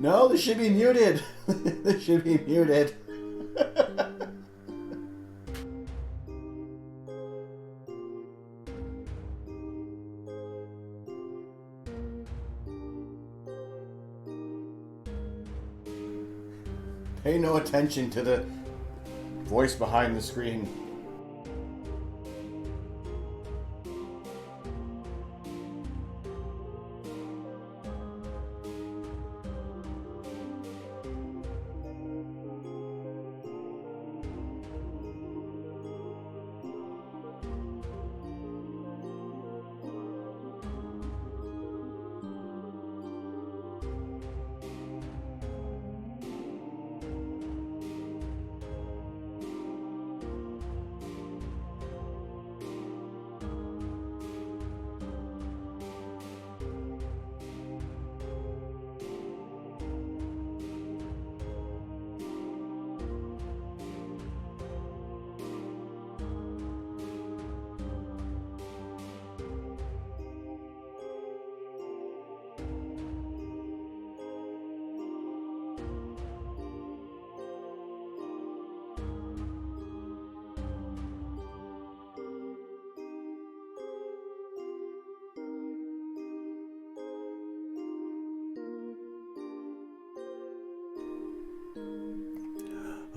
No, this should be muted. This should be muted. Pay no attention to the voice behind the screen.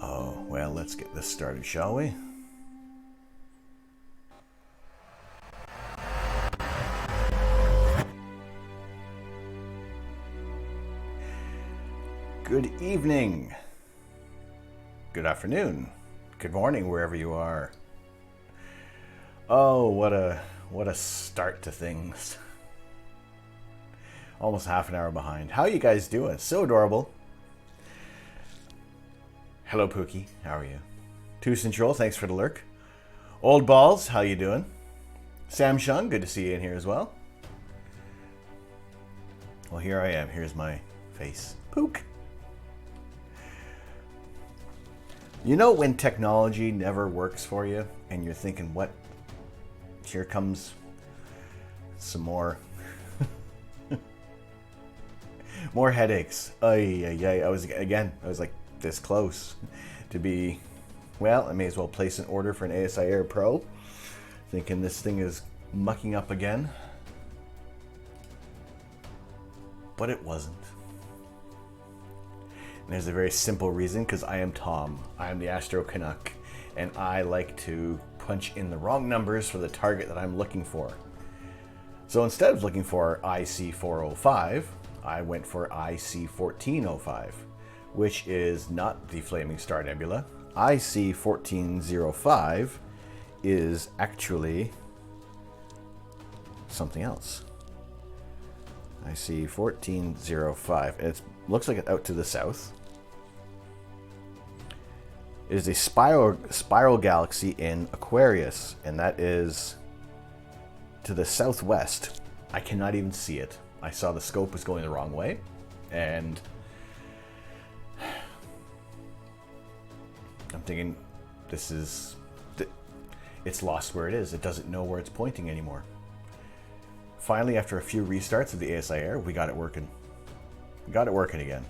Oh, well, let's get this started, shall we? Good evening. Good afternoon. Good morning, wherever you are. Oh, what a start to things. Almost half an hour behind. How are you guys doing? So adorable. Hello, Pookie. How are you? Two Central, thanks for the lurk. Old Balls, how you doing? Sam Shung, good to see you in here as well. Well, here I am. Here's my face. Pook. You know when technology never works for you and you're thinking, what? Here comes some more more headaches. I was like this close to be, well, I may as well place an order for an ASI Air Pro, thinking this thing is mucking up again, but it wasn't. And there's a very simple reason, because I am Tom. I am the Astro Canuck, and I like to punch in the wrong numbers for the target that I'm looking for. So instead of looking for IC405, I went for IC1405, which is not the Flaming Star Nebula. IC1405 is actually something else. IC1405. It looks like it's out to the south. It is a spiral galaxy in Aquarius, and that is to the southwest. I cannot even see it. I saw the scope was going the wrong way, and I'm thinking it's lost where it is. It doesn't know where it's pointing anymore. Finally, after a few restarts of the ASI Air, we got it working. We got it working again.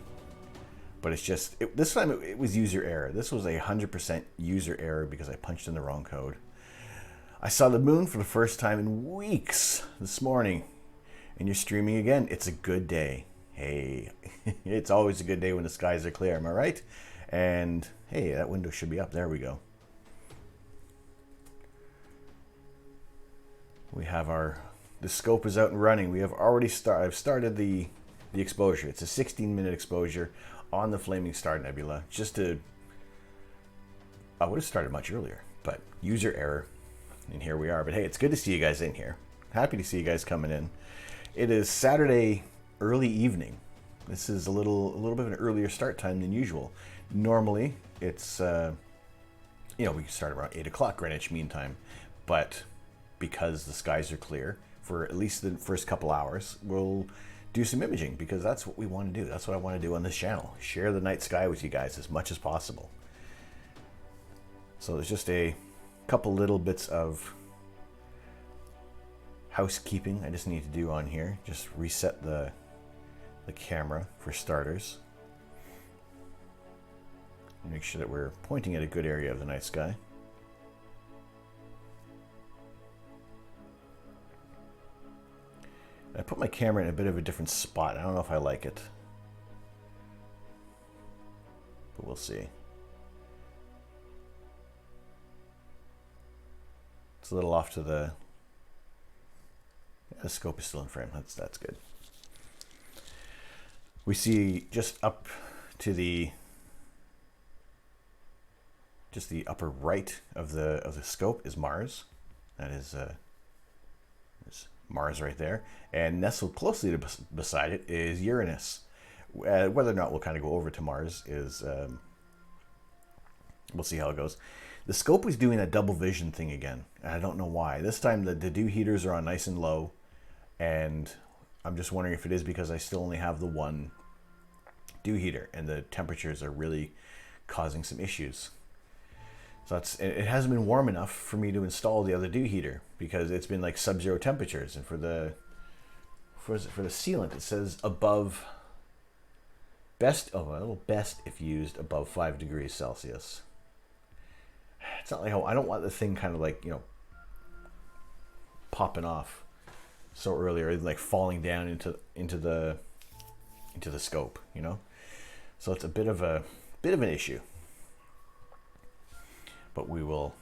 But it's just, this time it was user error. This was 100% user error because I punched in the wrong code. I saw the moon for the first time in weeks this morning. And you're streaming again. It's a good day. Hey, it's always a good day when the skies are clear, am I right? And hey, that window should be up. There we go. We have the scope is out and running. We have already I've started the exposure. It's a 16-minute exposure on the Flaming Star Nebula. I would have started much earlier, but user error, and here we are. But hey, it's good to see you guys in here. Happy to see you guys coming in. It is Saturday early evening. This is a little bit of an earlier start time than usual. Normally, it's we start around 8 o'clock Greenwich Mean Time, but because the skies are clear for at least the first couple hours, we'll do some imaging because that's what we want to do. That's what I want to do on this channel. Share the night sky with you guys as much as possible. So there's just a couple little bits of housekeeping I just need to do on here. Just reset the camera for starters. Make sure that we're pointing at a good area of the night sky. I put my camera in a bit of a different spot. I don't know if I like it, but we'll see. It's a little off to the... Yeah, the scope is still in frame. That's good. We see just up to the upper right of the scope is Mars. That is Mars right there, and nestled closely beside it is Uranus. Whether or not we'll kind of go over to Mars is we'll see how it goes. The scope was doing a double vision thing again, and I don't know why. This time the dew heaters are on nice and low, and I'm just wondering if it is because I still only have the one dew heater and the temperatures are really causing some issues. So it hasn't been warm enough for me to install the other dew heater because it's been like sub-zero temperatures, and for the sealant it says above best if used above 5 degrees Celsius. It's not like I don't want the thing kind of like, you know, popping off so early or like falling down into the scope, you know. So it's a bit of an issue. But we'll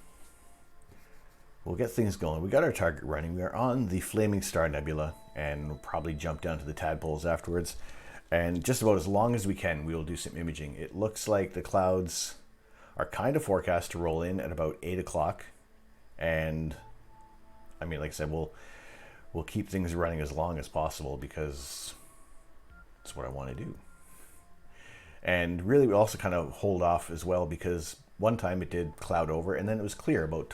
get things going. We got our target running. We are on the Flaming Star Nebula, and we'll probably jump down to the tadpoles afterwards. And just about as long as we can, we will do some imaging. It looks like the clouds are kind of forecast to roll in at about 8 o'clock. And I mean, like I said, we'll keep things running as long as possible because it's what I want to do. And really, we also kind of hold off as well because one time it did cloud over and then it was clear about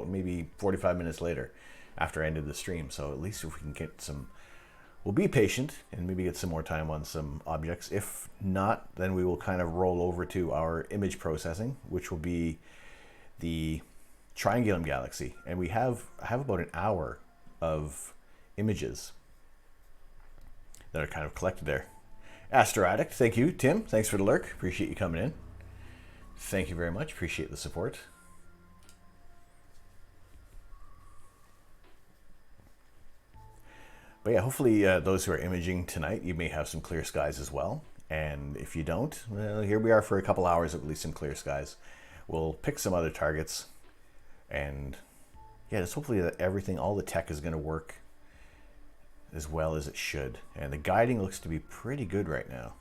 maybe 45 minutes later after I ended the stream. So at least if we can get some, we'll be patient and maybe get some more time on some objects. If not, then we will kind of roll over to our image processing, which will be the Triangulum Galaxy. And I have about an hour of images that are kind of collected there. Astro Addict, thank you. Tim, thanks for the lurk. Appreciate you coming in. Thank you very much. Appreciate the support. But yeah, hopefully those who are imaging tonight, you may have some clear skies as well. And if you don't, well, here we are for a couple hours, at least some clear skies. We'll pick some other targets. And yeah, just hopefully that everything, all the tech is going to work as well as it should. And the guiding looks to be pretty good right now.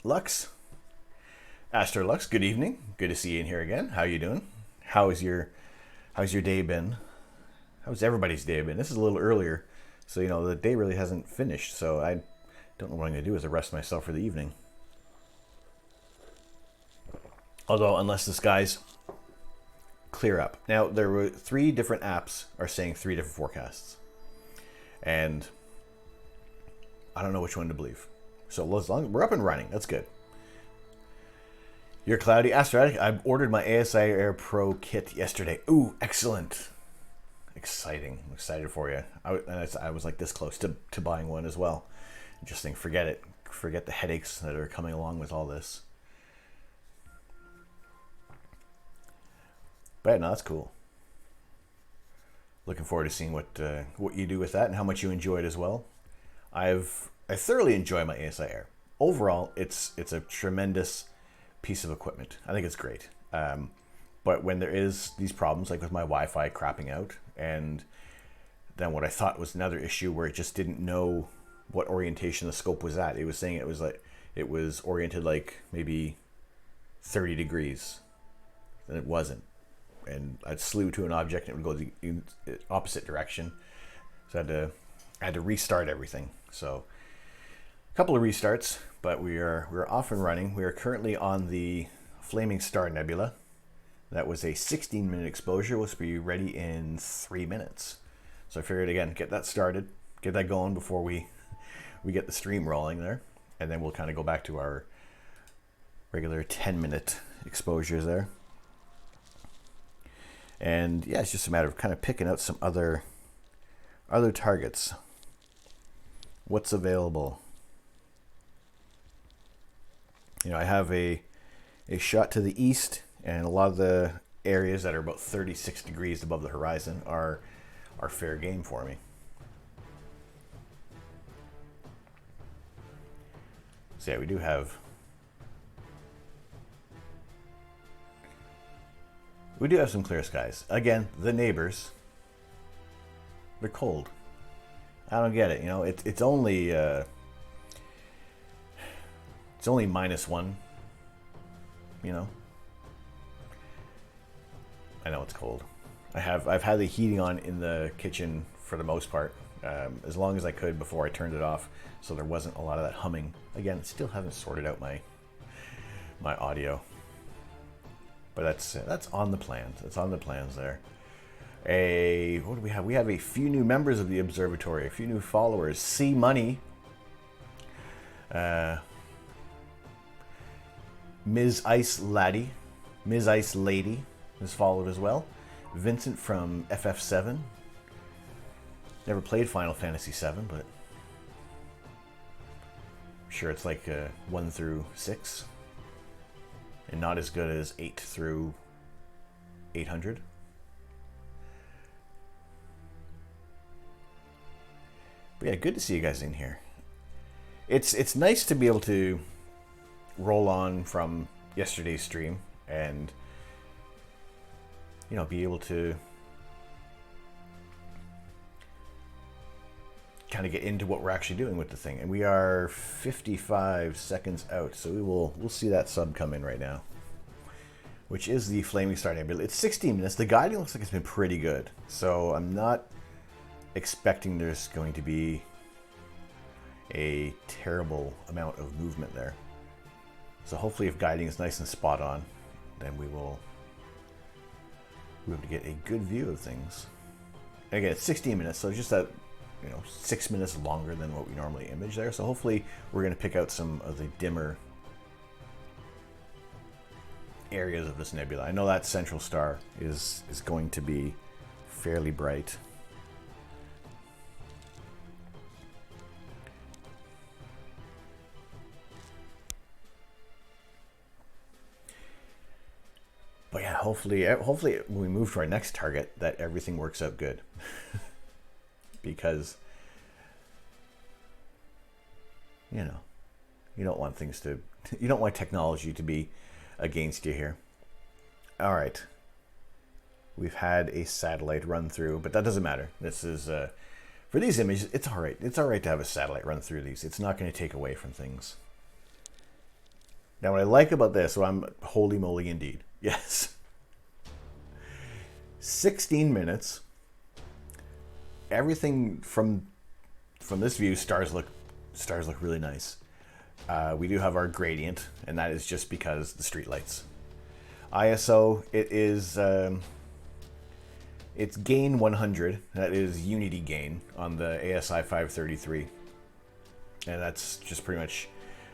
Lux, Astro Lux, good evening. Good to see you in here again. How you doing? How's your day been? How's everybody's day been? This is a little earlier, so you know the day really hasn't finished. So I don't know what I'm gonna do is arrest myself for the evening. Although unless the skies clear up. Now there were 3 different apps are saying 3 different forecasts, and I don't know which one to believe. So as long as we're up and running, that's good. You're cloudy. Astronaut, I ordered my ASI Air Pro kit yesterday. Ooh, excellent. Exciting. I'm excited for you. I was like this close to buying one as well. Just think, forget it. Forget the headaches that are coming along with all this. But yeah, no, that's cool. Looking forward to seeing what you do with that and how much you enjoy it as well. I thoroughly enjoy my ASI Air. Overall, it's a tremendous piece of equipment. I think it's great. But when there is these problems, like with my Wi-Fi crapping out, and then what I thought was another issue where it just didn't know what orientation the scope was at. It was saying it was oriented like maybe 30 degrees, and it wasn't. And I'd slew to an object and it would go the opposite direction. So I had to restart everything. So a couple of restarts, but we're off and running. We are currently on the Flaming Star Nebula. That was a 16-minute exposure. We'll be ready in 3 minutes. So I figured, again, get that started, get that going before we get the stream rolling there. And then we'll kind of go back to our regular 10-minute exposures there. And yeah, it's just a matter of kind of picking out some other targets. What's available? You know, I have a shot to the east, and a lot of the areas that are about 36 degrees above the horizon are fair game for me. So yeah, we do have some clear skies. Again, the neighbors, they're cold. I don't get it. You know, it's only -1. You know, I know it's cold. I've had the heating on in the kitchen for the most part, as long as I could before I turned it off, so there wasn't a lot of that humming. Again, still haven't sorted out my audio, but that's on the plans. It's on the plans there. What do we have? We have a few new members of the observatory, a few new followers. C Money, Ms. Ice Lady is followed as well. Vincent from FF7. Never played Final Fantasy VII, but I'm sure it's like 1 through 6, and not as good as 8 through 800. But yeah, good to see you guys in here. It's nice to be able to roll on from yesterday's stream and, you know, be able to kind of get into what we're actually doing with the thing. And we are 55 seconds out, so we'll see that sub come in right now, which is the Flaming Star Nebula. It's 16 minutes. The guiding looks like it's been pretty good, so I'm not expecting there's going to be a terrible amount of movement there. So hopefully, if guiding is nice and spot on, then we will be able to get a good view of things. And again, it's 16 minutes, so just that, you know, 6 minutes longer than what we normally image there. So hopefully, we're going to pick out some of the dimmer areas of this nebula. I know that central star is going to be fairly bright. But yeah, hopefully when we move to our next target, that everything works out good. Because, you know, you don't want technology to be against you here. All right. We've had a satellite run through, but that doesn't matter. This is, for these images, it's all right. It's all right to have a satellite run through these. It's not going to take away from things. Now, what I like about this, so I'm holy moly indeed. Yes. 16 minutes. Everything from this view, stars look really nice. We do have our gradient, and that is just because the streetlights. ISO, it is it's gain 100. That is unity gain on the ASI 533, and that's just pretty much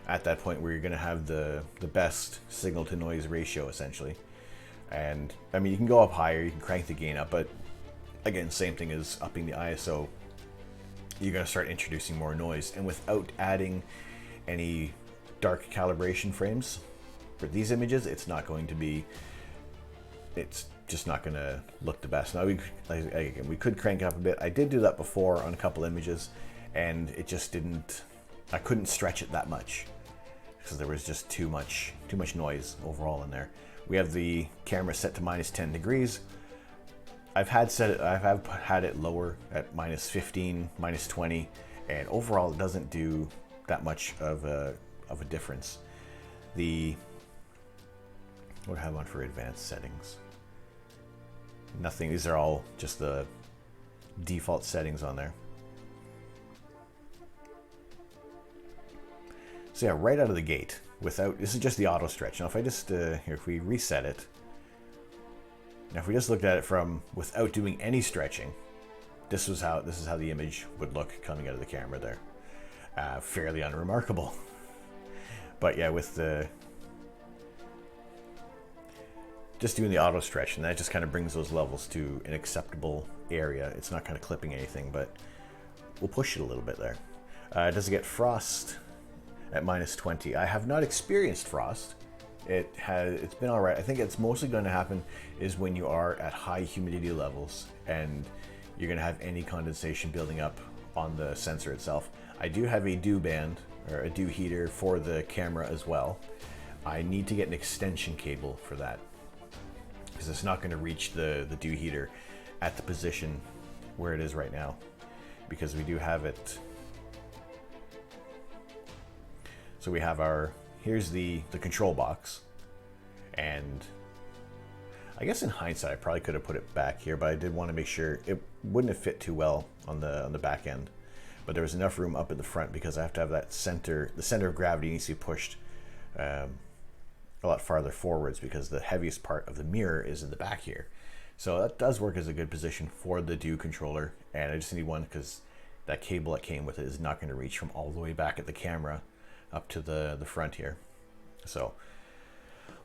at that point where you're going to have the best signal to noise ratio, essentially. And I mean, you can go up higher, you can crank the gain up, but again, same thing as upping the ISO, you're going to start introducing more noise. And without adding any dark calibration frames for these images, it's just not going to look the best. Now, we could crank it up a bit. I did do that before on a couple images, and it just didn't, I couldn't stretch it that much because there was just too much noise overall in there. We have the camera set to -10 degrees. I have had it lower at -15, -20, and overall it doesn't do that much of a difference. What do I have on for advanced settings? Nothing. These are all just the default settings on there. So yeah, right out of the gate, this is just the auto stretch. Now if I just, here, if we reset it, now if we just looked at it from without doing any stretching, this is how the image would look coming out of the camera there. Fairly unremarkable. But yeah, with the just doing the auto stretch, and that just kind of brings those levels to an acceptable area. It's not kind of clipping anything, but we'll push it a little bit there. Does it get frost at -20? I have not experienced frost. It's been all right. I think it's mostly going to happen is when you are at high humidity levels and you're going to have any condensation building up on the sensor itself. I do have a dew band or a dew heater for the camera as well. I need to get an extension cable for that because it's not going to reach the dew heater at the position where it is right now, because we do have it. So we have here's the control box, and I guess in hindsight I probably could have put it back here, but I did want to make sure it wouldn't have fit too well on the back end. But there was enough room up at the front because I have to have that the center of gravity needs to be pushed a lot farther forwards because the heaviest part of the mirror is in the back here. So that does work as a good position for the dew controller, and I just need one because that cable that came with it is not going to reach from all the way back at the camera up to the front here. So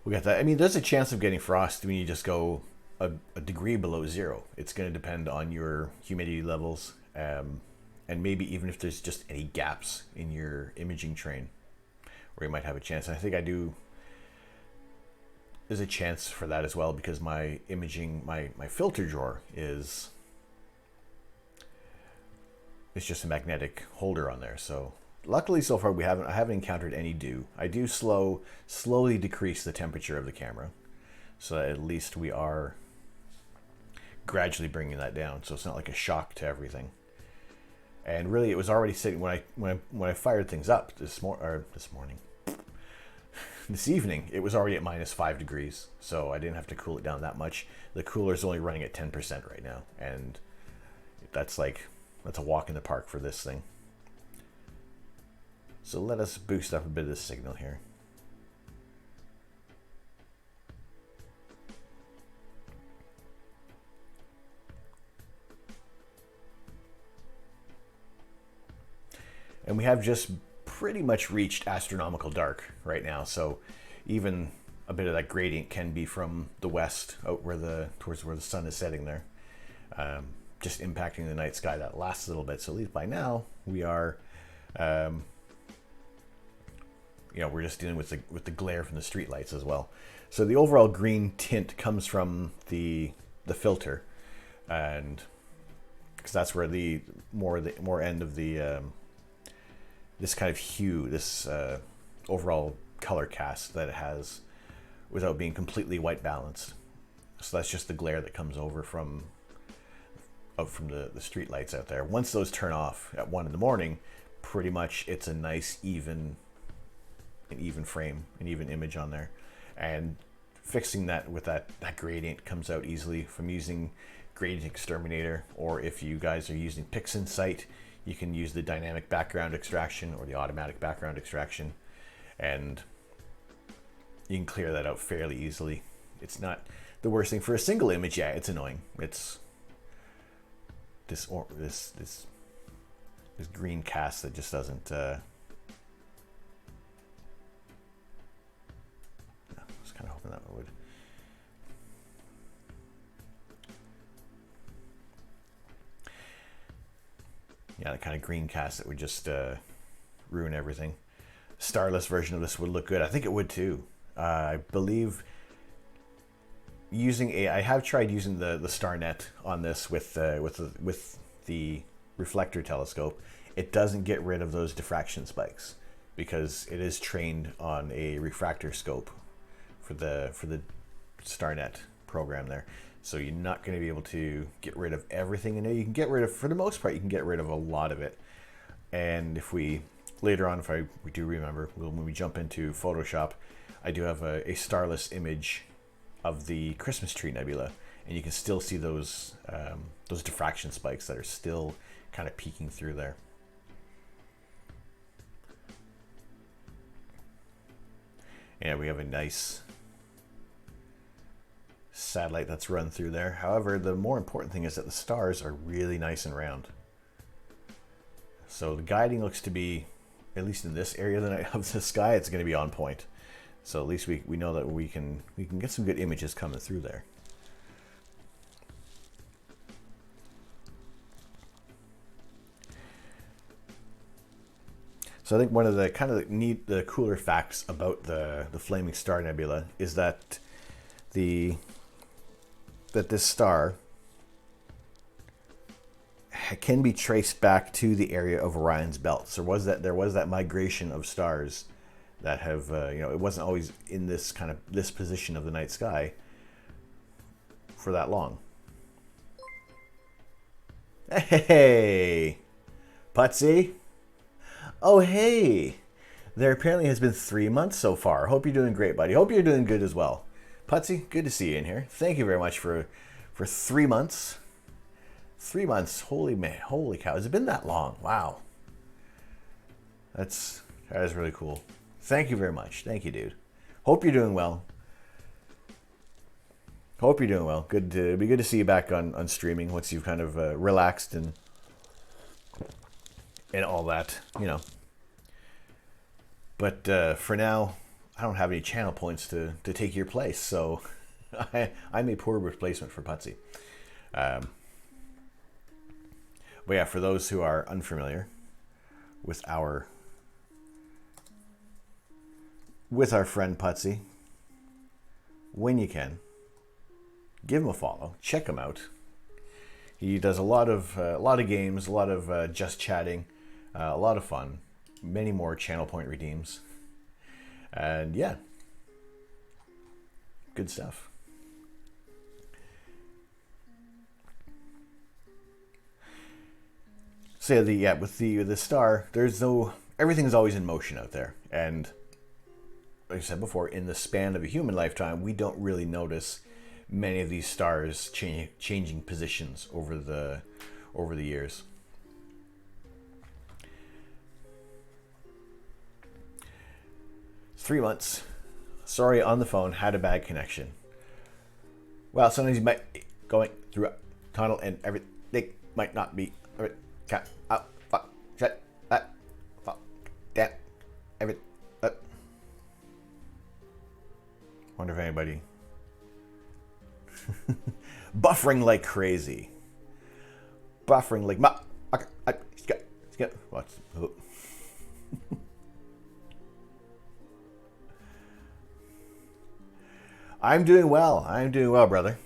we got that. I mean, there's a chance of getting frost when you just go a degree below zero. It's going to depend on your humidity levels, and maybe even if there's just any gaps in your imaging train where you might have a chance. And I think there's a chance for that as well because my imaging, my filter drawer is just a magnetic holder on there. So luckily so far I haven't encountered any dew. I do slowly decrease the temperature of the camera so that at least we are gradually bringing that down, so it's not like a shock to everything. And really it was already sitting when I fired things up this evening, it was already at -5 degrees, so I didn't have to cool it down that much. The cooler's only running at 10% right now, and that's a walk in the park for this thing. So let us boost up a bit of the signal here. And we have just pretty much reached astronomical dark right now, so even a bit of that gradient can be from the west out towards where the sun is setting there, just impacting the night sky. That lasts a little bit, so at least by now we are we're just dealing with the glare from the street lights as well. So the overall green tint comes from the filter, and because that's where the more end of the this kind of hue, this overall color cast that it has without being completely white balanced. So that's just the glare that comes over from the street lights out there. Once those turn off at 1 in the morning, pretty much it's a nice even frame, an even image on there. And fixing that with that gradient comes out easily from using Gradient Exterminator, or if you guys are using PixInsight, you can use the dynamic background extraction or the automatic background extraction, and you can clear that out fairly easily. It's not the worst thing for a single image. Yeah, it's annoying. It's this green cast that just doesn't. I was kind of hoping that would. Yeah, the kind of green cast that would just ruin everything. Starless version of this would look good. I think it would too. I believe I have tried using the StarNet on this with the reflector telescope. It doesn't get rid of those diffraction spikes because it is trained on a refractor scope for the StarNet program there. So you're not going to be able to get rid of everything in there. You can get rid of, for the most part, you can get rid of a lot of it. And if we, later on, we do remember, when we jump into Photoshop, I do have a starless image of the Christmas tree nebula. And you can still see those diffraction spikes that are still kind of peeking through there. And we have a nice satellite that's run through there. However, the more important thing is that the stars are really nice and round. So the guiding looks to be, at least in this area of the sky, it's going to be on point. So at least we know that we can get some good images coming through there. So I think one of the kind of the cooler facts about the Flaming Star Nebula is that this star can be traced back to the area of Orion's belt. So there was that migration of stars that have it wasn't always in this position of the night sky for that long. Hey, Putsy. Oh, hey. There apparently has been 3 months so far. Hope you're doing great, buddy. Hope you're doing good as well. Putsy, good to see you in here. Thank you very much for 3 months. 3 months. Holy cow. Has it been that long? Wow. That is really cool. Thank you very much. Thank you, dude. Hope you're doing well. Hope you're doing well. Good to see you back on streaming once you've kind of relaxed and all that, you know. But for now, I don't have any channel points to take your place, so I'm a poor replacement for Putsy. But yeah, for those who are unfamiliar with our friend Putsy, when you can, give him a follow, check him out. He does a lot of games, a lot of just chatting, a lot of fun, many more channel point redeems, and yeah, good stuff. So with the star, everything is always in motion out there, and like I said before, in the span of a human lifetime, we don't really notice many of these stars changing positions over the years. It's 3 months. Sorry, on the phone, had a bad connection. Well, sometimes you might going through a tunnel and everything might not be. Wonder if anybody buffering like crazy. Buffering like I'm doing well. I'm doing well, brother.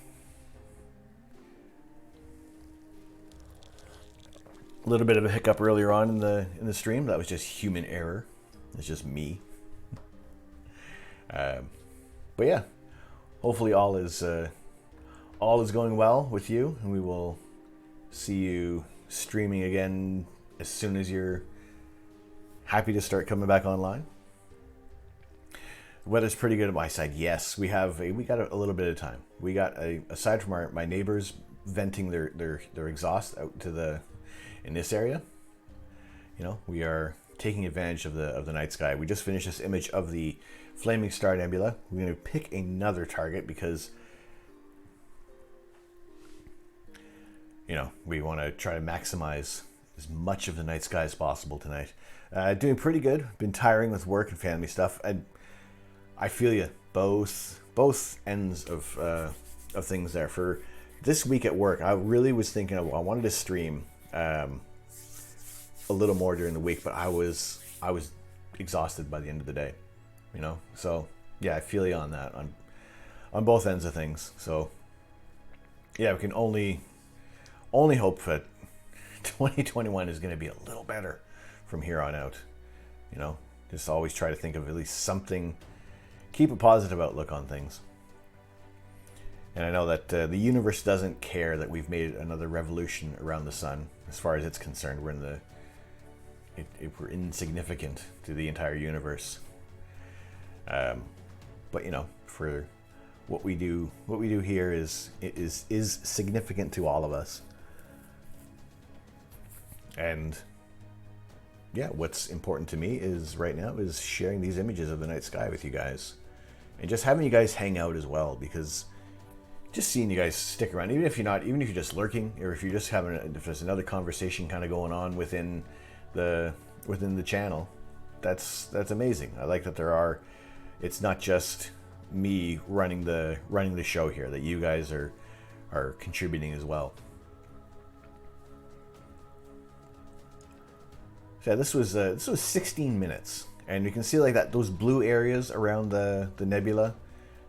A little bit of a hiccup earlier on in the stream. That was just human error. It's just me. But yeah, hopefully all is going well with you, and we will see you streaming again as soon as you're happy to start coming back online. The weather's pretty good at my side. Yes, we got a little bit of time. We got aside from my neighbors venting their exhaust out to in this area, you know, we are taking advantage of the night sky. We just finished this image of the Flaming Star Nebula. We're going to pick another target because, you know, we want to try to maximize as much of the night sky as possible tonight. Doing pretty good. Been tiring with work and family stuff. I feel you. Both ends of things there. For this week at work, I really was thinking I wanted to stream a little more during the week, but I was exhausted by the end of the day. You know, so yeah, I feel you on that on both ends of things. So yeah, we can only hope that 2021 is going to be a little better from here on out. You know, just always try to think of at least something, keep a positive outlook on things. And I know that the universe doesn't care that we've made another revolution around the sun. As far as it's concerned, we're insignificant to the entire universe. But you know, for what we do here is significant to all of us. And yeah, what's important to me is right now is sharing these images of the night sky with you guys, and just having you guys hang out as well, because just seeing you guys stick around, even if you're just lurking, or if you're just if there's another conversation kind of going on within the channel, that's amazing. I like that there are it's not just me running the show here, that you guys are contributing as well. So yeah, this was 16 minutes, and you can see like that, those blue areas around the nebula.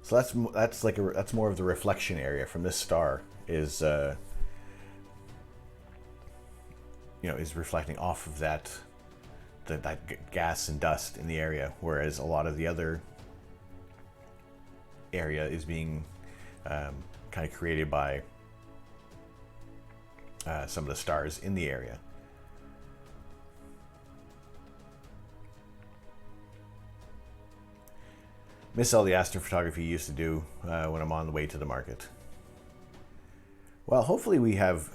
So that's more of the reflection area from this star is is reflecting off of that gas and dust in the area, whereas a lot of the other area is being kind of created by some of the stars in the area. Miss all the astrophotography you used to do when I'm on the way to the market. Well, hopefully we have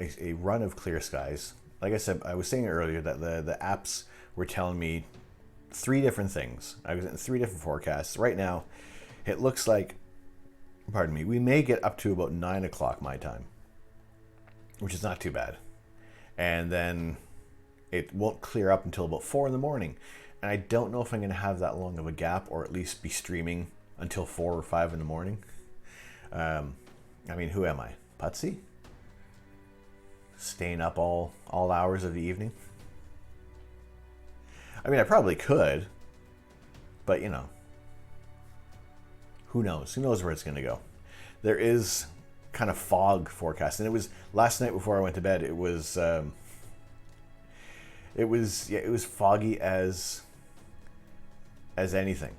a run of clear skies. Like I said, I was saying earlier that the apps were telling me 3 different things. I was in 3 different forecasts. Right now, it looks like, pardon me, we may get up to about 9 o'clock my time, which is not too bad. And then it won't clear up until about 4 in the morning. And I don't know if I'm going to have that long of a gap, or at least be streaming until 4 or 5 in the morning. I mean, who am I? Putsy? Staying up all hours of the evening? I mean, I probably could, but you know, who knows? Who knows where it's going to go? There is kind of fog forecast, and it was last night before I went to bed. It was foggy as anything.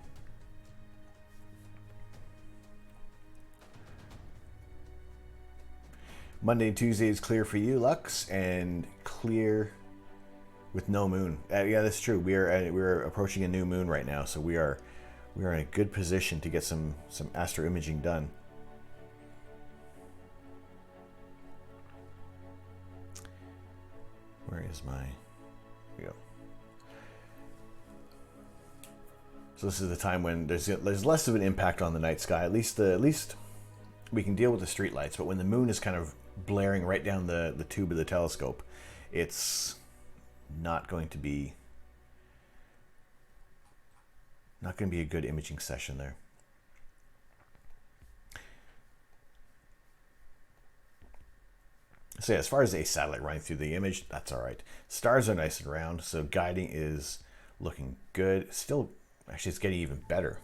Monday and Tuesday is clear for you, Lux, and clear with no moon. Yeah, that's true. We're approaching a new moon right now, so we are in a good position to get some astro imaging done. Where is my? Here we go. So this is the time when there's less of an impact on the night sky. At least we can deal with the street lights. But when the moon is kind of blaring right down the tube of the telescope, it's not going to be a good imaging session there. So yeah, as far as a satellite running through the image, that's all right. Stars are nice and round, so guiding is looking good. Still, actually, it's getting even better.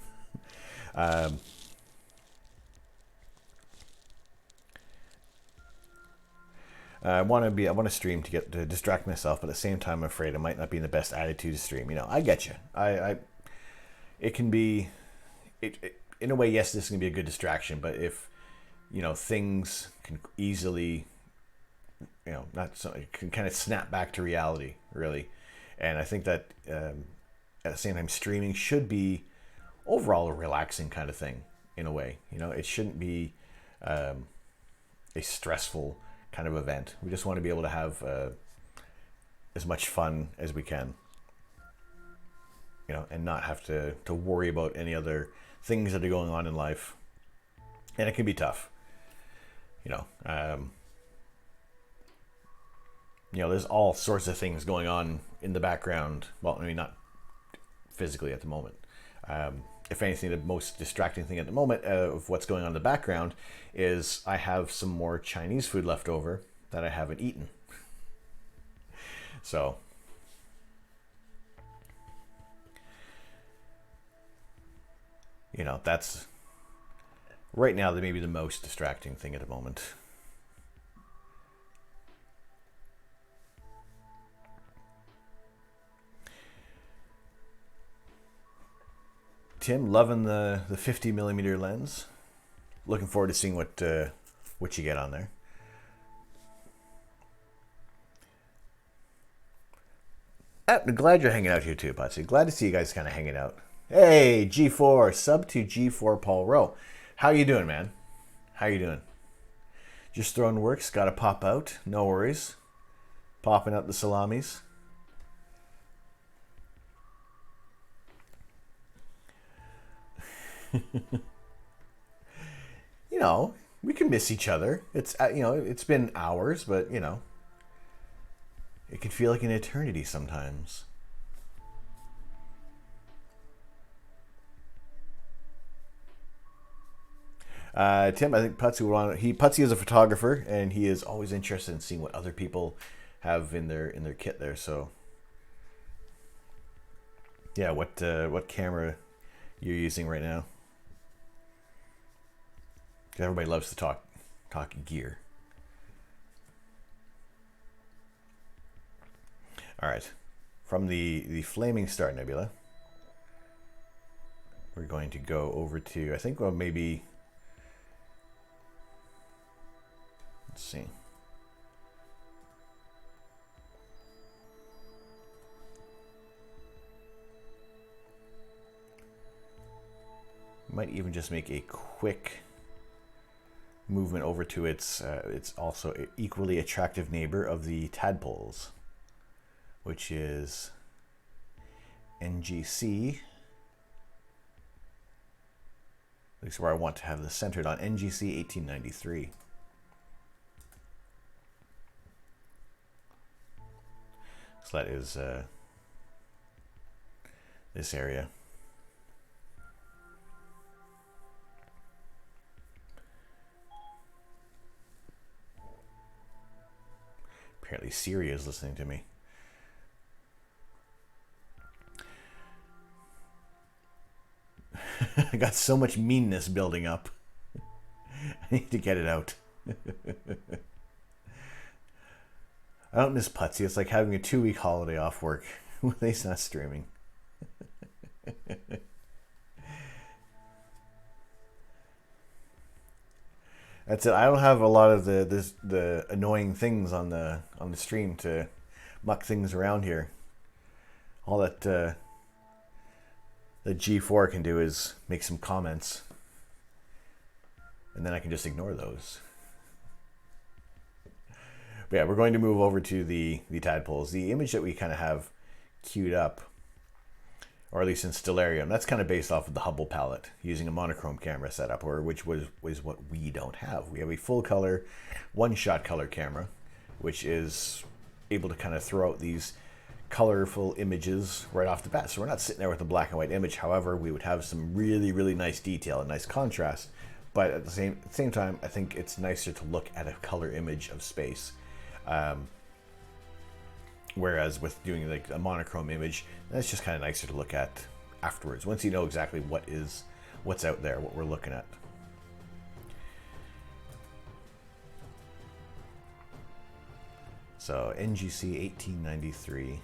I want to stream to distract myself, but at the same time, I'm afraid I might not be in the best attitude to stream. You know, I get you. It can be, in a way, yes, this can be a good distraction, but if, you know, things can easily, you know, not so, it can kind of snap back to reality, really. And I think that at the same time, streaming should be overall a relaxing kind of thing, in a way. You know, it shouldn't be a stressful kind of event. We just want to be able to have as much fun as we can, you know, and not have to worry about any other things that are going on in life. And it can be tough, you know. There's all sorts of things going on in the background. Well, I mean, not physically at the moment. If anything, the most distracting thing at the moment of what's going on in the background is I have some more Chinese food left over that I haven't eaten. So, you know, that's right now maybe the most distracting thing at the moment. Tim, loving the 50mm lens. Looking forward to seeing what you get on there. I'm glad you're hanging out here too, Patsy. Glad to see you guys kind of hanging out. Hey, G4, sub to G4 Paul Rowe. How you doing, man? How you doing? Just throwing works, gotta pop out. No worries. Popping out the salamis. You know, we can miss each other. It's it's been hours, but you know, it can feel like an eternity sometimes. Tim, I think Putsy would want. Putsy is a photographer, and he is always interested in seeing what other people have in their kit there. So, yeah, what camera you're using right now? Everybody loves to talk gear. All right, from the Flaming Star Nebula, we're going to go over to, I think, well, maybe, let's see. Might even just make a quick movement over to its also equally attractive neighbor of the tadpoles, which is NGC. At least where I want to have this centered on NGC 1893. So that is this area. Apparently Siri is listening to me. I got so much meanness building up. I need to get it out. I don't miss Putsy. It's like having a 2-week holiday off work when he's not streaming. That's it. I don't have a lot of the annoying things on the stream to muck things around here. All that the G4 can do is make some comments, and then I can just ignore those. But yeah, we're going to move over to the tadpoles. The image that we kind of have queued up, or at least in Stellarium, that's kind of based off of the Hubble palette, using a monochrome camera setup, which was what we don't have. We have a full color, one-shot color camera, which is able to kind of throw out these colorful images right off the bat. So we're not sitting there with a black and white image. However, we would have some really, really nice detail and nice contrast. But at the same time, I think it's nicer to look at a color image of space. Whereas with doing like a monochrome image, that's just kind of nicer to look at afterwards, once you know exactly what's out there, what we're looking at. So NGC 1893.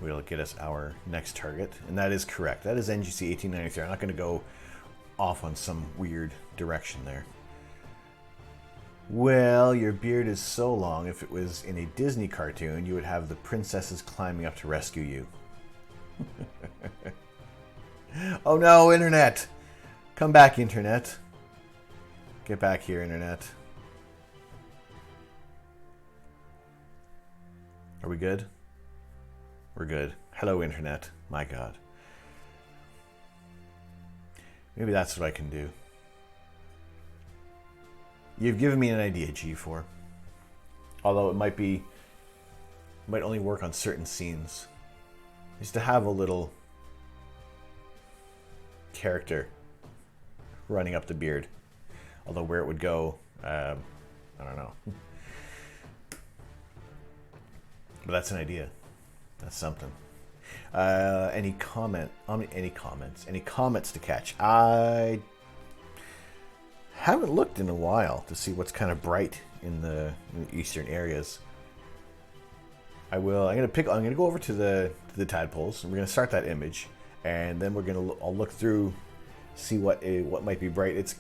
Will get us our next target, and that is correct. That is NGC 1893. I'm not going to go off on some weird direction there. Well, your beard is so long, if it was in a Disney cartoon, you would have the princesses climbing up to rescue you. Oh no, internet! Come back, internet. Get back here, internet. Are we good? We're good. Hello, internet. My God. Maybe that's what I can do. You've given me an idea, G4. Although it might only work on certain scenes. Is to have a little character running up the beard. Although where it would go, I don't know. But that's an idea. That's something. Any comments to catch? I haven't looked in a while to see what's kind of bright in the eastern areas. I'm gonna go over to the tadpoles, and we're gonna start that image, and then I'll look through, see what might be bright.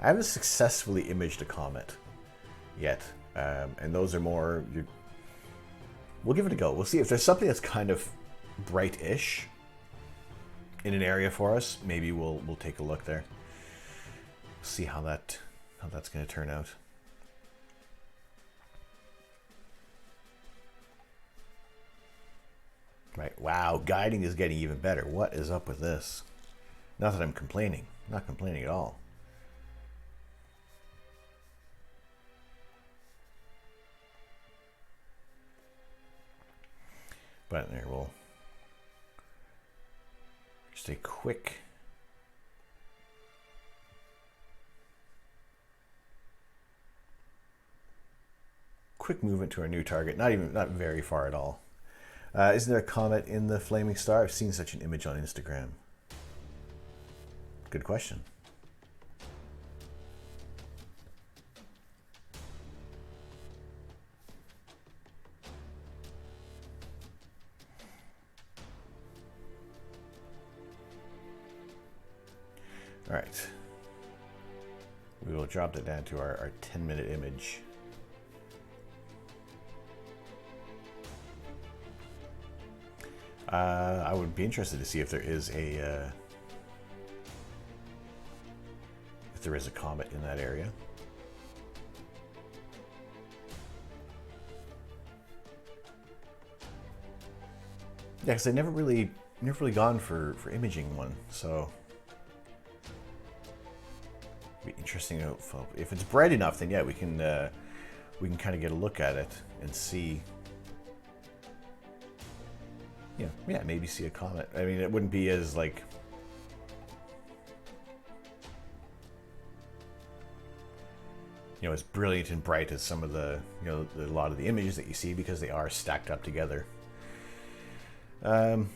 I haven't successfully imaged a comet yet, and those are more. We'll give it a go. We'll see if there's something that's kind of bright-ish in an area for us. Maybe we'll take a look there. See how that's going to turn out. Right. Wow, guiding is getting even better. What is up with this? Not that I'm complaining. I'm not complaining at all. But there, we'll just a quick movement to our new target. Not very far at all. Isn't there a comet in the flaming star? I've seen such an image on Instagram. Good question. All right. We will drop that down to our 10-minute image. I would be interested to see if there is a comet in that area. Yeah, because I never really gone for imaging one, so it'd be interesting if it's bright enough. Then yeah, we can kind of get a look at it and see. Yeah, maybe see a comet. I mean, it wouldn't be as like as brilliant and bright as some of a lot of the images that you see, because they are stacked up together. Do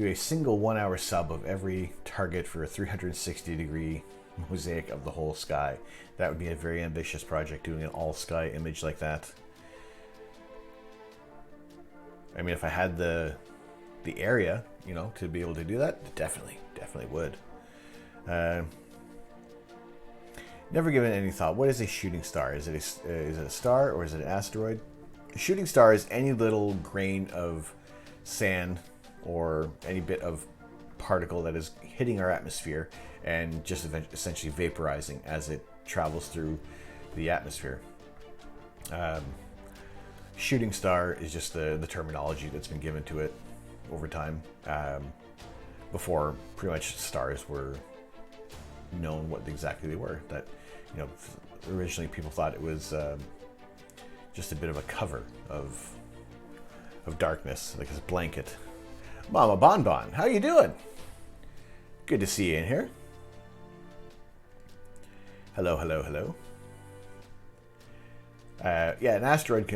a single 1-hour sub of every target for a 360-degree mosaic of the whole sky. That would be a very ambitious project, doing an all-sky image like that. I mean, if I had the area, to be able to do that, definitely would. Never given any thought. What is a shooting star? Is it a star or is it an asteroid? A shooting star is any little grain of sand or any bit of particle that is hitting our atmosphere and just essentially vaporizing as it travels through the atmosphere. Shooting star is just the terminology that's been given to it over time. Before pretty much stars were known what exactly they were. That originally people thought it was just a bit of a cover of darkness, like this blanket. Mama Bonbon, how you doing? Good to see you in here. Hello. Yeah, an asteroid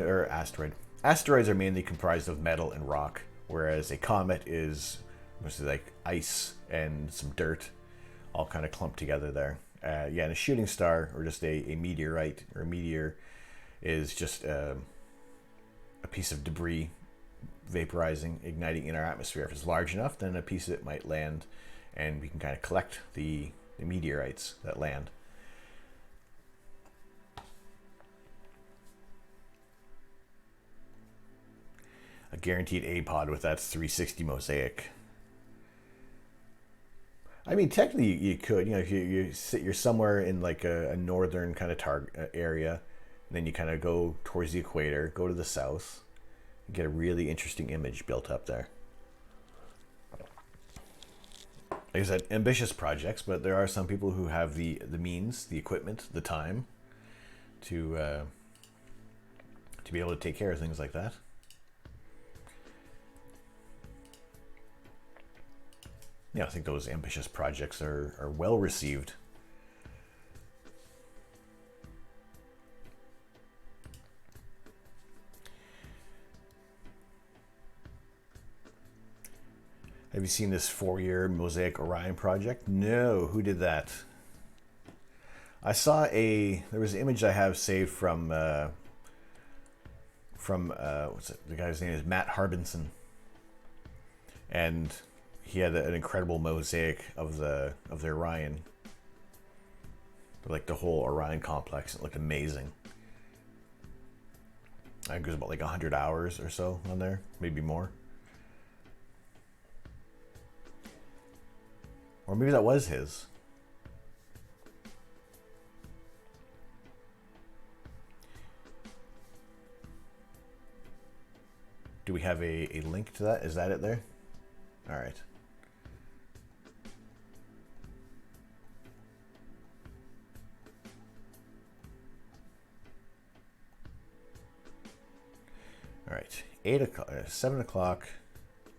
asteroids are mainly comprised of metal and rock, whereas a comet is mostly like ice and some dirt, all kind of clumped together there. Yeah, and a shooting star, or just a meteorite or a meteor, is just a piece of debris vaporizing, igniting in our atmosphere. If it's large enough, then a piece of it might land, and we can kind of collect the meteorites that land. A guaranteed A-pod with that 360 mosaic. I mean, technically you could, if you're somewhere in like a northern kind of area, and then you kind of go towards the equator, go to the south, and get a really interesting image built up there. Like I said, ambitious projects, but there are some people who have the means, the equipment, the time to be able to take care of things like that. Yeah, I think those ambitious projects are well received. Have you seen this 4-year Mosaic Orion project? No, who did that? I saw there was an image I have saved from what's it? The guy's name is Matt Harbinson, and he had an incredible mosaic of the Orion, like the whole Orion complex. It looked amazing. I think it was about like 100 hours or so on there, maybe more. Or maybe that was his. Do we have a link to that? Is that it there? All right. All right, 8 o'clock, 7 o'clock,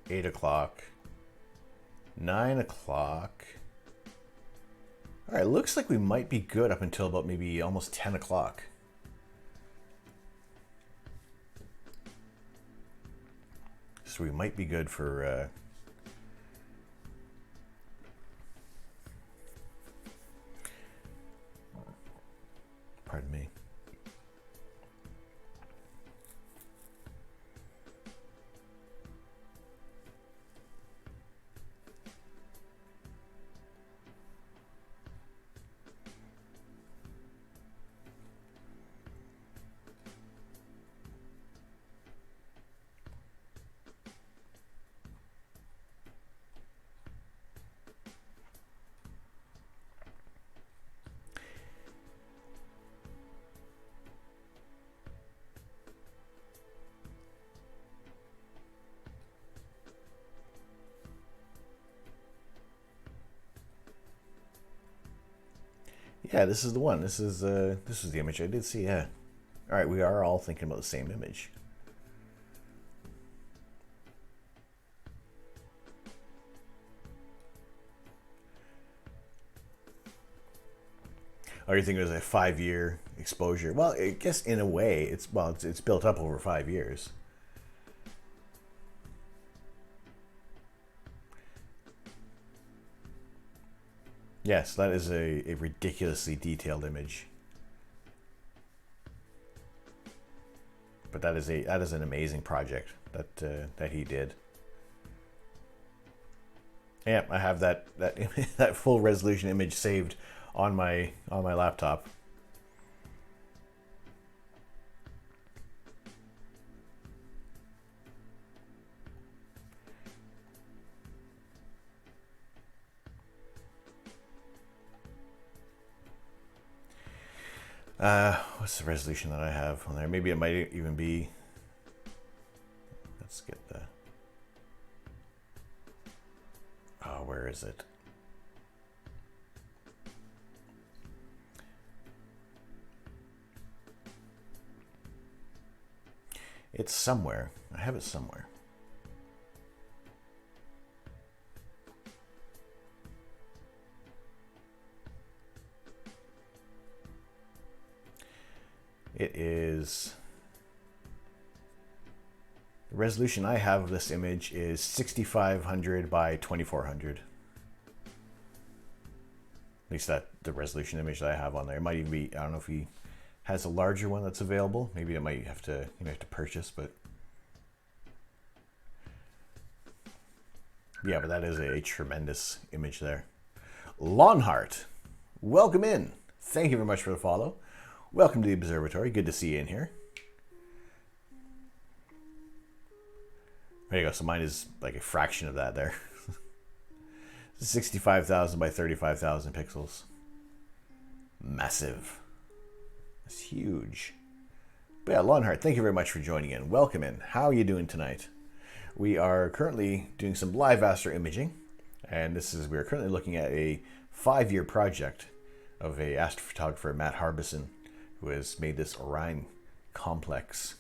8 o'clock, 9 o'clock. All right, looks like we might be good up until about maybe almost 10 o'clock. So we might be good for pardon me. Yeah, this is the one. This is the image I did see. Yeah. All right, we are all thinking about the same image. Oh, you think it was a 5-year exposure? Well, I guess in a way, it's built up over 5 years. Yes, that is a ridiculously detailed image. But that is an amazing project that he did. Yeah, I have that that full resolution image saved on my laptop. What's the resolution that I have on there? Maybe it might even be. Let's get the. Oh, where is it? It's somewhere. I have it somewhere. It is, the resolution I have of this image is 6500 by 2400. At least that the resolution image that I have on there. It might even be, I don't know if he has a larger one that's available. Maybe it might have to, you have to purchase, but yeah, but that is a tremendous image there. Lawnheart, welcome in. Thank you very much for the follow. Welcome to the observatory. Good to see you in here. There you go. So mine is like a fraction of that there. 65,000 by 35,000 pixels. Massive. It's huge. But yeah, Lawnheart, thank you very much for joining in. Welcome in. How are you doing tonight? We are currently doing some live Astro imaging, and we are currently looking at a 5-year project of a astrophotographer, Matt Harbison, who has made this Orion complex.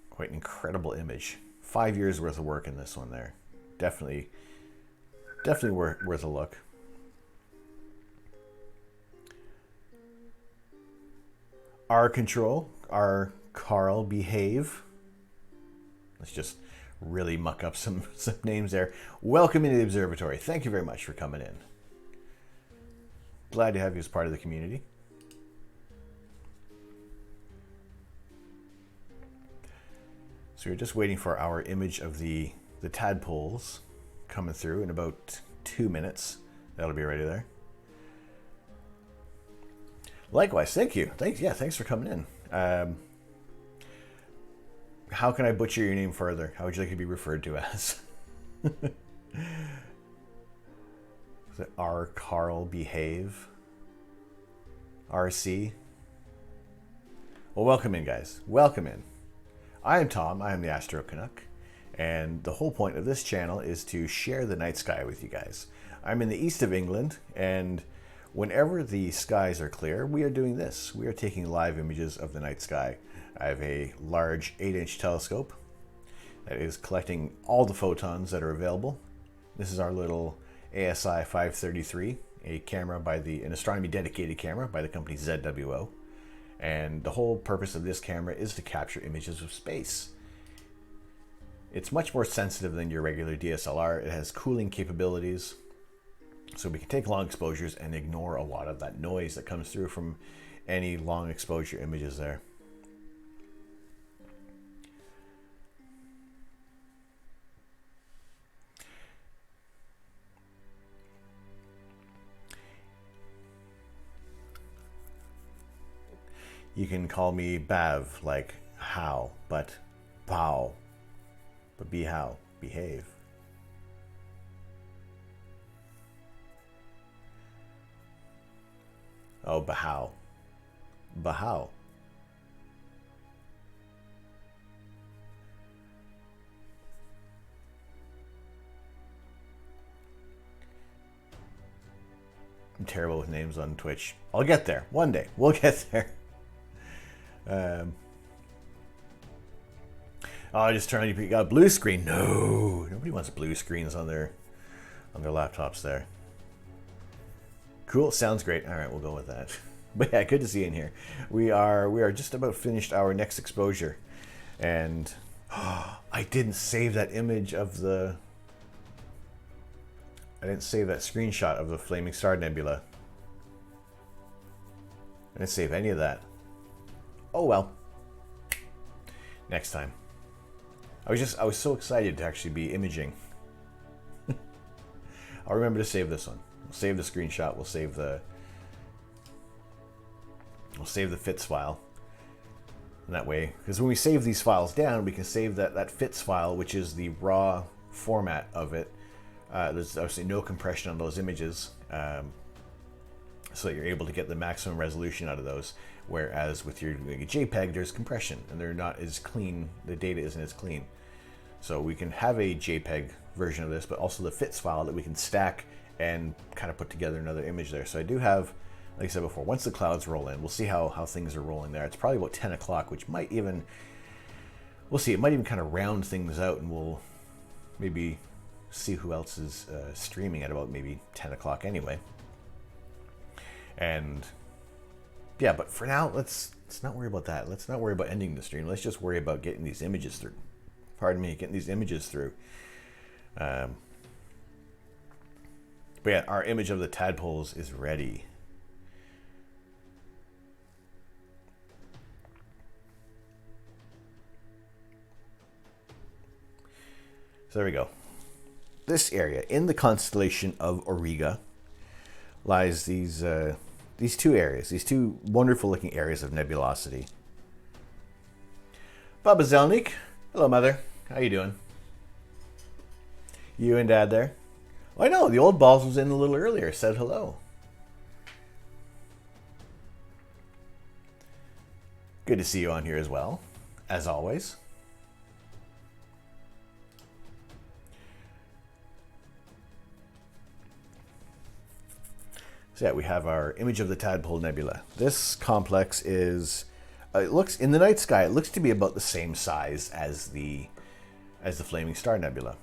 Quite an incredible image. 5 years worth of work in this one there. Definitely worth a look. R control, R Carl behave. Let's just really muck up some names there. Welcome into the observatory. Thank you very much for coming in. Glad to have you as part of the community. So we're just waiting for our image of the tadpoles coming through in about 2 minutes. That'll be ready there. Likewise, thank you. Thanks for coming in. How can I butcher your name further? How would you like to be referred to as? Is it R. Carl Behave? RC? Well, welcome in, guys. Welcome in. I am Tom. I am the Astro Canuck. And the whole point of this channel is to share the night sky with you guys. I'm in the east of England, and Whenever the skies are clear, we are doing this. We are taking live images of the night sky. I have a large 8-inch telescope that is collecting all the photons that are available. This is our little ASI 533, a camera an astronomy dedicated camera by the company ZWO. And the whole purpose of this camera is to capture images of space. It's much more sensitive than your regular DSLR. It has cooling capabilities, so we can take long exposures and ignore a lot of that noise that comes through from any long exposure images there. You can call me Bav, like how, but bow. But be how, behave. Oh, bahow. Bahow. I'm terrible with names on Twitch. I'll get there. One day. We'll get there. Just trying to got a blue screen. No, nobody wants blue screens on their laptops there. Cool, sounds great. All right, we'll go with that. But yeah, good to see you in here. We are just about finished our next exposure, and I didn't save that image of the. I didn't save that screenshot of the Flaming Star Nebula. I didn't save any of that. Oh well. Next time. I was so excited to actually be imaging. I'll remember to save this one. We'll save the screenshot. We'll save the FITS file. And that way, because when we save these files down, we can save that FITS file, which is the raw format of it. There's obviously no compression on those images, so that you're able to get the maximum resolution out of those. Whereas with your JPEG, there's compression, and they're not as clean. The data isn't as clean. So we can have a JPEG version of this, but also the FITS file that we can stack and kind of put together another image there. So I do have, like I said before, once the clouds roll in, we'll see how things are rolling there. It's probably about 10 o'clock, which might even, we'll see, it might even kind of round things out, and we'll maybe see who else is streaming at about maybe 10 o'clock anyway. And yeah, but for now, let's not worry about that. Let's not worry about ending the stream. Let's just worry about getting these images through. Pardon me, getting these images through. But yeah, our image of the tadpoles is ready. So there we go. This area in the constellation of Auriga lies these two areas, these two wonderful looking areas of nebulosity. Baba Zelnik, hello mother, how you doing? You and Dad there? Oh, I know, the old balls was in a little earlier, said hello. Good to see you on here as well, as always. So yeah, we have our image of the Tadpole Nebula. This complex is, it looks, in the night sky, it looks to be about the same size as the Flaming Star Nebula.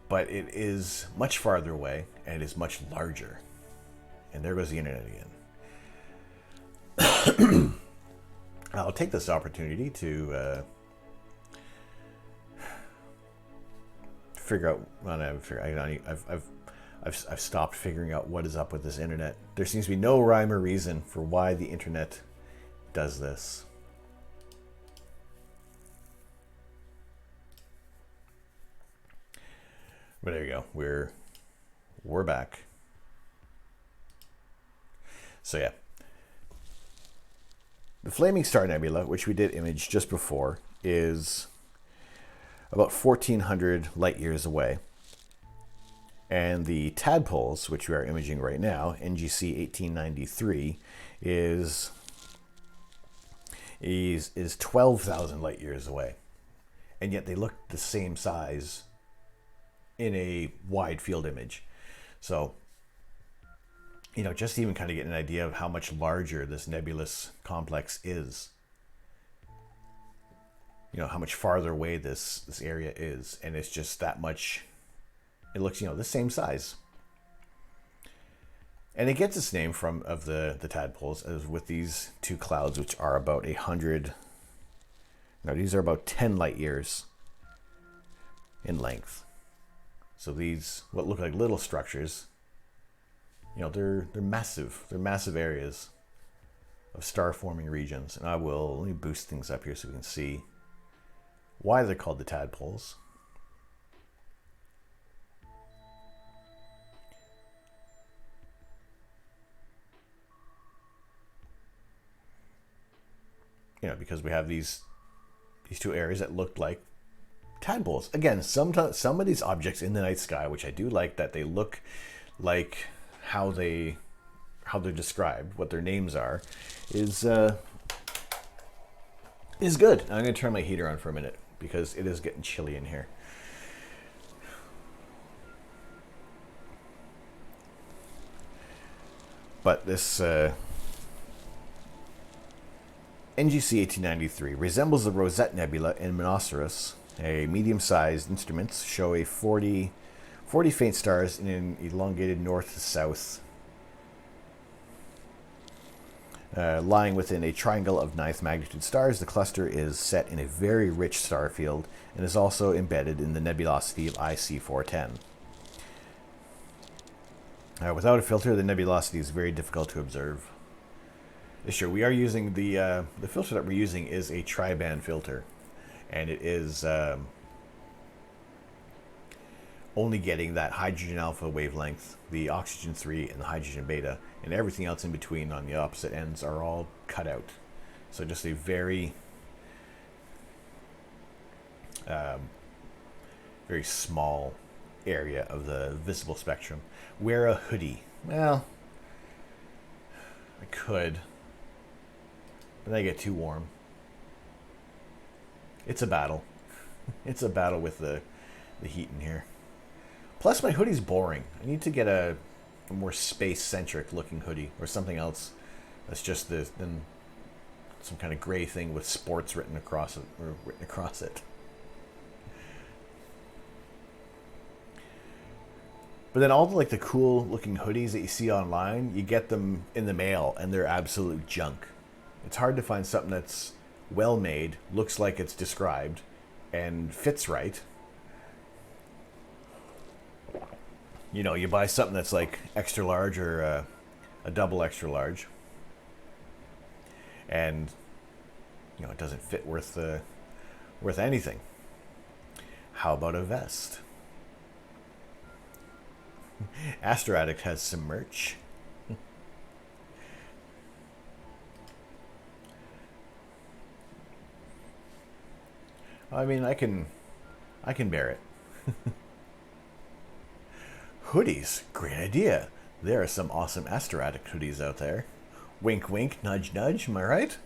But it is much farther away, and it is much larger. And there goes the internet again. I'll take this opportunity to figure out, I've stopped figuring out what is up with this internet. There seems to be no rhyme or reason for why the internet does this. But there you go. We're back. So yeah. The Flaming Star Nebula, which we did image just before, is about 1,400 light years away. And the tadpoles, which we are imaging right now, NGC 1893, is 12,000 light years away. And yet they look the same size in a wide field image. So you know, just even kind of get an idea of how much larger this nebulous complex is. You know, how much farther away this area is, and it's just that much. It looks, you know, the same size. And it gets its name from the tadpoles, as with these two clouds, which are about 100. No, these are about 10 light years in length. So these, what look like little structures, you know, they're massive. They're massive areas of star-forming regions. And let me boost things up here so we can see why they're called the tadpoles. You know, because we have these two areas that look like tadpoles. Again, sometimes some of these objects in the night sky, which I do like, that they look like how they're described, what their names are, is good. I'm going to turn my heater on for a minute because it is getting chilly in here. But this NGC 1893 resembles the Rosette Nebula in Monoceros. A medium-sized instruments show a 40 faint stars in an elongated north to south, lying within a triangle of ninth magnitude stars. The cluster is set in a very rich star field and is also embedded in the nebulosity of IC 410. Without a filter, the nebulosity is very difficult to observe. Sure, we are using the filter that we're using is a tri-band filter, and it is only getting that hydrogen alpha wavelength, the oxygen 3, and the hydrogen beta, and everything else in between on the opposite ends are all cut out. So just a very very small area of the visible spectrum. Wear a hoodie. Well, I could, but then I get too warm. It's a battle. It's a battle with the heat in here. Plus, my hoodie's boring. I need to get a more space-centric looking hoodie or something else that's just then some kind of gray thing with sports written across it. But then all the cool looking hoodies that you see online, you get them in the mail and they're absolute junk. It's hard to find something that's well made, looks like it's described, and fits right. You know, you buy something that's like extra large or a double extra large, and you know it doesn't fit worth anything. How about a vest? Astro Addict has some merch. I mean, I can bear it. Hoodies, great idea. There are some awesome Astro Addict hoodies out there. Wink, wink, nudge, nudge. Am I right?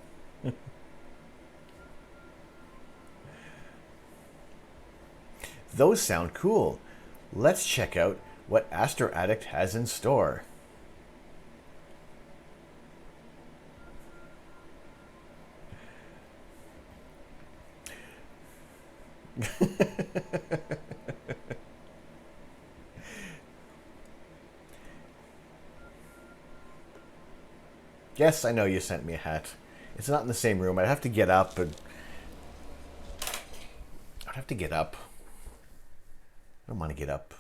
Those sound cool. Let's check out what Astro Addict has in store. Yes, I know you sent me a hat. It's not in the same room. I'd have to get up, but I'd have to get up. I don't want to get up.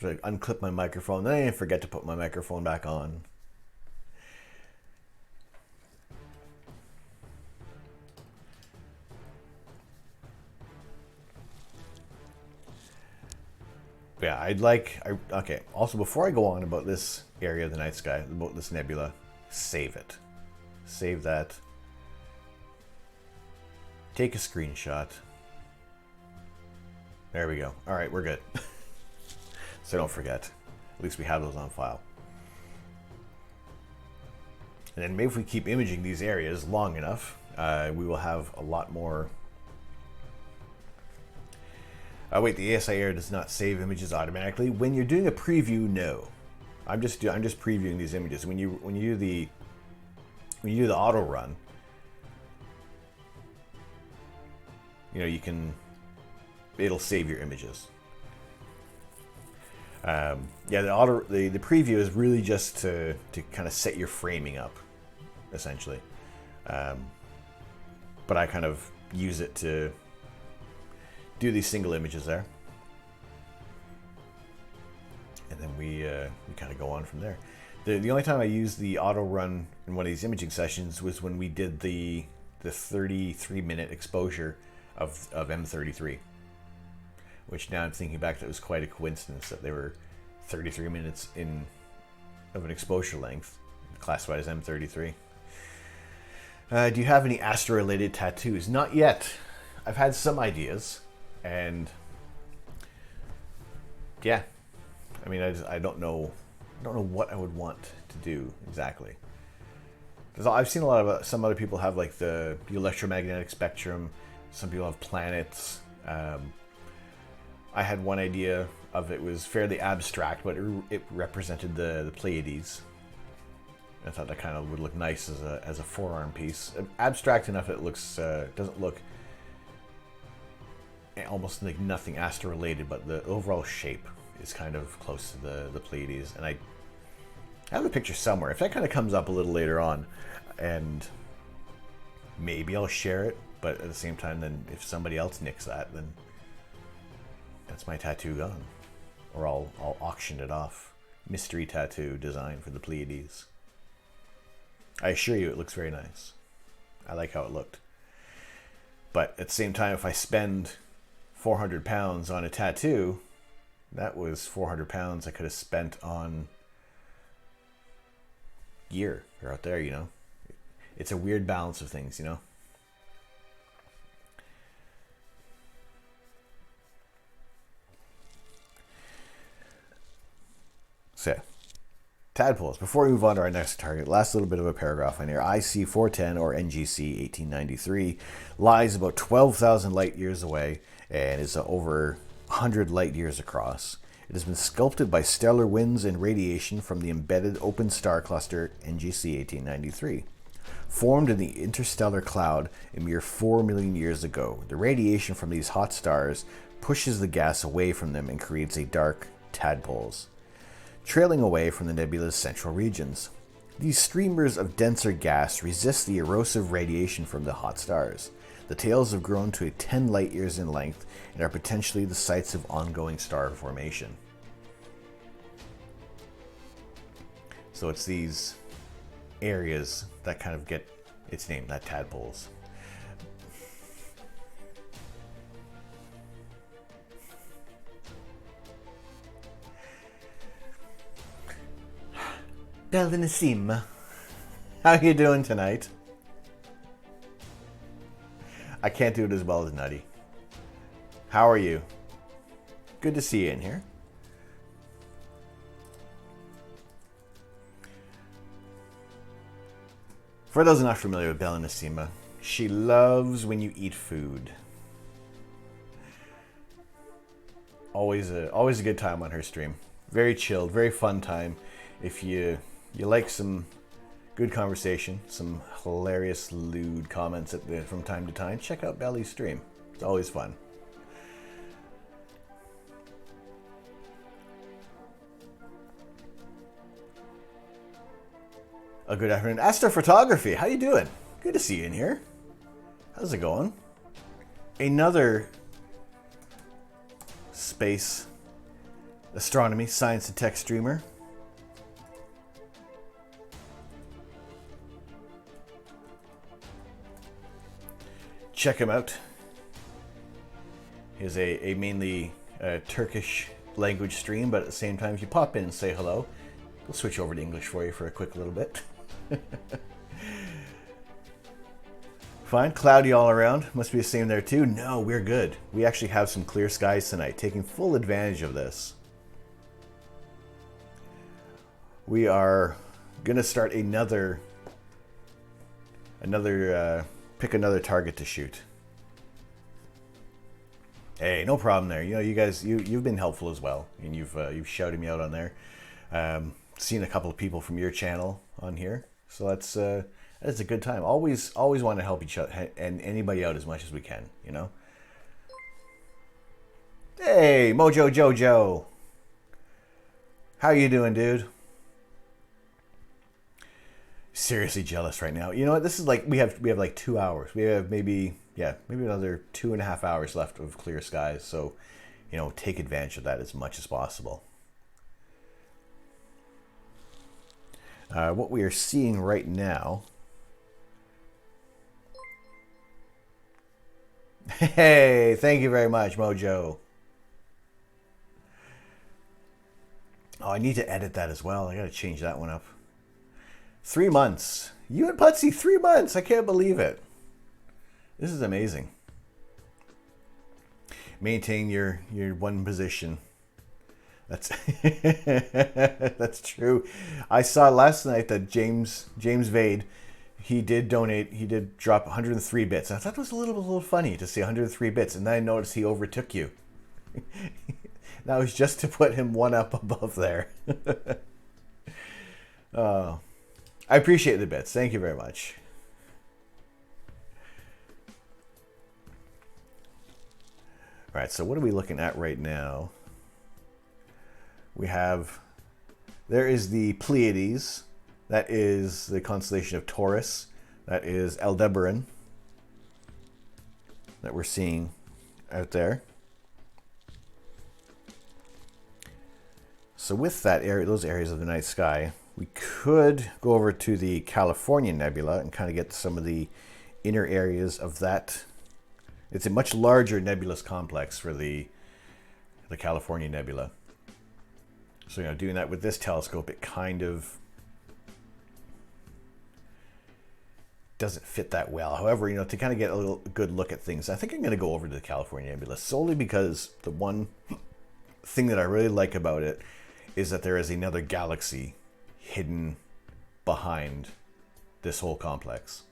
I have to unclip my microphone, then I forget to put my microphone back on. Yeah, okay, also before I go on about this area of the night sky, about this nebula, save it. Save that. Take a screenshot. There we go. All right, we're good. So don't forget. At least we have those on file. And then maybe if we keep imaging these areas long enough, we will have a lot more. Wait, the ASI error does not save images automatically. When you're doing a preview, no. I'm just previewing these images. When you do the auto run, you know, it'll save your images. Yeah, the preview is really just to kind of set your framing up, essentially. But I kind of use it to do these single images there, and then we kind of go on from there. The only time I used the auto run in one of these imaging sessions was when we did the 33-minute exposure of M33, which now I'm thinking back, that was quite a coincidence that they were 33 minutes of an exposure length, classified as M33. Do you have any Astro-related tattoos? Not yet. I've had some ideas, and yeah, I mean, I don't know what I would want to do exactly. I've seen some other people have like the electromagnetic spectrum. Some people have planets. I had one idea of it was fairly abstract, but it represented the Pleiades. I thought that kind of would look nice as a forearm piece. Abstract enough that it looks doesn't look almost like nothing Astro related, but the overall shape is kind of close to the Pleiades. And I have a picture somewhere. If that kind of comes up a little later on, and maybe I'll share it, but at the same time, then if somebody else nicks that, then that's my tattoo gone. Or I'll auction it off. Mystery tattoo design for the Pleiades. I assure you it looks very nice. I like how it looked. But at the same time, if I spend 400 pounds on a tattoo, that was 400 pounds I could have spent on gear. You're out there, you know. It's a weird balance of things, you know. So, tadpoles. Before we move on to our next target, last little bit of a paragraph on here. IC410, or NGC 1893, lies about 12,000 light years away and is over 100 light years across. It has been sculpted by stellar winds and radiation from the embedded open star cluster NGC 1893. Formed in the interstellar cloud a mere 4 million years ago, the radiation from these hot stars pushes the gas away from them and creates a dark tadpoles, trailing away from the nebula's central regions. These streamers of denser gas resist the erosive radiation from the hot stars. The tails have grown to 10 light years in length and are potentially the sites of ongoing star formation. So it's these areas that kind of get its name, that tadpoles. Nassim, how are you doing tonight? I can't do it as well as Nutty. How are you? Good to see you in here. For those not familiar with Bella Nassima, she loves when you eat food. Always a good time on her stream. Very chilled, very fun time. If you like some good conversation, some hilarious lewd comments from time to time, check out Belly's stream. It's always fun. A good afternoon. Astrophotography, how you doing? Good to see you in here. How's it going? Another space astronomy, science and tech streamer. Check him out. He has a mainly Turkish language stream, but at the same time, if you pop in and say hello, we'll switch over to English for you for a quick little bit. Fine, cloudy all around. Must be the same there too. No, we're good. We actually have some clear skies tonight, taking full advantage of this. We are gonna start pick another target to shoot. Hey, no problem there. You know, you guys, you've been helpful as well, and you've shouted me out on there. seen a couple of people from your channel on here, so that's a good time. Always want to help each other and anybody out as much as we can, you know. Hey, Mojo Jojo, how you doing, dude? Seriously jealous right now. You know what? This is like we have like 2 hours. We have maybe another 2.5 hours left of clear skies. So, you know, take advantage of that as much as possible. What we are seeing right now. Hey, thank you very much, Mojo. Oh, I need to edit that as well. I got to change that one up. 3 months. You and Putsy, 3 months. I can't believe it. This is amazing. Maintain your one position. That's that's true. I saw last night that James Vade, he did donate. He did drop 103 bits. I thought it was a little funny to see 103 bits, and then I noticed he overtook you. That was just to put him one up above there. I appreciate the bits. Thank you very much. All right, so what are we looking at right now? We have, there is the Pleiades. That is the constellation of Taurus. That is Aldebaran that we're seeing out there. So with that area, those areas of the night sky, we could go over to the California Nebula and kind of get some of the inner areas of that. It's a much larger nebulous complex for the California Nebula. So, you know, doing that with this telescope, it kind of doesn't fit that well. However, you know, to kind of get a little good look at things, I think I'm going to go over to the California Nebula solely because the one thing that I really like about it is that there is another galaxy hidden behind this whole complex.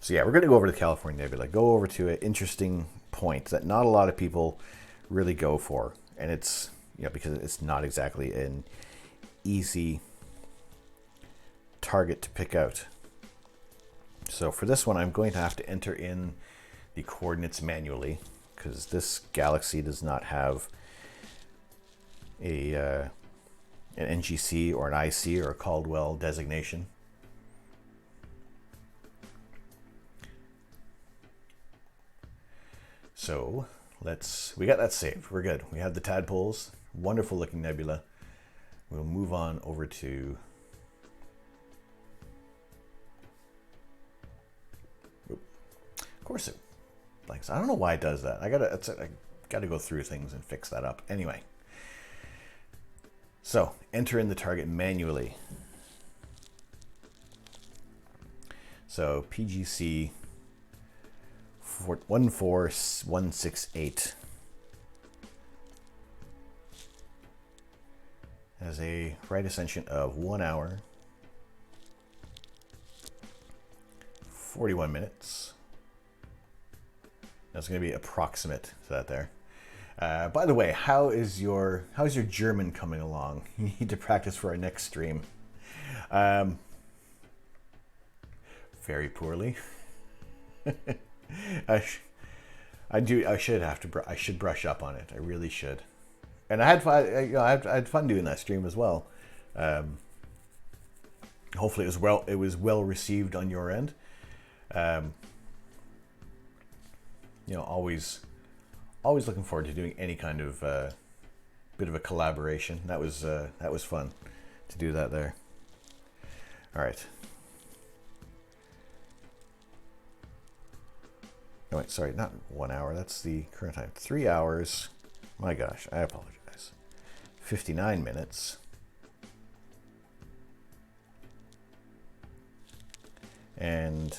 So yeah, we're going to go over to the California Nebula, go over to an interesting point that not a lot of people really go for. And it's, you know, because it's not exactly an easy target to pick out. So for this one, I'm going to have to enter in the coordinates manually because this galaxy does not have an NGC or an IC or a Caldwell designation. So we got that saved. We're good. We have the tadpoles. Wonderful looking nebula. We'll move on over to of course it blanks. I don't know why it does that. I gotta go through things and fix that up. Anyway. So enter in the target manually. So PGC 14168 has a right ascension of 1 hour, 41 minutes. That's going to be approximate to that there. By the way, how's your German coming along? You need to practice for our next stream. Very poorly. I should brush up on it. I really should. And I had fun. I had fun doing that stream as well. Hopefully it was well received on your end. You know, always looking forward to doing any kind of bit of a collaboration. That was fun to do that there. All right. No, wait, sorry, not 1 hour. That's the current time. 3 hours. My gosh, I apologize. 59 minutes. And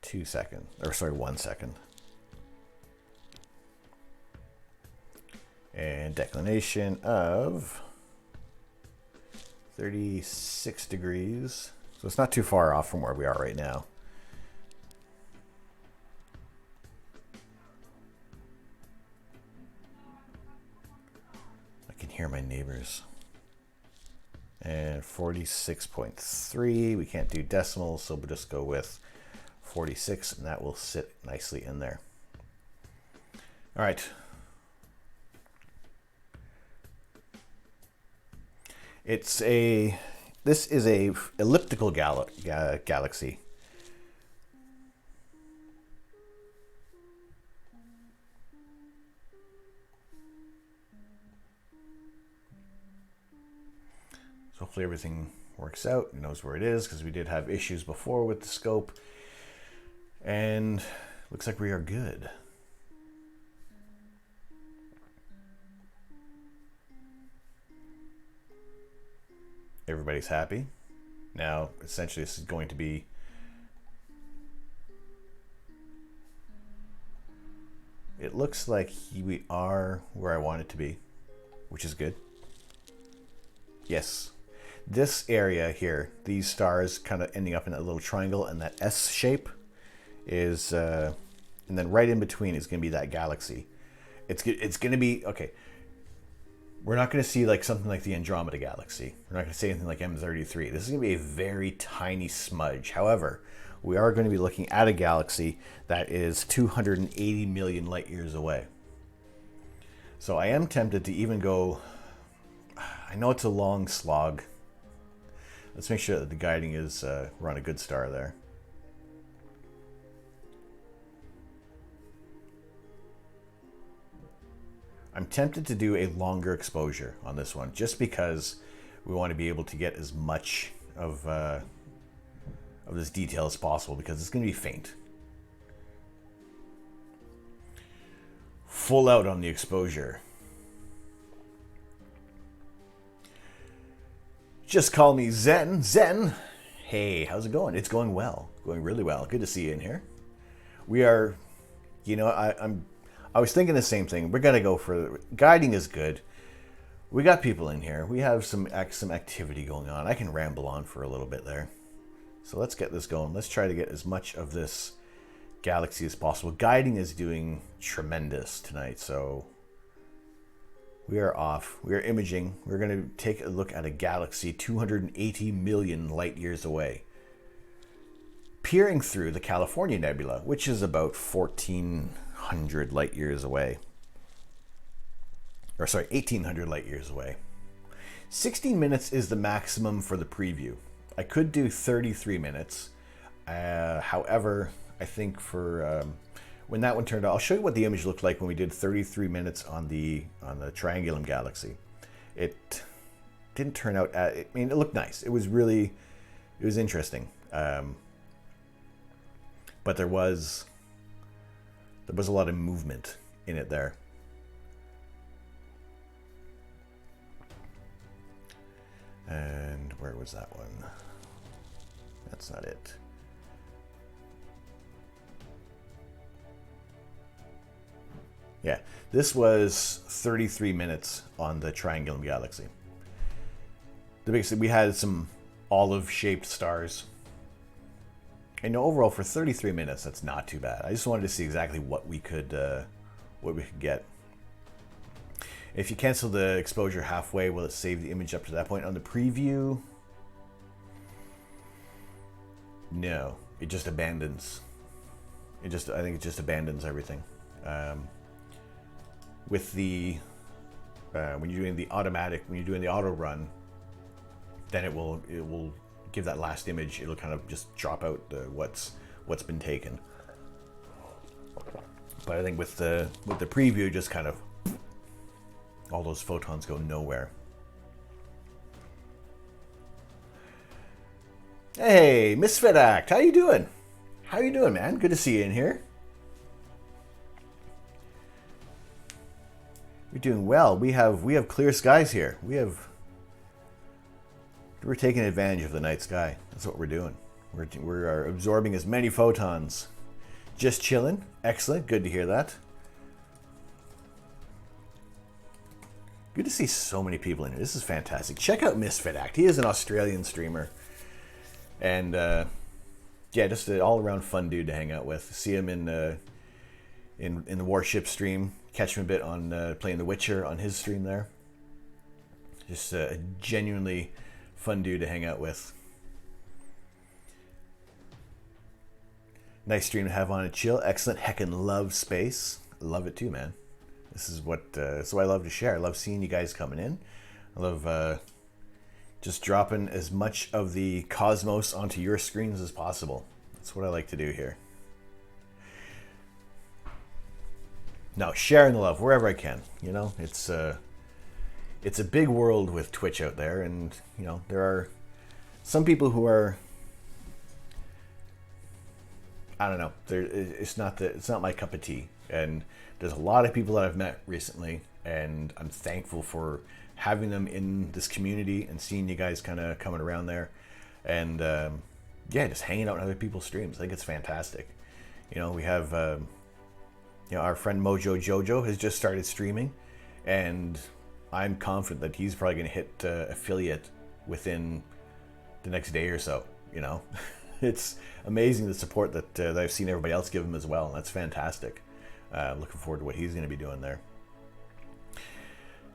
2 seconds. Or sorry, 1 second. And declination of 36 degrees. So it's not too far off from where we are right now. I can hear my neighbors. And 46.3. We can't do decimals, so we'll just go with 46, and that will sit nicely in there. All right. This is a elliptical galaxy. So hopefully everything works out. It knows where it is, because we did have issues before with the scope. And looks like we are good. Everybody's happy. Now, essentially, this is going to be it looks like we are where I want it to be, which is good. Yes. This area here, these stars kind of ending up in that little triangle and that S shape is, and then right in between is going to be that galaxy. It's going to be, okay, we're not going to see like something like the Andromeda galaxy. We're not going to see anything like M33. This is going to be a very tiny smudge. However, we are going to be looking at a galaxy that is 280 million light years away. So I am tempted to even go, I know it's a long slog. Let's make sure that the guiding is, we're on a good star there. I'm tempted to do a longer exposure on this one, just because we want to be able to get as much of this detail as possible, because it's going to be faint. Full out on the exposure. Just call me Zen. Zen! Hey, how's it going? It's going well. Going really well. Good to see you in here. We are, you know, I was thinking the same thing. We're going to go for guiding is good. We got people in here. We have some activity going on. I can ramble on for a little bit there. So let's get this going. Let's try to get as much of this galaxy as possible. Guiding is doing tremendous tonight, so we are off. We are imaging. We're going to take a look at a galaxy 280 million light years away, peering through the California Nebula, which is about 1,400 light years away. Or sorry, 1,800 light years away. 16 minutes is the maximum for the preview. I could do 33 minutes. However, I think for when that one turned out, I'll show you what the image looked like when we did 33 minutes on the Triangulum Galaxy. It didn't turn out, I mean, it looked nice. It was interesting. But there was a lot of movement in it there. And where was that one? That's not it. Yeah, this was 33 minutes on the Triangulum Galaxy. Basically, we had some olive-shaped stars. And overall, for 33 minutes, that's not too bad. I just wanted to see exactly what we could get. If you cancel the exposure halfway, will it save the image up to that point? On the preview, no. It just abandons. I think it just abandons everything. With the when you're doing the auto run, then it will give that last image. It'll kind of just drop out what's been taken. But I think with the preview, just kind of all those photons go nowhere. Hey, Misfit Act, how you doing? How you doing, man? Good to see you in here. You're doing well. We have clear skies here. We're taking advantage of the night sky. That's what we're doing. We're absorbing as many photons. Just chilling. Excellent. Good to hear that. Good to see so many people in here. This is fantastic. Check out Misfit Act. He is an Australian streamer. And yeah, just an all-around fun dude to hang out with. See him in the Warship stream. Catch him a bit on playing The Witcher on his stream there. Just a genuinely fun dude to hang out with. Nice stream to have on a chill. Excellent. Heckin' love space. Love it too, man. This is what I love to share. I love seeing you guys coming in. I love just dropping as much of the cosmos onto your screens as possible. That's what I like to do here. No, sharing the love wherever I can. You know, it's a big world with Twitch out there, and you know there are some people who are, I don't know. It's not my cup of tea, and there's a lot of people that I've met recently, and I'm thankful for having them in this community and seeing you guys kind of coming around there, and yeah, just hanging out on other people's streams. I think it's fantastic. You know, we have you know, our friend Mojo Jojo has just started streaming, and I'm confident that he's probably going to hit affiliate within the next day or so. You know, it's amazing the support that I've seen everybody else give him as well. That's fantastic. Looking forward to what he's going to be doing there.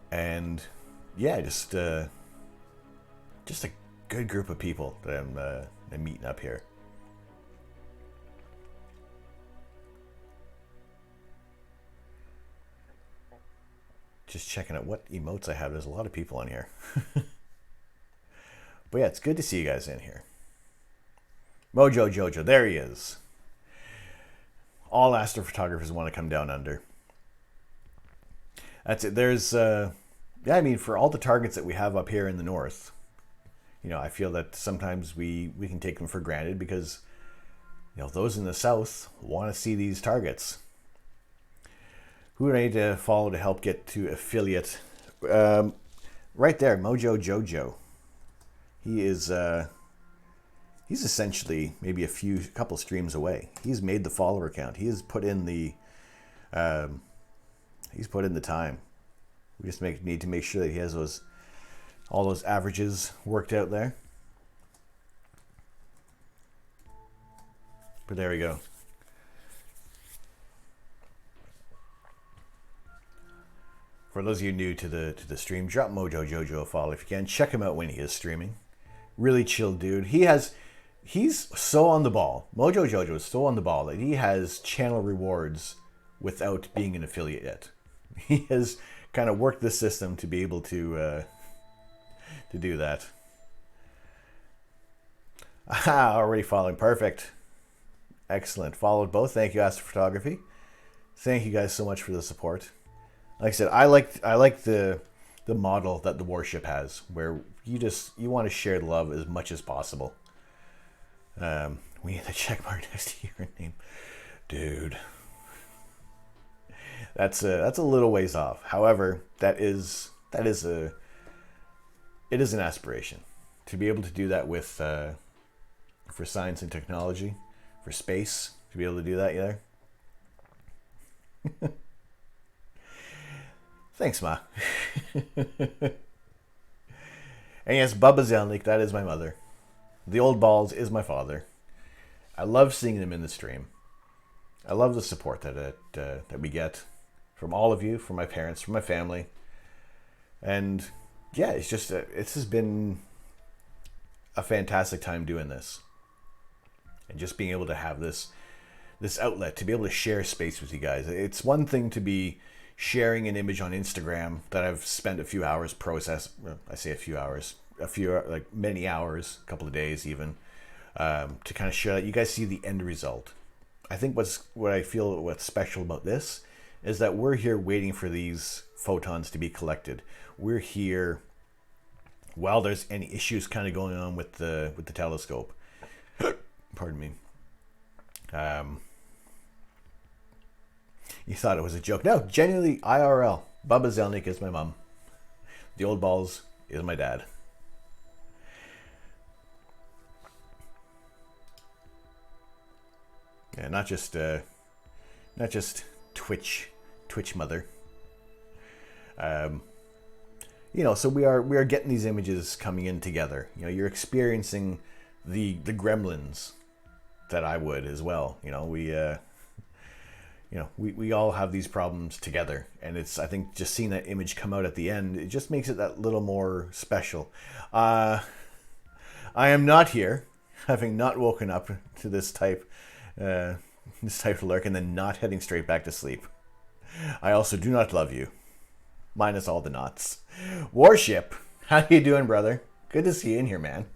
And yeah, just a good group of people that I'm meeting up here. Just checking out what emotes I have. There's a lot of people on here. But yeah, it's good to see you guys in here. Mojo Jojo, there he is. All astrophotographers want to come down under. That's it. There's, yeah, I mean, for all the targets that we have up here in the north, you know, I feel that sometimes we can take them for granted because, you know, those in the south want to see these targets. Who do I need to follow to help get to affiliate? Right there, Mojo Jojo. He is, he's essentially maybe a couple streams away. He's made the follower count. He has put in the, he's put in the time. We just need to make sure that he has all those averages worked out there. But there we go. For those of you new to the stream, drop Mojo Jojo a follow if you can. Check him out when he is streaming. Really chill dude. He's so on the ball. Mojo Jojo is so on the ball that he has channel rewards without being an affiliate yet. He has kind of worked the system to be able to do that. Aha, already following. Perfect. Excellent. Followed both. Thank you, Astrophotography. Thank you guys so much for the support. Like I said, I like the model that the warship has, where you want to share love as much as possible. We need the check mark next to your name, dude. That's a little ways off. However, it is an aspiration to be able to do that with for science and technology, for space, to be able to do that there. Thanks, Ma. And yes, Bubba Zelnik, that is my mother. The Old Balls is my father. I love seeing them in the stream. I love the support that we get from all of you, from my parents, from my family. And yeah, it's just, it has been a fantastic time doing this. And just being able to have this outlet, to be able to share space with you guys. It's one thing to be sharing an image on Instagram that I've spent a few hours I say a few hours, like many hours, a couple of days even, to kind of share that you guys see the end result. I think what's special about this is that we're here waiting for these photons to be collected. We're here while there's any issues kind of going on with the telescope. Pardon me. You thought it was a joke. No, genuinely IRL. Bubba Zelnik is my mom. The Old Balls is my dad. Yeah, not just Twitch mother. You know, so we are getting these images coming in together. You know, you're experiencing the gremlins that I would as well. You know, we all have these problems together, and it's, I think, just seeing that image come out at the end, it just makes it that little more special. I am not here, having not woken up to this type of lurk and then not heading straight back to sleep. I also do not love you, minus all the knots. Warship, how you doing, brother? Good to see you in here, man.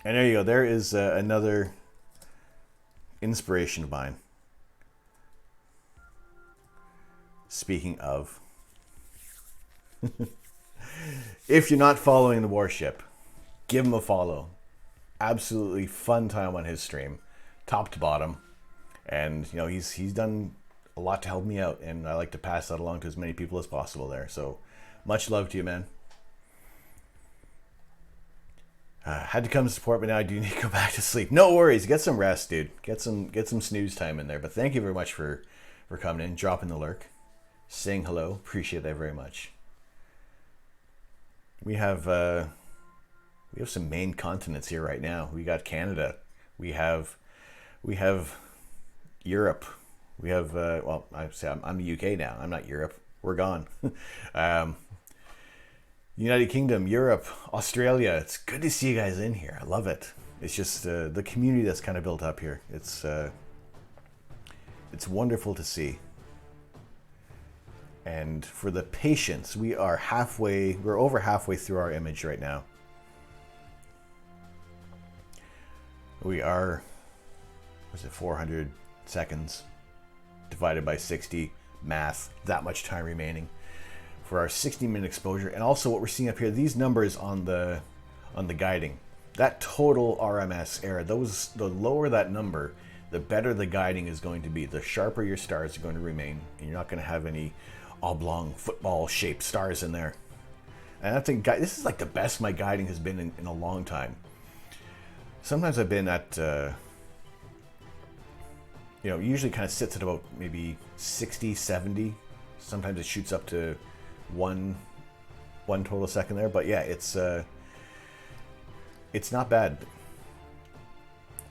And there you go. There is another inspiration of mine. Speaking of, if you're not following the Warship, give him a follow. Absolutely fun time on his stream, top to bottom, and you know he's done a lot to help me out, and I like to pass that along to as many people as possible there. So much love to you, man. Had to come to support, but now I do need to go back to sleep. No worries, get some rest, dude. Get some snooze time in there. But thank you very much for coming in, dropping the lurk, saying hello. Appreciate that very much. We have some main continents here right now. We got Canada. We have Europe. We have well, I'm the UK now. I'm not Europe. We're gone. United Kingdom, Europe, Australia. It's good to see you guys in here. I love it. It's just the community that's kind of built up here. It's wonderful to see. And for the patience, we're over halfway through our image right now. We are, was it 400 seconds divided by 60, math, that much time remaining for our 60-minute exposure. And also what we're seeing up here, these numbers on the guiding, that total RMS error, the lower that number, the better the guiding is going to be. The sharper your stars are going to remain, and you're not going to have any oblong football-shaped stars in there. And I think this is like the best my guiding has been in a long time. Sometimes I've been at, usually kind of sits at about maybe 60, 70. Sometimes it shoots up to one total second there. But yeah, it's not bad.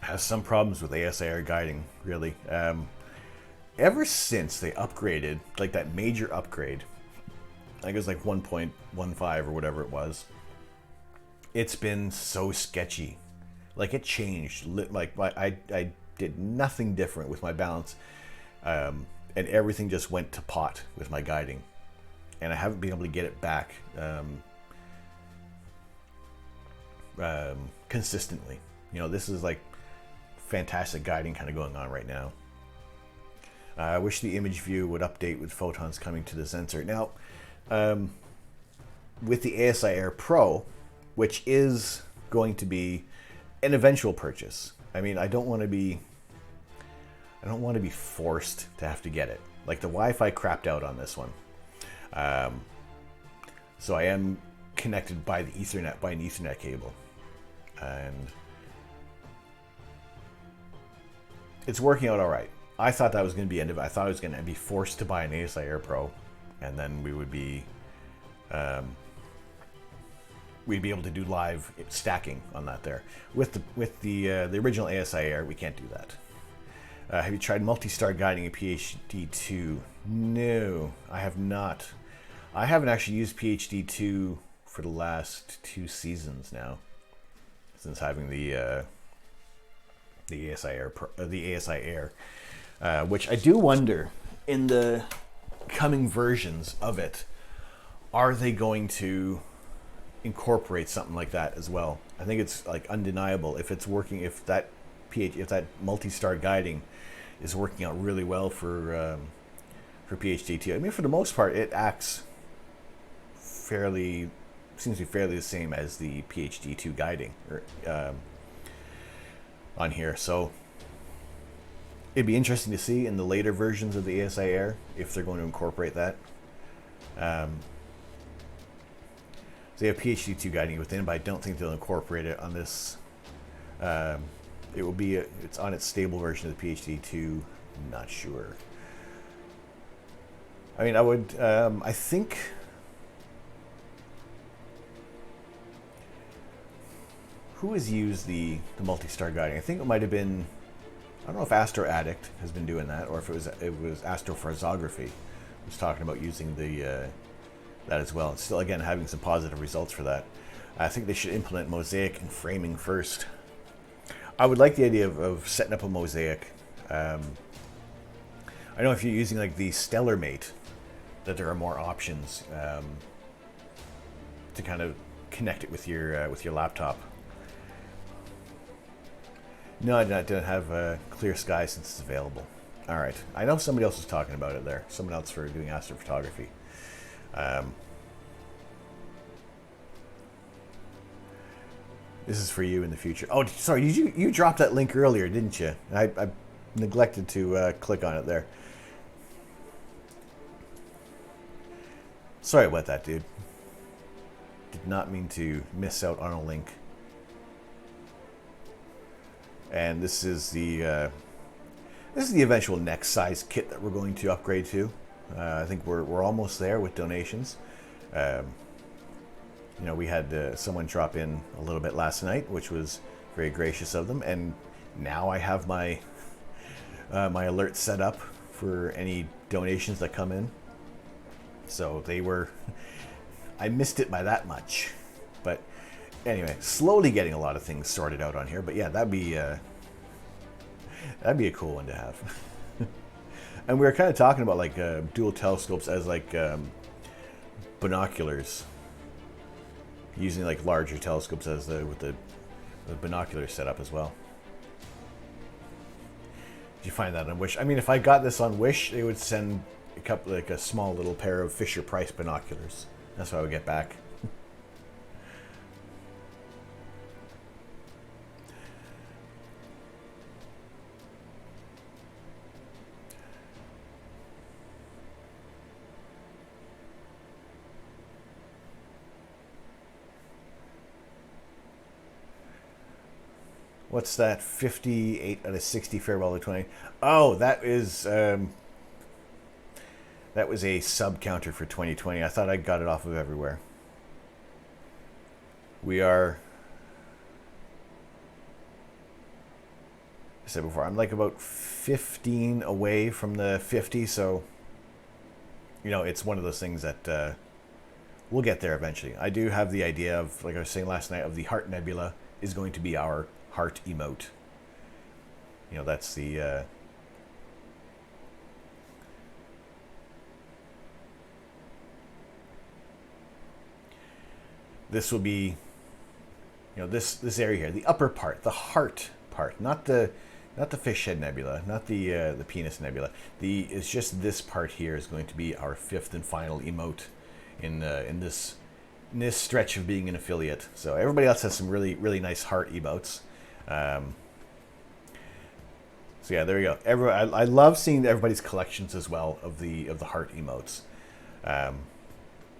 Has some problems with ASIR guiding, really. Ever since they upgraded, like that major upgrade, I think it was like 1.15 or whatever it was, it's been so sketchy. Like it changed. Like I did nothing different with my balance, and everything just went to pot with my guiding, and I haven't been able to get it back consistently. You know, this is like fantastic guiding kind of going on right now. I wish the image view would update with photons coming to the sensor. Now, with the ASIR Pro, which is going to be an eventual purchase. I mean, I don't want to be forced to have to get it. Like the Wi-Fi crapped out on this one, so I am connected by an Ethernet cable, and it's working out all right. I thought that was going to be I thought I was going to be forced to buy an ASIR Pro, and then we'd be able to do live stacking on that there. With the original ASIR, we can't do that. Have you tried multi-star guiding in PhD2? No, I have not. I haven't actually used PhD2 for the last 2 seasons now, since having the ASIR, which I do wonder in the coming versions of it, are they going to incorporate something like that as well? I think it's like undeniable if it's working, if that multi-star guiding is working out really well for PhD2. I mean, for the most part, it acts seems to be fairly the same as the PhD2 guiding on here. So it'd be interesting to see in the later versions of the ASIR if they're going to incorporate that. They have PhD2 guiding within, but I don't think they'll incorporate it on this. It's on its stable version of the PhD2. I'm not sure. I mean, I think who has used the multi-star guiding? I think it might have been, I don't know if Astro Addict has been doing that, or if it was Astrophotography was talking about using that as well. And still, again, having some positive results for that. I think they should implement mosaic and framing first. I would like the idea of setting up a mosaic. I know if you're using like the Stellar Mate, that there are more options to kind of connect it with your laptop. No, I don't have Clear Sky since it's available. All right, I know somebody else was talking about it there. Someone else for doing astrophotography. This is for you in the future. Oh, sorry, you dropped that link earlier, didn't you? I neglected to click on it there. Sorry about that, dude. Did not mean to miss out on a link. And this is the eventual next size kit that we're going to upgrade to. I think we're almost there with donations. You know, we had someone drop in a little bit last night, which was very gracious of them. And now I have my my alerts set up for any donations that come in. So they were, I missed it by that much. But anyway, slowly getting a lot of things sorted out on here. But yeah, that'd be a cool one to have. And we were kind of talking about like dual telescopes as like binoculars, using like larger telescopes as with the binocular setup as well. Did you find that on Wish? I mean, if I got this on Wish, they would send a couple, like a small little pair of Fisher Price binoculars. That's what I would get back. What's that? 58 out of 60 farewell to 20. Oh, that was a sub counter for 2020. I thought I got it off of everywhere. We are, I said before, I'm like about 15 away from the 50, so you know, it's one of those things that we'll get there eventually. I do have the idea of, like I was saying last night, of the Heart Nebula is going to be our heart emote. You know, that's the this will be, you know, this area here, the upper part, the heart part, not the fish head nebula, not the penis nebula. It's just this part here is going to be our fifth and final emote in this stretch of being an affiliate. So everybody else has some really nice heart emotes. So yeah, there we go. I love seeing everybody's collections as well of the heart emotes.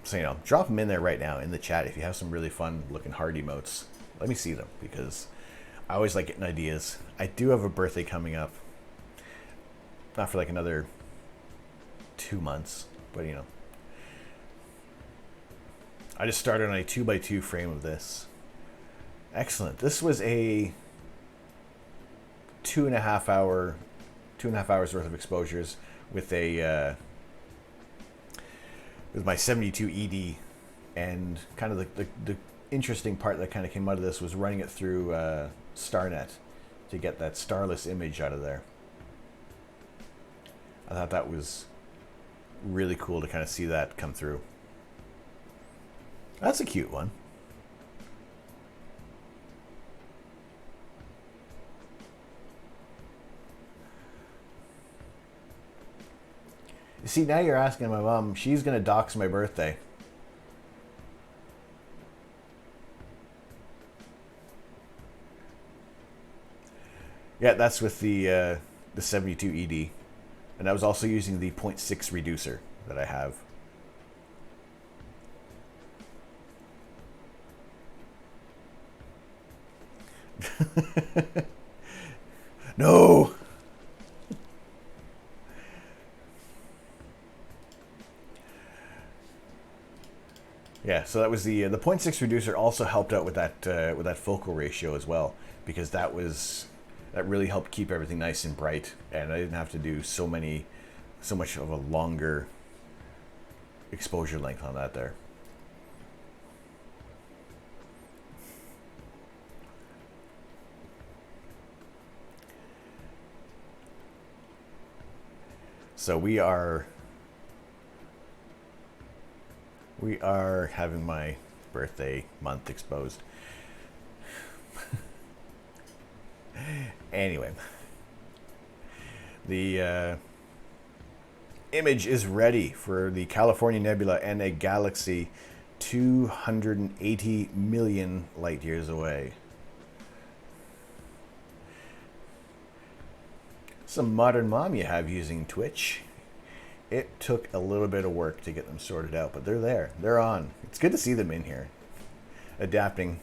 So you know, drop them in there right now in the chat if you have some really fun looking heart emotes. Let me see them, because I always like getting ideas. I do have a birthday coming up, not for like another 2 months, but you know, I just started on a 2x2 frame of this. Excellent. This was a 2.5 hours worth of exposures with a with my 72 ED, and kind of the interesting part that kind of came out of this was running it through StarNet to get that starless image out of there. I thought that was really cool to kind of see that come through. That's a cute one. You see, now you're asking my mom, she's going to dox my birthday. Yeah, that's with the 72 ED. And I was also using the 0.6 reducer that I have. No! Yeah, so that was the 0.6 reducer also helped out with that focal ratio as well, because that really helped keep everything nice and bright, and I didn't have to do so much of a longer exposure length on that there. So we are having my birthday month exposed. Anyway, the image is ready for the California Nebula and a galaxy 280 million light years away. Some modern mom you have using Twitch. It took a little bit of work to get them sorted out, but they're there. They're on. It's good to see them in here, adapting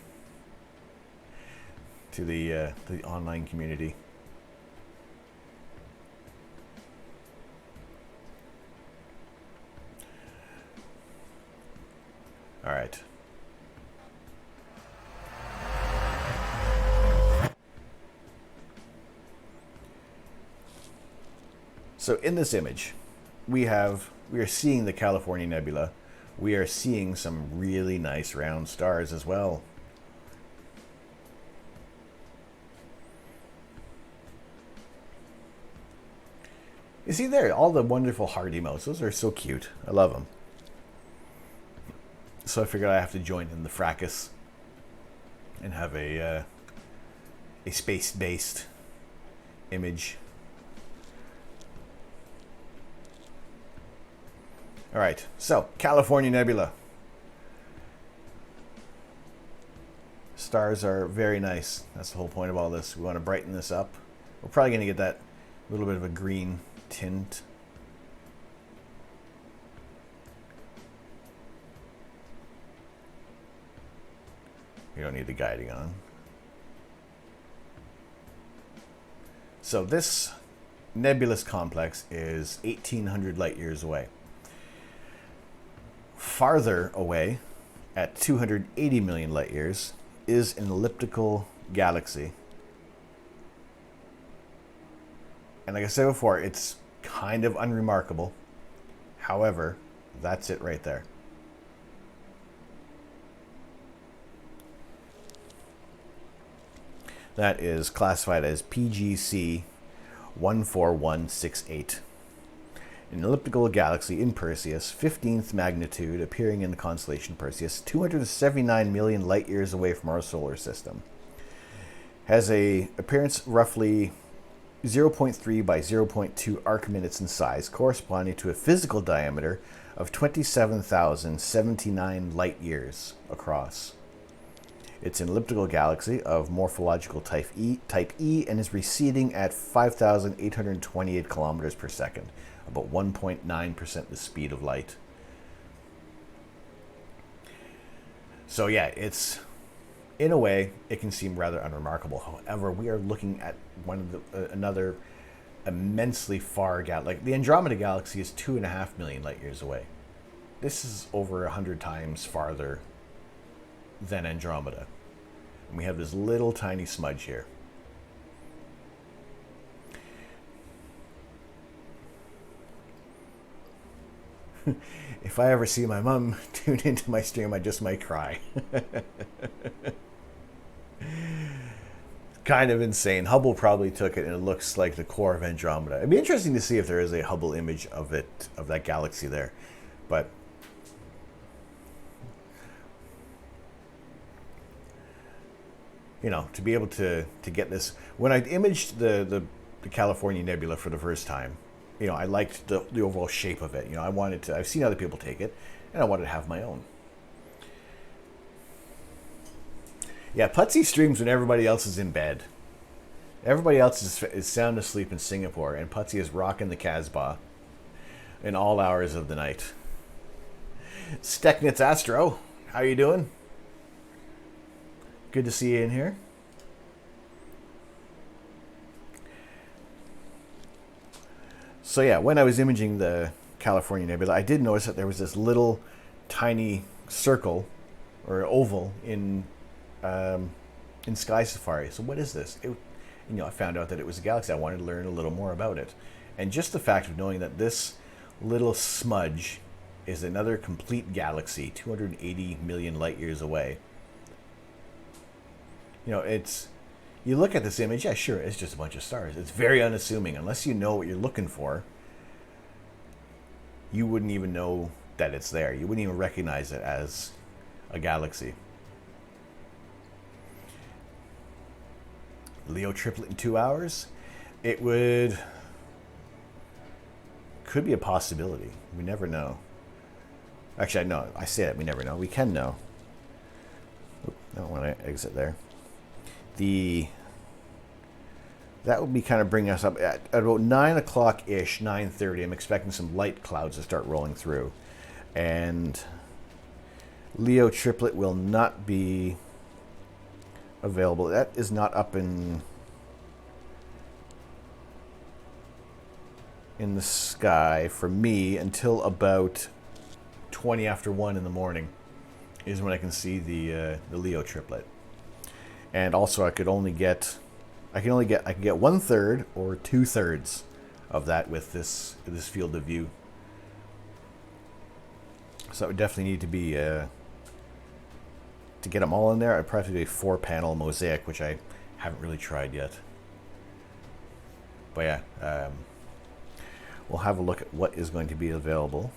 to the online community. All right. So in this image, we are seeing the California Nebula. We are seeing some really nice round stars as well. You see there, all the wonderful heart emotes. Those are so cute. I love them. So I figured I have to join in the fracas and have a space-based image. All right, so California Nebula. Stars are very nice. That's the whole point of all this. We want to brighten this up. We're probably going to get that little bit of a green tint. We don't need the guiding on. So this nebulous complex is 1,800 light years away. Farther away, at 280 million light years, is an elliptical galaxy. And like I said before, it's kind of unremarkable. However, that's it right there. That is classified as PGC 14168. An elliptical galaxy in Perseus, 15th magnitude, appearing in the constellation Perseus, 279 million light years away from our solar system. Has a appearance roughly 0.3 by 0.2 arc minutes in size, corresponding to a physical diameter of 27,079 light years across. It's an elliptical galaxy of morphological type E, and is receding at 5,828 kilometers per second, about 1.9% the speed of light. So yeah, it's, in a way, it can seem rather unremarkable. However, we are looking at another immensely far galaxy. Like the Andromeda galaxy is 2.5 million light years away. This is over 100 times farther than Andromeda. And we have this little tiny smudge here. If I ever see my mom tune into my stream, I just might cry. Kind of insane. Hubble probably took it, and it looks like the core of Andromeda. It'd be interesting to see if there is a Hubble image of it, of that galaxy there. But you know, to be able to get this, when I imaged the California Nebula for the first time, you know, I liked the overall shape of it. You know, I wanted to, I've seen other people take it, and I wanted to have my own. Yeah, Putsy streams when everybody else is in bed. Everybody else is sound asleep in Singapore, and Putsy is rocking the Casbah in all hours of the night. Steknitz Astro, how you doing? Good to see you in here. So yeah, when I was imaging the California Nebula, I did notice that there was this little tiny circle or oval in Sky Safari. So what is this? You know, I found out that it was a galaxy. I wanted to learn a little more about it. And just the fact of knowing that this little smudge is another complete galaxy, 280 million light years away. You know, it's, you look at this image, yeah, sure, it's just a bunch of stars. It's very unassuming. Unless you know what you're looking for, you wouldn't even know that it's there. You wouldn't even recognize it as a galaxy. Leo triplet in 2 hours? It could be a possibility. We never know. Actually, no, I say that we never know. We can know. Oop, I don't want to exit there. That would be kind of bringing us up at about 9 o'clock-ish, 9:30. I'm expecting some light clouds to start rolling through. And Leo triplet will not be available. That is not up in the sky for me until about 20 after 1 in the morning is when I can see the Leo triplet. And also I could get 1/3 or 2/3 of that with this field of view. So it would definitely need to be to get them all in there. I'd probably do a 4-panel mosaic, which I haven't really tried yet. But yeah, we'll have a look at what is going to be available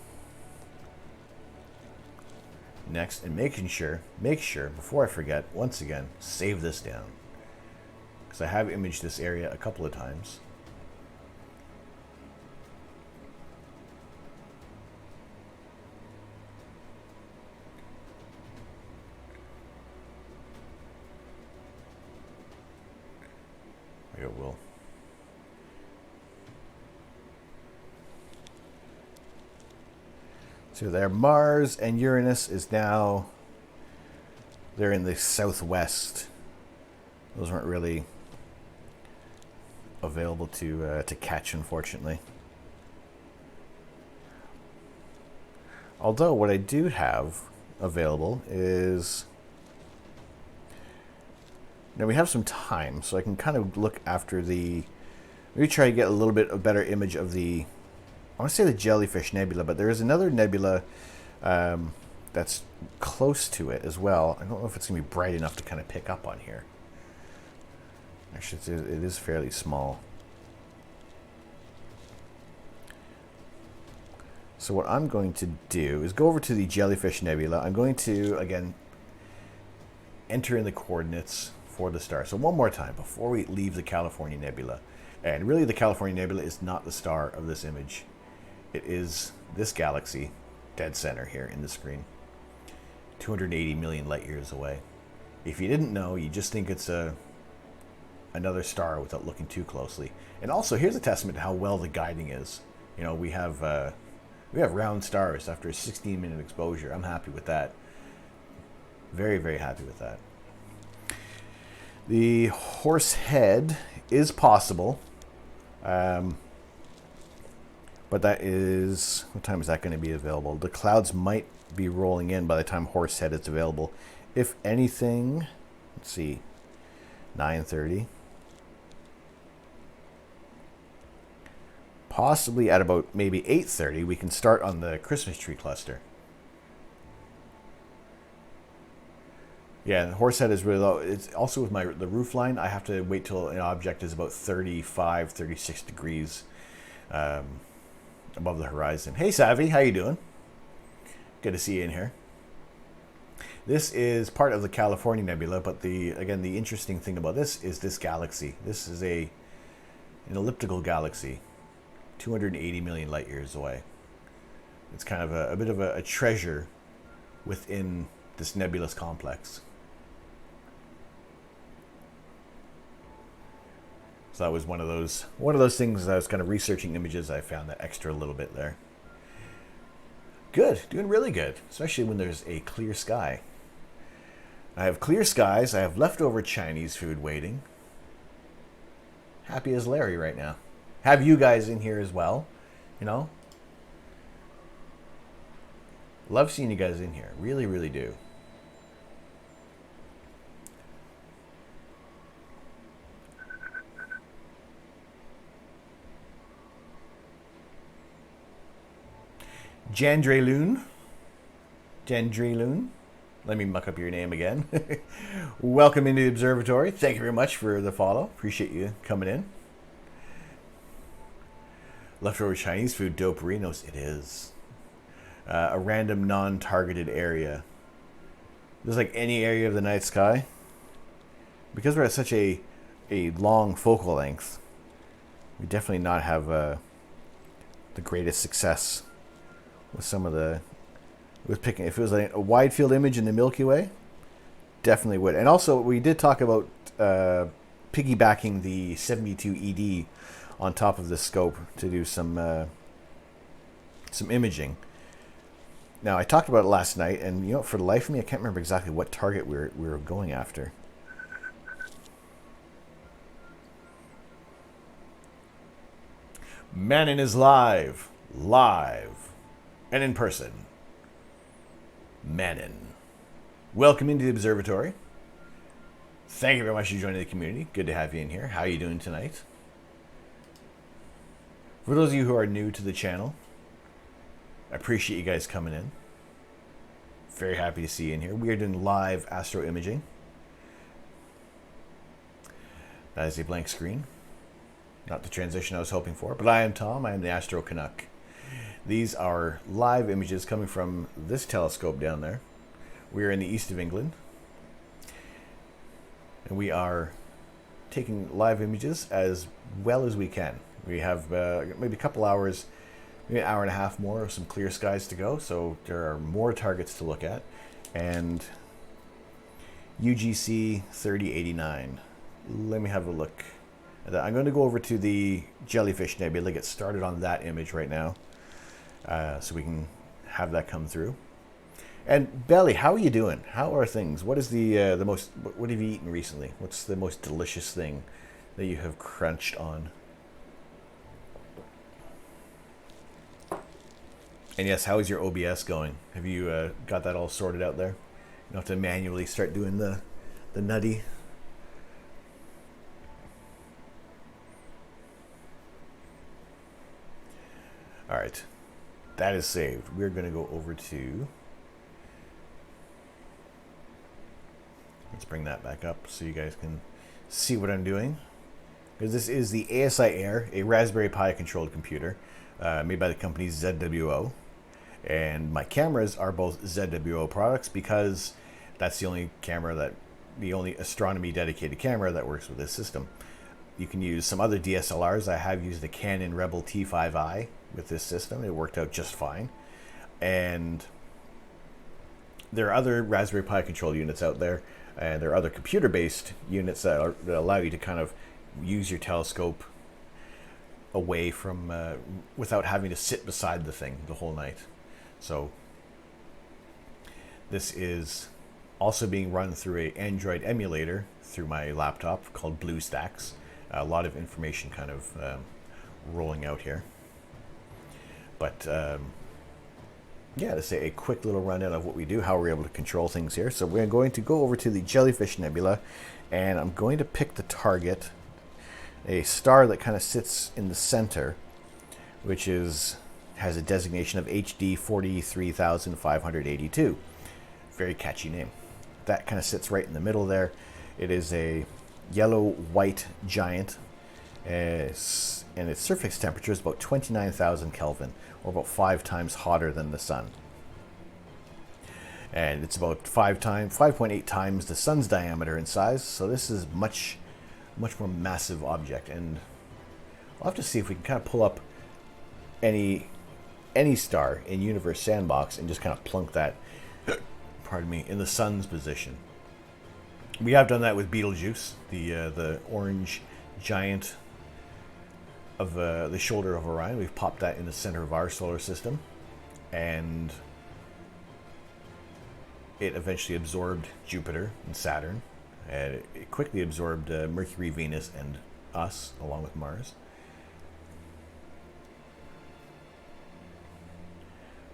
next, and make sure before I forget, once again, save this down, because I have imaged this area a couple of times. I will. So there, Mars and Uranus is now, they're in the southwest. Those weren't really available to catch, unfortunately. Although what I do have available is, now we have some time, so I can kind of look after maybe try to get a little bit of better image of I want to say the Jellyfish Nebula, but there is another nebula that's close to it as well. I don't know if it's going to be bright enough to kind of pick up on here. Actually, it is fairly small. So what I'm going to do is go over to the Jellyfish Nebula. I'm going to, again, enter in the coordinates for the star. So one more time before we leave the California Nebula. And really the California Nebula is not the star of this image. It is this galaxy, dead center here in the screen, 280 million light years away. If you didn't know, you just think it's another star without looking too closely. And also, here's a testament to how well the guiding is. You know, we have round stars after a 16-minute exposure. I'm happy with that. Very, very happy with that. The horse head is possible. But that is, what time is that going to be available? The clouds might be rolling in by the time Horsehead is available. If anything, let's see, 9:30. Possibly at about maybe 8:30, we can start on the Christmas tree cluster. Yeah, the Horsehead is really low. It's also with the roof line, I have to wait till an object is about 35, 36 degrees above the horizon. Hey, Savvy, how you doing? Good to see you in here. This is part of the California Nebula, but again, the interesting thing about this is this galaxy. This is an elliptical galaxy, 280 million light years away. It's kind of a bit of a treasure within this nebulous complex. So that was one of those things as I was kind of researching images. I found that extra little bit there. Good, doing really good, especially when there's a clear sky. I have clear skies. I have leftover Chinese food waiting. Happy as Larry right now. Have you guys in here as well? You know, love seeing you guys in here. Really, really do. Jandreloon. Let me muck up your name again. Welcome into the observatory. Thank you very much for the follow. Appreciate you coming in. Leftover Chinese food, doperinos. It is. a random non-targeted area. Just like any area of the night sky, because we're at such a long focal length, we definitely not have the greatest success with some of the with picking. If it was like a wide field image in the Milky Way, definitely would. And also, we did talk about piggybacking the 72 ED on top of the scope to do some imaging. Now, I talked about it last night, and for the life of me, I can't remember exactly what target we were going after. Manon is live, and in person. Manon, welcome into the observatory. Thank you very much for joining the community. Good to have you in here. How are you doing tonight? For those of you who are new to the channel, I appreciate you guys coming in. Very happy to see you in here. We are doing live astro imaging. That is a blank screen. Not the transition I was hoping for, but I am Tom. I am the Astro Canuck. These are live images coming from this telescope down there. We are in the east of England. And we are taking live images as well as we can. We have maybe a couple hours, maybe an hour and a half more of some clear skies to go, so there are more targets to look at. And UGC 3089. Let me have a look. I'm going to go over to the Jellyfish Nebula, get started on that image right now, so we can have that come through. And Belly, how are you doing? How are things? What is the most? What have you eaten recently? What's the most delicious thing that you have crunched on? And yes, how is your OBS going? Have you got that all sorted out there? You don't have to manually start doing the nutty. All right, that is saved. We're going to go over to. Let's bring that back up so you guys can see what I'm doing. Because this is the ASI Air, a Raspberry Pi controlled computer made by the company ZWO. And my cameras are both ZWO products because that's the only the only astronomy dedicated camera that works with this system. You can use some other DSLRs. I have used the Canon Rebel T5i with this system. It worked out just fine. And there are other Raspberry Pi controlled units out there. And there are other computer-based units that allow you to kind of use your telescope away from, without having to sit beside the thing the whole night. So this is also being run through an Android emulator through my laptop called BlueStacks. A lot of information kind of rolling out here. But yeah, to say a quick little rundown of what we do, how we're able to control things here. So we're going to go over to the Jellyfish Nebula, and I'm going to pick the target, a star that kind of sits in the center, which has a designation of HD 43582. Very catchy name. That kind of sits right in the middle there. It is a yellow-white giant, and its surface temperature is about 29,000 Kelvin, or about 5 times hotter than the sun. And it's about 5.8 times the sun's diameter in size, so this is much more massive object. And we'll have to see if we can kind of pull up any star in Universe Sandbox and just kind of plunk that, pardon me, in the sun's position. We have done that with Betelgeuse, the orange giant of the shoulder of Orion. We've popped that in the center of our solar system, and it eventually absorbed Jupiter and Saturn, and it quickly absorbed Mercury, Venus, and us, along with Mars.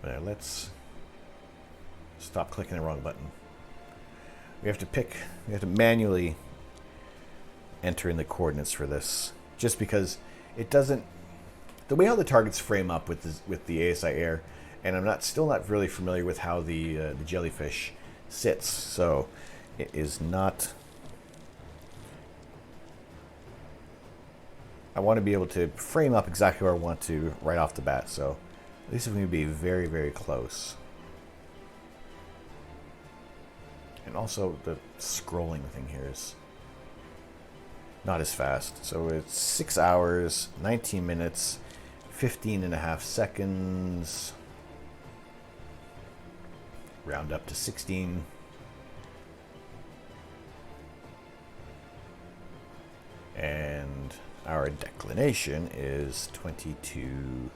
But let's stop clicking the wrong button. We have to manually enter in the coordinates for this, just because it doesn't, the way how the targets frame up with the ASI Air, and I'm still not really familiar with how the Jellyfish sits, so it is not. I want to be able to frame up exactly where I want to right off the bat. So At least if we can be very, very close. And also the scrolling thing here is not as fast. So it's 6 hours, 19 minutes, 15.5 seconds. Round up to 16. And our declination is 22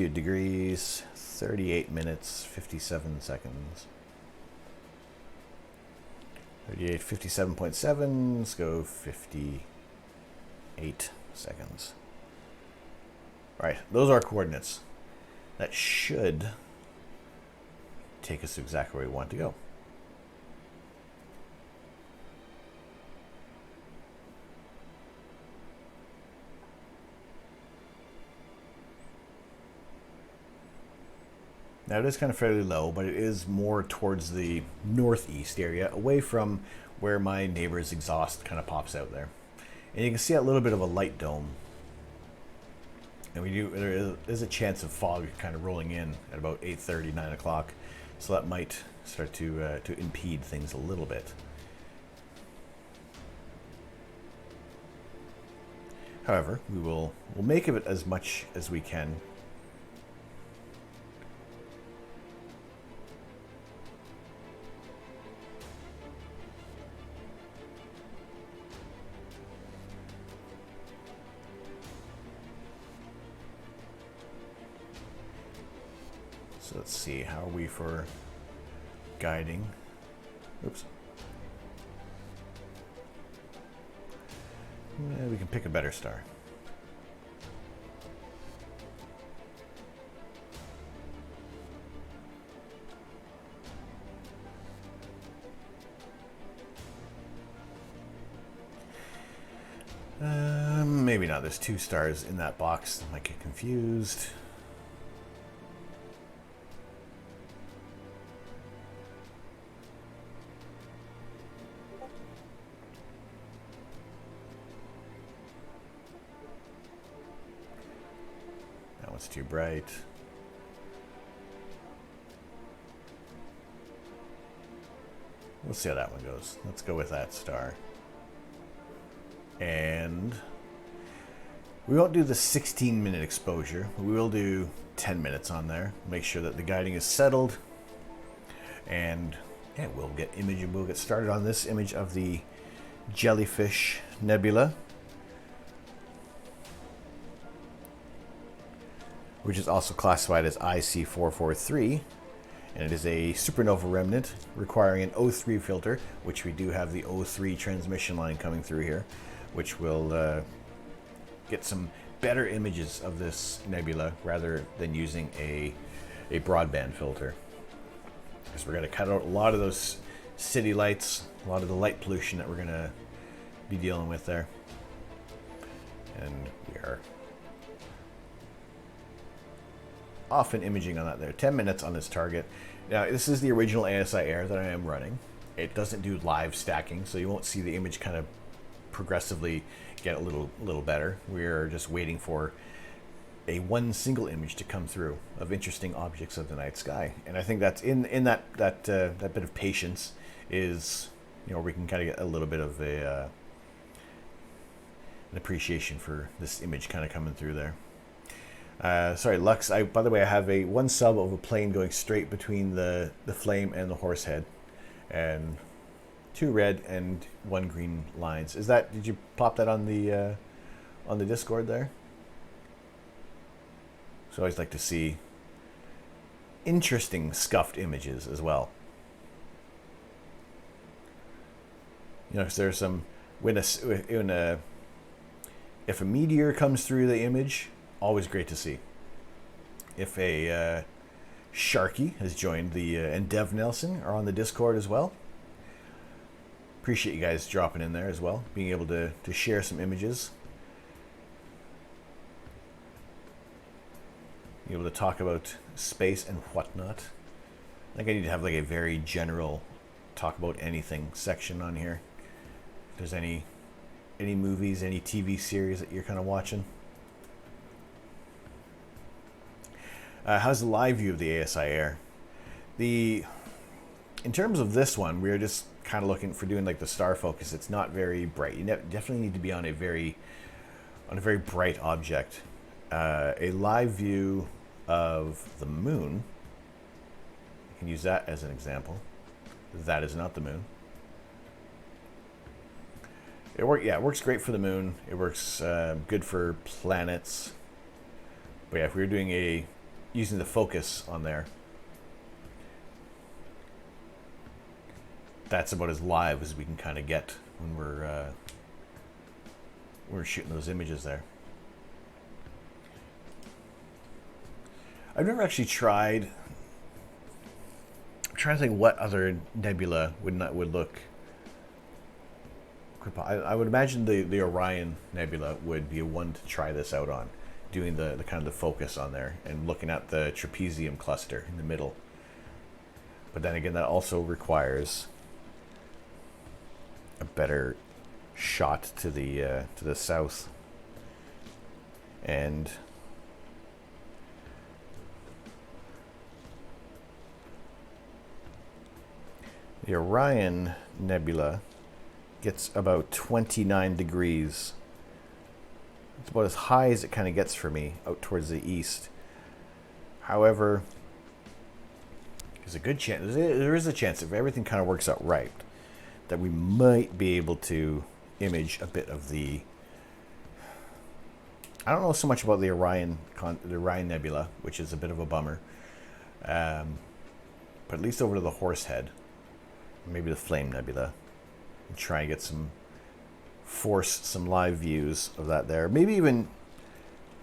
degrees, 38 minutes, 57 seconds. 38, 57.7, let's go 58 seconds. All right, those are our coordinates. That should take us exactly where we want to go. Now it is kind of fairly low, but it is more towards the northeast area, away from where my neighbor's exhaust kind of pops out there. And you can see a little bit of a light dome. And there is a chance of fog kind of rolling in at about 8:30, 9 o'clock. So that might start to impede things a little bit. However, we'll make of it as much as we can. So let's see, how are we for guiding? Oops. Yeah, we can pick a better star. Maybe not. There's 2 stars in that box. I might get confused. That one's too bright. We'll see how that one goes. Let's go with that star. And we won't do the 16-minute exposure. We will do 10 minutes on there. Make sure that the guiding is settled. And yeah, we'll get started on this image of the Jellyfish Nebula, which is also classified as IC443. And it is a supernova remnant requiring an O3 filter, which we do have the O3 transmission line coming through here, which will get some better images of this nebula rather than using a broadband filter. Because we're going to cut out a lot of those city lights, a lot of the light pollution that we're going to be dealing with there. And we are off in imaging on that there. 10 minutes on this target. Now, this is the original ASI Air that I am running. It doesn't do live stacking, so you won't see the image kind of progressively get a little better. We're just waiting for one single image to come through of interesting objects of the night sky. And I think that's in that bit of patience is, you know, we can kind of get a little bit of an appreciation for this image kind of coming through there. Sorry, Lux. By the way, I have one sub of a plane going straight between the flame and the horse head, and 2 red and 1 green lines. Did you pop that on the Discord there? So I always like to see interesting scuffed images as well. You know, if there's some if a meteor comes through the image, always great to see. If a Sharky has joined and Dev Nelson are on the Discord as well. Appreciate you guys dropping in there as well, being able to share some images. Be able to talk about space and whatnot. I think I need to have like a very general talk about anything section on here. If there's any Any movies, any TV series that you're kind of watching? How's the live view of the ASI Air? In terms of this one, we're just kind of looking for doing like the star focus. It's not very bright. You definitely need to be on a very bright object. A live view of the moon. You can use that as an example. That is not the moon. It works great for the moon. It works good for planets. But yeah, if we were doing using the focus on there, that's about as live as we can kind of get when we're shooting those images there. I've never actually tried. I'm trying to think what other nebula would look. I would imagine the Orion Nebula would be one to try this out on, doing the kind of the focus on there and looking at the trapezium cluster in the middle. But then again, that also requires a better shot to the south. And the Orion Nebula gets about 29 degrees. It's about as high as it kind of gets for me out towards the east. However, there's a good chance, there is a chance if everything kind of works out right, that we might be able to image a bit of the, I don't know so much about the Orion Nebula, which is a bit of a bummer, but at least over to the Horsehead, maybe the Flame Nebula, and try and get some live views of that there. Maybe even,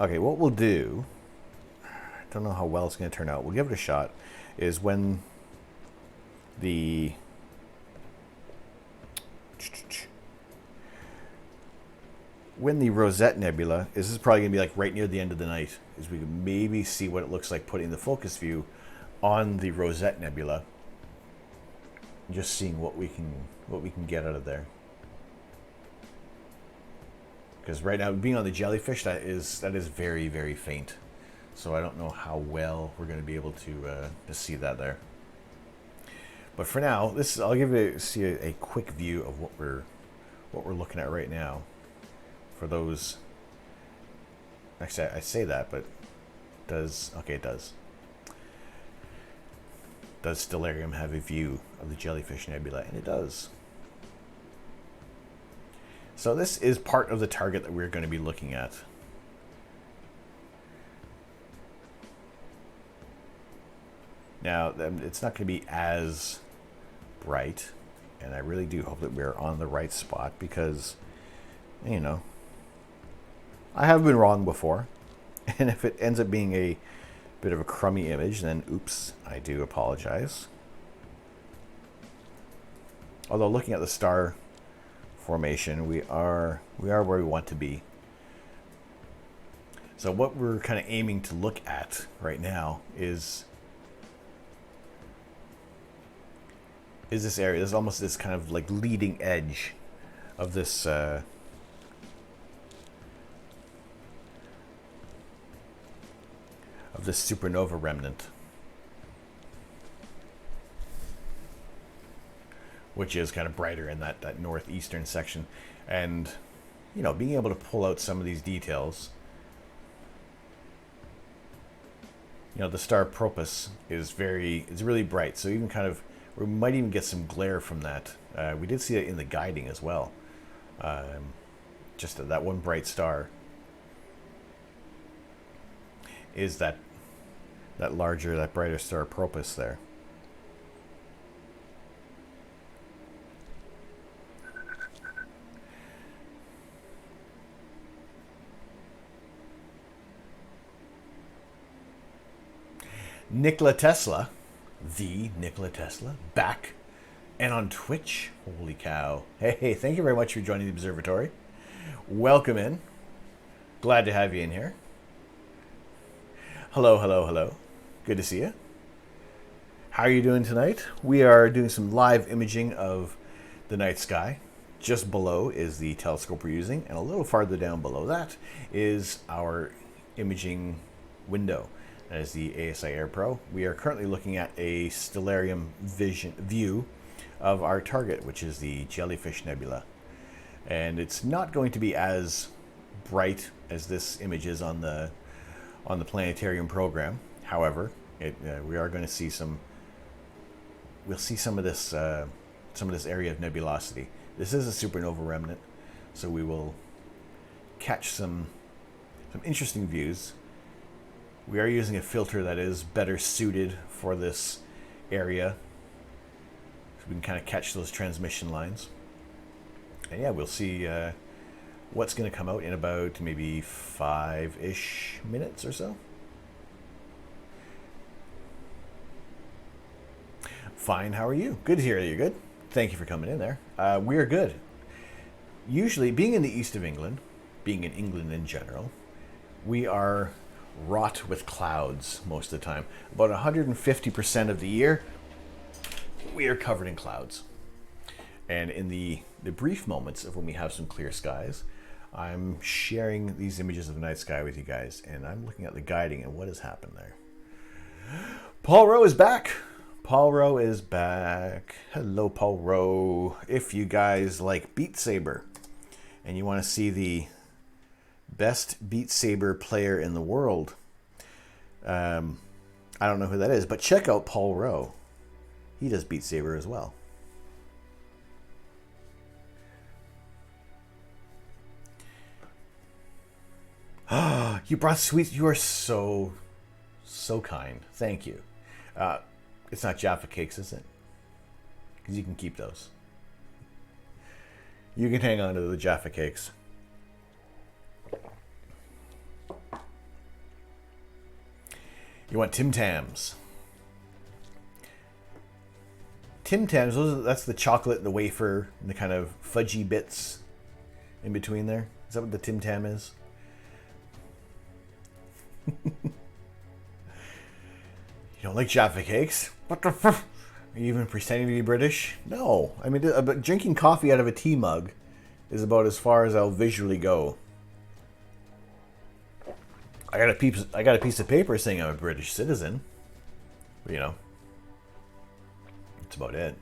okay, what we'll do, I don't know how well it's going to turn out, we'll give it a shot, is when the Rosette Nebula, this is probably going to be like right near the end of the night, is we can maybe see what it looks like putting the focus view on the Rosette Nebula, just seeing what we can get out of there. Because right now, being on the jellyfish, that is very, very faint. So I don't know how well we're going to be able to see that there. But for now, I'll give you a quick view of what we're looking at right now. For those, actually I say that, but it does Stellarium have a view of the Jellyfish Nebula? And it does. So this is part of the target that we're going to be looking at. Now, it's not going to be as bright, and I really do hope that we're on the right spot because, you know, I have been wrong before, and if it ends up being a bit of a crummy image, then oops, I do apologize. Although looking at the star formation, we are where we want to be. So what we're kind of aiming to look at right now is this area. This is almost this kind of like leading edge of this supernova remnant, which is kind of brighter in that northeastern section. And, you know, being able to pull out some of these details, you know, the star Propus it's really bright. So even kind of, we might even get some glare from that. We did see it in the guiding as well. Just that one bright star is that brighter star Propus there. Nikola Tesla, the Nikola Tesla, back and on Twitch. Holy cow. Hey, thank you very much for joining the observatory. Welcome in. Glad to have you in here. Hello. Good to see you. How are you doing tonight? We are doing some live imaging of the night sky. Just below is the telescope we're using, and a little farther down below that is our imaging window. That is the ASI Air Pro. We are currently looking at a stellarium view of our target, which is the Jellyfish Nebula. And it's not going to be as bright as this image is on the planetarium program. However, we are going to see we'll see some of this area of nebulosity. This is a supernova remnant, so we will catch some interesting views. We are using a filter that is better suited for this area, so we can kind of catch those transmission lines. And yeah, we'll see what's going to come out in about maybe 5-ish minutes or so. Fine, how are you? Good to hear that you're good. Thank you for coming in there. We are good. Usually, being in the east of England, being in England in general, we are wrought with clouds most of the time. About 150% of the year, we are covered in clouds. And in the brief moments of when we have some clear skies, I'm sharing these images of the night sky with you guys, and I'm looking at the guiding and what has happened there. Paul Rowe is back. Paul Rowe is back. Hello, Paul Rowe. If you guys like Beat Saber and you want to see the best Beat Saber player in the world, I don't know who that is, but check out Paul Rowe. He does Beat Saber as well. You brought sweets. You are so kind. Thank you. It's not Jaffa cakes, is it? Because you can keep those. You can hang on to the Jaffa cakes. You want Tim Tams. Tim Tams, that's the chocolate, the wafer, and the kind of fudgy bits in between there. Is that what the Tim Tam is? You don't like Jaffa cakes? What the fuck? Are you even pretending to be British? No. I mean, drinking coffee out of a tea mug is about as far as I'll visually go. I got a piece of paper saying I'm a British citizen. But, you know, that's about it.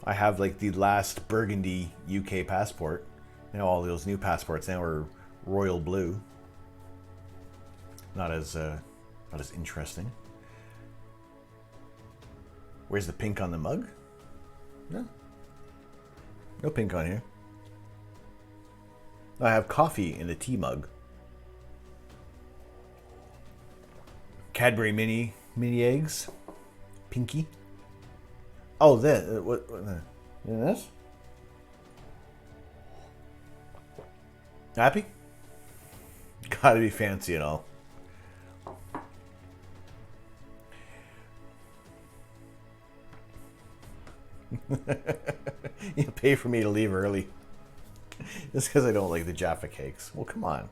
I have like the last burgundy UK passport. Now all those new passports now are royal blue. Not as interesting. Where's the pink on the mug? No pink on here. I have coffee in a tea mug. Cadbury mini eggs. Pinky. Oh, this. What this? Happy? Gotta be fancy and all. You pay for me to leave early. Just because I don't like the Jaffa cakes. Well, come on.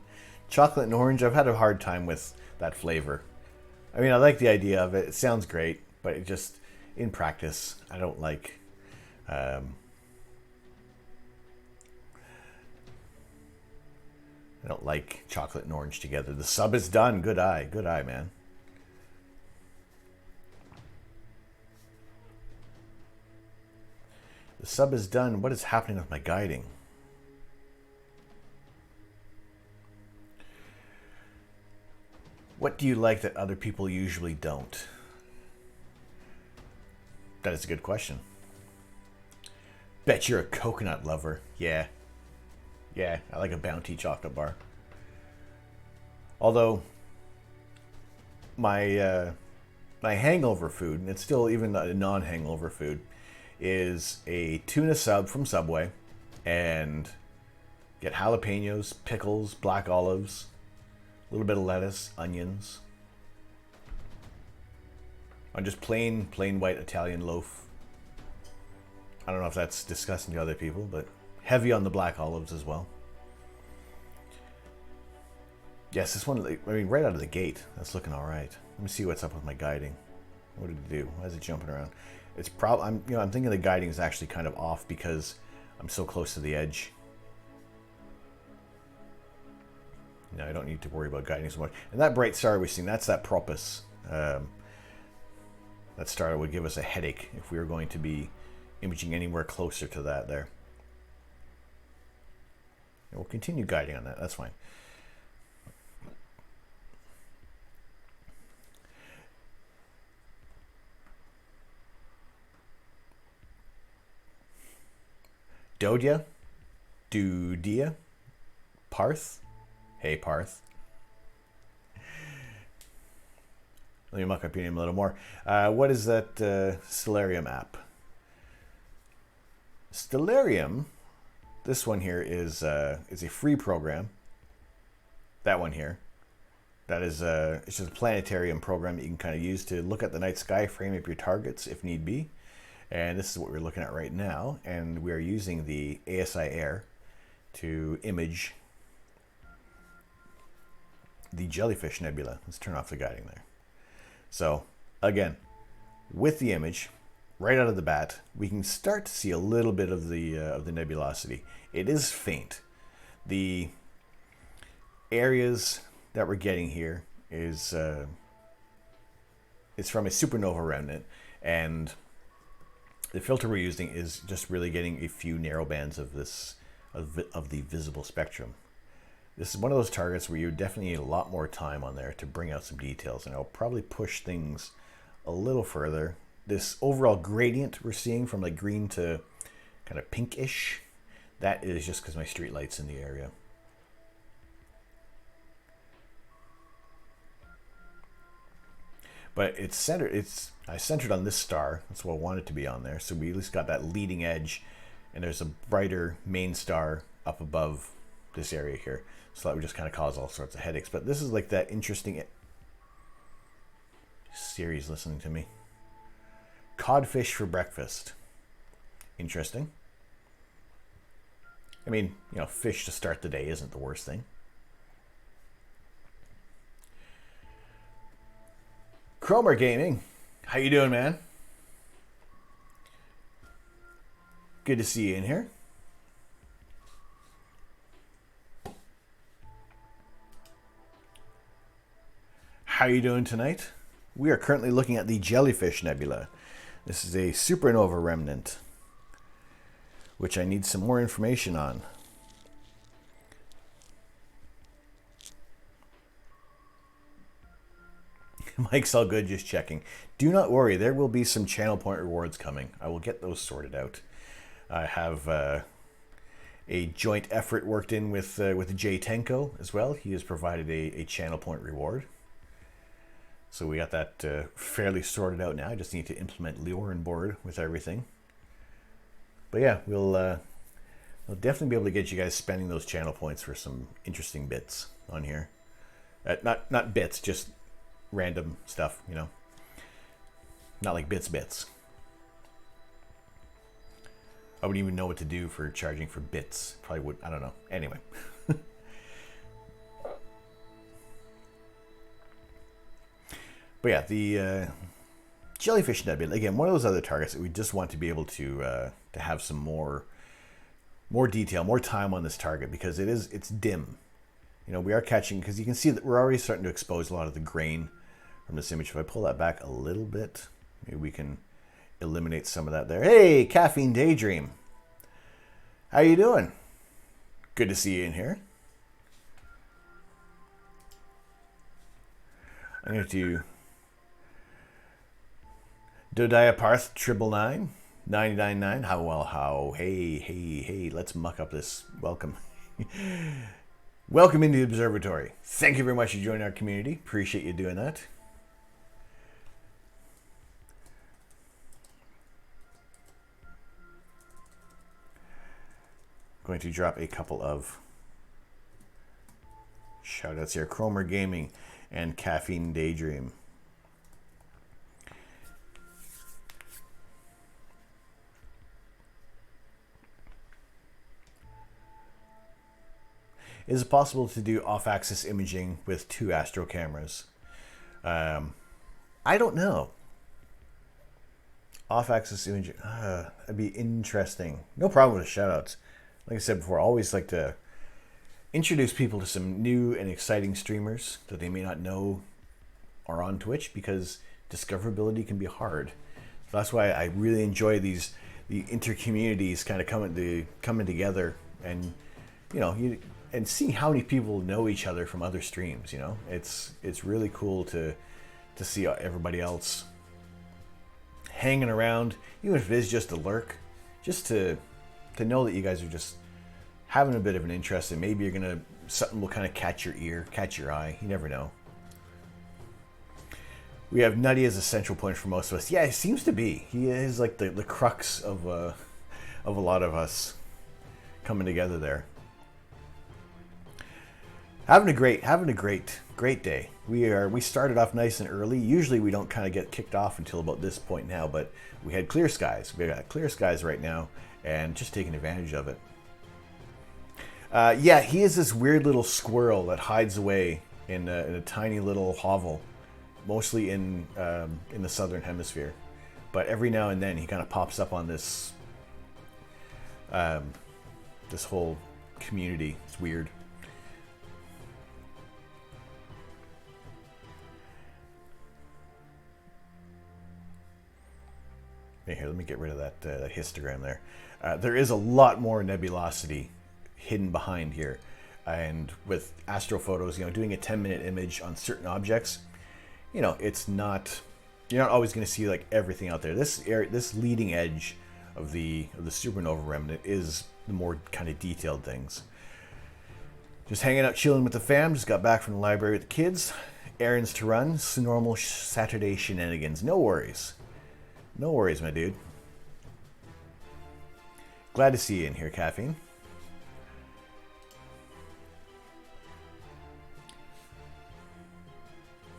Chocolate and orange, I've had a hard time with that flavor. I mean, I like the idea of it. It sounds great, but it just, in practice, I don't like... I don't like chocolate and orange together. The sub is done. Good eye. Good eye, man. The sub is done. What is happening with my guiding? What do you like that other people usually don't? That is a good question. Bet you're a coconut lover. Yeah. Yeah, I like a Bounty chocolate bar. Although, my hangover food, and it's still even a non-hangover food, is a tuna sub from Subway, and get jalapenos, pickles, black olives, a little bit of lettuce, onions, on just plain white Italian loaf. I don't know if that's disgusting to other people, but heavy on the black olives as well. Yes, this one, I mean, right out of the gate, that's looking all right. Let me see what's up with my guiding. What did it do? Why is it jumping around? It's probably, I'm thinking the guiding is actually kind of off because I'm so close to the edge. I don't need to worry about guiding so much. And that bright star we're seeing, that's that Propus. That star that would give us a headache if we were going to be imaging anywhere closer to that there. And we'll continue guiding on that, that's fine. Dodia, Dudia, Parth. Hey, Parth. Let me muck up your name a little more. What is that Stellarium app? Stellarium, this one here is a free program. That one here. That is it's just a planetarium program that you can kind of use to look at the night sky, frame up your targets if need be. And this is what we're looking at right now. And we are using the ASI Air to image the Jellyfish Nebula. Let's turn off the guiding there. So again, with the image, right out of the bat, we can start to see a little bit of the nebulosity. It is faint. The areas that we're getting here is it's from a supernova remnant, and the filter we're using is just really getting a few narrow bands of this of the visible spectrum. This is one of those targets where you definitely need a lot more time on there to bring out some details, and I'll probably push things a little further. This overall gradient we're seeing from like green to kind of pinkish, that is just because my street light's in the area. But it's centered. I centered on this star. That's what I want it to be on there. So we at least got that leading edge, and there's a brighter main star up above this area here. So that would just kind of cause all sorts of headaches. But this is like that interesting Siri's listening to me. Codfish for breakfast. Interesting. I mean, fish to start the day isn't the worst thing. Cromer Gaming, how you doing, man? Good to see you in here. How are you doing tonight? We are currently looking at the Jellyfish Nebula. This is a supernova remnant, which I need some more information on. Mike's all good, just checking. Do not worry, there will be some channel point rewards coming. I will get those sorted out. I have a joint effort worked in with Jay Tenko as well. He has provided a channel point reward. So we got that fairly sorted out now. I just need to implement Lure on board with everything. But yeah, we'll definitely be able to get you guys spending those channel points for some interesting bits on here. Not bits, just random stuff, Not like bits. I wouldn't even know what to do for charging for bits. Probably would, I don't know. Anyway. But yeah, the Jellyfish Nebula, again, one of those other targets that we just want to be able to have some more detail, more time on this target, because it's dim. We are catching, because you can see that we're already starting to expose a lot of the grain from this image. If I pull that back a little bit, maybe we can eliminate some of that there. Hey, Caffeine Daydream. How you doing? Good to see you in here. I'm going to Dodiah Parth 999 999. How? Hey, let's muck up this. Welcome. Welcome into the observatory. Thank you very much for joining our community. Appreciate you doing that. Going to drop a couple of shout outs here. Cromer Gaming and Caffeine Daydream. Is it possible to do off-axis imaging with 2 Astro cameras? I don't know. Off-axis imaging. That'd be interesting. No problem with the shoutouts. Like I said before, I always like to introduce people to some new and exciting streamers that they may not know are on Twitch, because discoverability can be hard. So that's why I really enjoy the inter-communities kind of coming together, and and seeing how many people know each other from other streams. It's really cool to see everybody else hanging around, even if it is just a lurk, just to know that you guys are just having a bit of an interest, and maybe something will kind of catch your ear, catch your eye. You never know. We have Nutty as a central point for most of us. Yeah, it seems to be. He is like the crux of a lot of us coming together there. Having a great day. We started off nice and early. Usually we don't kind of get kicked off until about this point now, but we had clear skies. We got clear skies right now, and just taking advantage of it. Yeah, he is this weird little squirrel that hides away in a tiny little hovel, mostly in the southern hemisphere. But every now and then he kind of pops up on this this whole community. It's weird. Here, let me get rid of that histogram there. There is a lot more nebulosity hidden behind here. And with astrophotos, doing a 10-minute image on certain objects, it's not, you're not always going to see like everything out there. This leading edge of the supernova remnant is the more kind of detailed things. Just hanging out, chilling with the fam. Just got back from the library with the kids. Errands to run. Normal Saturday shenanigans. No worries. No worries, my dude. Glad to see you in here, Caffeine.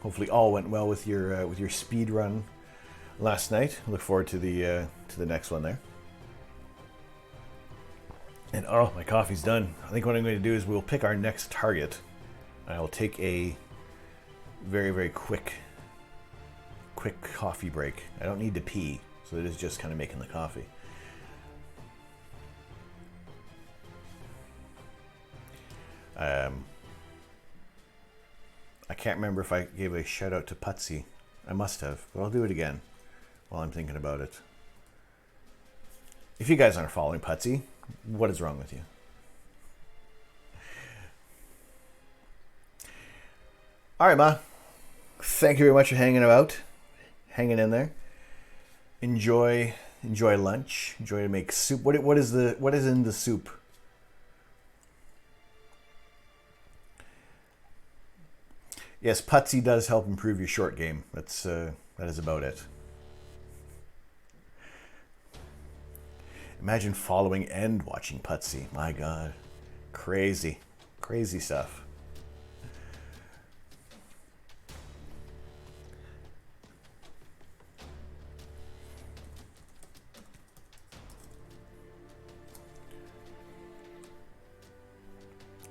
Hopefully all went well with your speed run last night. Look forward to the next one there. And oh, my coffee's done. I think what I'm going to do is we'll pick our next target. I'll take a very, very quick coffee break. I don't need to pee, so it is just kind of making the coffee. I can't remember if I gave a shout out to Putsy. I must have, but I'll do it again while I'm thinking about it. If you guys aren't following Putsy, what is wrong with you? All right, Ma. Thank you very much for hanging in there. Enjoy lunch. Enjoy to make soup. What is in the soup? Yes, Putsy does help improve your short game. That is about it. Imagine following and watching Putsy. My God, crazy stuff.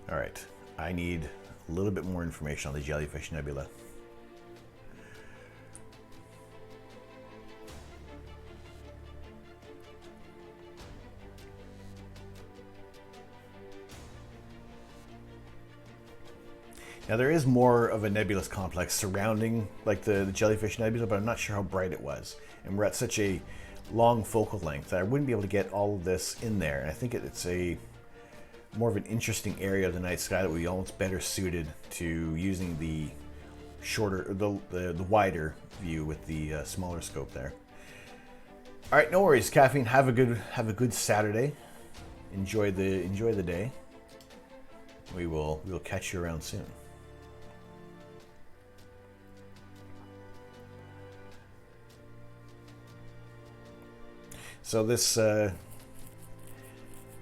All right, I need a little bit more information on the Jellyfish Nebula. Now there is more of a nebulous complex surrounding like the Jellyfish Nebula, but I'm not sure how bright it was. And we're at such a long focal length that I wouldn't be able to get all of this in there. And I think it's a more of an interesting area of the night sky that would be almost better suited to using the shorter, the wider view with the smaller scope there. All right, no worries, Caffeine. Have a good Saturday. Enjoy the day. We'll catch you around soon. So this, the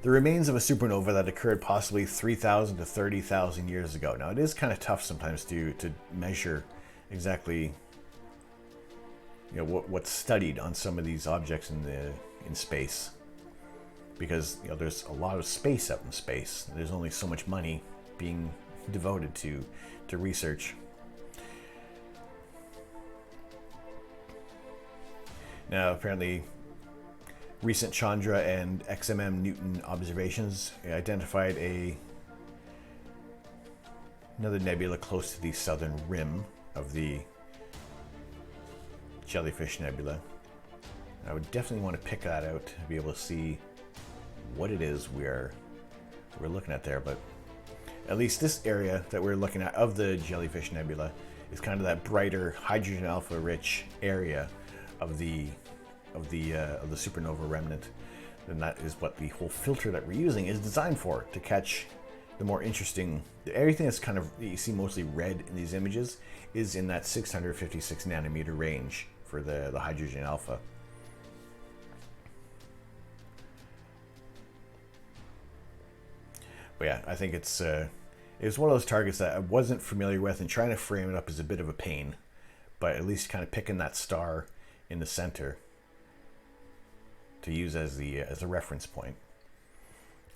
remains of a supernova that occurred possibly 3,000 to 30,000 years ago. Now it is kind of tough sometimes to measure exactly, what's studied on some of these objects in space, because there's a lot of space out in space. There's only so much money being devoted to research. Now, apparently, recent Chandra and XMM Newton observations identified another nebula close to the southern rim of the Jellyfish Nebula. I would definitely want to pick that out to be able to see what it is we're looking at there. But at least this area that we're looking at of the Jellyfish Nebula is kind of that brighter hydrogen alpha rich area of the supernova remnant. And that is what the whole filter that we're using is designed for, to catch the more interesting, everything that's kind of, you see mostly red in these images, is in that 656 nanometer range for the hydrogen alpha. But yeah, I think it was one of those targets that I wasn't familiar with, and trying to frame it up is a bit of a pain. But at least kind of picking that star in the center to use as a reference point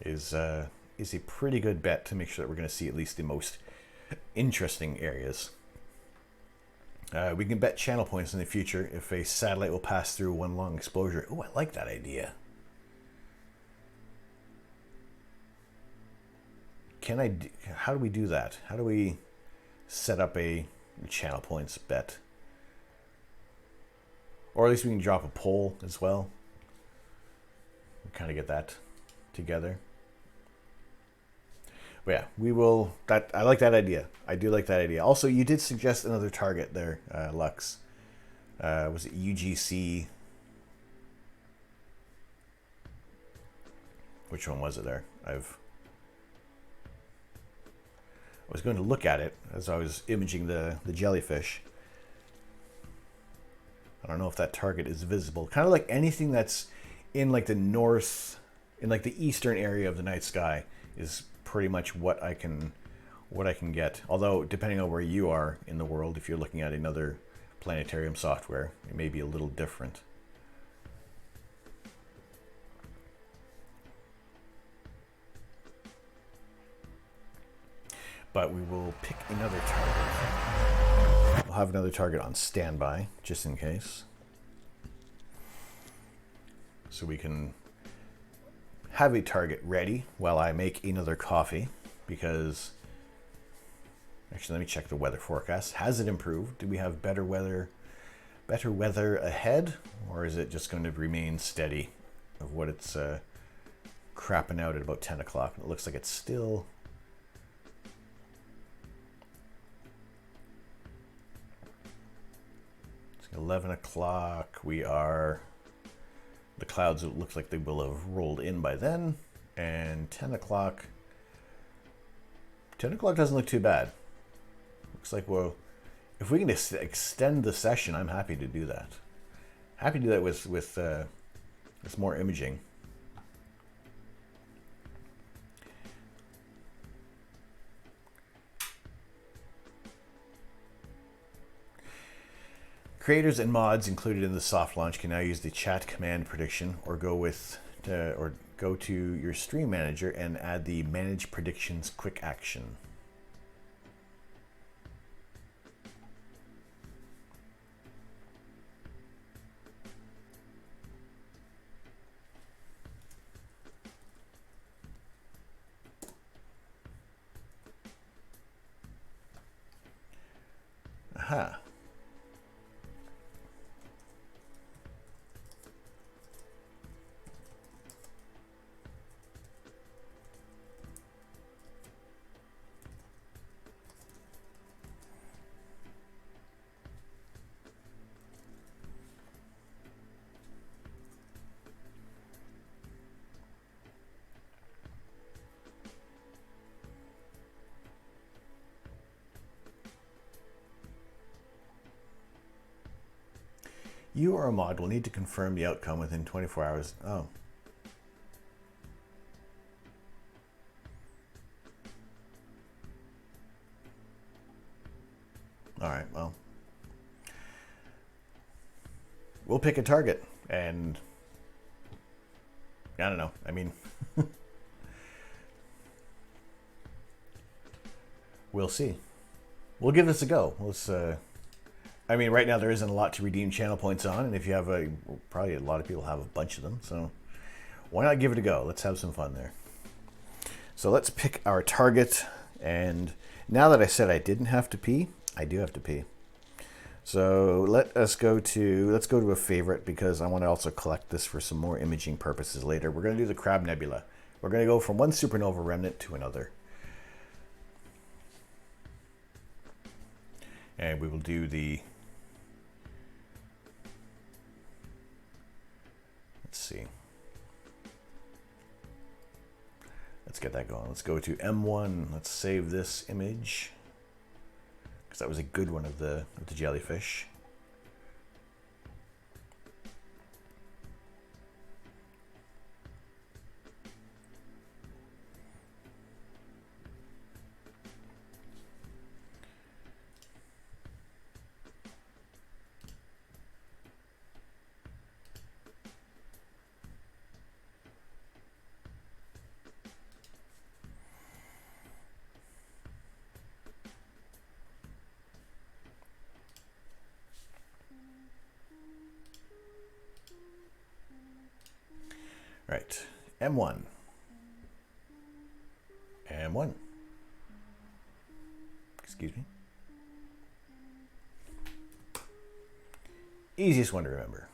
is a pretty good bet to make sure that we're going to see at least the most interesting areas. We can bet channel points in the future if a satellite will pass through one long exposure. Oh, I like that idea. How do we do that? How do we set up a channel points bet? Or at least we can drop a poll as well. Kind of get that together. But yeah, we will. I like that idea. I do like that idea. Also, you did suggest another target there, Lux. Was it UGC? Which one was it there? I was going to look at it as I was imaging the jellyfish. I don't know if that target is visible. Kind of like anything that's in like the north, in like the eastern area of the night sky is pretty much what I can get. Although depending on where you are in the world, if you're looking at another planetarium software, it may be a little different. But we will pick another target. We'll have another target on standby, just in case. So we can have a target ready while I make another coffee, because... Actually, let me check the weather forecast. Has it improved? Do we have better weather ahead? Or is it just going to remain steady of what it's crapping out at about 10 o'clock? It looks like it's still... 11 o'clock, we are, the clouds, it looks like they will have rolled in by then, and 10 o'clock doesn't look too bad. Looks like, well, if we can extend the session, I'm happy to do that. Happy to do that with more imaging. Creators and mods included in the soft launch can now use the chat command prediction, or go to your stream manager and add the manage predictions quick action. Aha. You or a mod will need to confirm the outcome within 24 hours. Oh. All right, well. We'll pick a target, and I don't know. I mean, we'll see. We'll give this a go. Let's I mean, right now there isn't a lot to redeem channel points on, and if you have probably a lot of people have a bunch of them, so why not give it a go? Let's have some fun there. So let's pick our target, and now that I said I didn't have to pee, I do have to pee. So let's go to a favorite, because I want to also collect this for some more imaging purposes later. We're going to do the Crab Nebula. We're going to go from one supernova remnant to another. And we will do the, let's see. Let's get that going. Let's go to M1. Let's save this image, because that was a good one of the jellyfish. Right, M1. M1. Excuse me. Easiest one to remember.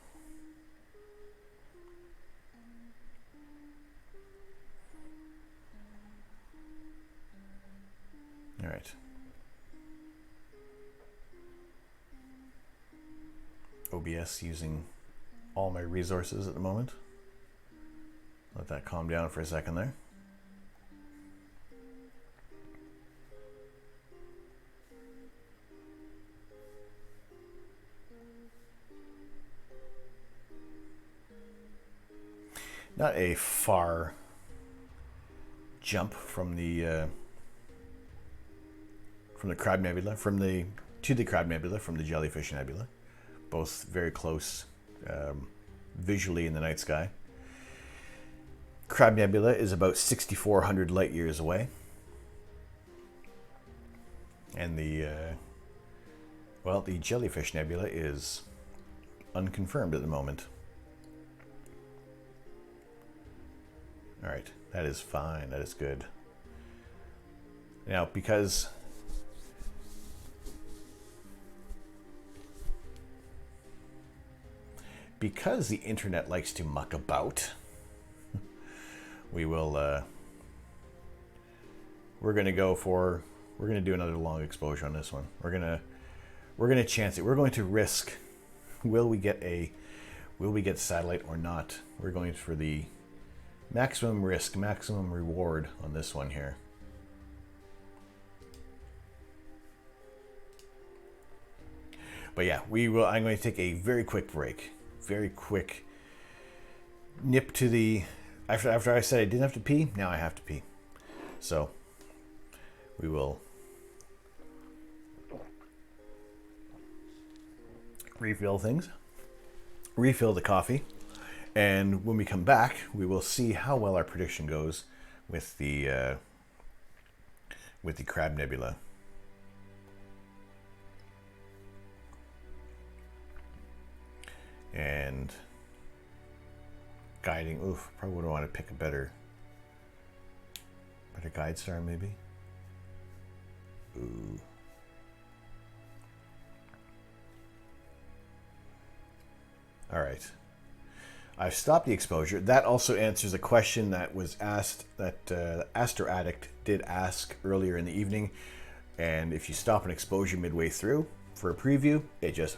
All right. OBS using all my resources at the moment. Let that calm down for a second there. Not a far jump from the Crab Nebula, to the Crab Nebula from the Jellyfish Nebula. Both very close visually in the night sky. Crab Nebula is about 6,400 light years away. And the Jellyfish Nebula is unconfirmed at the moment. All right, that is fine, that is good. Now, because the internet likes to muck about, we're going to do another long exposure on this one. We're going to chance it. We're going to risk, will we get satellite or not? We're going for the maximum risk, maximum reward on this one here. But yeah, I'm going to take a very quick break. Very quick nip to the, after I said I didn't have to pee, now I have to pee. So we will refill things, refill the coffee, and when we come back, we will see how well our prediction goes with the Crab Nebula. And guiding, probably would want to pick a better guide star maybe. Ooh. All right. I've stopped the exposure. That also answers a question that was asked, that Astro Addict did ask earlier in the evening. And if you stop an exposure midway through for a preview, it just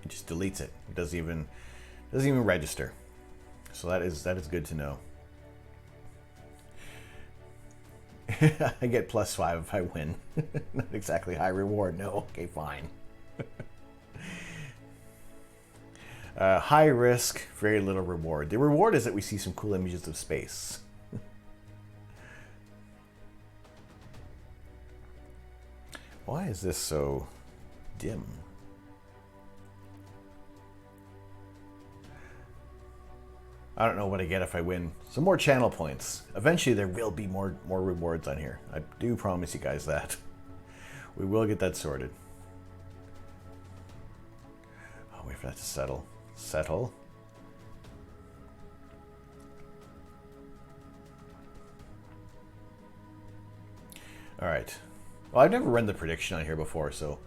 deletes it. It doesn't even register. So that is good to know. I get +5 if I win. Not exactly high reward. No, okay, fine. High risk, very little reward. The reward is that we see some cool images of space. Why is this so dim? I don't know what I get if I win some more channel points. Eventually there will be more rewards on here. I do promise you guys that. We will get that sorted. for that to settle. Settle. All right. Well, I've never run the prediction on here before, so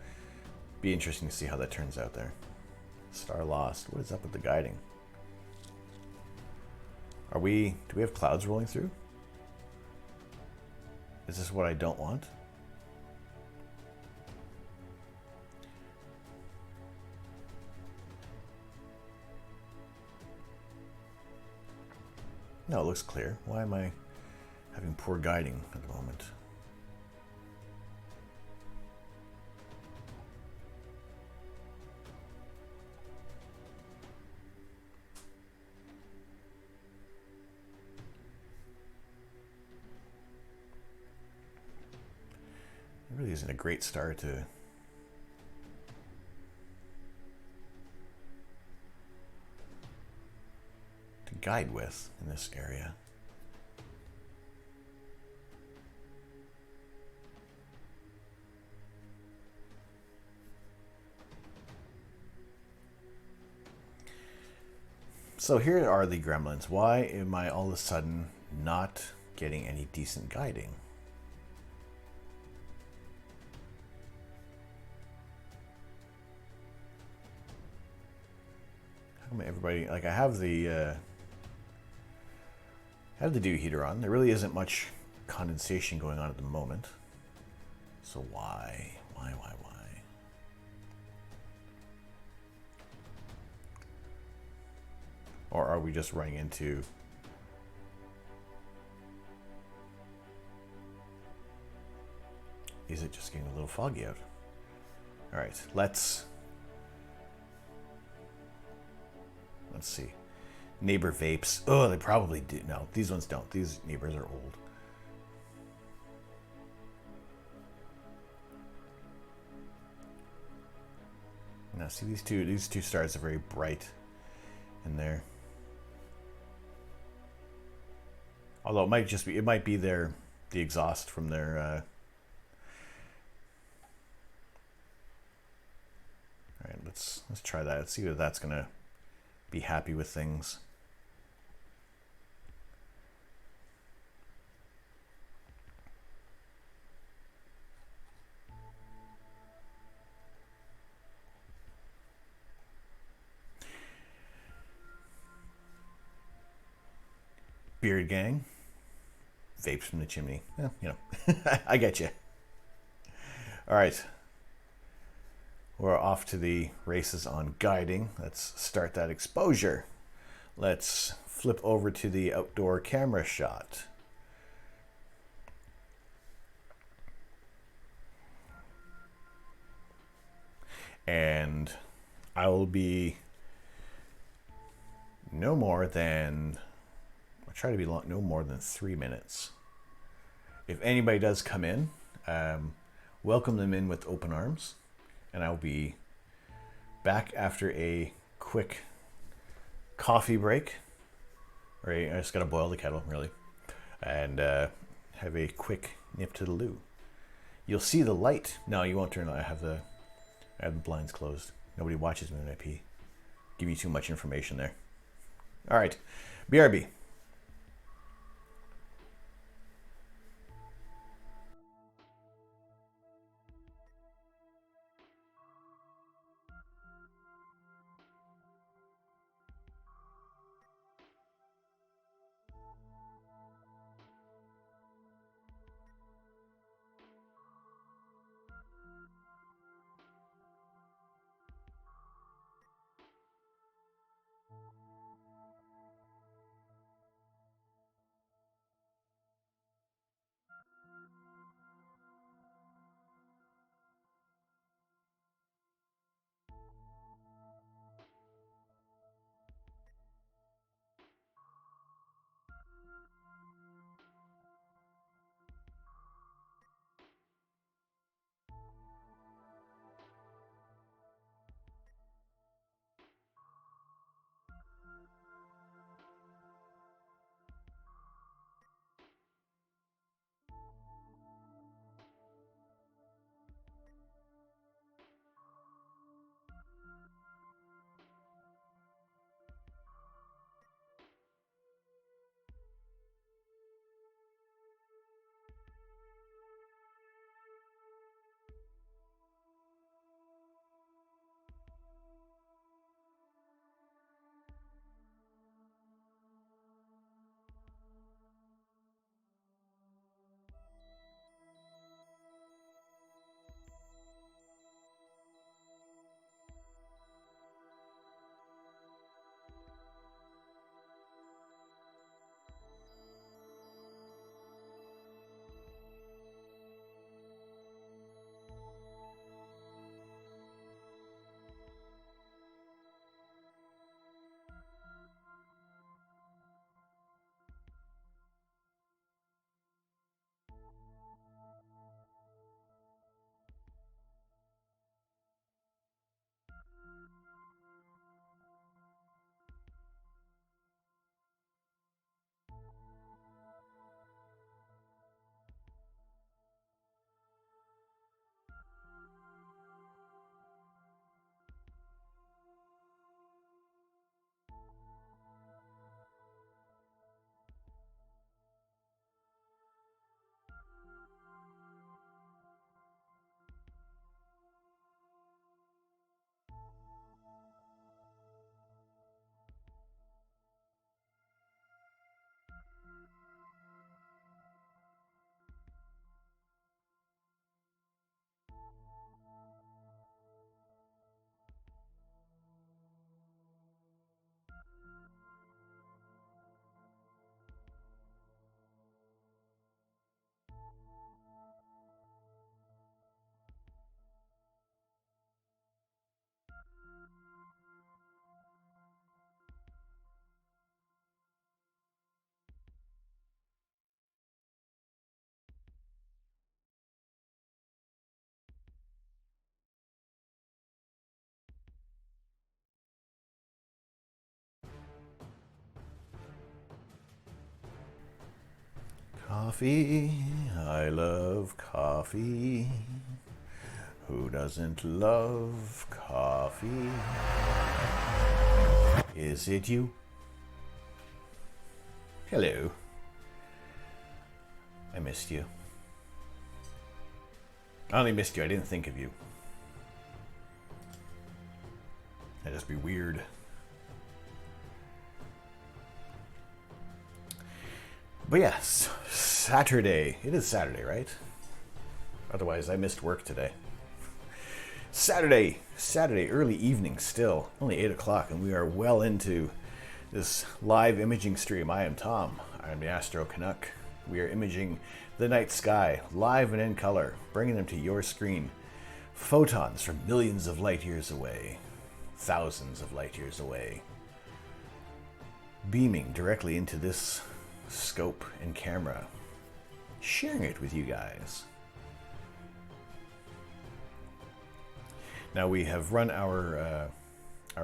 be interesting to see how that turns out there. Star lost. What is up with the guiding? Do we have clouds rolling through? Is this what I don't want? No, it looks clear. Why am I having poor guiding at the moment? It really isn't a great star to guide with in this area. So here are the gremlins. Why am I all of a sudden not getting any decent guiding? How come everybody, like, I have the dew heater on. There really isn't much condensation going on at the moment. So why? Or are we just running into... Is it just getting a little foggy out? All right, let's see. Neighbor vapes. Oh, they probably do. No, these ones don't. These neighbors are old. Now, see, these two stars are very bright in there. Although it might be the exhaust from their all right, let's try that. Let's see if that's gonna be happy with things. Beard gang. Vapes from the chimney. Yeah, you know, I get you. All right. We're off to the races on guiding. Let's start that exposure. Let's flip over to the outdoor camera shot. And I will be no more than... try to be no more than 3 minutes. If anybody does come in, welcome them in with open arms, and I'll be back after a quick coffee break. I just gotta boil the kettle, really, and have a quick nip to the loo. You'll see the light. No, you won't turn on. I have the blinds closed. Nobody watches me when I pee. Give you too much information there. All right, BRB. coffee. I love coffee. Who doesn't love coffee? Is it you? Hello. I missed you. I only missed you. I didn't think of you. That'd just be weird. But yes, Saturday. It is Saturday, right? Otherwise, I missed work today. Saturday, early evening still. Only 8 o'clock, and we are well into this live imaging stream. I am Tom. I am the Astro Canuck. We are imaging the night sky, live and in color, bringing them to your screen. Photons from millions of light years away, thousands of light years away, beaming directly into this scope and camera, sharing it with you guys. Now we have run our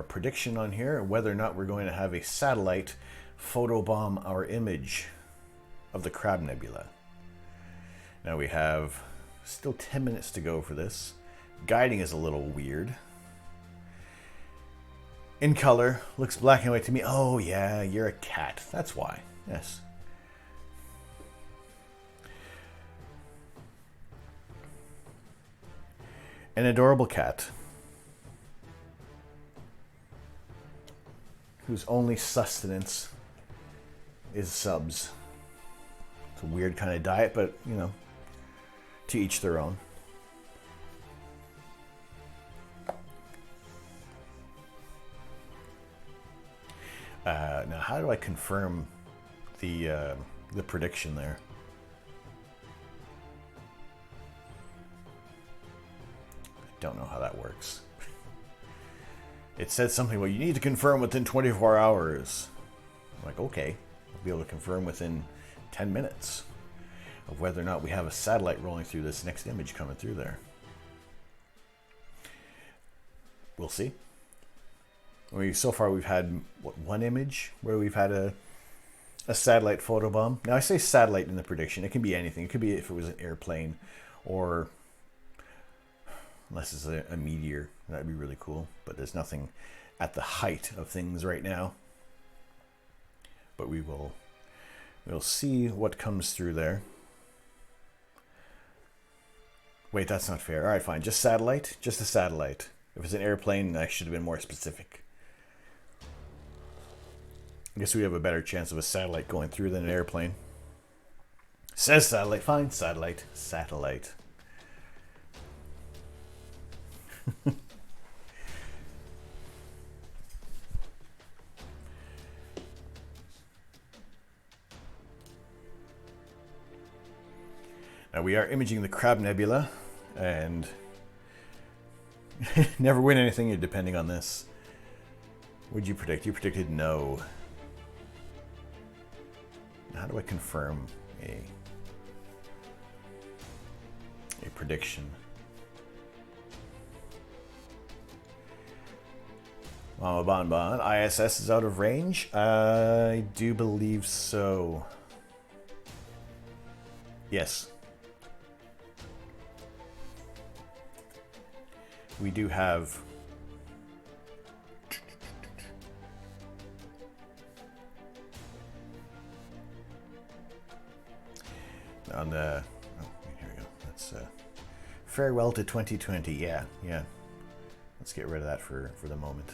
prediction on here, whether or not we're going to have a satellite photobomb our image of the Crab Nebula. Now we have still 10 minutes to go for this. Guiding is a little weird. In color, looks black and white to me. Oh yeah, you're a cat. That's why. Yes. An adorable cat whose only sustenance is subs. It's a weird kind of diet, but you know, to each their own. Now, how do I confirm the prediction there? I don't know how that works. It said something, well, you need to confirm within 24 hours. I'm like, okay, I'll be able to confirm within 10 minutes of whether or not we have a satellite rolling through this next image coming through there. We'll see. So far we've had, what, one image where we've had a satellite photobomb. Now I say satellite in the prediction. It can be anything. It could be if it was an airplane, or unless it's a meteor. That'd be really cool. But there's nothing at the height of things right now. But we'll see what comes through there. Wait, that's not fair. All right, fine. Just satellite? Just a satellite. If it's an airplane, I should have been more specific. I guess we have a better chance of a satellite going through than an airplane. Says satellite. Fine, satellite. Satellite. Now we are imaging the Crab Nebula, and never win anything depending on this. What did you predict? You predicted no. How do I confirm a prediction? Mama Bon Bon, ISS is out of range? I do believe so. Yes. We do have on the, oh, here we go. That's farewell to 2020. Yeah. Let's get rid of that for the moment.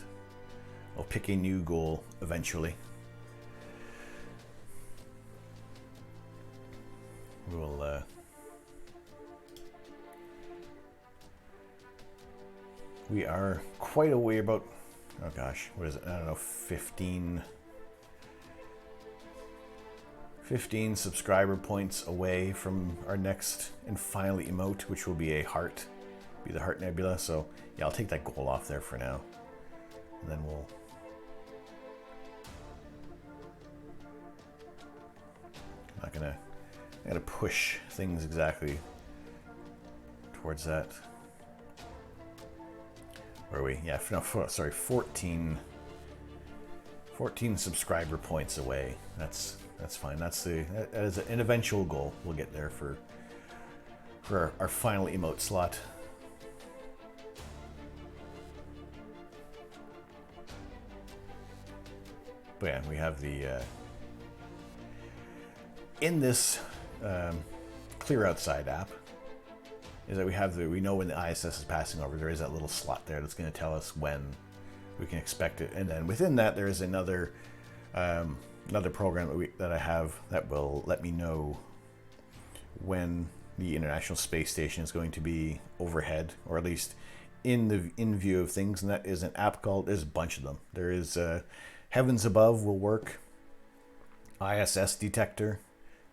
I'll pick a new goal eventually. We'll we are quite a way, about, oh gosh, what is it? I don't know, 15 subscriber points away from our next and final emote, which will be a heart, be the Heart Nebula. So yeah, I'll take that goal off there for now, and then we'll I'm gonna push things exactly towards that. Where are we? Yeah, no, sorry, 14 subscriber points away. That's That's fine. That is an eventual goal. We'll get there for our final emote slot. But yeah, we have the in this Clear Outside app is that we know when the ISS is passing over. There is that little slot there that's going to tell us when we can expect it, and then within that there is another program that I have that will let me know when the International Space Station is going to be overhead, or at least in view of things. And that is an app called, there's a bunch of them. There is Heavens Above will work, ISS Detector,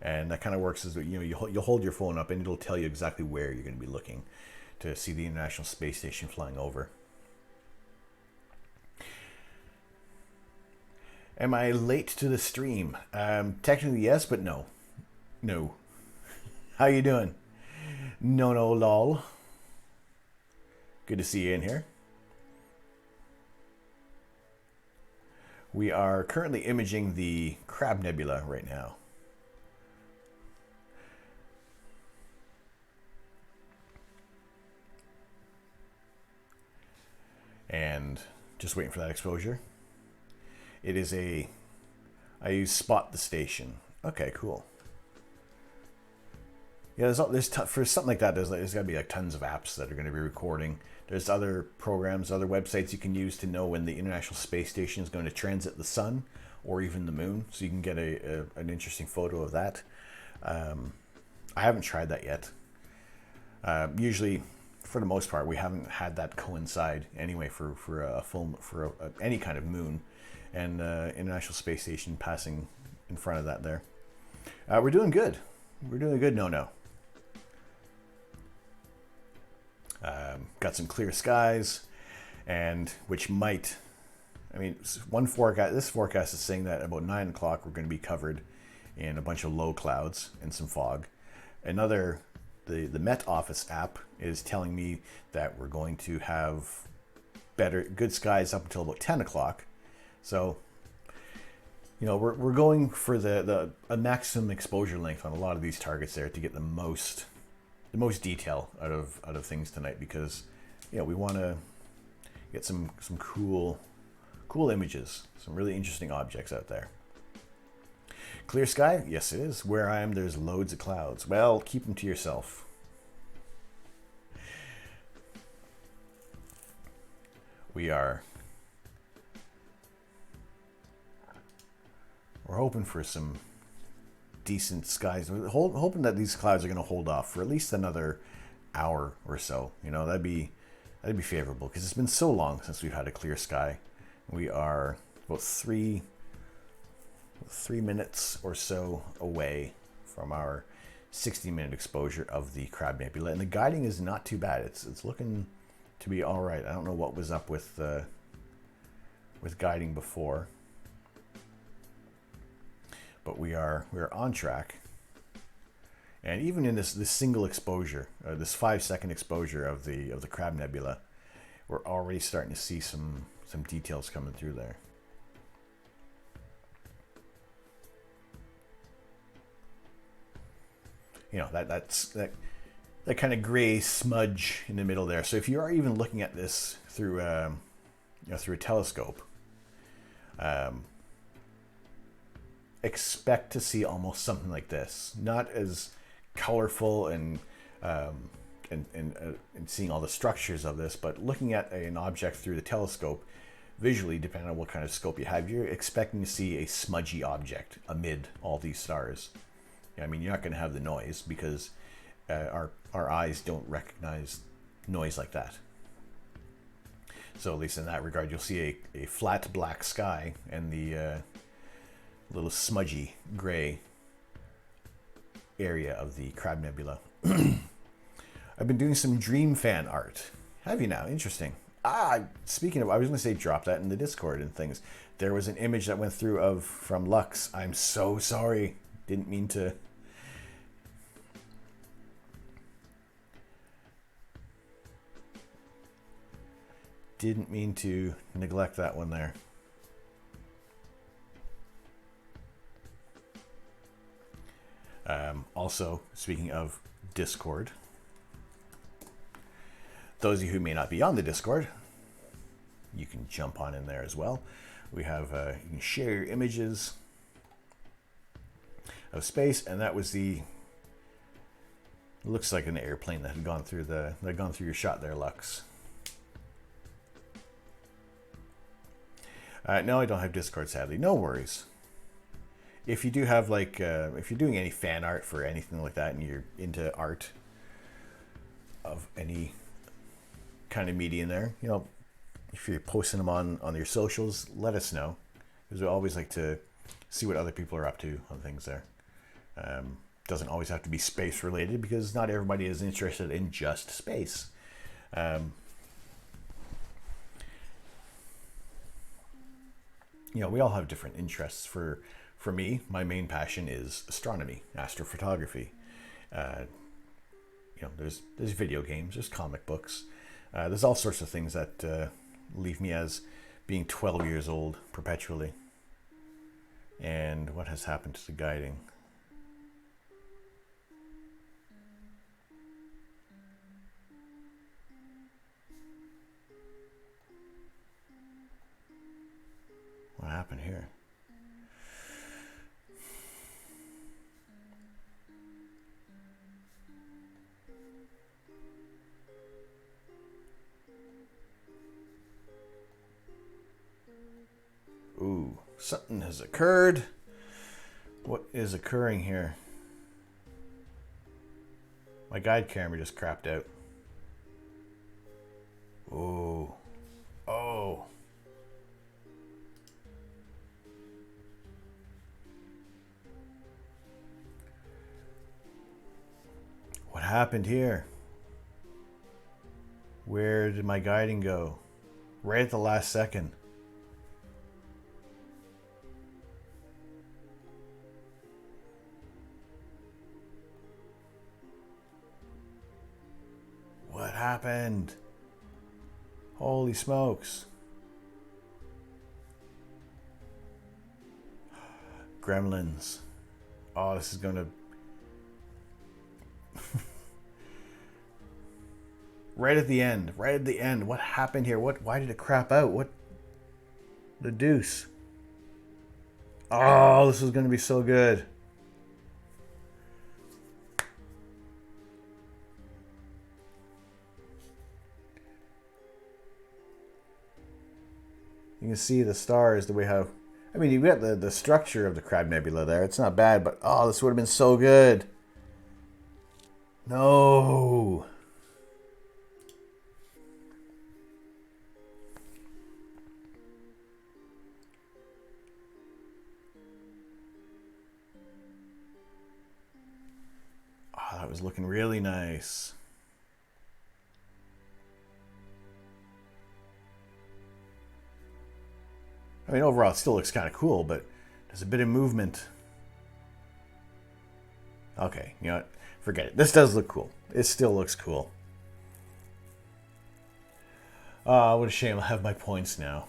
and that kind of works as you'll hold your phone up and it'll tell you exactly where you're going to be looking to see the International Space Station flying over. Am I late to the stream? Technically yes, but no. How you doing? No, lol. Good to see you in here. We are currently imaging the Crab Nebula right now. And just waiting for that exposure. It is I use Spot the Station. Okay, cool. Yeah, for something like that, there's got to be like tons of apps that are going to be recording. There's other programs, other websites you can use to know when the International Space Station is going to transit the sun or even the moon, so you can get an interesting photo of that. I haven't tried that yet. Usually, for the most part, we haven't had that coincide anyway for any kind of moon and International Space Station passing in front of that there. We're doing good. We're doing good. No. Got some clear skies, and which might, this forecast is saying that about 9 o'clock we're going to be covered in a bunch of low clouds and some fog. Another, the Met Office app is telling me that we're going to have good skies up until about 10 o'clock. So, we're going for a maximum exposure length on a lot of these targets there to get the most detail out of things tonight, because we want to get some cool images, some really interesting objects out there. Clear sky? Yes, it is. Where I am, there's loads of clouds. Well, keep them to yourself. We're hoping for some decent skies. We're hoping that these clouds are going to hold off for at least another hour or so. That'd be favorable, because it's been so long since we've had a clear sky. We are about three minutes or so away from our 60-minute exposure of the Crab Nebula, and the guiding is not too bad. It's looking to be all right. I don't know what was up with guiding before, but we are on track. And even in this single exposure, this 5-second exposure of the Crab Nebula, we're already starting to see some details coming through there. That kind of gray smudge in the middle there. So if you are even looking at this through through a telescope, expect to see almost something like this. Not as colorful and seeing all the structures of this, but looking at an object through the telescope, visually, depending on what kind of scope you have, you're expecting to see a smudgy object amid all these stars. You're not going to have the noise, because our eyes don't recognize noise like that. So at least in that regard, you'll see a flat black sky and the little smudgy gray area of the Crab Nebula. I've been doing some dream fan art. Have you now? Interesting. Speaking of, I was going to say drop that in the Discord and things. There was an image that went through from Lux. I'm so sorry. Didn't mean to. Didn't mean to neglect that one there. Also, speaking of Discord, those of you who may not be on the Discord, you can jump on in there as well. We have, you can share your images of space, and that was the, looks like an airplane that had gone through your shot there, Lux. No, I don't have Discord, sadly. No worries. If you do have, like, if you're doing any fan art for anything like that and you're into art of any kind of media in there, you know, if you're posting them on your socials, let us know. Because we always like to see what other people are up to on things there. Doesn't always have to be space related because not everybody is interested in just space. You know, we all have different interests. For me, my main passion is astronomy, astrophotography. You know, there's video games, there's comic books, there's all sorts of things that leave me as being 12 years old perpetually. And what has happened to the guiding? What happened here? Ooh, something has occurred. What is occurring here? My guide camera just crapped out. Oh. Oh. What happened here? Where did my guiding go? Right at the last second. What happened? Holy smokes. Gremlins. Oh, this is gonna... Right at the end. Right at the end. What happened here? Why did it crap out? What the deuce? Oh, this is gonna be so good. You can see the stars that we have. I mean, you've got the structure of the Crab Nebula there. It's not bad, but oh, this would have been so good. No. Oh, that was looking really nice. I mean, overall, it still looks kind of cool, but there's a bit of movement. Okay, you know what? Forget it. This does look cool. It still looks cool. Oh, what a shame. I'll have my points now.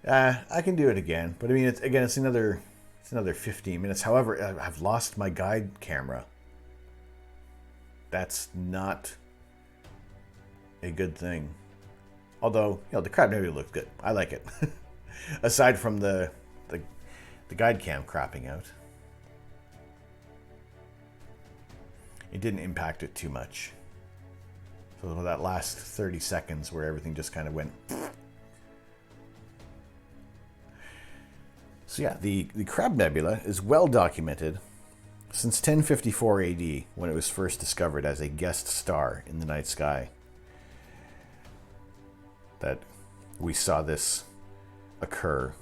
I can do it again, but I mean, it's another 15 minutes. However, I've lost my guide camera. That's not a good thing. Although, you know, the Crab Nebula looked good. I like it. Aside from the guide cam crapping out. It didn't impact it too much. So that last 30 seconds where everything just kind of went... So yeah, the Crab Nebula is well documented since 1054 AD, when it was first discovered as a guest star in the night sky. That we saw this occur.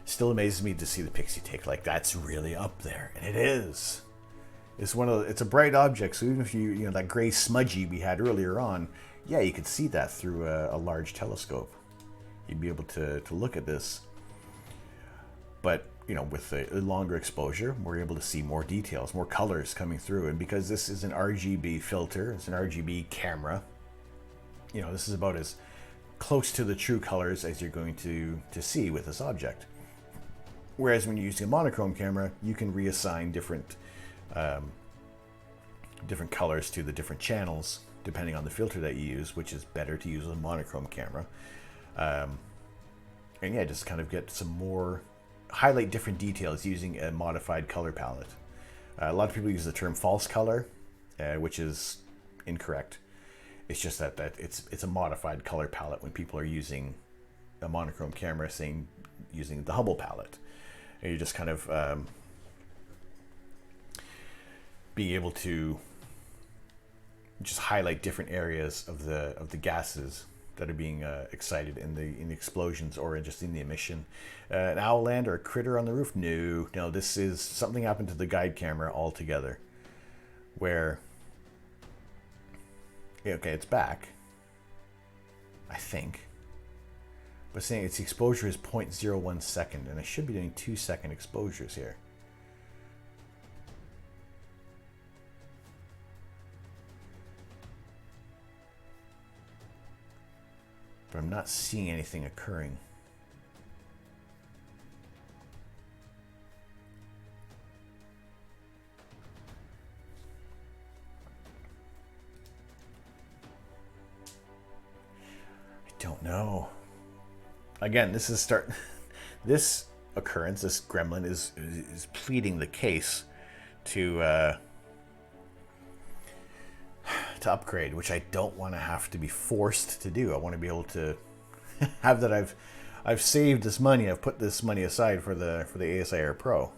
Still amazes me to see the pixie take. Like, that's really up there, and it is. It's a bright object, so even if you know that gray smudgy we had earlier on, yeah, you could see that through a large telescope. You'd be able to look at this. But you know, with a longer exposure, we're able to see more details, more colors coming through. And because this is an RGB filter, it's an RGB camera, you know, this is about as close to the true colors as you're going to see with this object. Whereas when you're using a monochrome camera, you can reassign different different colors to the different channels depending on the filter that you use, which is better to use with a monochrome camera. And yeah, just kind of get some more, highlight different details using a modified color palette. A lot of people use the term false color, which is incorrect. It's just that it's a modified color palette when people are using a monochrome camera, saying using the Hubble palette. And you're just kind of being able to just highlight different areas of the gases that are being excited in the explosions or just in the emission. An owl land or a critter on the roof? No, this is something happened to the guide camera altogether. Where, okay, it's back, I think. But saying its exposure is 0.01 second, and I should be doing 2-second exposures here. But I'm not seeing anything occurring. I don't know. Again, this is this occurrence, this gremlin is pleading the case to upgrade, which I don't want to have to be forced to do. I want to be able to have that I've saved this money. I've put this money aside for the ASI Air Pro.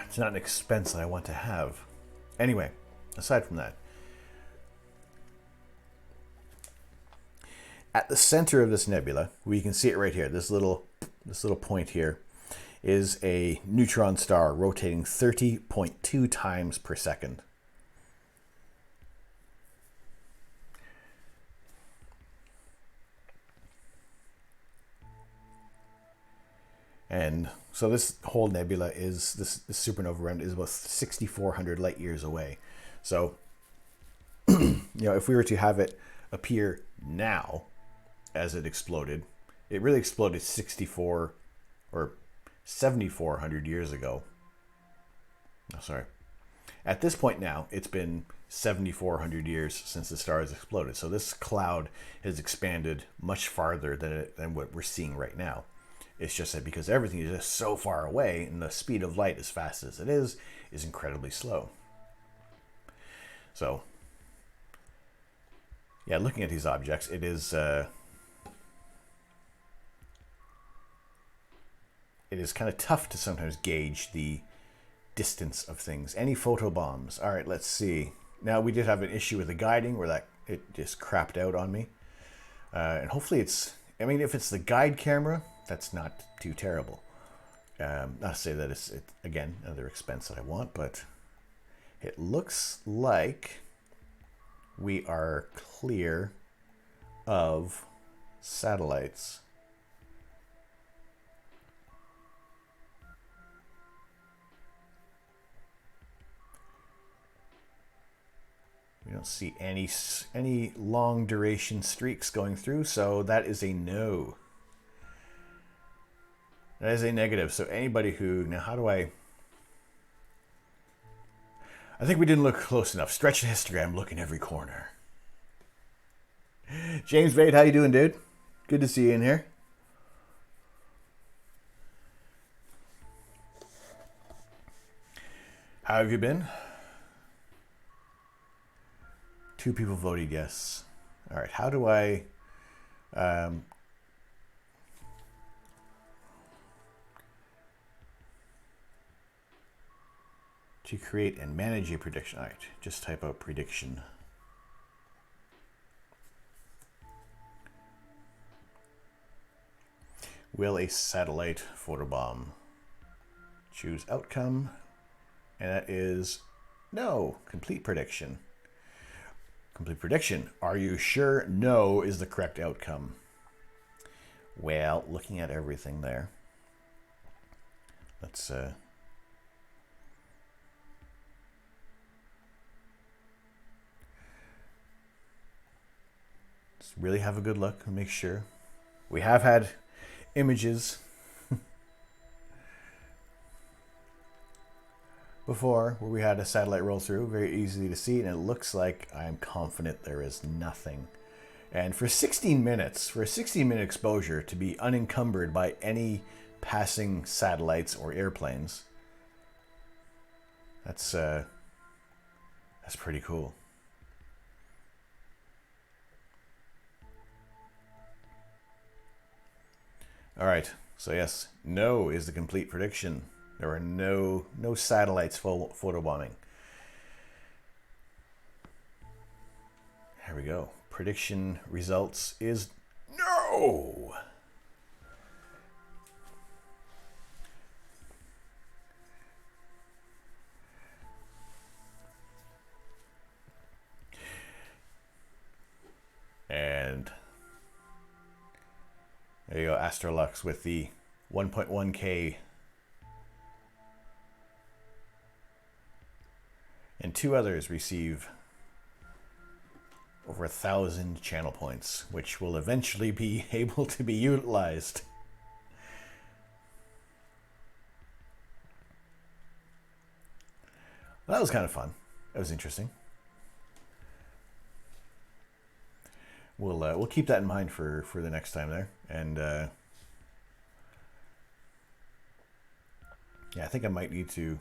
It's not an expense that I want to have. Anyway, aside from that, at the center of this nebula, we can see it right here. This little point here is a neutron star rotating 30.2 times per second. And so this whole nebula is, this supernova round is about 6,400 light years away. So, you know, if we were to have it appear now as it exploded, it really exploded 64 or 7,400 years ago. Oh, sorry. At this point now, it's been 7,400 years since the star has exploded. So this cloud has expanded much farther than what we're seeing right now. It's just that because everything is just so far away and the speed of light, as fast as it is incredibly slow. So, yeah, looking at these objects, it is kind of tough to sometimes gauge the distance of things. Any photobombs? All right, let's see. Now, we did have an issue with the guiding where it just crapped out on me. And hopefully it's, I mean, if it's the guide camera, that's not too terrible. Not to say that it's again, another expense that I want, but it looks like we are clear of satellites. We don't see any long duration streaks going through, so that is a no. That is a negative. So anybody who, now how do I think we didn't look close enough. Stretch the histogram, look in every corner. James Bate, how you doing, dude? Good to see you in here. How have you been? 2 people voted yes. All right, how do I to create and manage a prediction? All right, just type out prediction. Will a satellite photobomb? Choose outcome, and that is no. Complete prediction. Complete prediction. Are you sure? No is the correct outcome. Well, looking at everything there, let's Just really have a good look and make sure. We have had images before where we had a satellite roll through, very easy to see, and it looks like I'm confident there is nothing. And for 16 minutes, for a 16-minute exposure to be unencumbered by any passing satellites or airplanes, that's pretty cool. All right, so yes, no is the complete prediction. There were no satellites photobombing. Here we go. Prediction results is no. And there you go, Astrolux with the 1.1K. And two others receive over 1,000 channel points, which will eventually be able to be utilized. Well, that was kind of fun. That was interesting. We'll keep that in mind for the next time there. And yeah, I think I might need to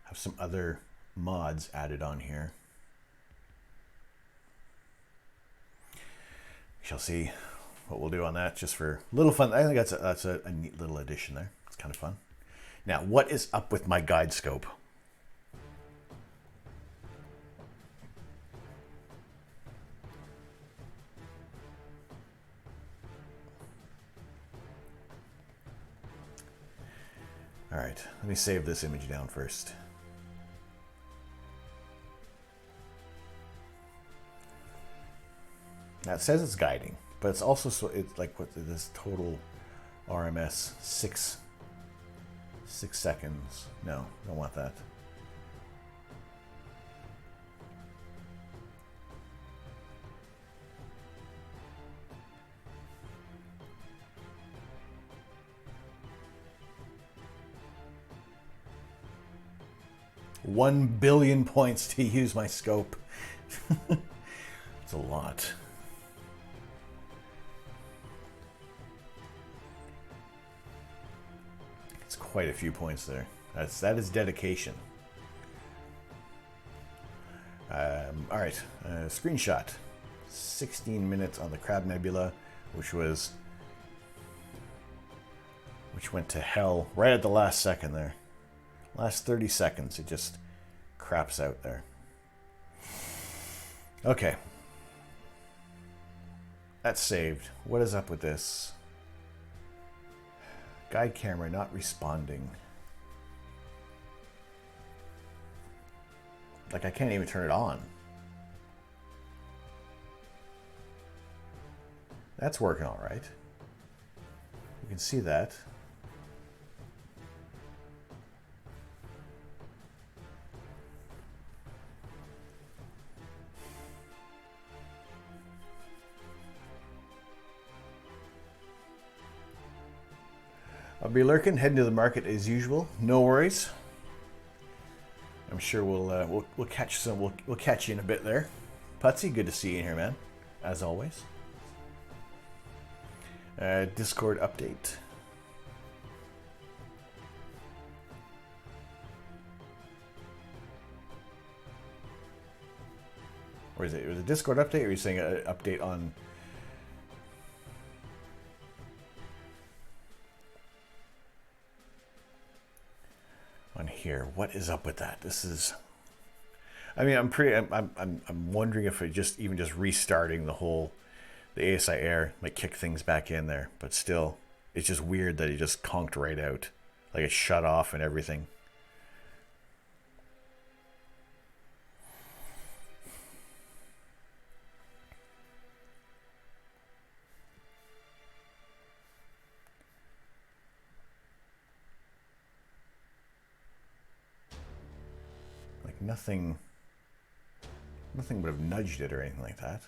have some other mods added on here. We shall see what we'll do on that, just for a little fun. I think that's a neat little addition there. It's kind of fun. Now, what is up with my guide scope? All right, let me save this image down first. Now it says it's guiding, but it's also it's like what this total RMS 6 seconds. No, don't want that. $1 billion points to use my scope. It's a lot. It's quite a few points there. That is dedication. All right, screenshot. 16 minutes on the Crab Nebula, which went to hell right at the last second there. Last 30 seconds, it just craps out there. Okay. That's saved. What is up with this? Guide camera not responding. Like, I can't even turn it on. That's working all right. You can see that. I'll be lurking, heading to the market as usual. No worries. I'm sure we'll catch we'll catch you in a bit there. Putsy, good to see you in here, man. As always. Discord update. Or is it a Discord update, or are you saying an update on? On here, what is up with that? This is, I mean, I'm wondering if it just restarting the ASI Air might kick things back in there, but still, it's just weird that it just conked right out, like it shut off and everything. Nothing would have nudged it or anything like that.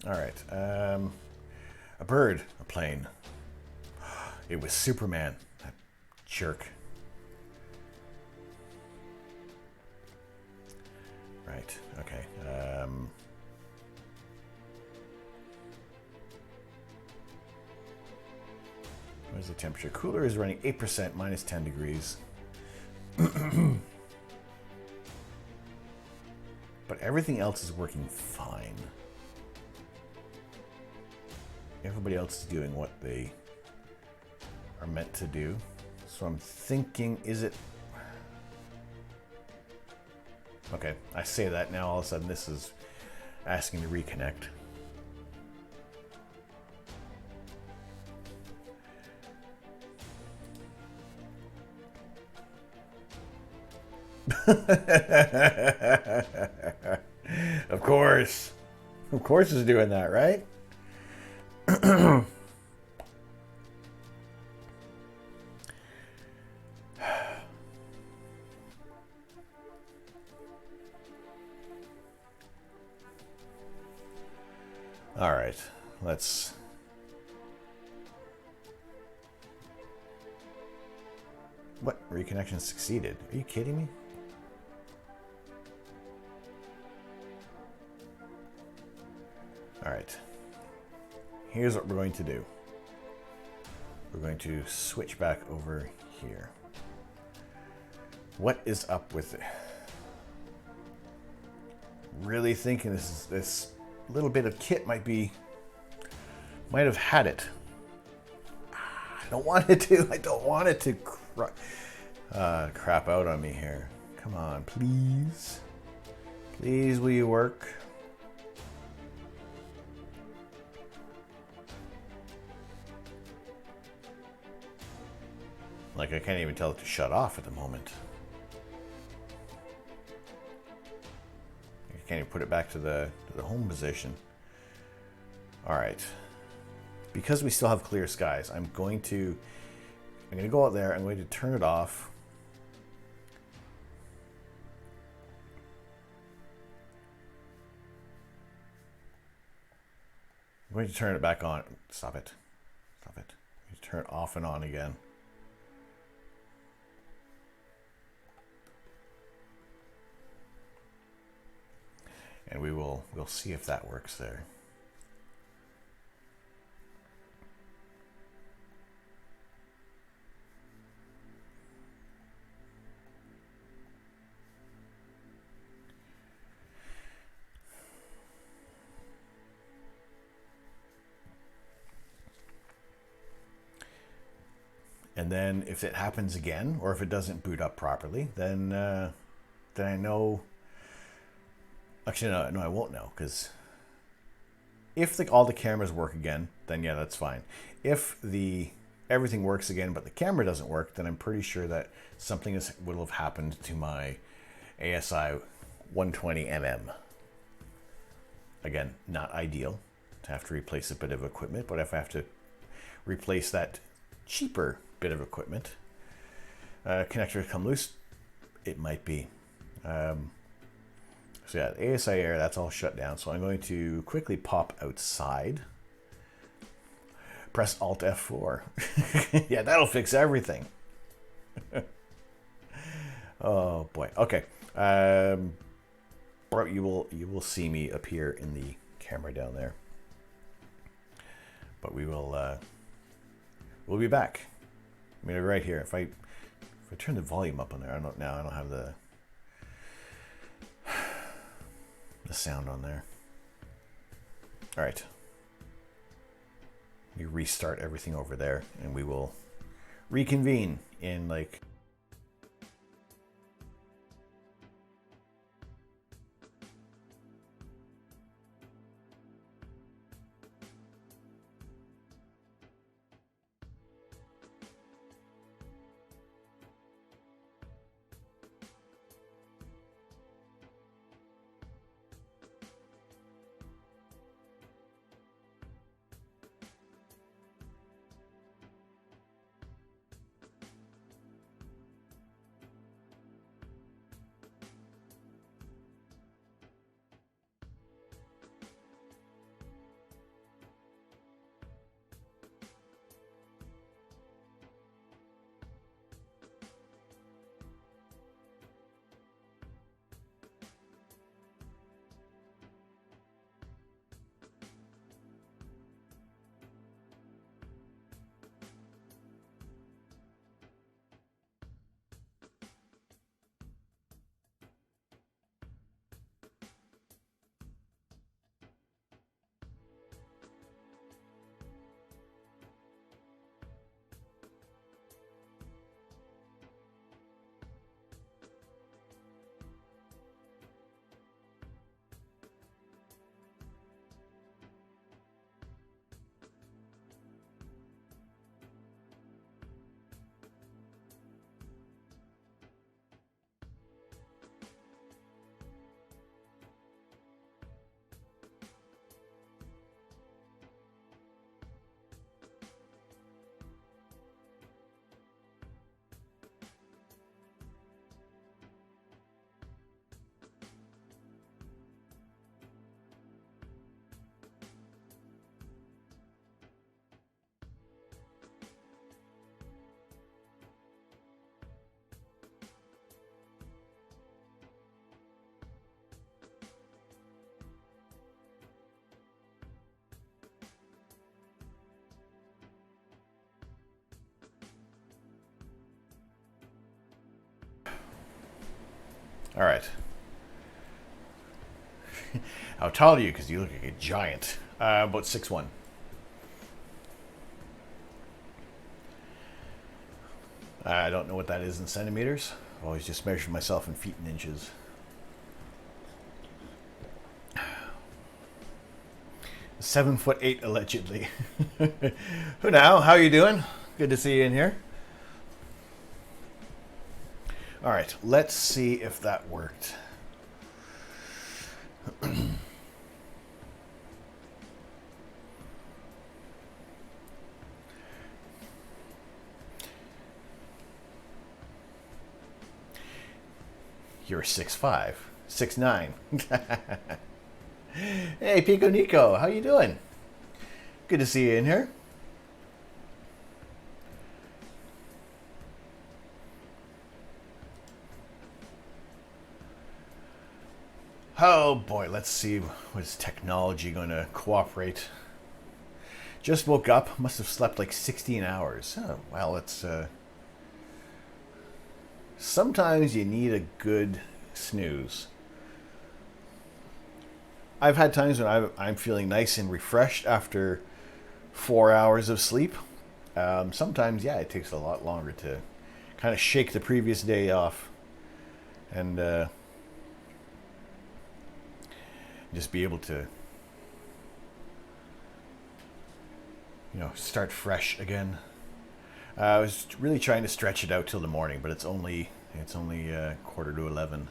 All right. A bird, a plane. It was Superman. That jerk. Right. Okay. What is the temperature? Cooler is running 8%, minus 10 degrees. But everything else is working fine. Everybody else is doing what they are meant to do. So I'm thinking, is it... Okay, I say that now, all of a sudden this is asking to reconnect. Of course. Of course it's doing that, right? All right, let's... What? Reconnection succeeded. Are you kidding me? All right. Here's what we're going to do. We're going to switch back over here. What is up with it? Really thinking this little bit of kit might have had it. I don't want it to. I don't want it to crap out on me here. Come on, please. Please, will you work? Like, I can't even tell it to shut off at the moment. I can't even put it back to the home position. All right. Because we still have clear skies, I'm going to go out there. I'm going to turn it off. I'm going to turn it back on. Stop it. Stop it. Turn it off and on again. And we'll see if that works there. And then if it happens again, or if it doesn't boot up properly, then I know. Actually, no, I won't know, because if all the cameras work again, then yeah, that's fine. If everything works again, but the camera doesn't work, then I'm pretty sure that something will have happened to my ASI 120mm. Again, not ideal to have to replace a bit of equipment, but if I have to replace that cheaper bit of equipment, connector come loose, it might be. So yeah, ASI Air, that's all shut down. So I'm going to quickly pop outside. Press Alt F4. Yeah, that'll fix everything. Oh boy. Okay. You will see me appear in the camera down there. But we'll be back. I mean, right here. If I turn the volume up on there, I don't have the sound on there. All right. We restart everything over there, and we will reconvene in like... All right. How tall are you? Because you look like a giant. About 6'1". I don't know what that is in centimeters. I've always just measured myself in feet and inches. 7'8" allegedly. Who now? How are you doing? Good to see you in here. All right, let's see if that worked. You're 6'5", 6'9". Hey, Pico Nico, how you doing? Good to see you in here. Oh boy, let's see what is technology going to cooperate. Just woke up, must have slept like 16 hours. Oh, well, it's sometimes you need a good snooze. I've had times when I'm feeling nice and refreshed after 4 hours of sleep. Sometimes, yeah, it takes a lot longer to kind of shake the previous day off and just be able to, start fresh again. I was really trying to stretch it out till the morning, but it's only 10:45.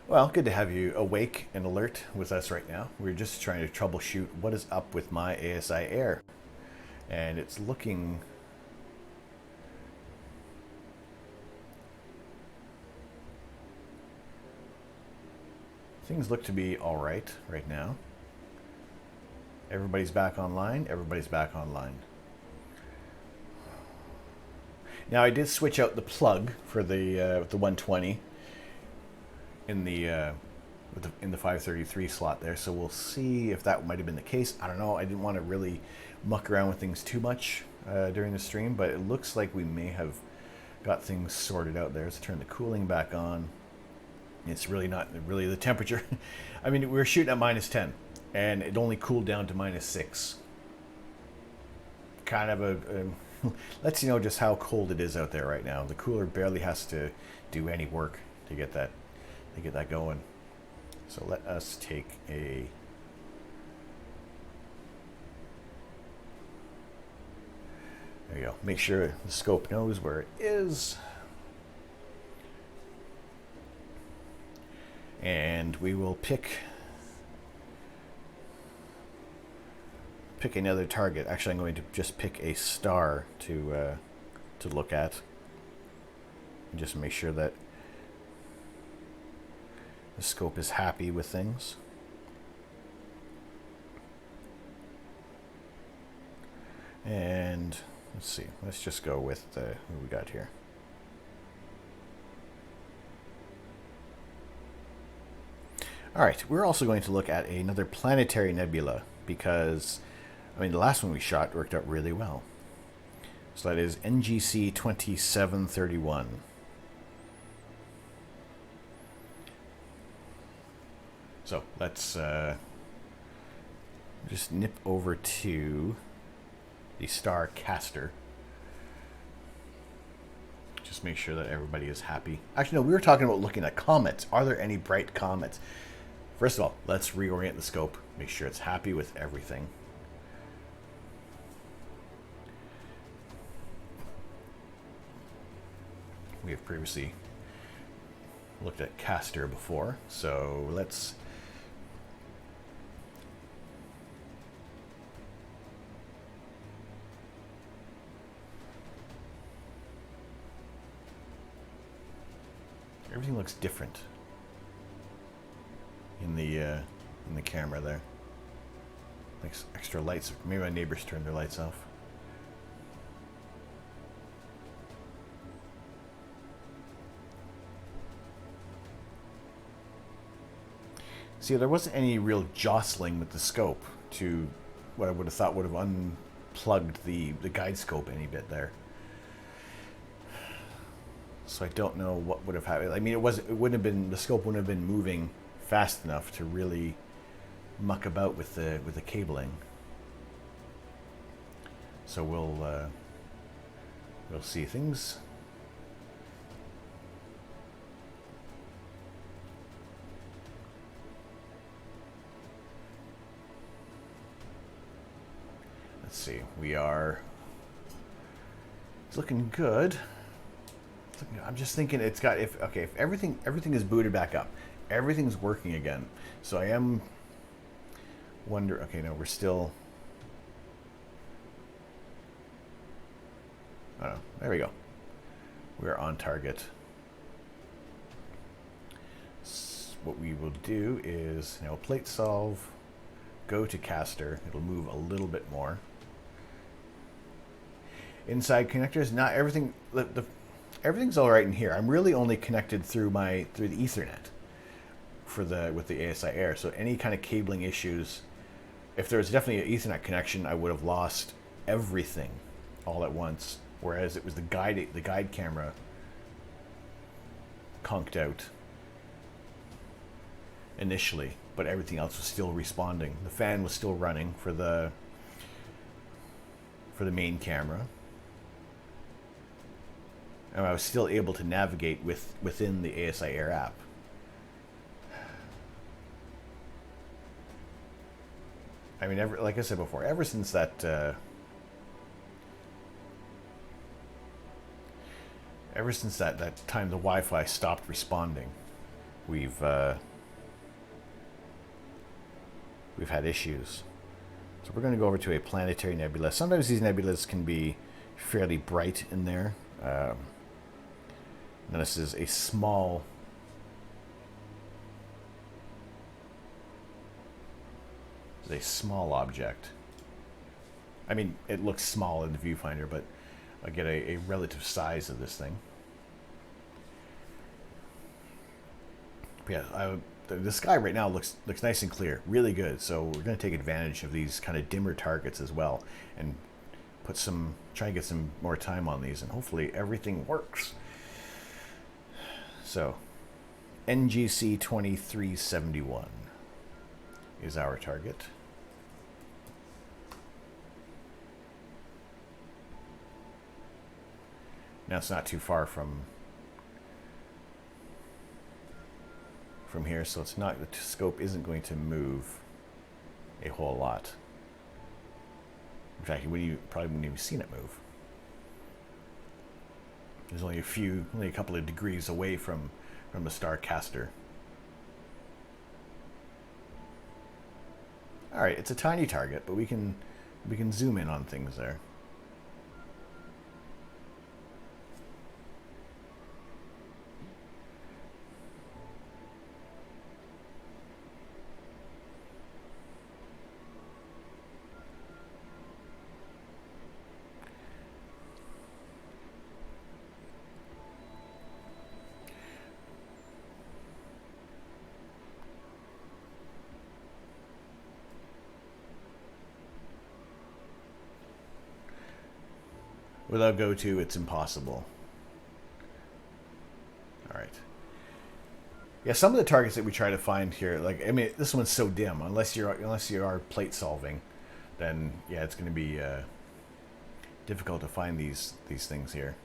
Well, good to have you awake and alert with us right now. We're just trying to troubleshoot what is up with my ASI Air. And it's looking... Things look to be all right now. Everybody's back online. Everybody's back online. Now I did switch out the plug for the 120 in the 533 slot there, so we'll see if that might have been the case. I don't know. I didn't want to really muck around with things too much during the stream, but it looks like we may have got things sorted out there. Let's turn the cooling back on. It's really not really the temperature. I mean, we were shooting at -10, and it only cooled down to -6. Kind of a lets you know just how cold it is out there right now. The cooler barely has to do any work to get that going. So let us take a there you go. Make sure the scope knows where it is. And we will pick another target. Actually, I'm going to just pick a star to look at, and just make sure that the scope is happy with things. And let's see. Let's just go with who we got here. All right, we're also going to look at another planetary nebula because, I mean, the last one we shot worked out really well. So that is NGC 2731. So let's just nip over to the star Castor. Just make sure that everybody is happy. Actually, no, we were talking about looking at comets. Are there any bright comets? First of all, let's reorient the scope, make sure it's happy with everything. We have previously looked at Castor before, so let's everything looks different in the camera there. Like extra lights. Maybe my neighbors turned their lights off. See, there wasn't any real jostling with the scope to what I would have thought would have plugged the guide scope any bit there. So I don't know what would have happened. I mean, it wouldn't have been, the scope wouldn't have been moving fast enough to really muck about with the cabling. So we'll see things. Let's see. It's looking good. I'm just thinking it's got, if everything is booted back up, everything's working again. So I am okay, no, we're still, oh, there we go. We're on target. What we will do is, plate solve, go to caster. It'll move a little bit more. Inside connectors, not everything, everything's all right in here. I'm really only connected through the Ethernet with the ASI Air. So any kind of cabling issues, if there was definitely an Ethernet connection, I would have lost everything all at once. Whereas it was the guide camera conked out initially, but everything else was still responding. The fan was still running for the main camera. And I was still able to navigate within the ASI Air app. I mean, like I said before, ever since that time the Wi-Fi stopped responding, we've had issues. So we're going to go over to a planetary nebula. Sometimes these nebulas can be fairly bright in there. And this is a small object. I mean, it looks small in the viewfinder, but I get a relative size of this thing. But yeah, the sky right now looks nice and clear, really good. So we're going to take advantage of these kind of dimmer targets as well, and try and get some more time on these, and hopefully everything works. So, NGC 2371 is our target. Now it's not too far from here, so it's not, the scope isn't going to move a whole lot. In fact, you probably wouldn't even seen it move. There's only a couple of degrees away from the star caster. All right, it's a tiny target, but we can zoom in on things there. Without GoTo, it's impossible. All right. Yeah, some of the targets that we try to find here, like, I mean, this one's so dim. Unless you are plate solving, then yeah, it's going to be difficult to find these things here.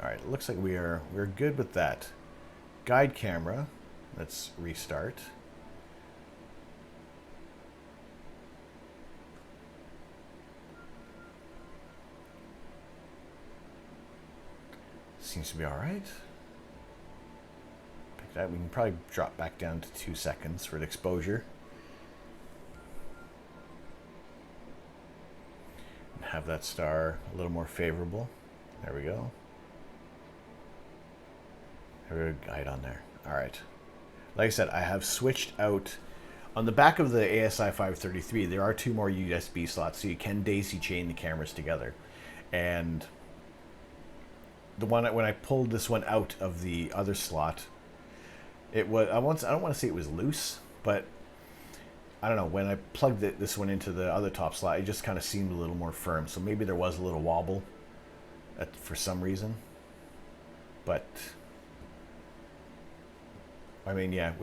All right, it looks like we're good with that. Guide camera. Let's restart. Seems to be all right. Pick that. We can probably drop back down to 2 seconds for the exposure. And have that star a little more favorable. There we go. Have a guide on there. All right. Like I said, I have switched out on the back of the ASI 533. There are 2 more USB slots, so you can daisy chain the cameras together. And the one, when I pulled this one out of the other slot, it was, I don't want to say it was loose, but I don't know, when I plugged this one into the other top slot, it just kind of seemed a little more firm. So maybe there was a little wobble for some reason. But I mean, yeah,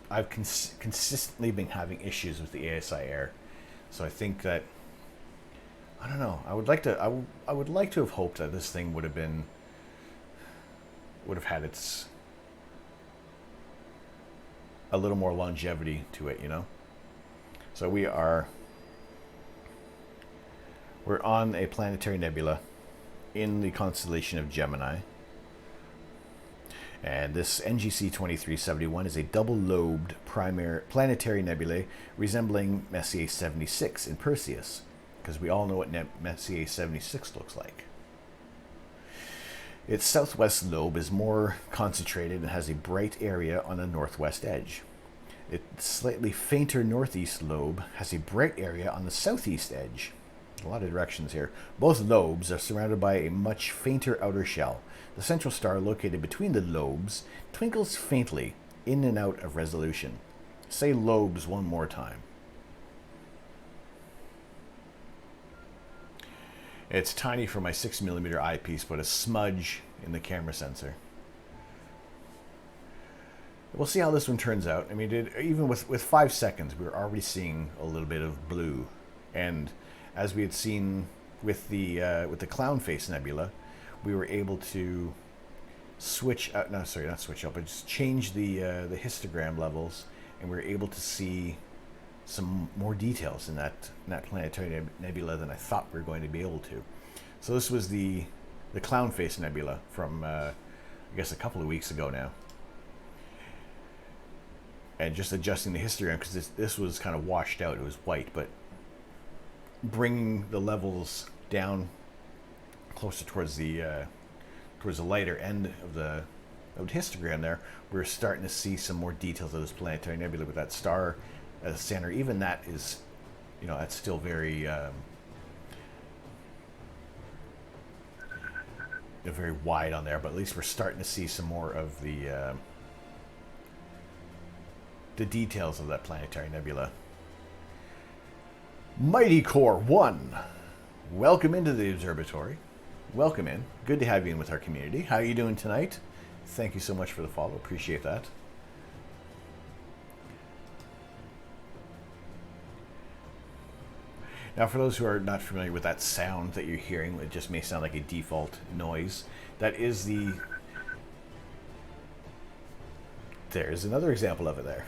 I've consistently been having issues with the ASI Air. So I think that, I don't know, I would like to have hoped that this thing would have had a little more longevity to it, you know. So we're on a planetary nebula in the constellation of Gemini. And this NGC 2371 is a double-lobed planetary nebulae resembling Messier 76 in Perseus, because we all know what Messier 76 looks like. Its southwest lobe is more concentrated and has a bright area on the northwest edge. Its slightly fainter northeast lobe has a bright area on the southeast edge. A lot of directions here. Both lobes are surrounded by a much fainter outer shell. The central star located between the lobes twinkles faintly in and out of resolution. Say lobes one more time. It's tiny for my 6mm eyepiece, but a smudge in the camera sensor. We'll see how this one turns out. I mean, even with 5 seconds, we were already seeing a little bit of blue. And as we had seen with the Clown Face Nebula, we were able to switch out, not switch out, but just change the histogram levels, and we were able to see some more details in that planetary nebula than I thought we were going to be able to. So this was the Clown Face Nebula from I guess a couple of weeks ago now. And just adjusting the histogram, because this was kind of washed out, it was white, but bringing the levels down closer towards the lighter end of the histogram there, we're starting to see some more details of this planetary nebula with that star as a center. Even that is, you know, that's still very very wide on there, but at least we're starting to see some more of the details of that planetary nebula. Mighty Core 1, welcome into the observatory. Welcome in. Good to have you in with our community. How are you doing tonight? Thank you so much for the follow. Appreciate that. Now, for those who are not familiar with that sound that you're hearing, it just may sound like a default noise. That is there's another example of it there.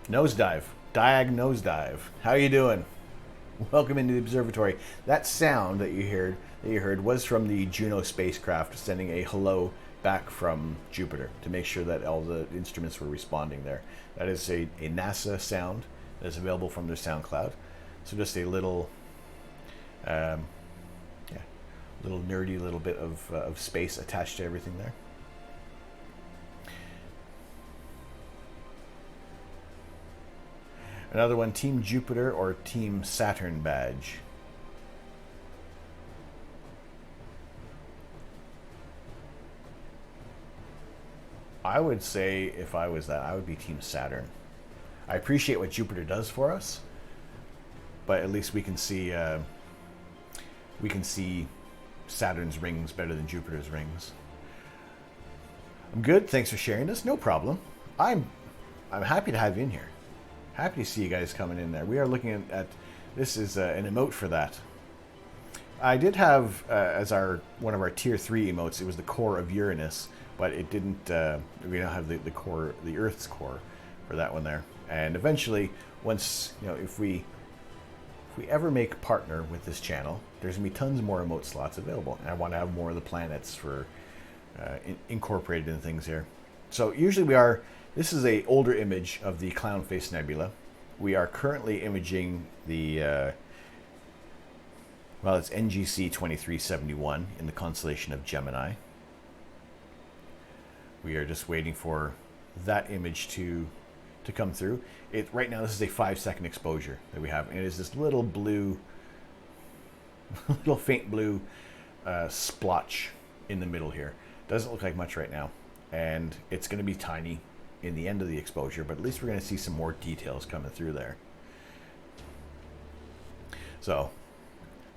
Nosedive. Diag nosedive. How are you doing? Welcome into the observatory. That sound that you heard was from the Juno spacecraft sending a hello back from Jupiter to make sure that all the instruments were responding there. That is a NASA sound that is available from their SoundCloud. So just a little, little nerdy little bit of space attached to everything there. Another one, Team Jupiter or Team Saturn badge. I would say if I was that, I would be Team Saturn. I appreciate what Jupiter does for us, but at least we can see Saturn's rings better than Jupiter's rings. I'm good. Thanks for sharing this. No problem. I'm happy to have you in here. Happy to see you guys coming in there. We are looking at this is an emote for that. I did have as one of our tier 3 emotes. It was the core of Uranus, but it didn't. We don't have the core, the Earth's core, for that one there. And eventually, once if we ever make partner with this channel, there's gonna be tons more emote slots available, and I want to have more of the planets for incorporated in things here. So usually this is an older image of the Clown Face Nebula. We are currently imaging the, it's NGC 2371 in the constellation of Gemini. We are just waiting for that image to to come through. Right now, this is a 5-second exposure that we have, and it is this little blue, little faint blue splotch in the middle here. Doesn't look like much right now, and it's going to be tiny in the end of the exposure, but at least we're going to see some more details coming through there. So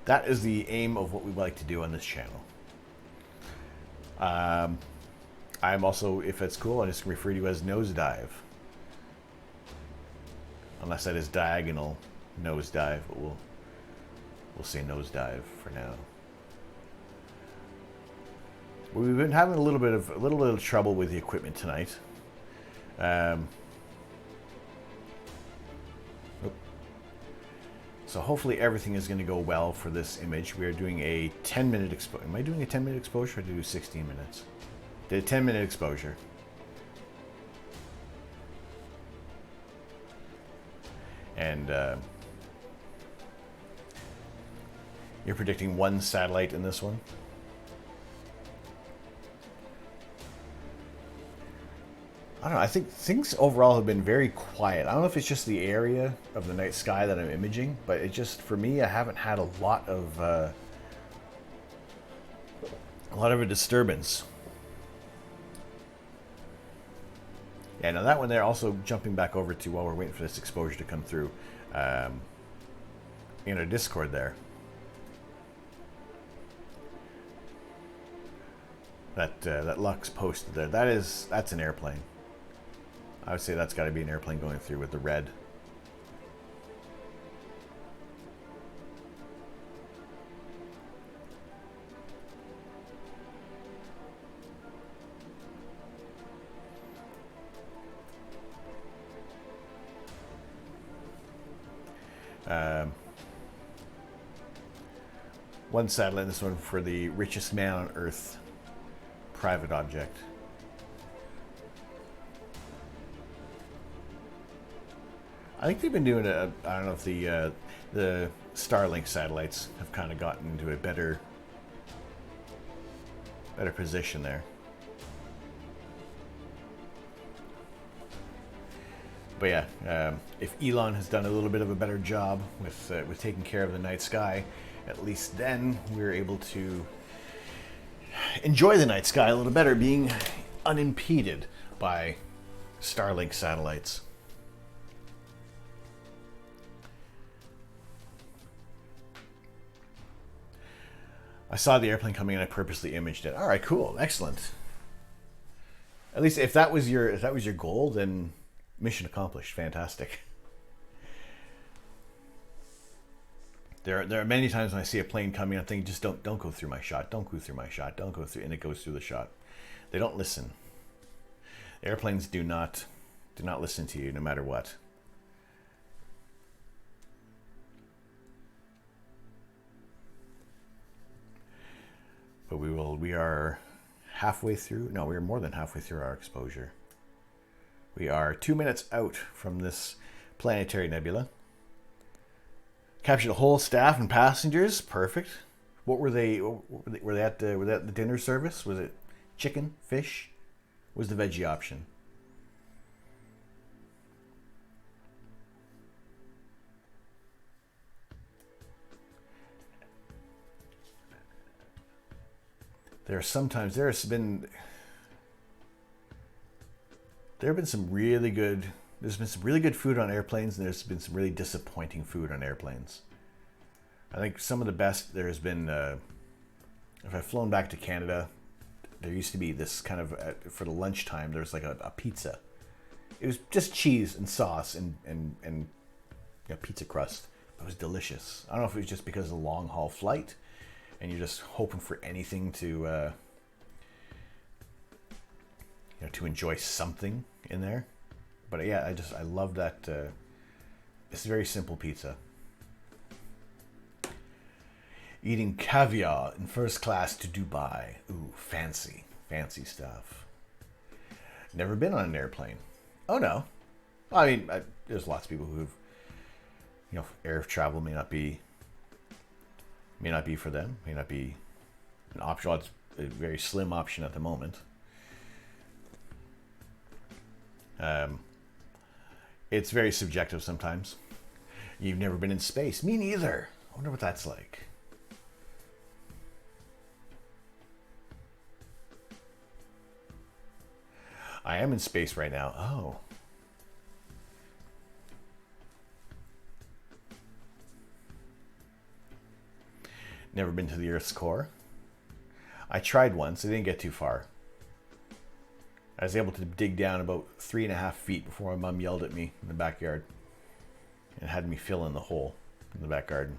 that is the aim of what we like to do on this channel. I'm also, if it's cool, I'm just going to refer to you as nosedive. Unless that is diagonal nosedive, but we'll say nosedive for now. We've been having a little bit of trouble with the equipment tonight. So hopefully everything is going to go well for this image. We are doing a 10-minute exposure. Am I doing a 10-minute exposure or did I do 16 minutes? Did a 10-minute exposure. And you're predicting one satellite in this one? I don't know. I think things overall have been very quiet. I don't know if it's just the area of the night sky that I'm imaging, but it just, for me, I haven't had a lot of a disturbance. Yeah, now that one there, also jumping back over to while we're waiting for this exposure to come through, in our Discord there. That Lux posted there. That's an airplane. I would say that's got to be an airplane going through with the red. One satellite, this one for the richest man on Earth private object. I think they've been doing I don't know if the Starlink satellites have kind of gotten into a better position there. But yeah, if Elon has done a little bit of a better job with taking care of the night sky, at least then we're able to enjoy the night sky a little better, being unimpeded by Starlink satellites. I saw the airplane coming and I purposely imaged it. All right, cool, excellent. At least if that was your goal, then mission accomplished. Fantastic. There are many times when I see a plane coming, I'm thinking, just don't go through my shot. Don't go through my shot. Don't go through, and it goes through the shot. They don't listen. Airplanes do not listen to you, no matter what. But we are halfway through. No, we are more than halfway through our exposure. We are 2 minutes out from this planetary nebula. Captured a whole staff and passengers. Perfect. What were they? Were they at the dinner service? Was it chicken, fish? What was the veggie option? There's been some really good. There's been some really good food on airplanes, and there's been some really disappointing food on airplanes. I think some of the best there's been. If I've flown back to Canada, there used to be this kind of for the lunchtime. There's like a pizza. It was just cheese and sauce and pizza crust. It was delicious. I don't know if it was just because of the long haul flight, and you're just hoping for anything to to enjoy something in there. But yeah, I love that. It's a very simple pizza. Eating caviar in first class to Dubai. Ooh, fancy stuff. Never been on an airplane. Oh no. I mean, there's lots of people who've, air travel may not be for them. May not be an option. It's a very slim option at the moment. It's very subjective sometimes. You've never been in space. Me neither. I wonder what that's like. I am in space right now. Oh. Never been to the Earth's core. I tried once. I didn't get too far. I was able to dig down about 3.5 feet before my mom yelled at me in the backyard and had me fill in the hole in the back garden.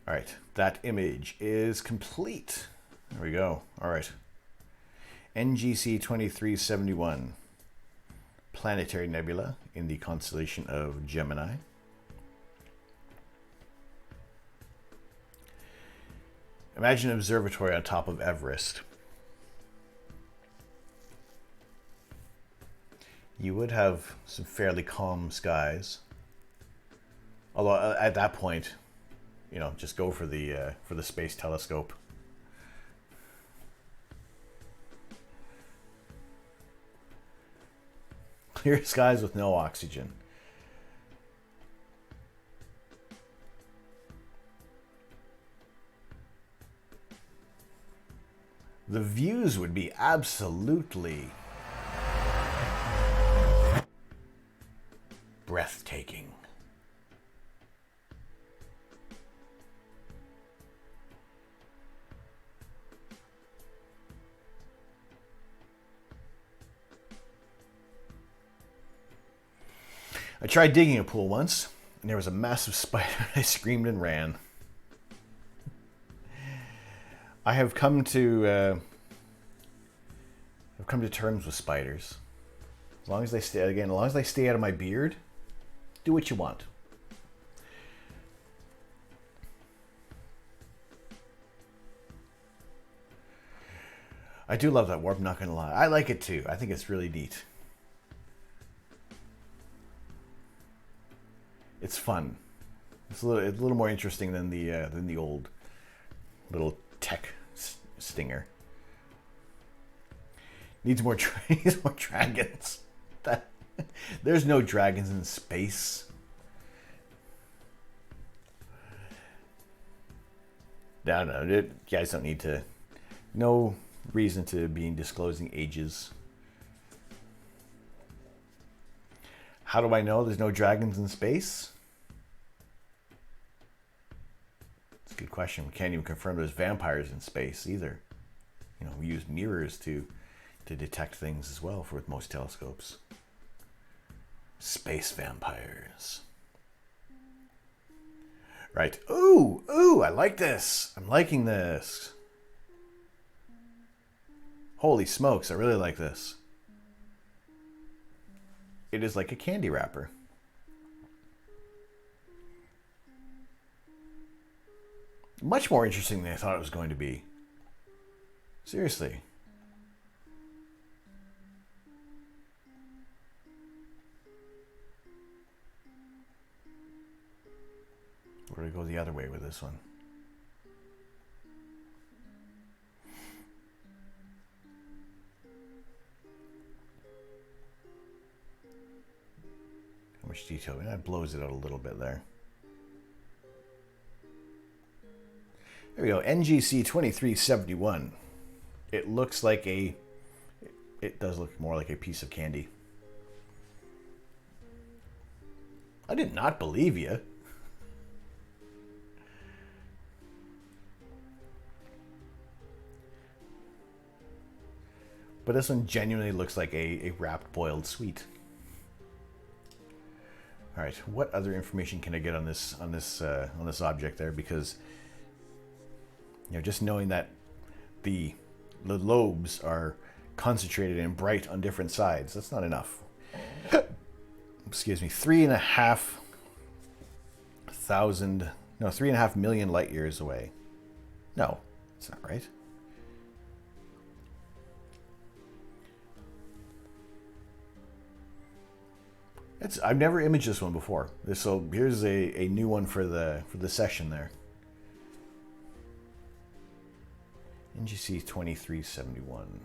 All right, that image is complete. There we go. All right. NGC 2371, planetary nebula in the constellation of Gemini. Imagine an observatory on top of Everest. You would have some fairly calm skies. Although at that point, you know, just go for the space telescope. Clear skies with no oxygen. The views would be absolutely breathtaking. I tried digging a pool once, and there was a massive spider. I screamed and ran. I have come to terms with spiders. As long as they stay out of my beard, do what you want. I do love that warp, not gonna lie. I like it too. I think it's really neat. It's fun. It's a little more interesting than the old little tech stinger. Needs more dragons. There's no dragons in space. No, you guys don't need to. No reason to be disclosing ages. How do I know there's no dragons in space? It's a good question. We can't even confirm there's vampires in space either. You know, we use mirrors to detect things as well with most telescopes. Space vampires. Right. Ooh, I like this. I'm liking this. Holy smokes, I really like this. It is like a candy wrapper. Much more interesting than I thought it was going to be. Seriously. We're going to go the other way with this one. How much detail? That blows it out a little bit there. There we go. NGC 2371. It looks like it does look more like a piece of candy. I did not believe you. But this one genuinely looks like a wrapped boiled sweet. All right, what other information can I get on this object there? Because you know, just knowing that the lobes are concentrated and bright on different sides, that's not enough. Excuse me, 3.5 million light years away. No, that's not right. I've never imaged this one before. So here's a new one for the session there. NGC 2371.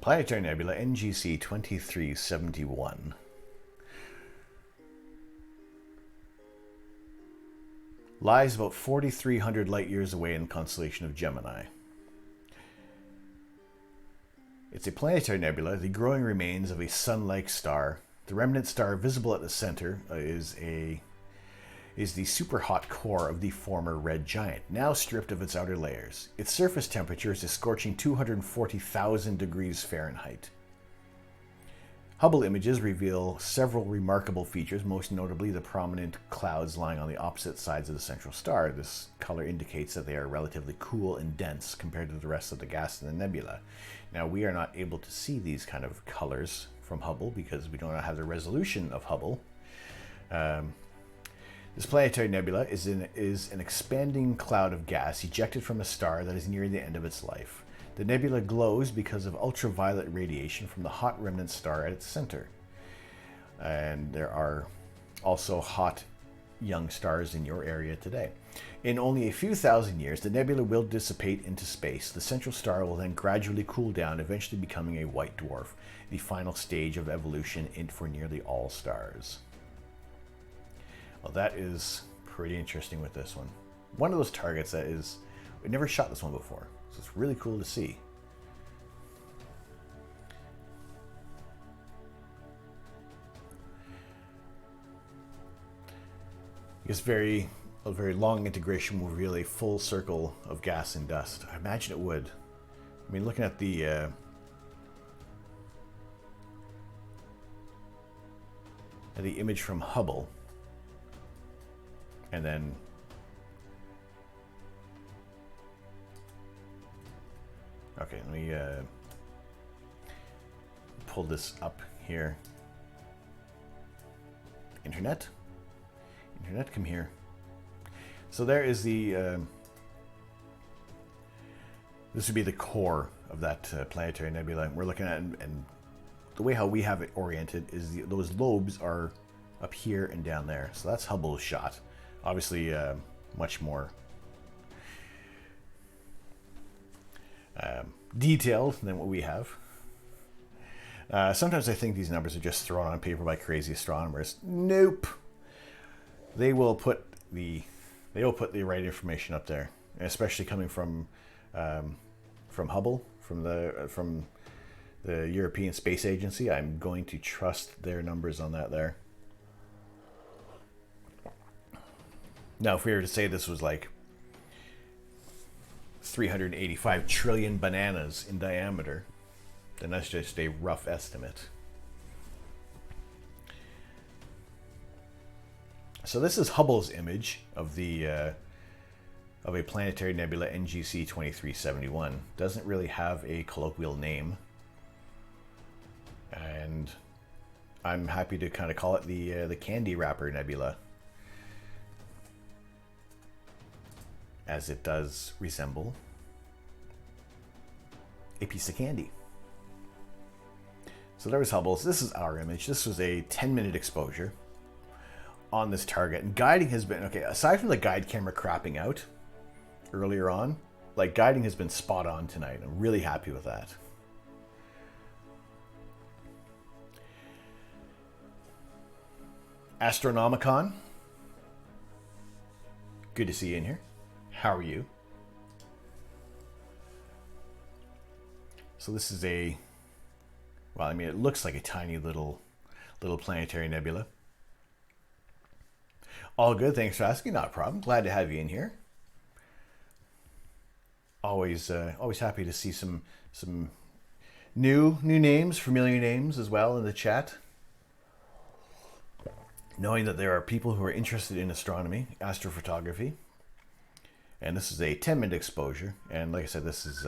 Planetary Nebula NGC 2371. Lies about 4,300 light years away in the constellation of Gemini. It's a planetary nebula, the growing remains of a sun-like star. The remnant star visible at the center is the superhot core of the former red giant, now stripped of its outer layers. Its surface temperature is a scorching 240,000 degrees Fahrenheit. Hubble images reveal several remarkable features, most notably the prominent clouds lying on the opposite sides of the central star. This color indicates that they are relatively cool and dense compared to the rest of the gas in the nebula. Now, we are not able to see these kind of colors from Hubble because we do not have the resolution of Hubble. This planetary nebula is an expanding cloud of gas ejected from a star that is nearing the end of its life. The nebula glows because of ultraviolet radiation from the hot remnant star at its center. And there are also hot young stars in your area today. In only a few thousand years, the nebula will dissipate into space. The central star will then gradually cool down, eventually becoming a white dwarf, the final stage of evolution for nearly all stars. Well, that is pretty interesting with this one. One of those targets that is, we never shot this one before. So it's really cool to see. This a very long integration will reveal a full circle of gas and dust. I imagine it would. I mean, looking at the image from Hubble, and then okay, let me pull this up here. Internet, come here. So there is the, this would be the core of that planetary nebula we're looking at, and the way how we have it oriented is those lobes are up here and down there. So that's Hubble's shot. Obviously, much more detailed than what we have. Sometimes I think these numbers are just thrown on paper by crazy astronomers. Nope. They will put the right information up there, especially coming from Hubble, from the European Space Agency. I'm going to trust their numbers on that there. Now, if we were to say this was like 385 trillion bananas in diameter, then that's just a rough estimate. So this is Hubble's image of a planetary nebula NGC 2371. Doesn't really have a colloquial name, and I'm happy to kind of call it the Candy Wrapper Nebula, as it does resemble a piece of candy. So there was Hubble's. This is our image. This was a 10-minute exposure on this target, and guiding has been okay. Aside from the guide camera crapping out earlier on, like, guiding has been spot on tonight. I'm really happy with that. Astronomicon, good to see you in here. How are you? So this is well, I mean, it looks like a tiny little planetary nebula. All good, thanks for asking, not a problem. Glad to have you in here. Always happy to see some new names, familiar names as well in the chat. Knowing that there are people who are interested in astronomy, astrophotography. And this is a 10-minute exposure. And like I said, this is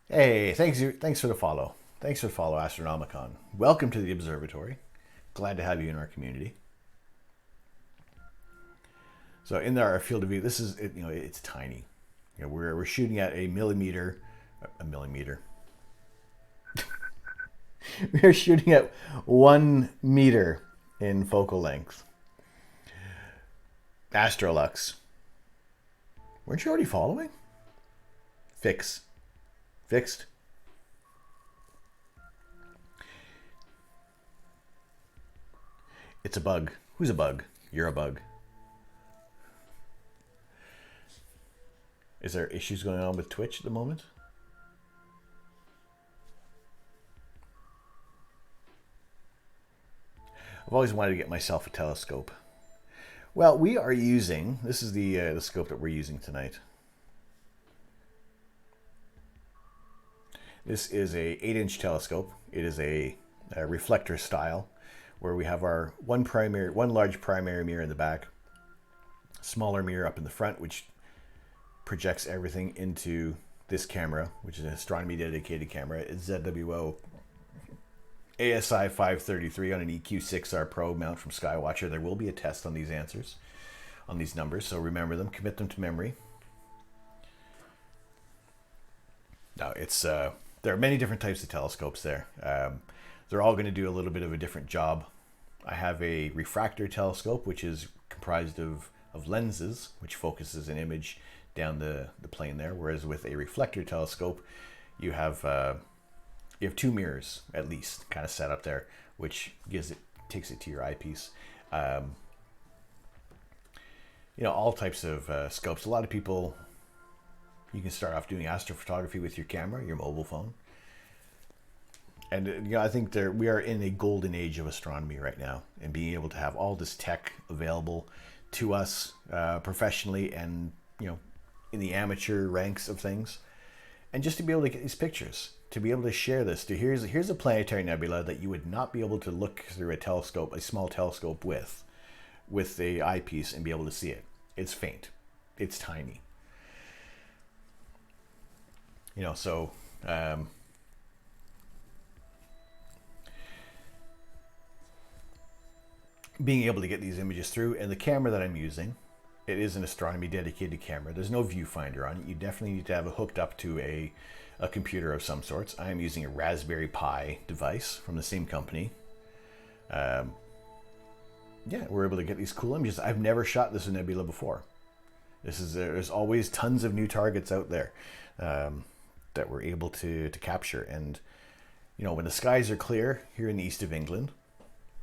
hey, thanks for the follow. Thanks for the follow, Astronomicon. Welcome to the observatory. Glad to have you in our community. So in our field of view, this is, it's tiny. We're shooting at a millimeter. We're shooting at 1 meter in focal length. Astrolux. Weren't you already following? Fixed. It's a bug. Who's a bug? You're a bug. Is there issues going on with Twitch at the moment? I've always wanted to get myself a telescope. Well, we are using, this is the scope that we're using tonight. This is a 8-inch telescope. It is a reflector style, where we have our one large primary mirror in the back, smaller mirror up in the front, which projects everything into this camera, which is an astronomy dedicated camera. It's ZWO ASI 533 on an EQ6R Pro mount from Skywatcher. There will be a test on these answers, on these numbers, so remember them, commit them to memory. Now, there are many different types of telescopes there. They're all going to do a little bit of a different job. I have a refractor telescope, which is comprised of lenses, which focuses an image down the plane there, whereas with a reflector telescope, you have 2 mirrors at least kind of set up there, which takes it to your eyepiece. All types of scopes. A lot of people, you can start off doing astrophotography with your camera, your mobile phone. And I think we are in a golden age of astronomy right now, and being able to have all this tech available to us professionally and in the amateur ranks of things, and just to be able to get these pictures, to be able to share this. Here's a planetary nebula that you would not be able to look through a small telescope with the eyepiece and be able to see it. It's faint, it's tiny. So. Being able to get these images through, and the camera that I'm using, it is an astronomy dedicated camera. There's no viewfinder on it. You definitely need to have it hooked up to a computer of some sorts. I am using a Raspberry Pi device from the same company. Yeah, we're able to get these cool images. I've never shot this nebula before. There's always tons of new targets out there that we're able to capture. And when the skies are clear here in the east of England,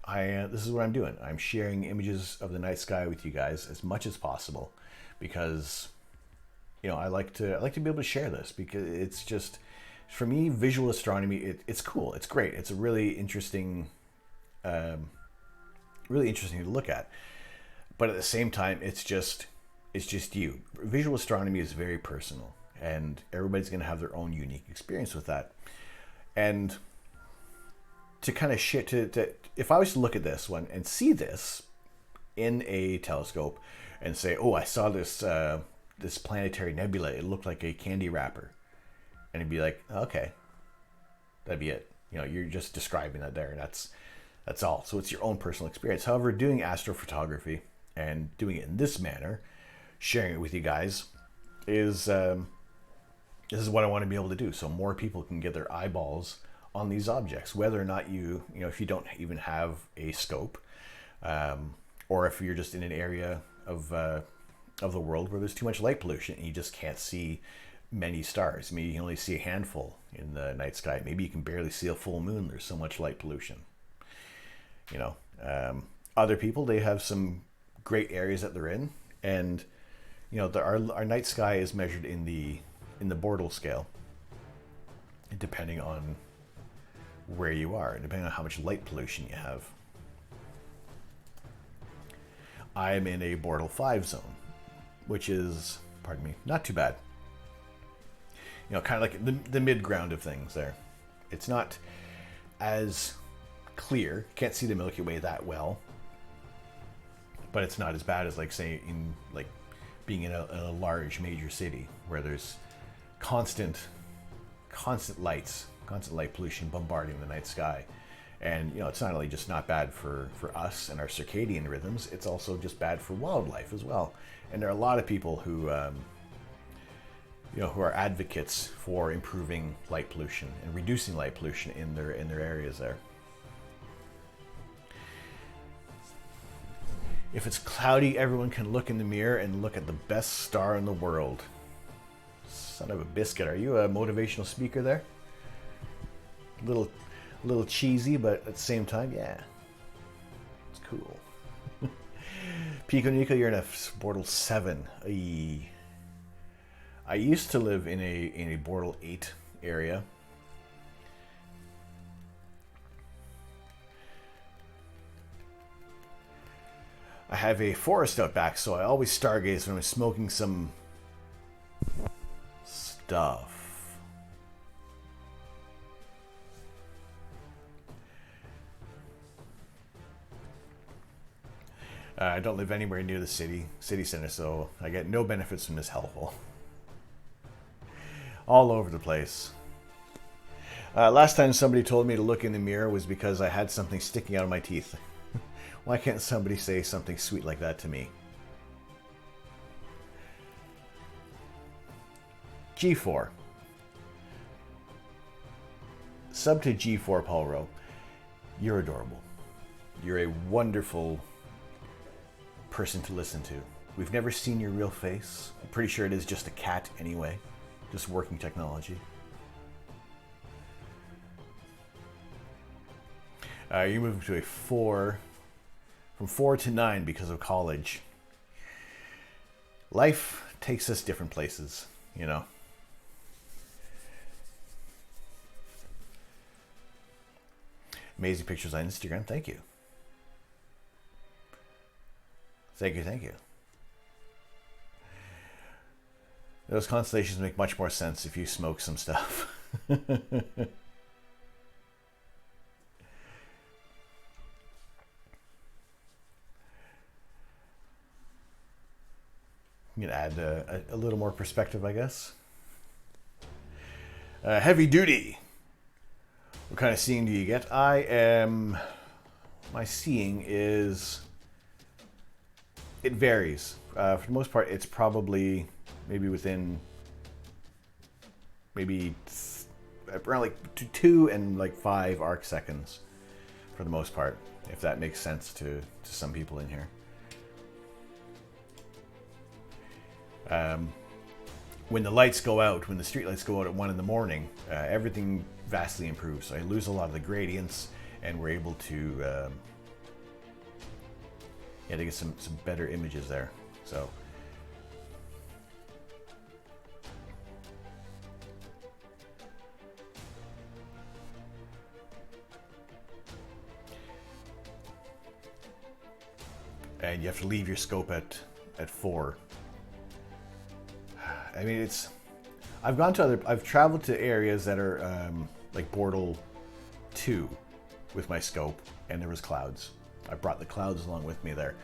this is what I'm doing. I'm sharing images of the night sky with you guys as much as possible, because I like to be able to share this, because it's just, for me, visual astronomy, it's cool, it's great, it's a really interesting to look at, but at the same time, it's just you. Visual astronomy is very personal, and everybody's going to have their own unique experience with that. And to kind of if I was to look at this one and see this in a telescope and say, oh, I saw this this planetary nebula, it looked like a candy wrapper, and it'd be like, okay, that'd be it. You're just describing that there, and that's all. So it's your own personal experience. However, doing astrophotography and doing it in this manner, sharing it with you guys, this is what I want to be able to do, so more people can get their eyeballs on these objects, whether or not if you don't even have a scope, or if you're just in an area of the world where there's too much light pollution and you just can't see many stars. Maybe you can only see a handful in the night sky. Maybe you can barely see a full moon. There's so much light pollution. Other people, they have some great areas that they're in, and our night sky is measured in the Bortle scale, depending on where you are, depending on how much light pollution you have. I'm in a Bortle 5 zone, which is, pardon me, not too bad. Kind of like the mid-ground of things there. It's not as clear, can't see the Milky Way that well, but it's not as bad as, say, being in a large major city where there's constant light pollution bombarding the night sky, And you know, it's not only just not bad for us and our circadian rhythms, it's also just bad for wildlife as well. And there are a lot of people who you know, who are advocates for improving light pollution and reducing light pollution in their areas there. If it's cloudy, everyone can look in the mirror and look at the best star in the world. Son of a biscuit, are you a motivational speaker there? A little cheesy, but at the same time, yeah, it's cool. Pico Nico, you're in a Bortle 7. I used to live in a Bortle 8 area. I have a forest out back, so I always stargaze when I'm smoking some stuff. I don't live anywhere near the city center, so I get no benefits from this hellhole. All over the place. Last time somebody told me to look in the mirror was because I had something sticking out of my teeth. Why can't somebody say something sweet like that to me? G4. Sub to G4, Paul Rowe. You're adorable. You're a wonderful person to listen to. We've never seen your real face. I'm pretty sure it is just a cat anyway. Just working technology. You moved to a 4. From 4 to 9 because of college. Life takes us different places, you know. Amazing pictures on Instagram. Thank you. Thank you, thank you. Those constellations make much more sense if you smoke some stuff. I'm going to add a little more perspective, I guess. Heavy duty. What kind of seeing do you get? My seeing is, it varies. For the most part, it's probably maybe within, around like 2 and like 5 arc seconds for the most part, if that makes sense to some people in here. When the lights go out, when the street lights go out at 1 in the morning, everything vastly improves. So I lose a lot of the gradients, and we're able to to get some better images there. So and you have to leave your scope at 4. I mean, I've traveled to areas that are like Bortle 2 with my scope, and there was clouds. I brought the clouds along with me there.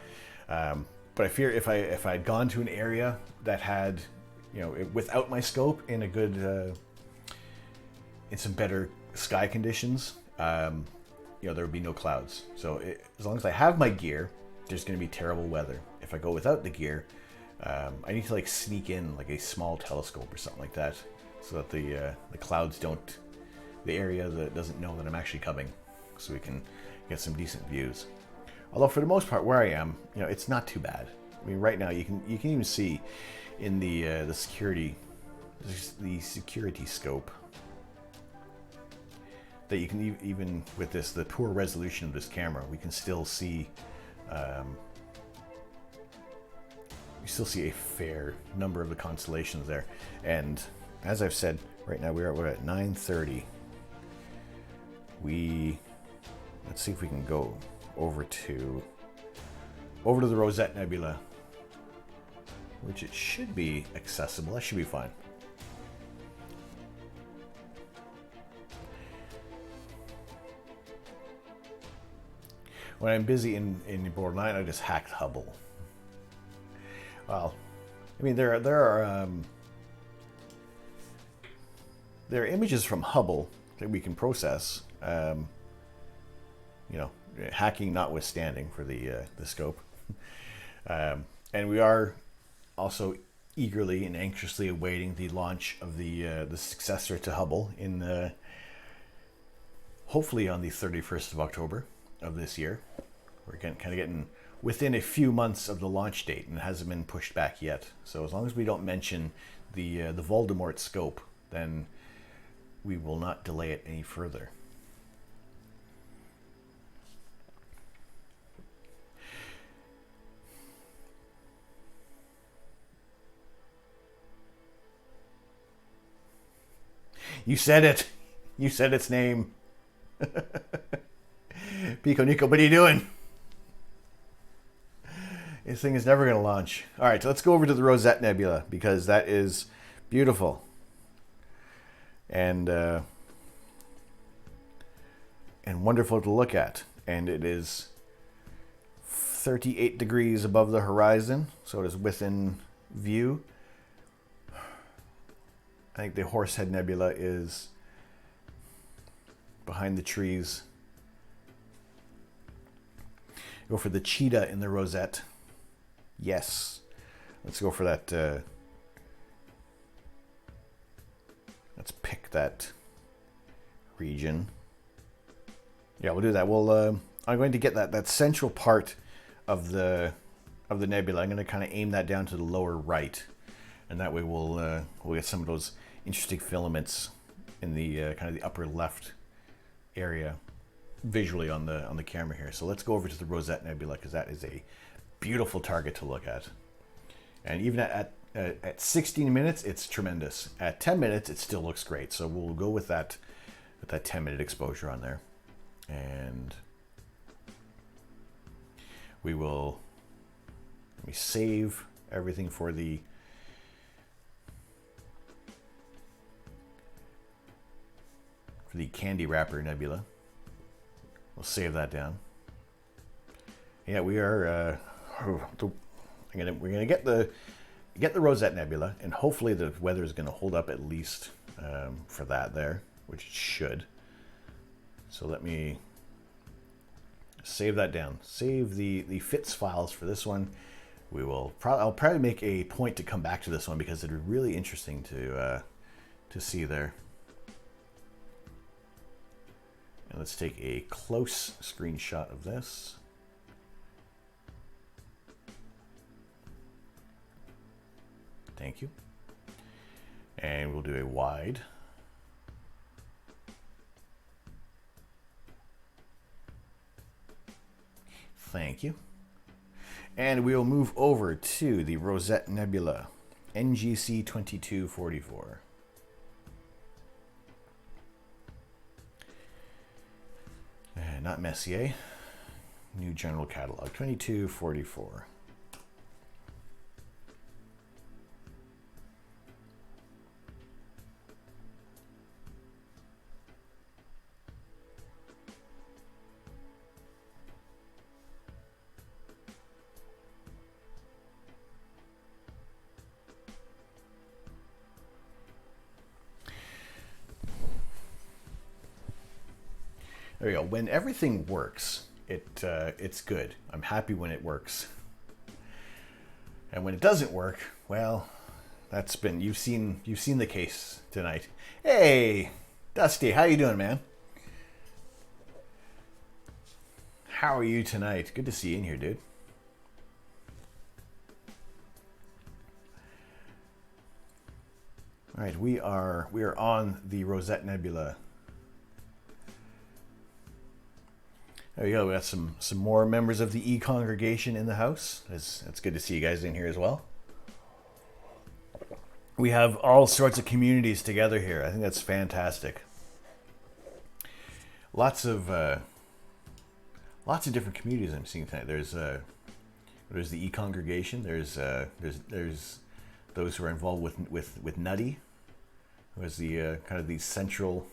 But I fear if I had gone to an area that had, without my scope in a good, in some better sky conditions, there would be no clouds. So as long as I have my gear, there's going to be terrible weather. If I go without the gear, I need to like sneak in like a small telescope or something like that, so that the clouds don't, the area that doesn't know that I'm actually coming, so we can get some decent views. Although for the most part, where I am, it's not too bad. I mean, right now you can even see in the security scope that you can even with the poor resolution of this camera, we can still see. You still see a fair number of the constellations there, and as I've said, right now we're at 9:30. Let's see if we can go over to the Rosette Nebula, which it should be accessible. That should be fine. When I'm busy in Bortle 9, I just hacked Hubble. Well, I mean, there are images from Hubble that we can process. you know, hacking notwithstanding for the scope. And we are also eagerly and anxiously awaiting the launch of the successor to Hubble in hopefully on the 31st of October of this year. We're kind of getting within a few months of the launch date, and it hasn't been pushed back yet. So as long as we don't mention the Voldemort scope, then we will not delay it any further. You said it. You said its name. Pico Nico, what are you doing? This thing is never going to launch. All right, so let's go over to the Rosette Nebula, because that is beautiful. And wonderful to look at. And it is 38 degrees above the horizon, so it is within view. I think the Horsehead Nebula is behind the trees. Go for the cheetah in the Rosette. Yes. Let's go for that. Let's pick that region. Yeah, we'll do that. We'll. I'm going to get that central part of the nebula. I'm going to kind of aim that down to the lower right, and that way we'll get some of those interesting filaments in the kind of the upper left area visually on the camera here. So let's go over to the Rosette Nebula, because that is a beautiful target to look at. And even at 16 minutes, it's tremendous. At 10 minutes, it still looks great. So we'll go with that 10-minute exposure on there, and we will. Let me save everything for the Candy Wrapper Nebula. We'll save that down. Yeah, we are. We're gonna get the Rosette Nebula, and hopefully the weather is going to hold up at least for that there, which it should. So let me save that down. Save the FITS files for this one. We will. I'll probably make a point to come back to this one, because it'd be really interesting to see there. And let's take a close screenshot of this. Thank you. And we'll do a wide. Thank you. And we'll move over to the Rosette Nebula, NGC 2244. Not Messier. New General Catalog, 2244. There we go. When everything works, it's good. I'm happy when it works. And when it doesn't work, well, that's been you've seen the case tonight. Hey, Dusty, how you doing, man? How are you tonight? Good to see you in here, dude. All right, we are on the Rosette Nebula. There we go. We got some more members of the E-congregation in the house. It's good to see you guys in here as well. We have all sorts of communities together here. I think that's fantastic. Lots of different communities I'm seeing tonight. There's the E-congregation. There's those who are involved with Nutty, who is the kind of the central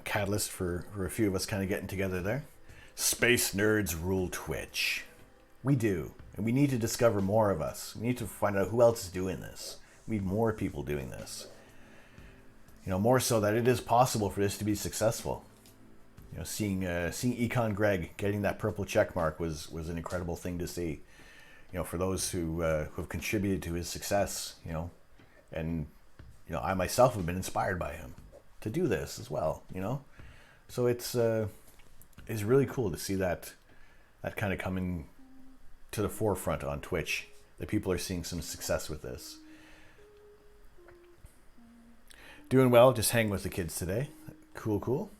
catalyst for a few of us kind of getting together there. Space nerds rule Twitch. We do. And we need to discover more of us. We need to find out who else is doing this. We need more people doing this. more so that it is possible for this to be successful. Seeing Econ Greg getting that purple check mark was an incredible thing to see. For those who have contributed to his success, and I myself have been inspired by him to do this as well. So it's really cool to see that kind of coming to the forefront on Twitch, that people are seeing some success with this. Doing well, just hanging with the kids today. Cool.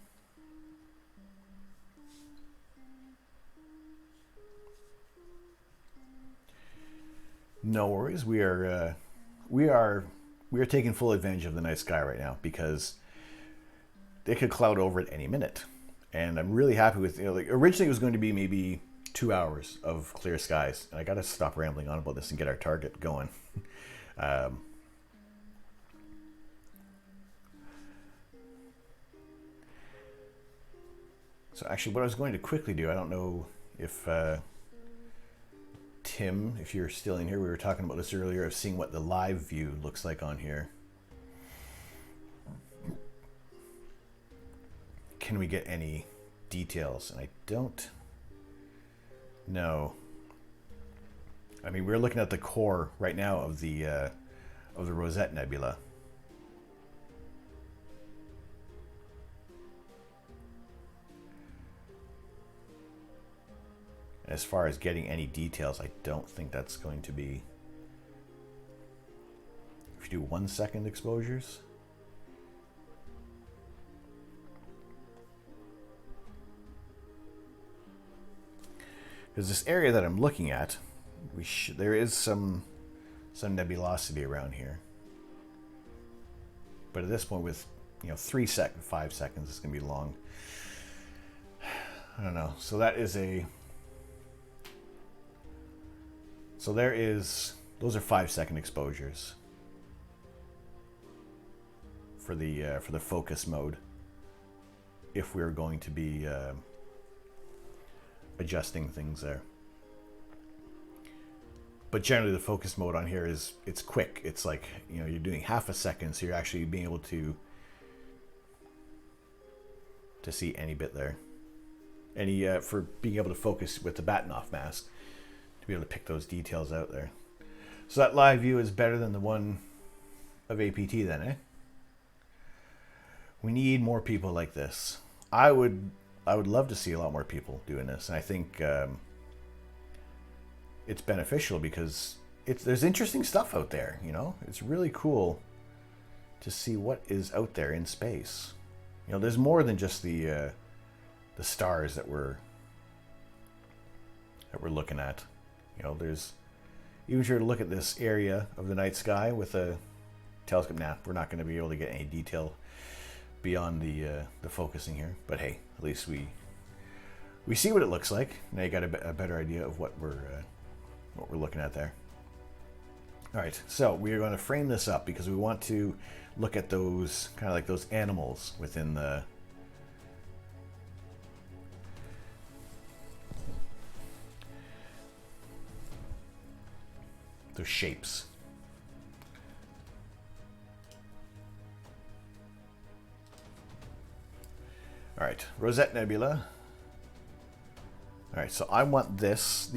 No worries. We are taking full advantage of the night sky right now, because it could cloud over at any minute, and I'm really happy with. Originally it was going to be maybe 2 hours of clear skies, and I got to stop rambling on about this and get our target going. So actually, what I was going to quickly do, I don't know if Tim, if you're still in here, we were talking about this earlier, of seeing what the live view looks like on here. Can we get any details? And I don't know. I mean, we're looking at the core right now of the Rosette Nebula. As far as getting any details, I don't think that's going to be. If you do 1 second exposures. Because this area that I'm looking at, there is some nebulosity around here. But at this point, with 5 seconds, it's gonna be long. I don't know. So that is a. So those are 5 second exposures for the focus mode, if we're going to be adjusting things there. But generally the focus mode on here it's quick. It's like, you're doing half a second, so you're actually being able to see any bit there. For being able to focus with the Batinoff mask, to be able to pick those details out there. So that live view is better than the one of APT then, eh? We need more people like this. I would love to see a lot more people doing this, and I think it's beneficial because there's interesting stuff out there. It's really cool to see what is out there in space. There's more than just the stars that we're looking at. There's, even if you were to look at this area of the night sky with a telescope, we're not going to be able to get any detail beyond the focusing here. But hey, at least we see what it looks like. Now you got a better idea of what we're looking at there. All right, so we are going to frame this up because we want to look at those kind of like those animals within the. Those shapes. All right, Rosette Nebula. All right, so I want this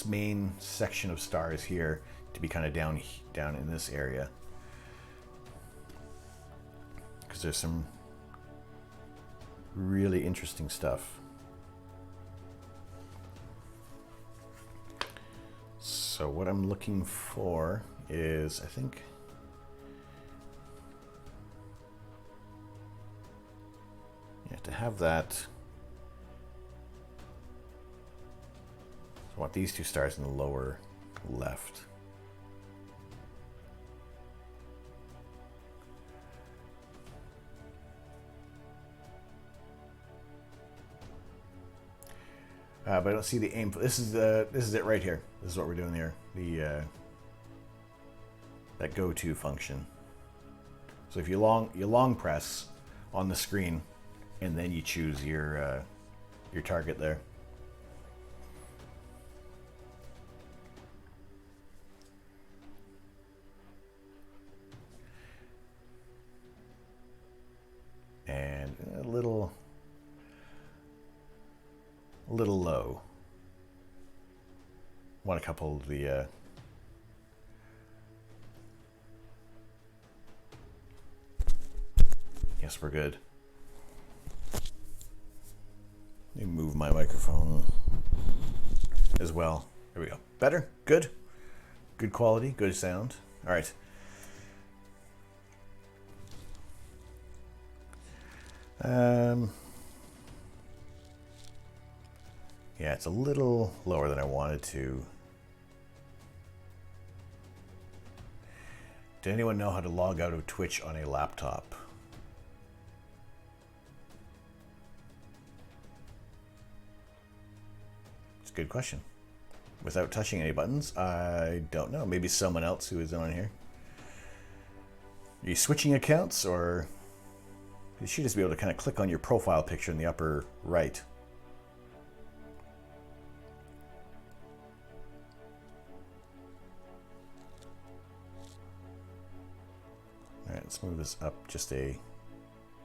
main section of stars here to be kind of down in this area, because there's some really interesting stuff. So what I'm looking for is, I think, to have that. I want these two stars in the lower left. But I don't see the aim. This is it right here. This is what we're doing here. That go-to function. So if you long press on the screen, and then you choose your target there. a little low. Want a couple of the yes, we're good. Let me move my microphone as well. There we go. Better? Good? Good quality, good sound. All right. Yeah, it's a little lower than I wanted to. Did anyone know how to log out of Twitch on a laptop? It's a good question. Without touching any buttons? I don't know. Maybe someone else who is on here. Are you switching accounts, or you should just be able to kind of click on your profile picture in the upper right. All right, let's move this up just a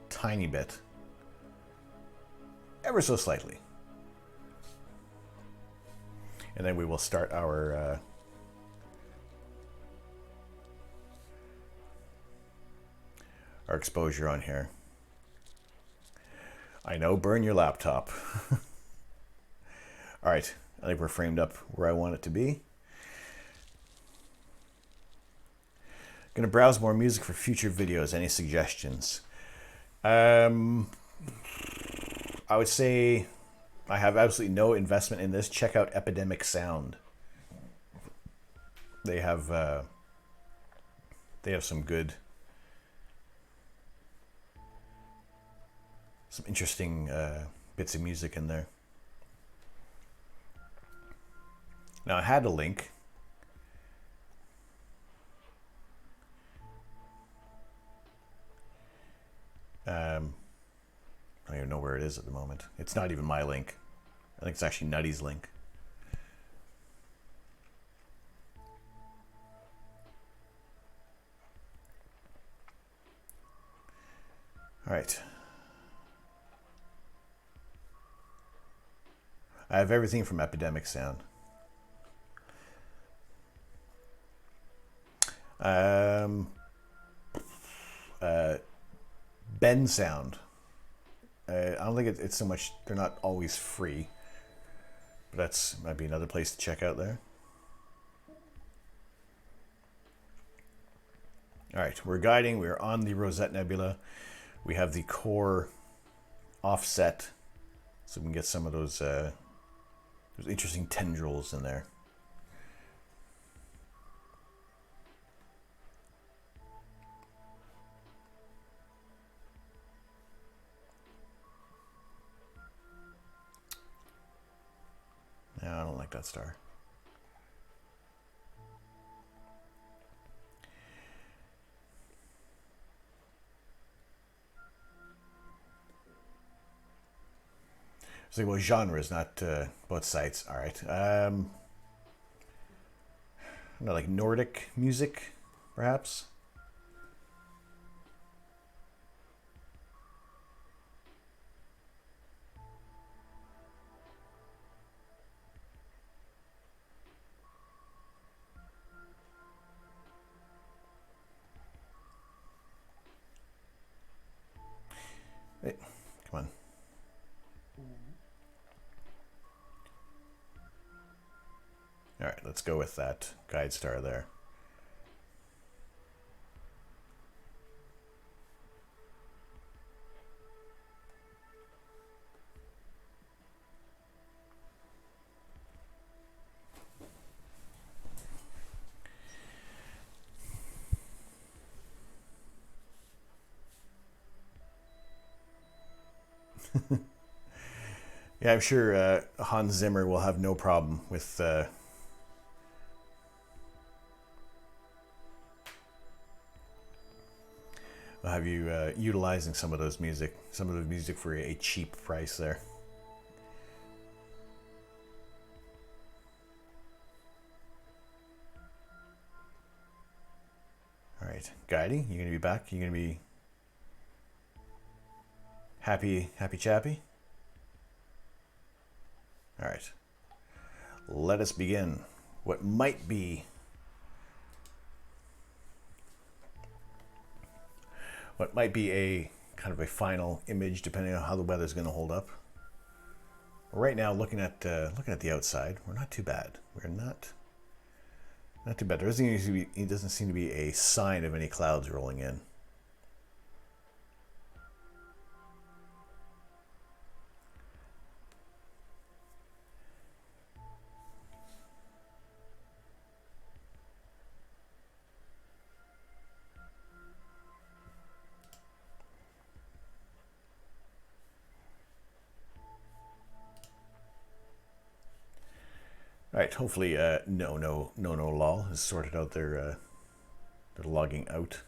tiny bit. Ever so slightly. And then we will start our exposure on here. I know, burn your laptop. All right, I think we're framed up where I want it to be. Gonna browse more music for future videos. Any suggestions? I would say I have absolutely no investment in this. Check out Epidemic Sound. They have some good, some interesting bits of music in there. Now I had a link. I don't even know where it is at the moment. It's not even my link. I think it's actually Nutty's link. All right. I have everything from Epidemic Sound. Ben Sound. I don't think it's so much, they're not always free, but that's might be another place to check out there. All right, we're guiding. We're on the Rosette Nebula. We have the core offset, so we can get some of those interesting tendrils in there. No, I don't like that star. So, well, genres, not both sites. All right. No, like Nordic music, perhaps. Hey, come on. All right, let's go with that guide star there. Yeah, I'm sure Hans Zimmer will have no problem with will have you utilizing some of those music for a cheap price there. All right, Guidey, you gonna be back? You gonna be Happy chappy? All right. Let us begin what might be a kind of a final image, depending on how the weather's going to hold up. Right now, looking at the outside, we're not too bad. We're not too bad. There doesn't seem to be a sign of any clouds rolling in. All right, hopefully no lol has sorted out their logging out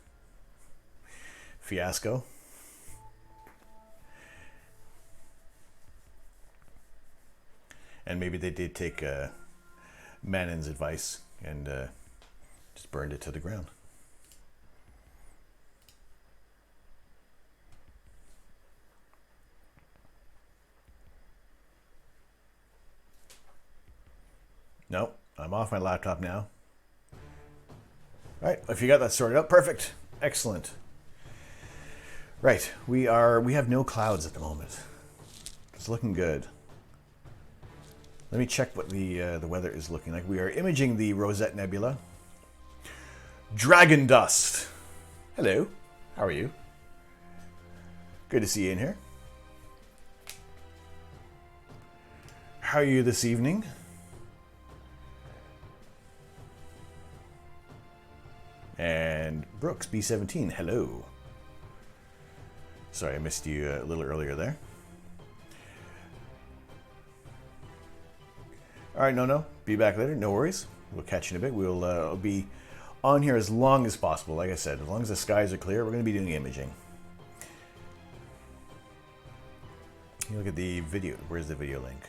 fiasco. And maybe they did take Manin's advice and just burned it to the ground. No, I'm off my laptop now. All right, if you got that sorted out, perfect, excellent. Right, we have no clouds at the moment. It's looking good. Let me check what the weather is looking like. We are imaging the Rosette Nebula. Dragon dust. Hello, how are you? Good to see you in here. How are you this evening? And Brooks, B17, hello. Sorry, I missed you a little earlier there. All right, no, be back later, no worries. We'll catch you in a bit. We'll be on here as long as possible. Like I said, as long as the skies are clear, we're going to be doing imaging. You look at the video. Where's the video link?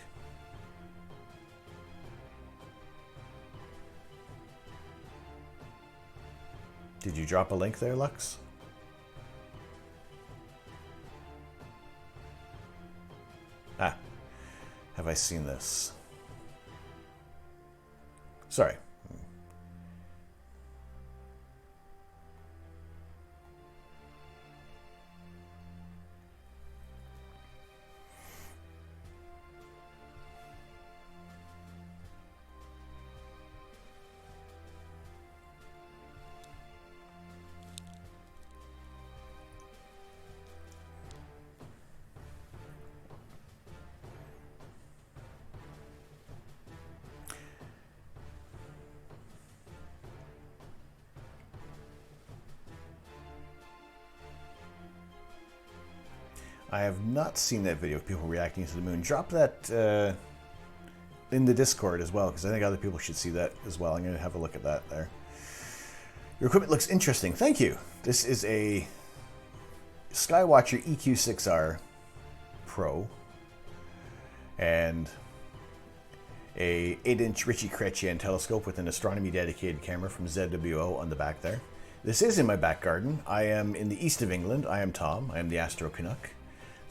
Did you drop a link there, Lux? Ah, have I seen this? Sorry. I have not seen that video of people reacting to the moon. Drop that in the Discord as well, because I think other people should see that as well. I'm going to have a look at that there. Your equipment looks interesting. Thank you. This is a Skywatcher EQ6R Pro and a 8-inch Ritchie Chrétien telescope with an astronomy dedicated camera from ZWO on the back there. This is in my back garden. I am in the east of England. I am Tom. I am the Astro Canuck.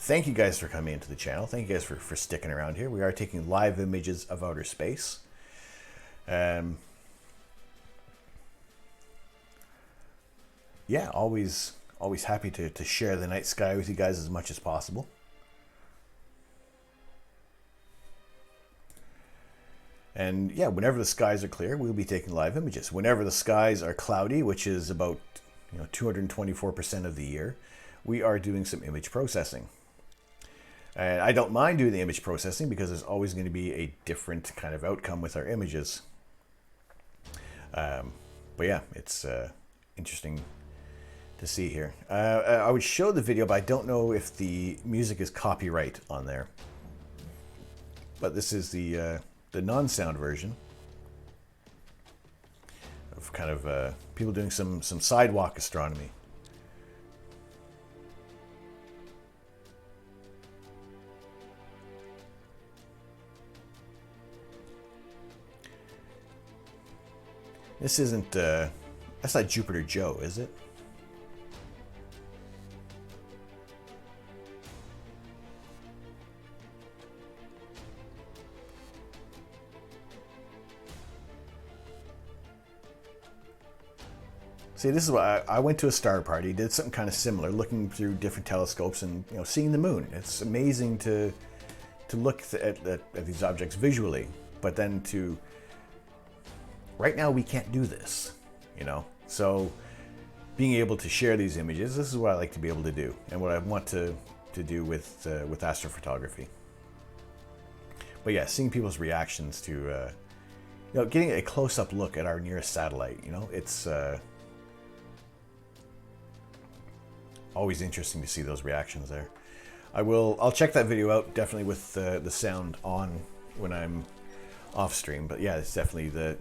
Thank you guys for coming into the channel. Thank you guys for sticking around here. We are taking live images of outer space. Yeah, always happy to share the night sky with you guys as much as possible. And yeah, whenever the skies are clear, we'll be taking live images. Whenever the skies are cloudy, which is about 224% of the year, we are doing some image processing. And I don't mind doing the image processing because there's always going to be a different kind of outcome with our images. But yeah, it's interesting to see here. I would show the video, but I don't know if the music is copyright on there. But this is the non-sound version of kind of people doing some sidewalk astronomy. This isn't, that's not Jupiter Joe, is it? See, this is why I went to a star party, did something kind of similar, looking through different telescopes and seeing the moon. It's amazing to look at these objects visually, but then right now we can't do this, So being able to share these images, this is what I like to be able to do, and what I want to do with astrophotography. But yeah, seeing people's reactions to getting a close-up look at our nearest satellite, it's always interesting to see those reactions there. I'll check that video out definitely with the sound on when I'm off stream. But yeah, it's definitely the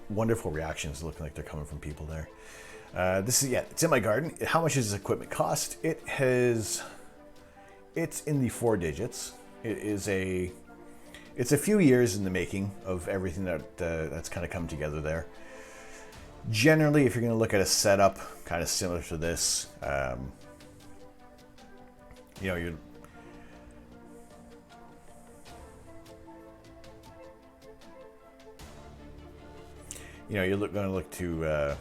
wonderful reactions looking like they're coming from people there. It's in my garden. How much does this equipment cost? It's in the 4 digits. It's a few years in the making of everything that's kind of come together there. Generally, if you're going to look at a setup kind of similar to this, you're going to look to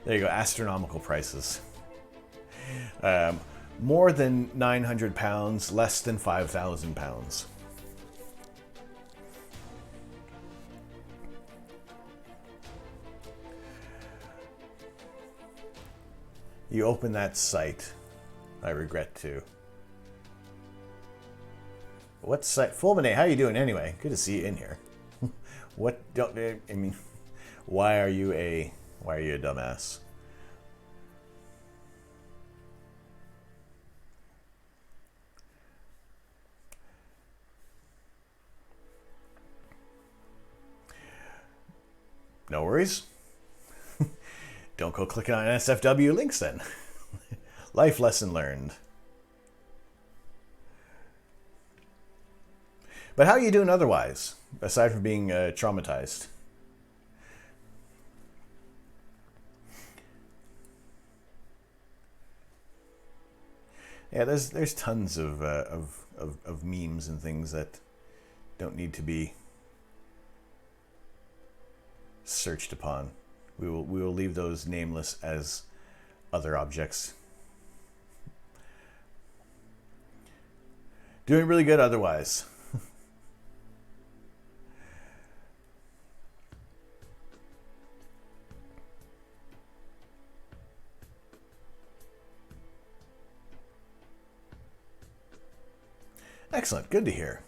there you go, astronomical prices. More than 900 pounds, less than 5,000 pounds. You open that site, I regret to. What site? Fulminate, how you doing anyway? Good to see you in here. Why are you a dumbass? No worries. Don't go clicking on NSFW links then. Life lesson learned. But how are you doing otherwise, aside from being traumatized? Yeah, there's tons of memes and things that don't need to be searched upon. We will leave those nameless as other objects. Doing really good otherwise. Excellent, good to hear.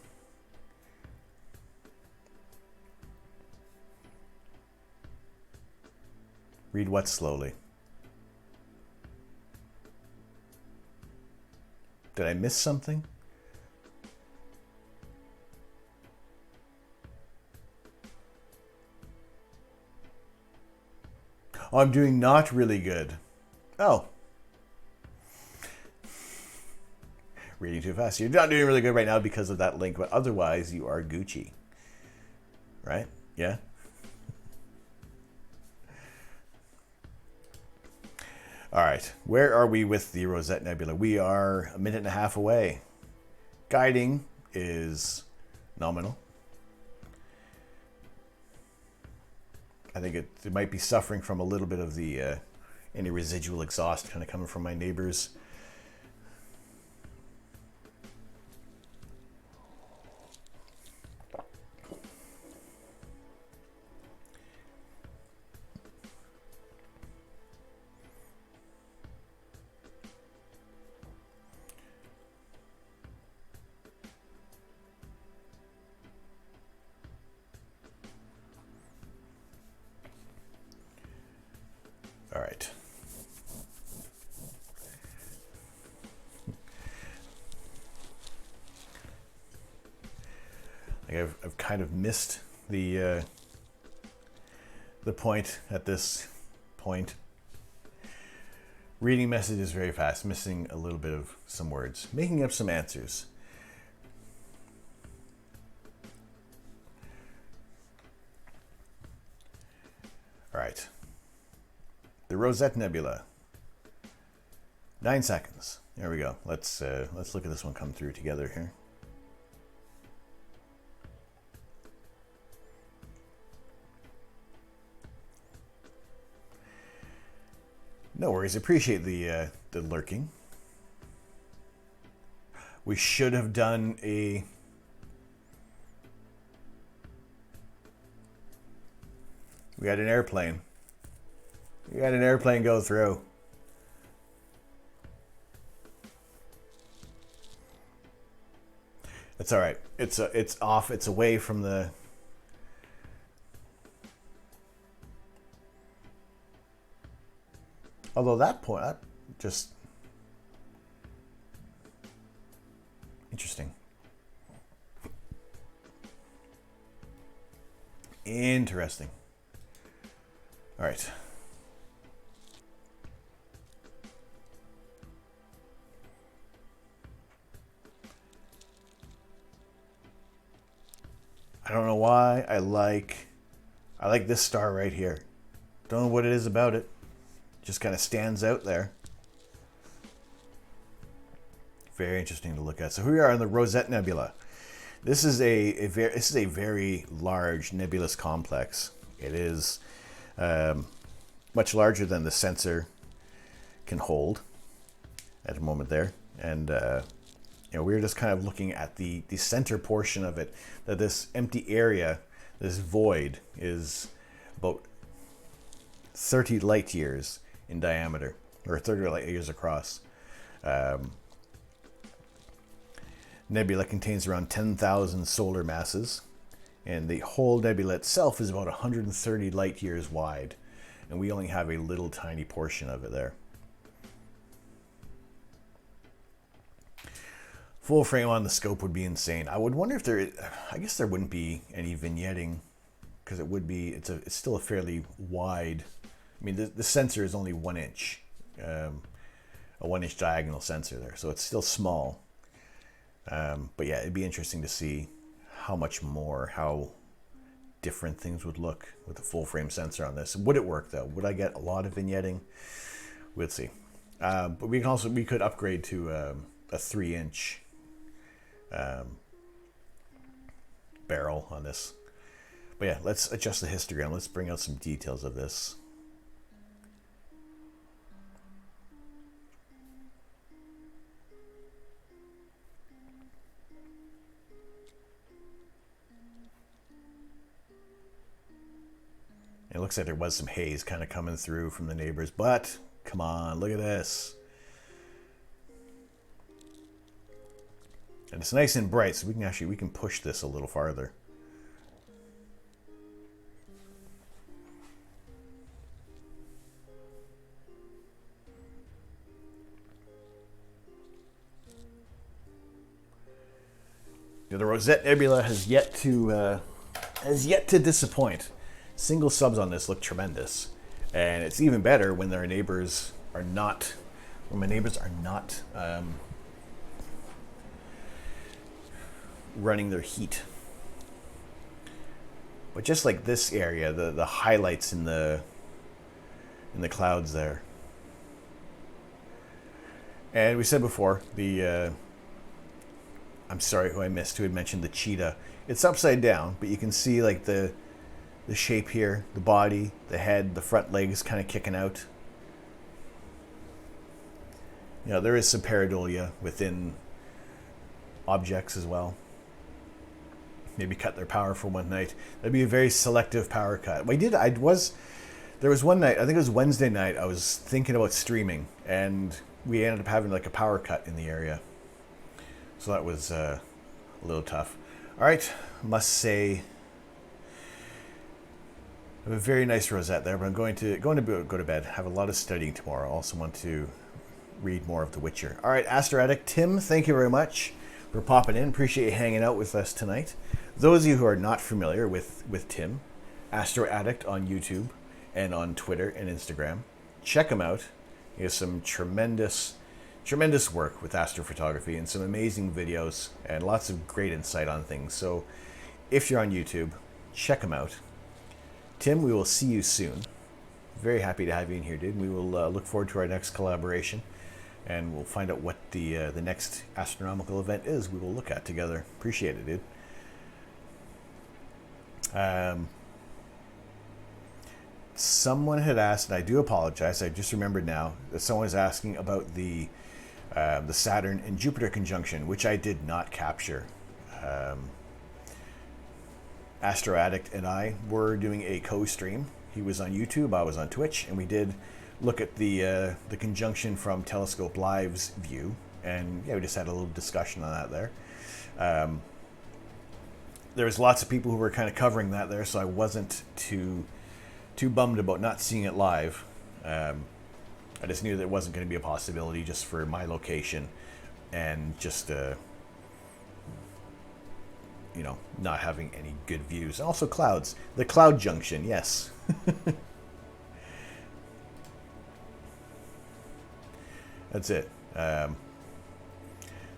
Read what slowly? Did I miss something? Oh, I'm doing not really good. Oh. Reading too fast. You're not doing really good right now because of that link, but otherwise you are Gucci. Right? Yeah? All right, where are we with the Rosette Nebula? We are a minute and a half away. Guiding is nominal. I think it might be suffering from a little bit of the any residual exhaust kind of coming from my neighbors. All right. I've kind of missed the point at this point. Reading messages very fast, missing a little bit of some words, making up some answers. All right. The Rosette Nebula. 9 seconds. There we go. Let's look at this one come through together here. No worries. Appreciate the lurking. We should have done a... We had an airplane. We had an airplane go through. It's all right. It's off. It's away from the... Although that point, that just... Interesting. Interesting. All right. I don't know why I like this star right here. Don't know what it is about it. Just kind of stands out there. Very interesting to look at. So here we are in the Rosette Nebula. This is a very large nebulous complex. It is much larger than the sensor can hold at the moment there, and you know, we're just kind of looking at the center portion of it. That this empty area, this void, is about 30 light years in diameter, or 30 light years across. Nebula contains around 10,000 solar masses, and the whole nebula itself is about 130 light years wide, and we only have a little tiny portion of it there. Full frame on the scope would be insane. I would wonder if there, I guess there wouldn't be any vignetting, because it would be, it's still a fairly wide, I mean the sensor is only 1 inch, a 1 inch diagonal sensor there, so it's still small. But yeah, it'd be interesting to see how much more, how different things would look with a full frame sensor on this. Would it work though? Would I get a lot of vignetting? We'll see. But we could upgrade to a 3 inch barrel on this. But yeah, let's adjust the histogram. Let's bring out some details of this. It looks like there was some haze kind of coming through from the neighbors, but come on, look at this. And it's nice and bright, so we can push this a little farther. The Rosette Nebula has yet to disappoint. Single subs on this look tremendous, and it's even better when their neighbors are not. When my neighbors are not running their heat. But just like this area, the highlights in the clouds there. And we said before, I'm sorry who I missed, who had mentioned the cheetah. It's upside down, but you can see like the shape here, the body, the head, the front legs kind of kicking out. You know, there is some pareidolia within objects as well. Maybe cut their power for one night. That'd be a very selective power cut. There was one night, I think it was Wednesday night, I was thinking about streaming, and we ended up having like a power cut in the area. So that was a little tough. All right, must say, I have a very nice rosette there, but I'm going to go to bed. Have a lot of studying tomorrow. Also want to read more of The Witcher. All right, Astro Addict Tim, thank you very much for popping in. Appreciate you hanging out with us tonight. Those of you who are not familiar with Tim, Astro Addict on YouTube and on Twitter and Instagram, check him out. He has some tremendous work with astrophotography and some amazing videos and lots of great insight on things. So if you're on YouTube, check him out. Tim, we will see you soon. Very happy to have you in here, dude. We will look forward to our next collaboration, and we'll find out what the next astronomical event is we will look at together. Appreciate it, dude. someone had asked, and I do apologize, I just remembered now, that someone was asking about the Saturn and Jupiter conjunction, which I did not capture. Astro Addict and I were doing a co-stream. He was on YouTube, I was on Twitch, and we did look at the conjunction from Telescope Live's view, and yeah, we just had a little discussion on that there. There was lots of people who were kind of covering that there, so I wasn't too bummed about not seeing it live. I just knew that it wasn't going to be a possibility just for my location and just you know, not having any good views. Also clouds. The cloud junction, yes. That's it. So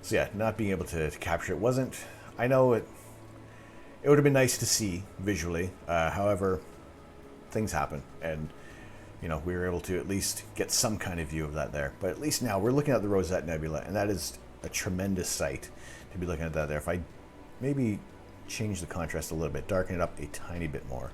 yeah, not being able to capture it wasn't... I know it would have been nice to see visually. However, things happen. And, you know, we were able to at least get some kind of view of that there. But at least now we're looking at the Rosette Nebula, and that is a tremendous sight to be looking at that there. If I maybe change the contrast a little bit, darken it up a tiny bit more.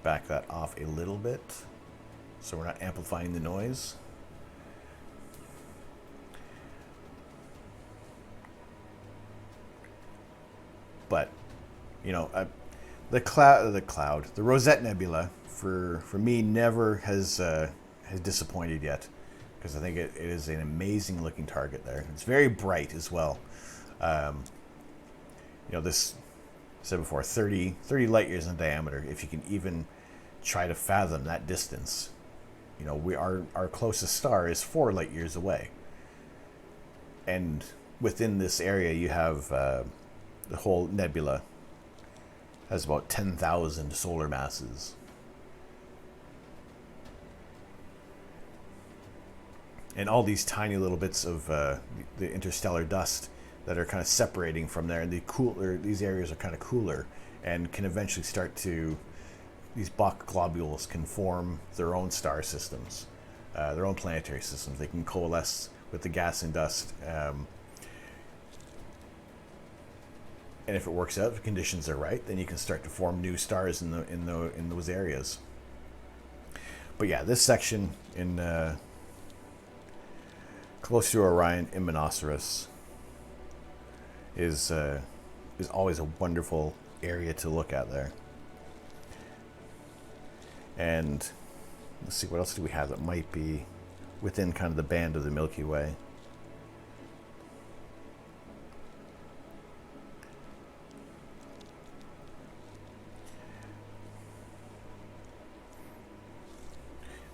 Back that off a little bit so we're not amplifying the noise. But, you know, the Rosette Nebula for me never has disappointed yet, because I think it is an amazing looking target there. It's very bright as well. You know, this, I said before, 30 light years in diameter. If you can even try to fathom that distance, you know, our closest star is 4 light years away, and within this area you have the whole nebula has about 10,000 solar masses. And all these tiny little bits of the interstellar dust that are kind of separating from there, and these areas are kind of cooler and can eventually start to, these Bok globules can form their own star systems, their own planetary systems. They can coalesce with the gas and dust. And if it works out, if the conditions are right, then you can start to form new stars in those areas. But yeah, this section in close to Orion in Monoceros is always a wonderful area to look at there. And let's see, what else do we have that might be within kind of the band of the Milky Way?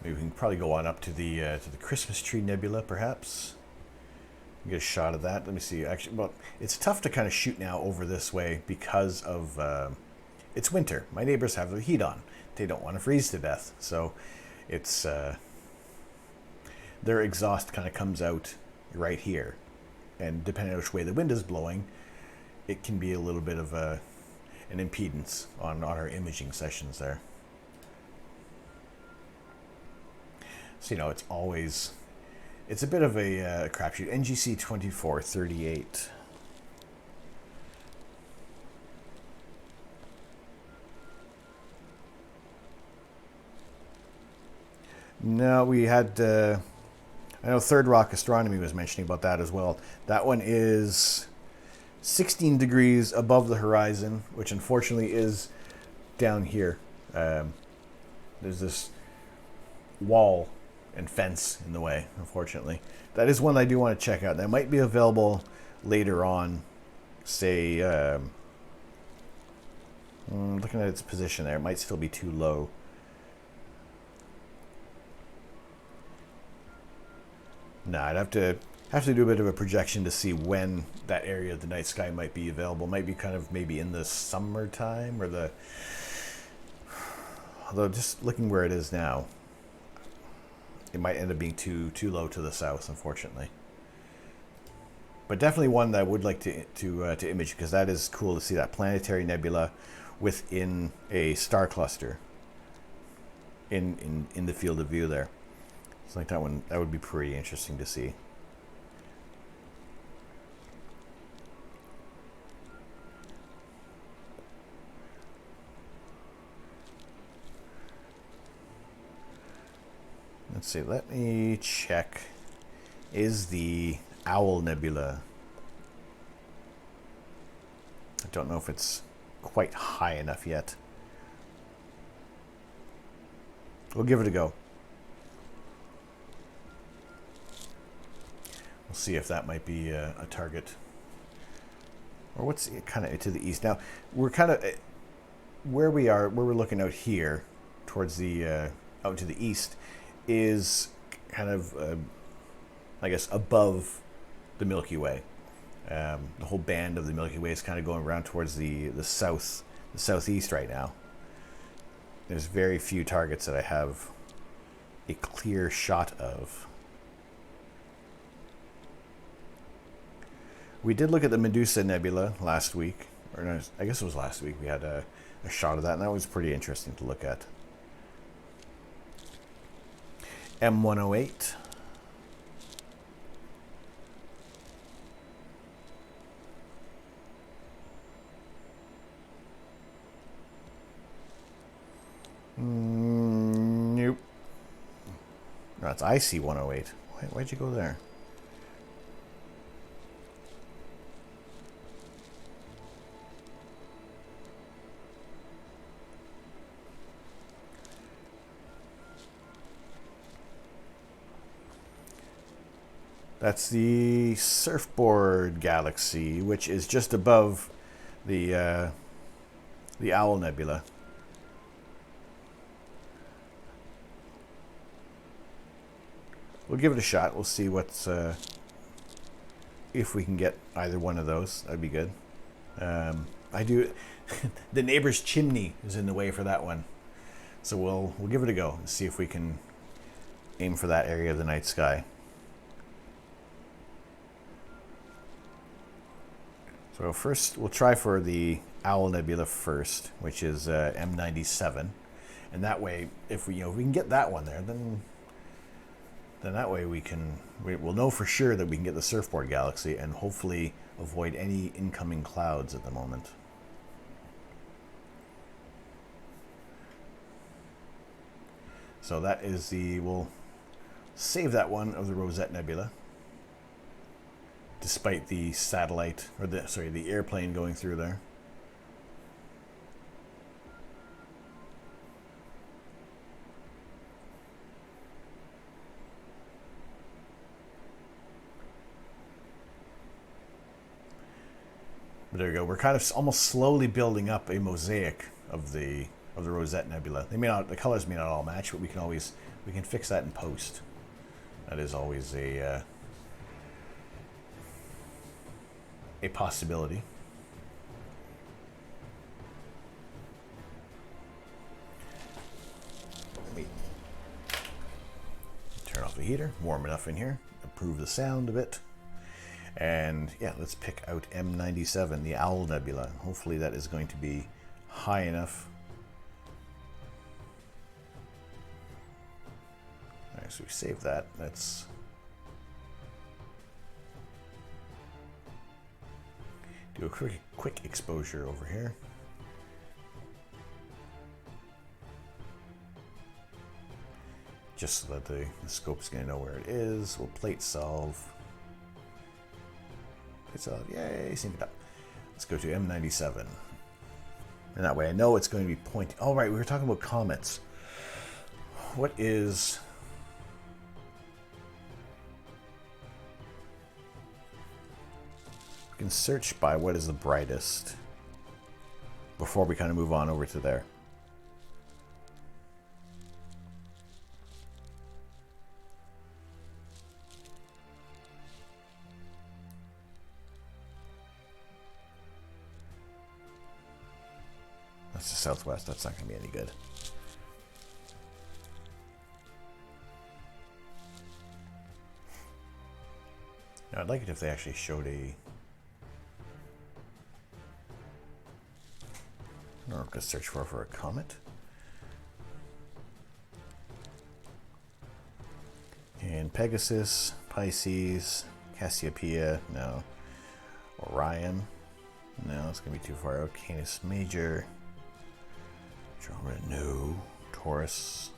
Maybe we can probably go on up to the Christmas Tree Nebula, perhaps. Get a shot of that. Let me see. Actually, well, it's tough to kind of shoot now over this way because of it's winter. My neighbors have the heat on. They don't want to freeze to death, so it's their exhaust kind of comes out right here, and depending on which way the wind is blowing, it can be a little bit of an impedance on our imaging sessions there. So, you know, it's a bit of a crapshoot. NGC 2438. No, we had, I know Third Rock Astronomy was mentioning about that as well. That one is 16 degrees above the horizon, which unfortunately is down here. There's this wall and fence in the way, unfortunately. That is one I do want to check out. That might be available later on, say, looking at its position there, it might still be too low. No, I'd have to do a bit of a projection to see when that area of the night sky might be available. Might be kind of maybe in the summertime, or although just looking where it is now, it might end up being too low to the south, unfortunately. But definitely one that I would like to image, because that is cool to see that planetary nebula within a star cluster in the field of view there. It's like that one, that would be pretty interesting to see. Let's see, let me check. Is the Owl Nebula, I don't know if it's quite high enough yet. We'll give it a go. We'll see if that might be a target. Or what's kind of to the east. Now, we're kind of, where we're looking out here, towards the, out to the east, is kind of, I guess, above the Milky Way. The whole band of the Milky Way is kind of going around towards the southeast right now. There's very few targets that I have a clear shot of. We did look at the Medusa Nebula last week, or no, I guess it was last week. We had a shot of that, and that was pretty interesting to look at. M108. Nope. No, that's IC108. Why'd you go there? That's the Surfboard Galaxy, which is just above the Owl Nebula. We'll give it a shot. We'll see what's if we can get either one of those. That'd be good. I do. The neighbor's chimney is in the way for that one, so we'll give it a go and see if we can aim for that area of the night sky. So first, we'll try for the Owl Nebula first, which is M97, and that way, if we we can get that one there, then that way we'll know for sure that we can get the Surfboard Galaxy and hopefully avoid any incoming clouds at the moment. So that is we'll save that one of the Rosette Nebula, despite the satellite, or the airplane going through there. But there we go. We're kind of almost slowly building up a mosaic of the Rosette Nebula. The colors may not all match, but we can fix that in post. That is always a possibility. Let me turn off the heater. Warm enough in here. Improve the sound a bit. And yeah, let's pick out M97, the Owl Nebula. Hopefully that is going to be high enough. All right, so we save that. Let's do a quick exposure over here. Just so that the scope's going to know where it is. We'll plate solve. Yay, sync it up. Let's go to M97. And that way I know it's going to be pointing. Oh, right, we were talking about comets. What is... We can search by what is the brightest before we kind of move on over to there. That's the southwest. That's not going to be any good. Now, I'd like it if they actually showed a... Or I'm going to search for a comet. And Pegasus, Pisces, Cassiopeia, no. Orion, no, it's going to be too far out. Canis Major, Andromeda, no. Taurus.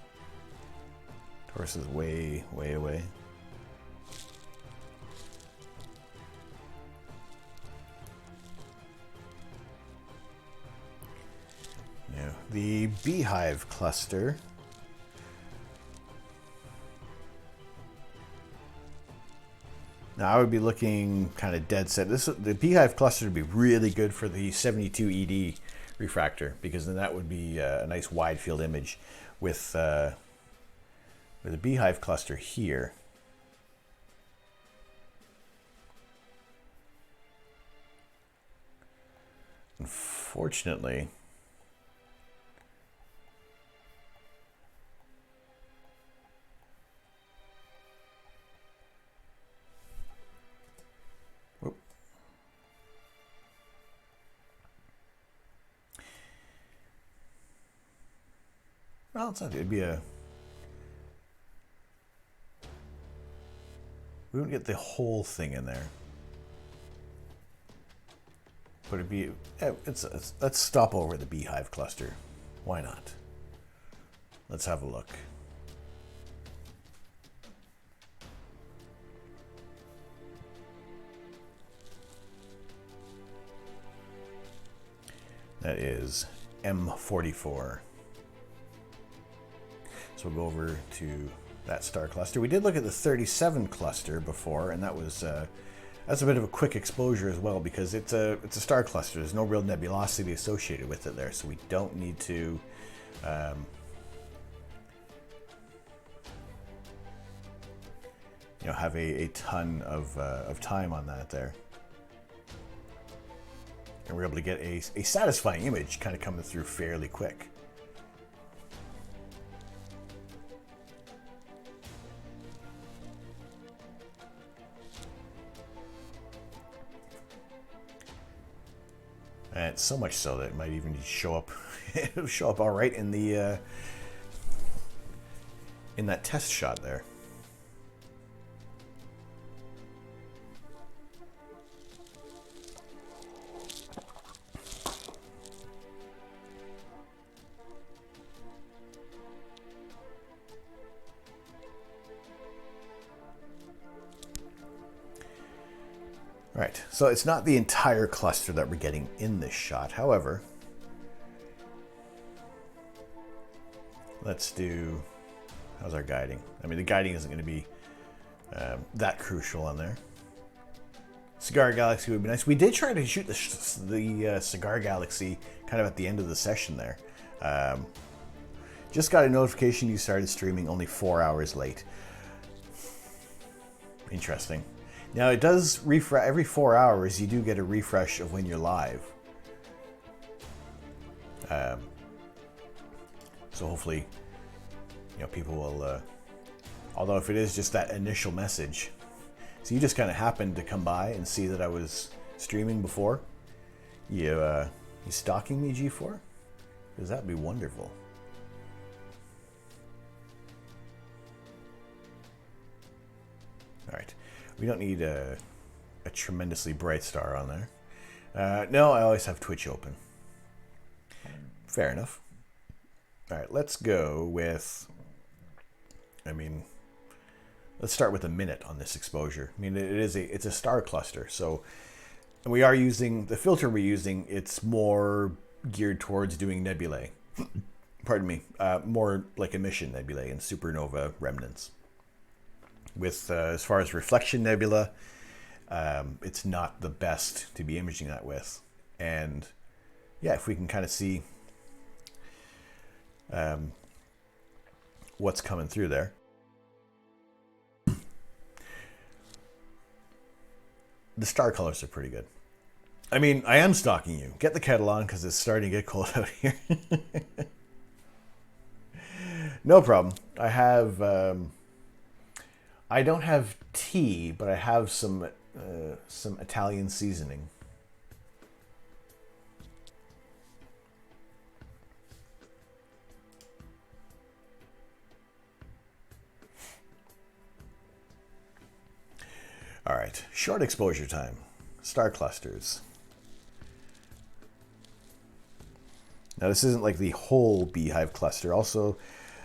Taurus is way, way away. No. The Beehive cluster. Now I would be looking kind of dead set. The Beehive cluster would be really good for the 72 ED refractor, because then that would be a nice wide field image with the Beehive cluster here. Unfortunately, well, it's not. It'd be a. We wouldn't get the whole thing in there, but it'd be. Let's stop over the Beehive cluster. Why not? Let's have a look. That is M44. So we'll go over to that star cluster. We did look at the 37 cluster before, and that was that's a bit of a quick exposure as well, because it's a star cluster. There's no real nebulosity associated with it there, so we don't need to have a ton of time on that there. And we're able to get a satisfying image kind of coming through fairly quick. And so much so that it might even show up, it'll show up all right in the in that test shot there. Right, so it's not the entire cluster that we're getting in this shot. However, let's do, how's our guiding? I mean, the guiding isn't going to be that crucial on there. Cigar Galaxy would be nice. We did try to shoot the Cigar Galaxy kind of at the end of the session there. Just got a notification you started streaming only 4 hours late. Interesting. Now it does refresh every 4 hours. You do get a refresh of when you're live. So hopefully, people will. Although if it is just that initial message, so you just kind of happened to come by and see that I was streaming before. You stalking me, G4? Because that'd be wonderful. All right. We don't need a tremendously bright star on there. No, I always have Twitch open. Fair enough. All right, let's go with, let's start with a minute on this exposure. It's a star cluster, so, and we are using, the filter we're using, it's more geared towards doing nebulae. Pardon me, more like emission nebulae and supernova remnants. With as far as reflection nebula, it's not the best to be imaging that with. And yeah, if we can kind of see what's coming through there. The star colors are pretty good. I am stalking you. Get the kettle on because it's starting to get cold out here. No problem. I don't have tea, but I have some Italian seasoning. All right, short exposure time, star clusters. Now this isn't like the whole beehive cluster. Also,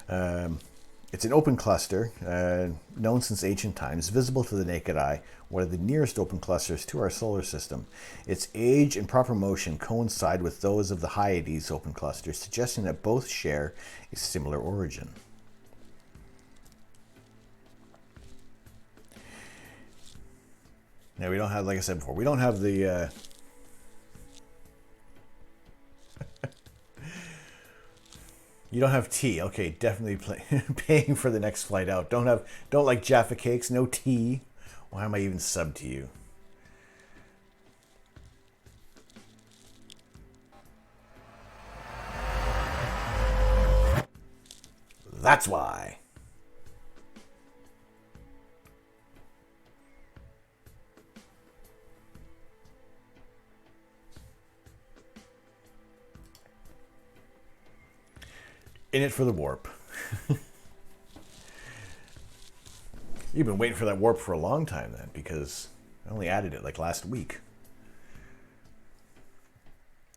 it's an open cluster, known since ancient times, visible to the naked eye, one of the nearest open clusters to our solar system. Its age and proper motion coincide with those of the Hyades open clusters, suggesting that both share a similar origin. Now we don't have, like I said before, we don't have the you don't have tea. Okay, definitely paying for the next flight out. Don't like Jaffa Cakes, no tea. Why am I even sub to you? That's why. In it for the warp. You've been waiting for that warp for a long time then, because I only added it like last week.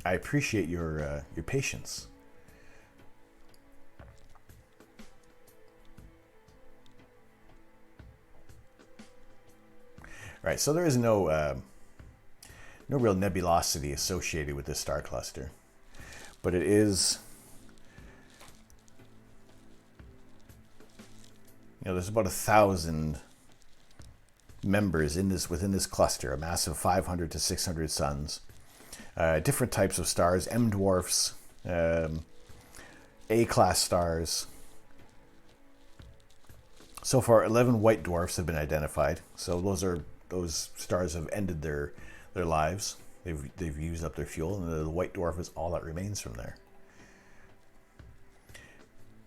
I appreciate your patience. All right, so there is no real nebulosity associated with this star cluster, but it is. There's about 1,000 members within this cluster, a mass of 500 to 600 suns. Different types of stars, M dwarfs, A-class stars. So far, 11 white dwarfs have been identified. So those stars have ended their lives. They've used up their fuel, and the white dwarf is all that remains from there.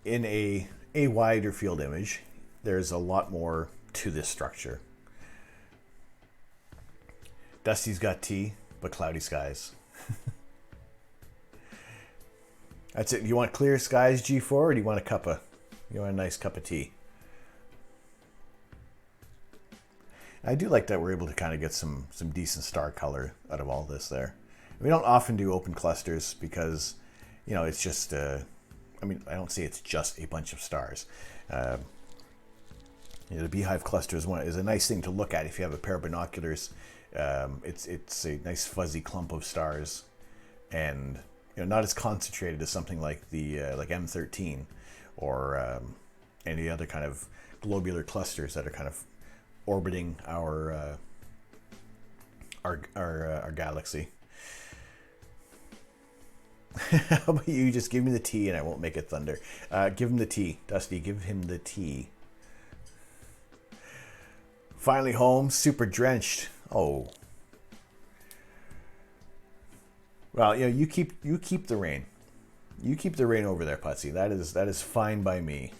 In a wider field image, there's a lot more to this structure. Dusty's got tea, but cloudy skies. That's it. You want clear skies, G4, or do you want a nice cup of tea? I do like that we're able to kind of get some decent star color out of all this there. We don't often do open clusters because, it's just, I don't say it's just a bunch of stars. The beehive cluster is a nice thing to look at if you have a pair of binoculars. It's a nice fuzzy clump of stars, and not as concentrated as something like the like M13 or any other kind of globular clusters that are kind of orbiting our galaxy. How about you just give me the tea and I won't make it thunder? Give him the tea, Dusty. Give him the tea. Finally home, super drenched. Oh. Well, you keep the rain. You keep the rain over there, Putsy. That is fine by me.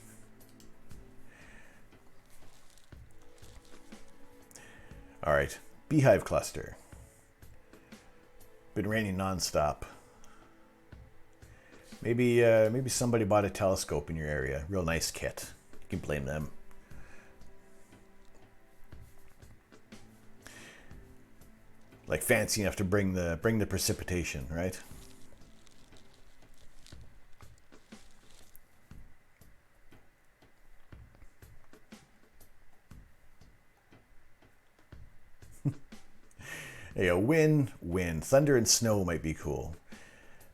All right, beehive cluster. Been raining nonstop. Maybe somebody bought a telescope in your area. Real nice kit. You can blame them. Like fancy enough to bring the precipitation, right? Wind, thunder and snow might be cool.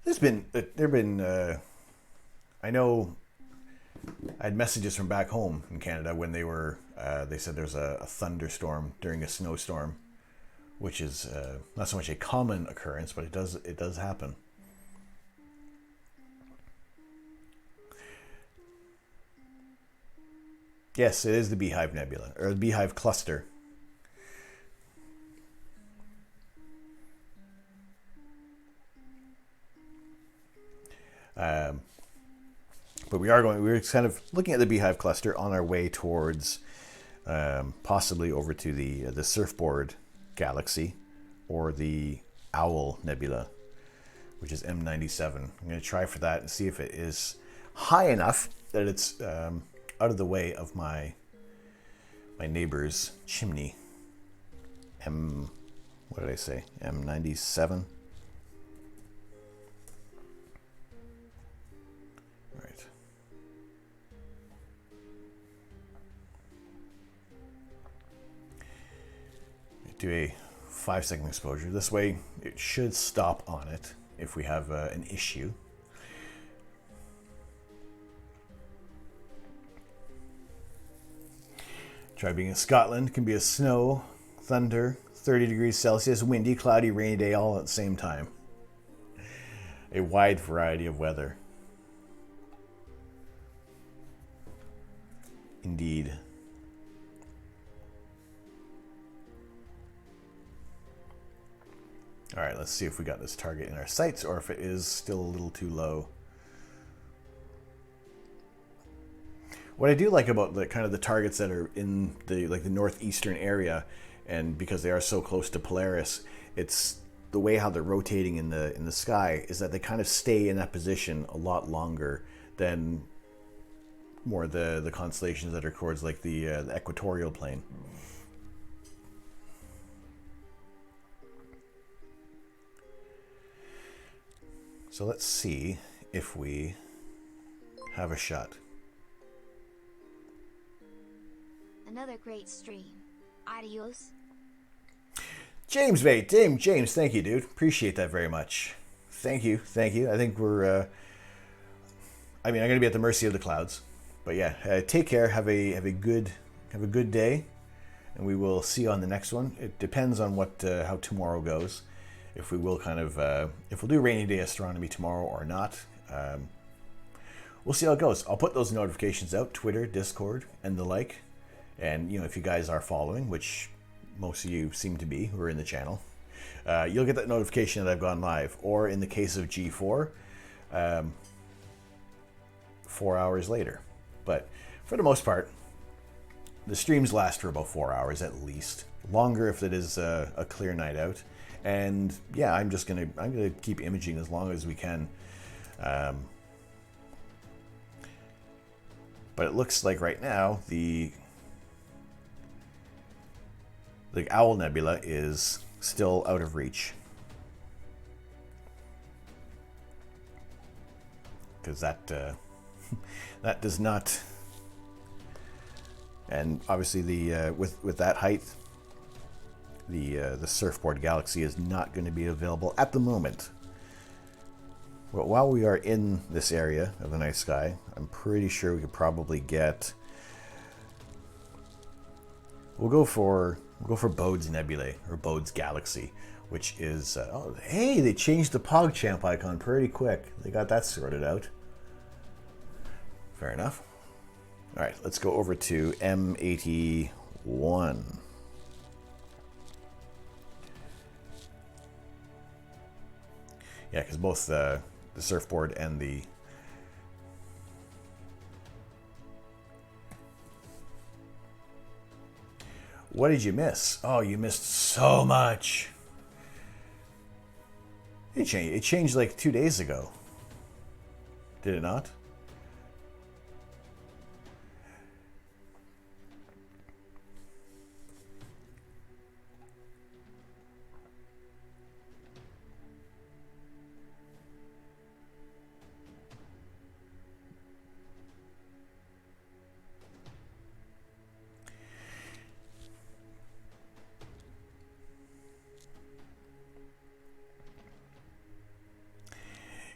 I know I had messages from back home in Canada when they said there's a thunderstorm during a snowstorm, which is not so much a common occurrence, but it does happen. Yes, it is the Beehive Nebula, or the Beehive Cluster. But we're kind of looking at the Beehive Cluster on our way towards possibly over to the Surfboard Galaxy or the Owl Nebula, which is M97. I'm going to try for that and see if it is high enough that it's out of the way of my neighbor's chimney. what did I say? M97. Right. Do a 5-second exposure. This way it should stop on it if we have an issue. Try being in Scotland. Can be a snow, thunder, 30 degrees Celsius, windy, cloudy, rainy day all at the same time. A wide variety of weather. Indeed. All right, let's see if we got this target in our sights or if it is still a little too low. What I do like about the kind of the targets that are in the northeastern area, and because they are so close to Polaris, it's the way how they're rotating in the sky is that they kind of stay in that position a lot longer than more the constellations that are towards like the equatorial plane. So let's see if we have a shot. Another great stream. Adios. James, mate. James, thank you, dude. Appreciate that very much. Thank you. I think we're, I'm going to be at the mercy of the clouds. But yeah, take care. Have a good day. And we will see you on the next one. It depends on how tomorrow goes. If we will if we'll do rainy day astronomy tomorrow or not. We'll see how it goes. I'll put those notifications out, Twitter, Discord, and the like. And, if you guys are following, which most of you seem to be who are in the channel, you'll get that notification that I've gone live. Or in the case of G4, 4 hours later. But for the most part, the streams last for about 4 hours at least. Longer if it is a clear night out. And yeah, I'm gonna keep imaging as long as we can. But it looks like right now the Owl Nebula is still out of reach. Because that that does not, and obviously the with that height, the Surfboard Galaxy is not going to be available at the moment. Well, while we are in this area of the night sky, I'm pretty sure we could probably get. We'll go for Bode's Nebulae, or Bode's Galaxy, which is... oh, hey, they changed the PogChamp icon pretty quick. They got that sorted out. Fair enough. All right, let's go over to M81. Yeah, because both the Surfboard and the... What did you miss? Oh, you missed so much. It changed like 2 days ago. Did it not?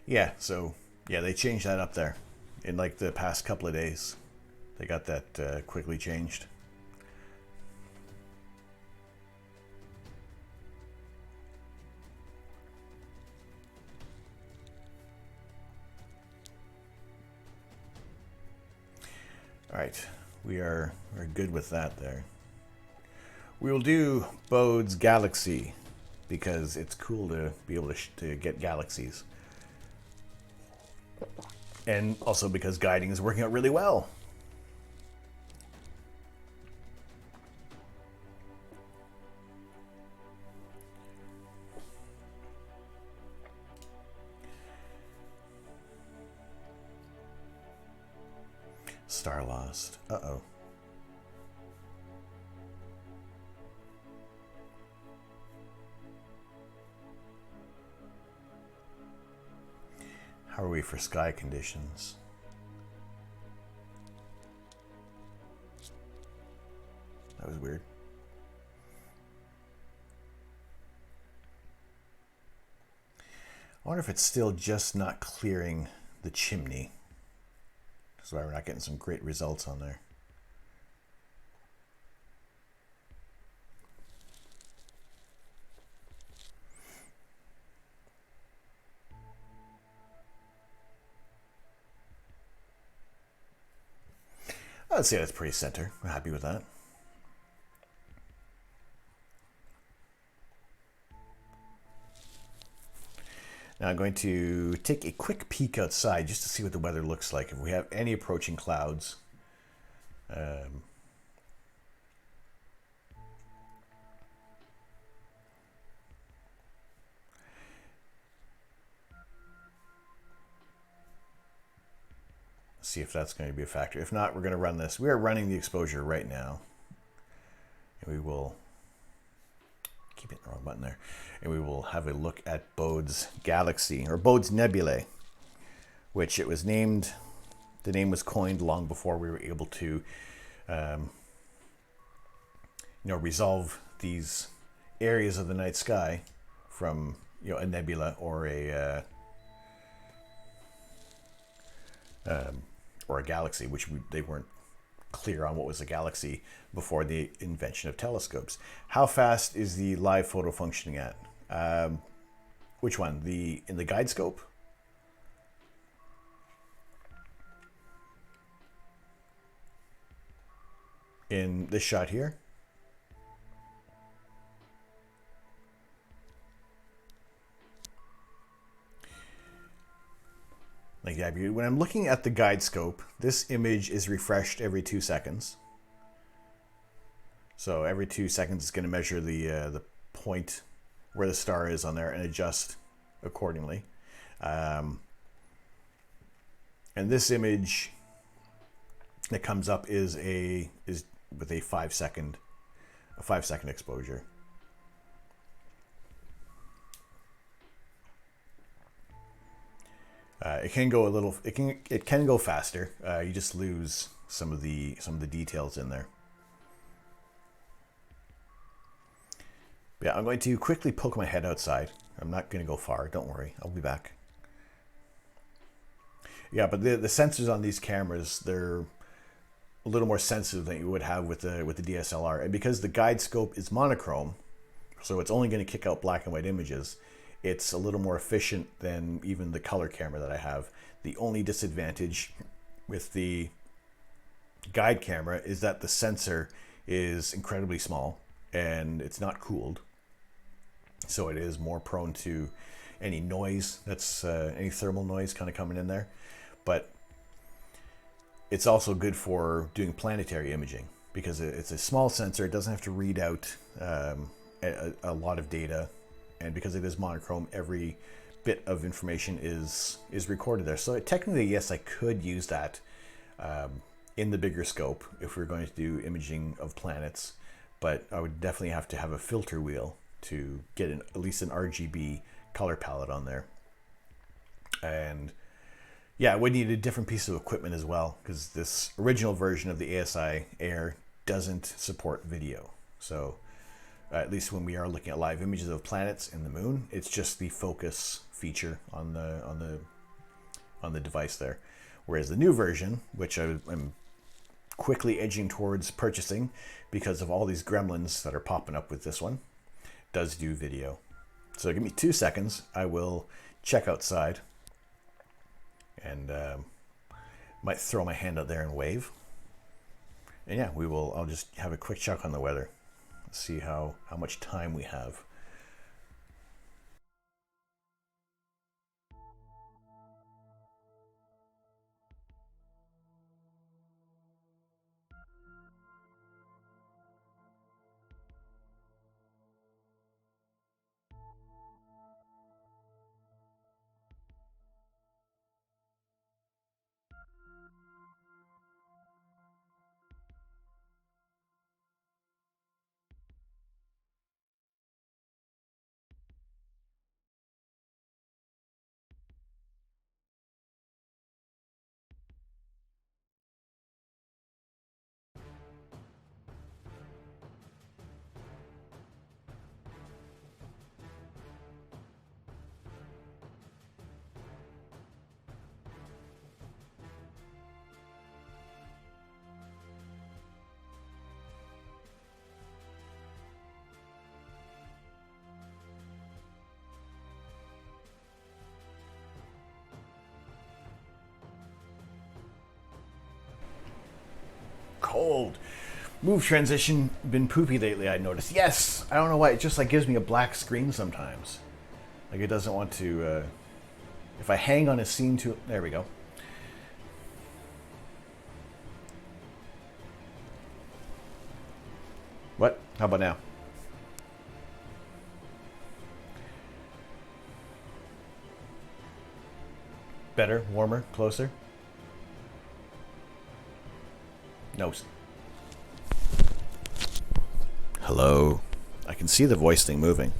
Yeah, so, yeah, they changed that up there in like the past couple of days. They got that quickly changed. All right, we're good with that there. We will do Bode's Galaxy because it's cool to be able to get galaxies. And also because guiding is working out really well. Star lost. Uh-oh. How are we for sky conditions? That was weird. I wonder if it's still just not clearing the chimney. That's why we're not getting some great results on there. I'd say that's pretty center. I'm happy with that. Now I'm going to take a quick peek outside just to see what the weather looks like. If we have any approaching clouds. See if that's going to be a factor. If not, we're going to run this. We are running the exposure right now. And we will keep hitting the wrong button there. And we will have a look at Bode's Galaxy, or Bode's Nebulae, which it was named, the name was coined long before we were able to resolve these areas of the night sky from a nebula or a galaxy, which they weren't clear on what was a galaxy before the invention of telescopes. How fast is the live photo functioning at? Which one? In the guide scope? In this shot here? Like that. When I'm looking at the guide scope, this image is refreshed every 2 seconds. So every 2 seconds, it's going to measure the point where the star is on there and adjust accordingly. And this image that comes up is with a 5 second exposure. It can go a little. It can go faster. You just lose some of the details in there. Yeah, I'm going to quickly poke my head outside. I'm not going to go far. Don't worry. I'll be back. Yeah, but the sensors on these cameras, they're a little more sensitive than you would have with the DSLR, and because the guide scope is monochrome, so it's only going to kick out black and white images. It's a little more efficient than even the color camera that I have. The only disadvantage with the guide camera is that the sensor is incredibly small and it's not cooled. So it is more prone to any noise, any thermal noise kind of coming in there. But it's also good for doing planetary imaging because it's a small sensor. It doesn't have to read out a lot of data. And because it is monochrome, every bit of information is recorded there. So technically, yes, I could use that in the bigger scope if we were going to do imaging of planets, but I would definitely have to have a filter wheel to get at least an RGB color palette on there. And yeah, I would need a different piece of equipment as well because this original version of the ASI Air doesn't support video. So at least when we are looking at live images of planets and the moon, it's just the focus feature on the device there. Whereas the new version, which I'm quickly edging towards purchasing because of all these gremlins that are popping up with this one, does do video. So give me 2 seconds. I will check outside and might throw my hand out there and wave. And yeah, I'll just have a quick check on the weather. See how much time we have. Move transition been poopy lately, I noticed. Yes! I don't know why, it just like gives me a black screen sometimes. Like it doesn't want to, if I hang on a scene too... There we go. What? How about now? Better, warmer, closer? No. Hello. I can see the voice thing moving.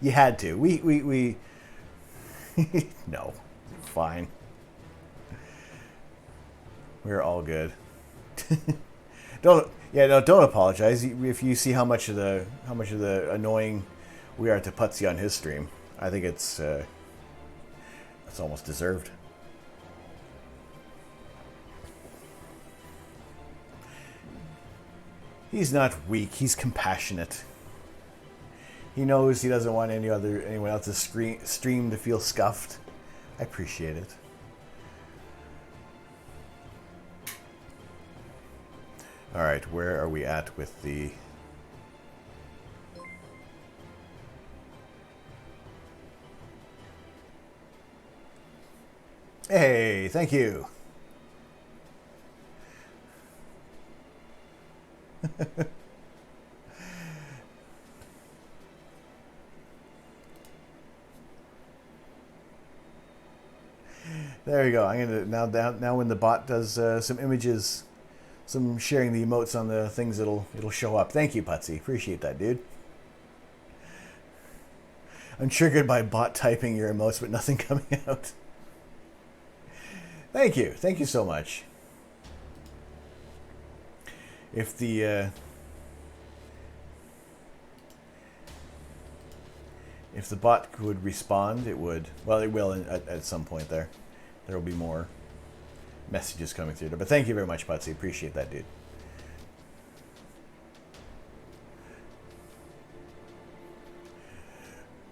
You had to. We no. Fine. We're all good. Don't apologize if you see how much of the annoying we are to Putsy on his stream. I think it's almost deserved. He's not weak, he's compassionate. He knows he doesn't want anyone else's stream to feel scuffed. I appreciate it. All right, where are we at with the... Hey, thank you. There you go. I'm gonna now when the bot does some images, some sharing the emotes on the things, it'll show up. Thank you, Putsy. Appreciate that, dude. I'm triggered by bot typing your emotes, but nothing coming out. Thank you so much. If the bot would respond, it would. Well, it will at some point there. There will be more messages coming through there. But thank you very much, Putsy. Appreciate that, dude.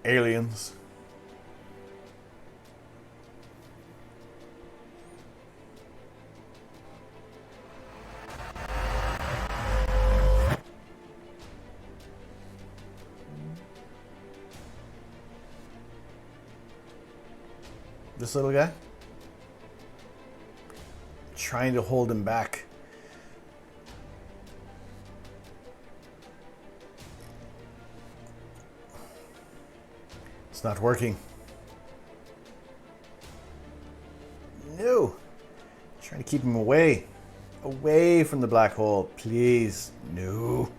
Aliens. This little guy? Trying to hold him back. It's not working. No. Trying to keep him away. Away from the black hole. Please. No.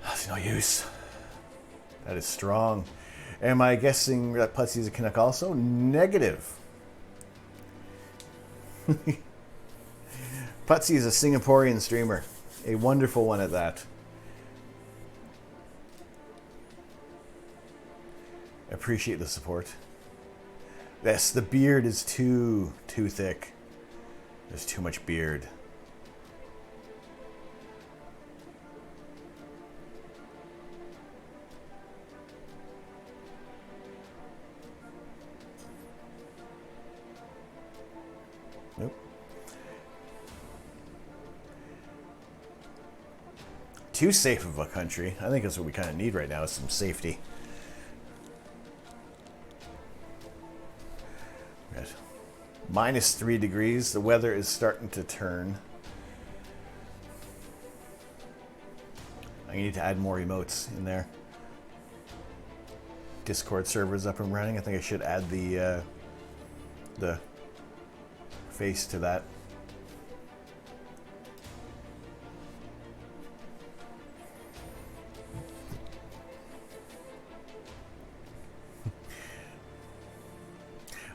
That's no use. That is strong. Am I guessing that Putsy is a Canuck also? Negative. Putsy is a Singaporean streamer. A wonderful one at that. Appreciate the support. Yes, the beard is too thick. There's too much beard. Nope. Too safe of a country. I think that's what we kind of need right now, is some safety. Right. -3 degrees. The weather is starting to turn. I need to add more emotes in there. Discord server's up and running. I think I should add the face to that.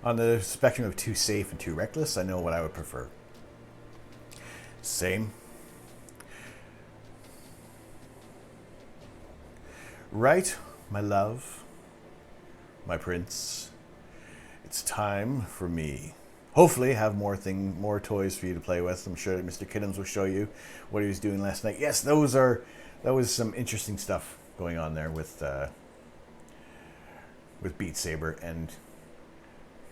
On the spectrum of too safe and too reckless, I know what I would prefer. Same. Right, my love, my prince. It's time for me. Hopefully have more toys for you to play with. I'm sure that Mr. Kiddums will show you what he was doing last night. Yes, that was some interesting stuff going on there with Beat Saber and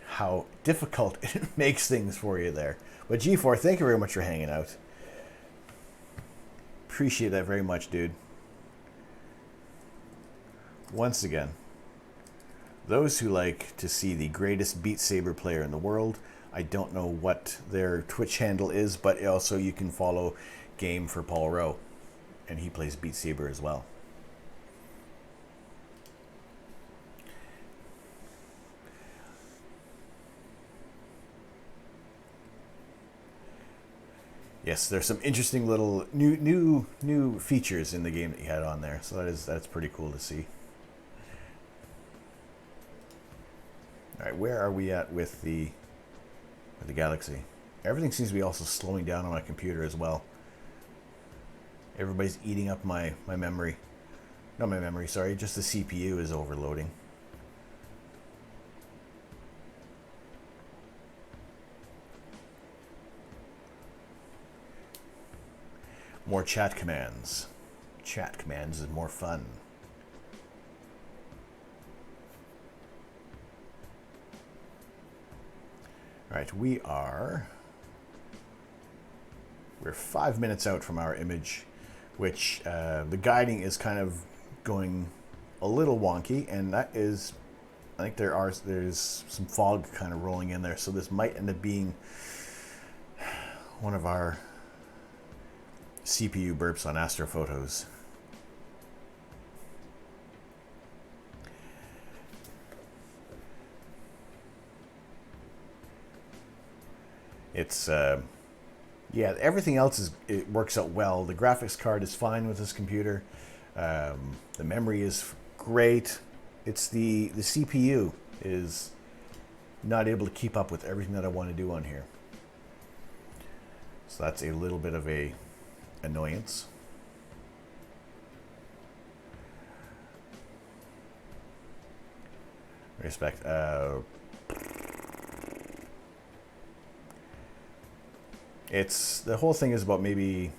how difficult it makes things for you there. But G4, thank you very much for hanging out. Appreciate that very much, dude. Once again, those who like to see the greatest Beat Saber player in the world, I don't know what their Twitch handle is, but also you can follow Game for Paul Rowe, and he plays Beat Saber as well. Yes, there's some interesting little new features in the game that you had on there, so that's pretty cool to see. All right, where are we at with the Galaxy? Everything seems to be also slowing down on my computer as well. Everybody's eating up my memory. Not my memory, sorry, just the CPU is overloading. More chat commands. Chat commands is more fun. All right, we're 5 minutes out from our image, which the guiding is kind of going a little wonky, and that is, I think there's some fog kind of rolling in there, so this might end up being one of our CPU burps on Astro photos. It's yeah, everything else it works out well. The graphics card is fine with this computer. The memory is great. It's the CPU is not able to keep up with everything that I want to do on here. So that's a little bit of a annoyance. Respect. It's the whole thing is about maybe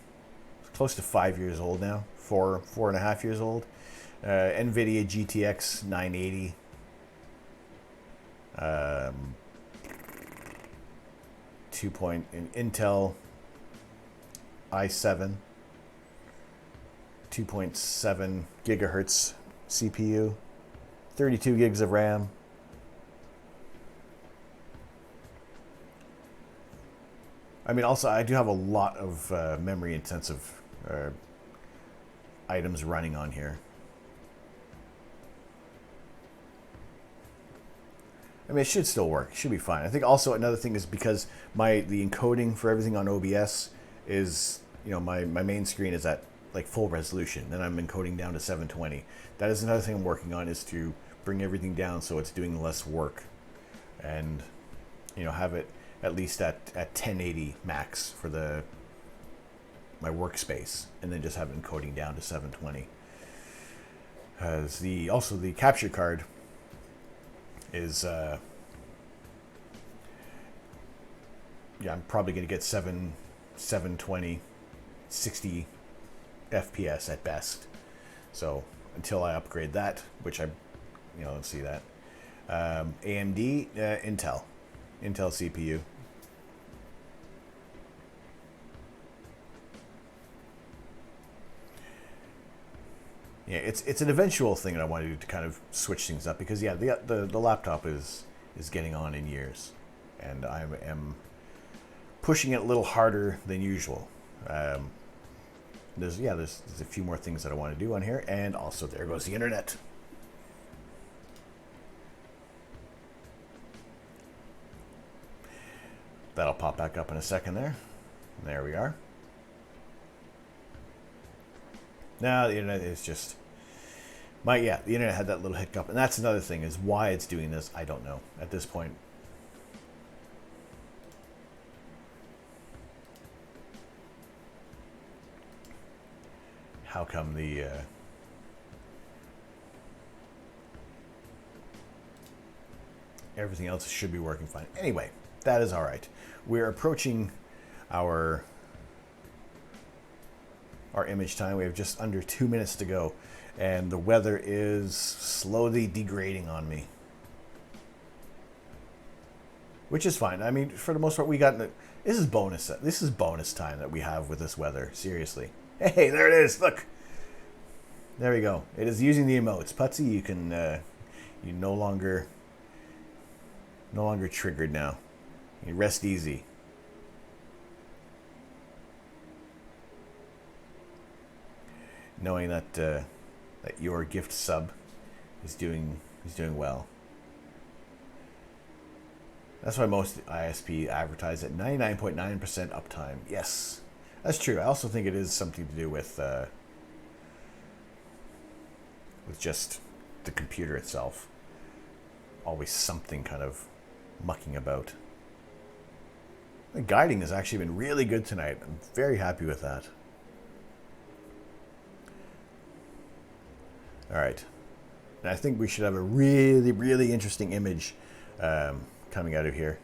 close to 5 years old now, 4.5 years old. NVIDIA GTX 980. Intel i7 2.7 gigahertz CPU, 32 gigs of RAM. I mean, also, I do have a lot of memory intensive items running on here. I mean, it should still work. It should be fine. I think also another thing is because the encoding for everything on OBS is, you know, my main screen is at like full resolution, and I'm encoding down to 720. That is another thing I'm working on, is to bring everything down so it's doing less work, and, you know, have it at least at 1080 max for my workspace, and then just have it encoding down to 720. As also the capture card is yeah, I'm probably going to get 720 60 FPS at best. So until I upgrade that, which let's see that. AMD, Intel CPU. Yeah, it's an eventual thing that I want to do to kind of switch things up, because yeah, the laptop is getting on in years, and I am pushing it a little harder than usual. There's a few more things that I want to do on here, and also there goes the internet. That'll pop back up in a second there. There we are. Now the internet is just the internet had that little hiccup, and that's another thing, is why it's doing this. I don't know at this point. how come the everything else should be working fine. Anyway, that is all right. We're approaching our image time. We have just under 2 minutes to go, and the weather is slowly degrading on me, which is fine. I mean, for the most part, we got this is bonus. This is bonus time that we have with this weather. Seriously. Hey, there it is. Look. There we go. It is using the emotes. Putsy, you can you no longer triggered now. You rest easy. Knowing that that your gift sub is doing well. That's why most ISP advertise at 99.9% uptime. Yes, that's true. I also think it is something to do with just the computer itself. Always something kind of mucking about. The guiding has actually been really good tonight. I'm very happy with that. All right. And I think we should have a really, really interesting image coming out of here.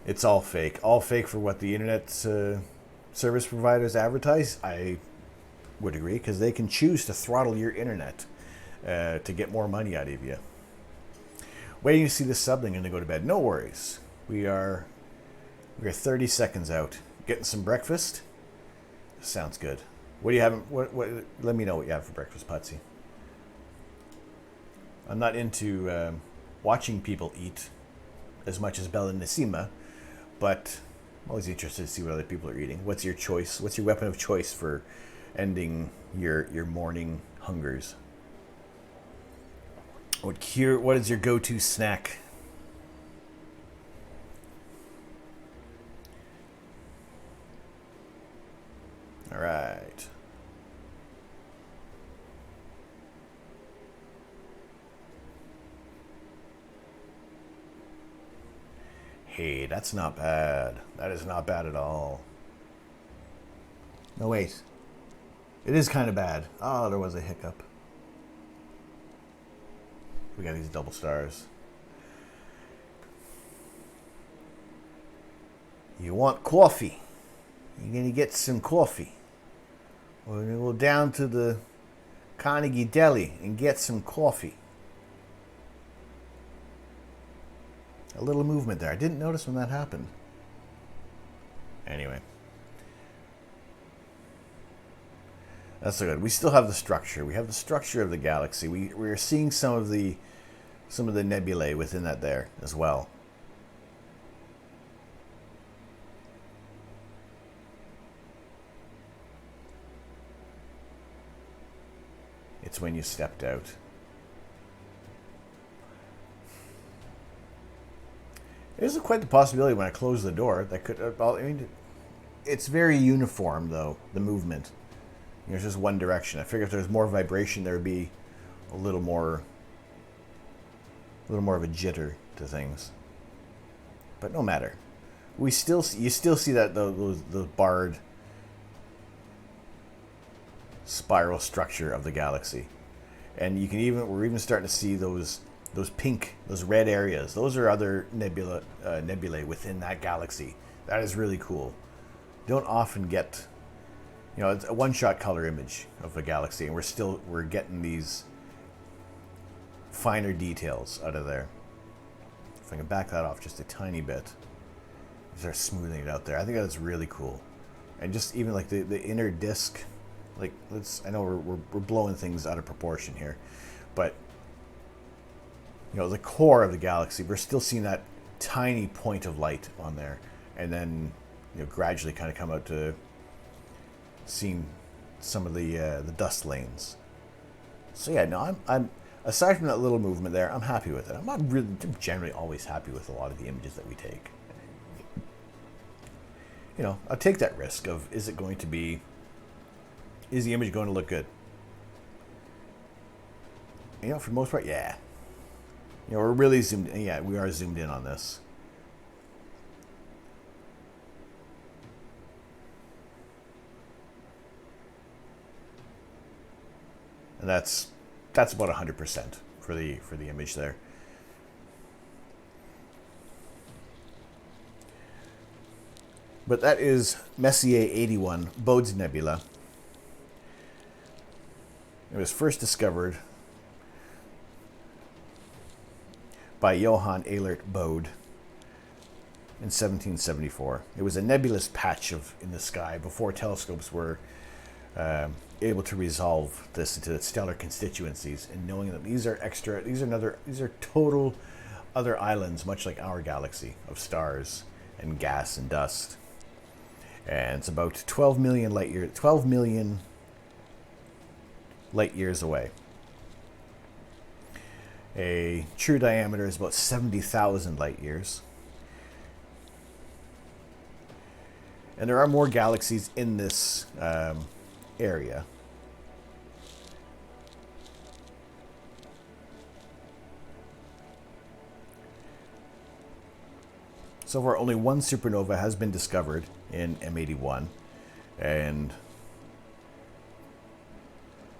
It's all fake. All fake for what the internet service providers advertise. I would agree, because they can choose to throttle your internet to get more money out of you. Waiting to see this sub, then gonna go to bed. No worries. We are 30 seconds out. Getting some breakfast. Sounds good. What do you have? What? Let me know what you have for breakfast, Putsy. I'm not into watching people eat as much as Bella Nasima, but I'm always interested to see what other people are eating. What's your choice? What's your weapon of choice for ending your morning hungers? What is your go-to snack? All right. Hey, that's not bad. That is not bad at all. No, wait. It is kind of bad. Oh, there was a hiccup. We got these double stars. You want coffee? You're going to get some coffee. We're going to go down to the Carnegie Deli and get some coffee. A little movement there. I didn't notice when that happened. Anyway. That's so good. We still have the structure. We have the structure of the galaxy. We're seeing some of the nebulae within that there as well. It's when you stepped out. There's quite the possibility when I close the door that could. I mean, it's very uniform though, the movement. It's just one direction. I figure if there's more vibration, there would be a little more of a jitter to things. But no matter. You still see that the barred spiral structure of the galaxy, and we're even starting to see those red areas. Those are other nebulae within that galaxy. That is really cool. Don't often get, it's a one-shot color image of a galaxy, and we're getting these finer details out of there. If I can back that off just a tiny bit, start smoothing it out there. I think that's really cool. And just even like the inner disc, like I know we're blowing things out of proportion here, but the core of the galaxy, we're still seeing that tiny point of light on there, and then gradually kind of come out to seeing some of the dust lanes. So yeah, no, I'm aside from that little movement there, I'm happy with it. I'm generally always happy with a lot of the images that we take. I'll take that risk of is the image going to look good? For the most part, yeah. We're really zoomed in. Yeah, we are zoomed in on this. and that's about 100% for the image there. But that is Messier 81, Bode's Nebula. It was first discovered by Johann Eilert Bode in 1774. It was a nebulous patch in the sky before telescopes were able to resolve this into stellar constituencies, and knowing that these are total other islands, much like our galaxy, of stars and gas and dust. And it's about 12 million light years away. A true diameter is about 70,000 light years. And there are more galaxies in this area. So far, only one supernova has been discovered in M81, and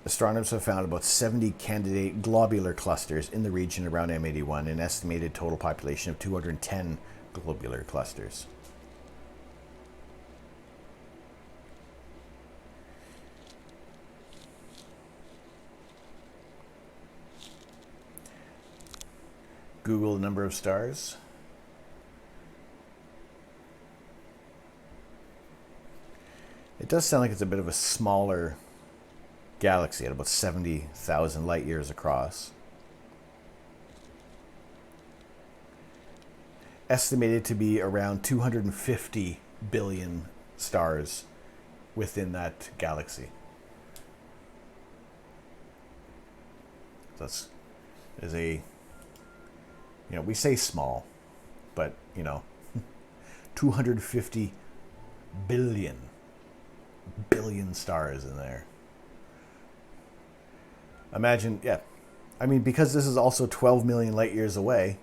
astronomers have found about 70 candidate globular clusters in the region around M81, an estimated total population of 210 globular clusters. Google the number of stars. It does sound like it's a bit of a smaller galaxy at about 70,000 light years across. Estimated to be around 250 billion stars within that galaxy. That's is a, we say small, but 250 billion stars in there. Imagine, because this is also 12 million light years away,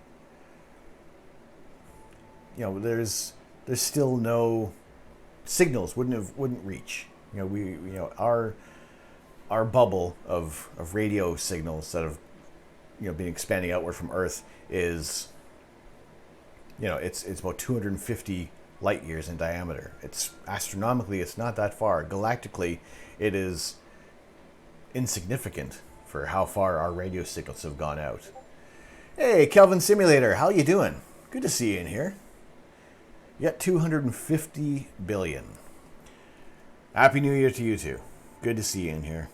there's still no signals wouldn't reach. Our bubble of radio signals that have been expanding outward from Earth is it's about 250 light years in diameter. It's astronomically, it's not that far. Galactically, it is insignificant for how far our radio signals have gone out. Hey, Kelvin Simulator, how you doing? Good to see you in here. Yet 250 billion. Happy New Year to you too. Good to see you in here.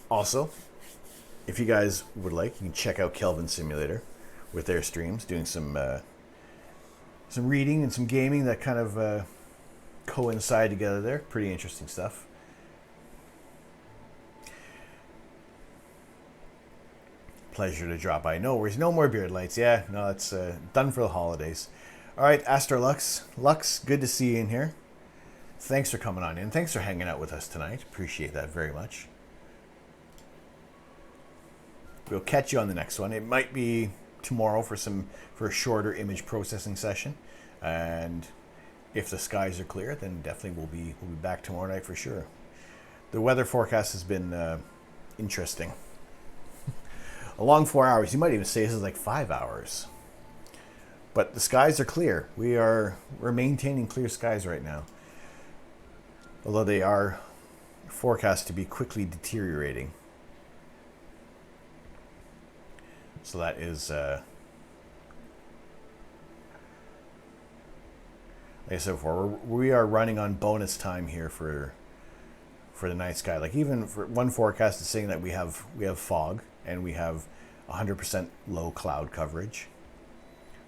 Also, if you guys would like, you can check out Kelvin Simulator with their streams, doing some reading and some gaming that kind of coincide together there. Pretty interesting stuff. Pleasure to drop by. No worries, no more beard lights. Yeah, no, it's done for the holidays. All right, Astro Lux, good to see you in here. Thanks for coming on in. Thanks for hanging out with us tonight. Appreciate that very much. We'll catch you on the next one. It might be tomorrow for a shorter image processing session, and if the skies are clear, then definitely we'll be back tomorrow night for sure. The weather forecast has been interesting. A long 4 hours. You might even say this is like 5 hours. But the skies are clear. We're maintaining clear skies right now, although they are forecast to be quickly deteriorating. So that is, like I said before, we are running on bonus time here for the night sky. Like even for one forecast is saying that we have fog and we have 100% low cloud coverage,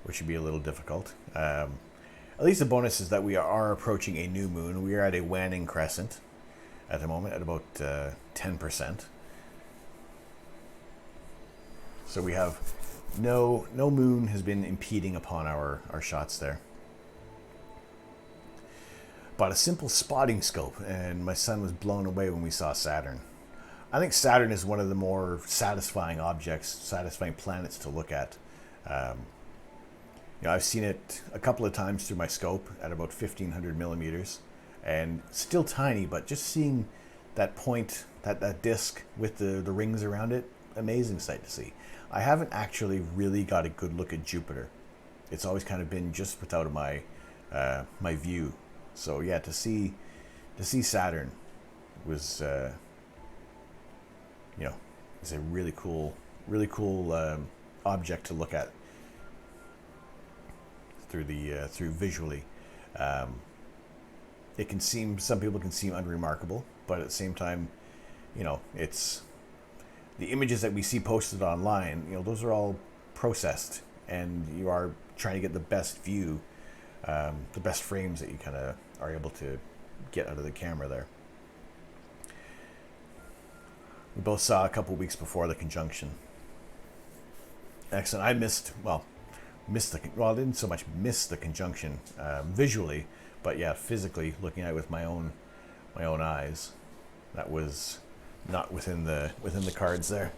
which would be a little difficult. At least the bonus is that we are approaching a new moon. We are at a waning crescent at the moment at about 10%. So we have no moon has been impeding upon our shots there. Bought a simple spotting scope, and my son was blown away when we saw Saturn. I think Saturn is one of the more satisfying objects, satisfying planets to look at. You know, I've seen it a couple of times through my scope at about 1500 millimeters, and still tiny, but just seeing that point, that disc with the rings around it, amazing sight to see. I haven't actually really got a good look at Jupiter. It's always kind of been just without my my view. So yeah, to see Saturn was you know, it's a really cool object to look at through visually. It can seem, some people can seem unremarkable, but at the same time, you know, it's the images that we see posted online, you know, those are all processed, and you are trying to get the best view, the best frames that you kind of are able to get out of the camera there. We both saw a couple weeks before the conjunction. Excellent. I I didn't so much miss the conjunction visually, but yeah, physically looking at it with my own eyes, that was not within the cards there.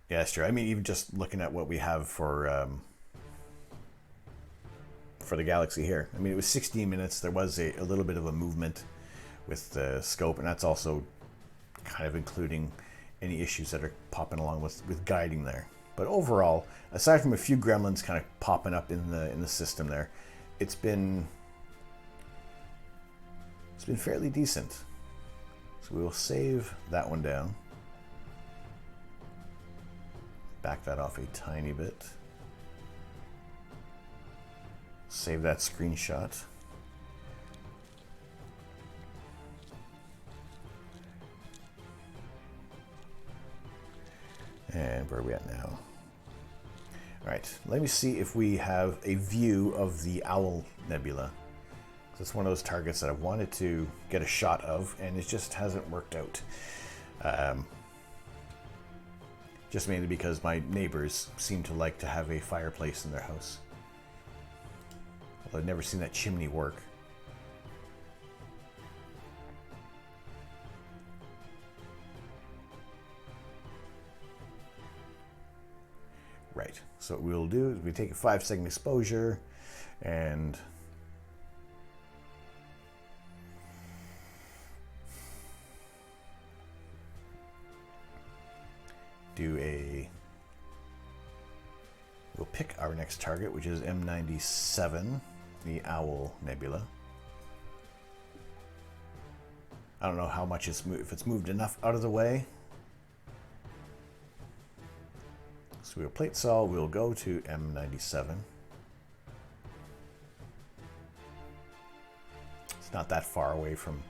Yeah, that's true. I mean, even just looking at what we have for the galaxy here. I mean, it was 16 minutes. There was a little bit of a movement with the scope, and that's also kind of including any issues that are popping along with guiding there. But overall, aside from a few gremlins kind of popping up in the system there, it's been fairly decent. So we will save that one down. Back that off a tiny bit. Save that screenshot. And where are we at now? All right, let me see if we have a view of the Owl Nebula. It's one of those targets that I wanted to get a shot of, and it just hasn't worked out. Just mainly because my neighbors seem to like to have a fireplace in their house. Although I've never seen that chimney work. Right, so what we'll do is we take a 5-second exposure and we'll pick our next target, which is M97, the Owl Nebula. I don't know how much it's moved, if it's moved enough out of the way. So we'll plate sol, we'll go to M97. It's not that far away from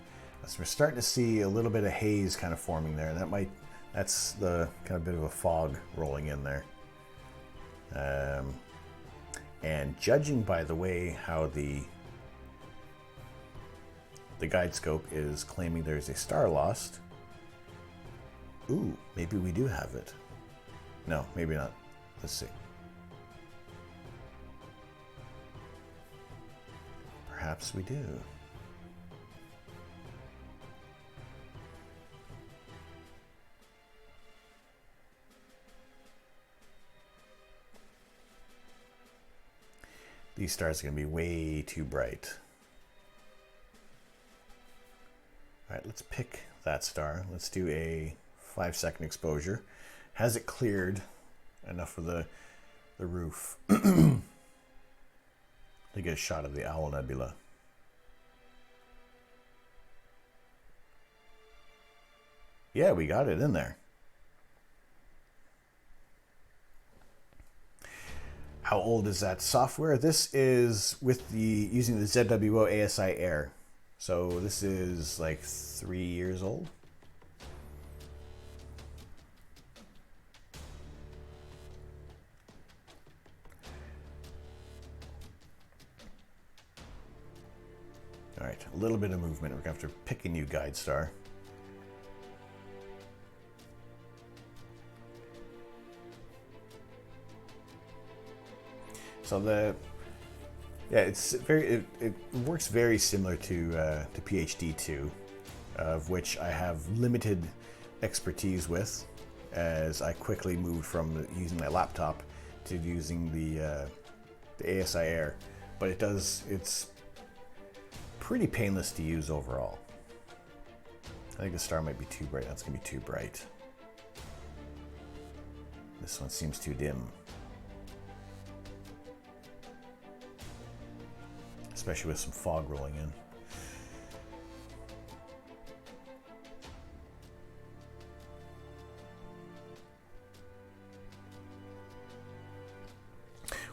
us. We're starting to see a little bit of haze kind of forming there. That's the kind of bit of a fog rolling in there. And judging by the way how the guide scope is claiming there's a star lost. Ooh, maybe we do have it. No, maybe not. Let's see. Perhaps we do. These stars are going to be way too bright. All right, let's pick that star. Let's do a 5-second exposure. Has it cleared enough of the roof to get a shot of the Owl Nebula? Yeah, we got it in there. How old is that software? This is with using the ZWO ASI Air. So this is like 3 years old. All right, a little bit of movement. We're going to have to pick a new guide star. So it's very, it works very similar to PhD2. of which I have limited expertise with, as I quickly moved from using my laptop to using the ASI Air. But it's pretty painless to use overall. I think the star might be too bright. That's gonna be too bright. This one seems too dim. Especially with some fog rolling in.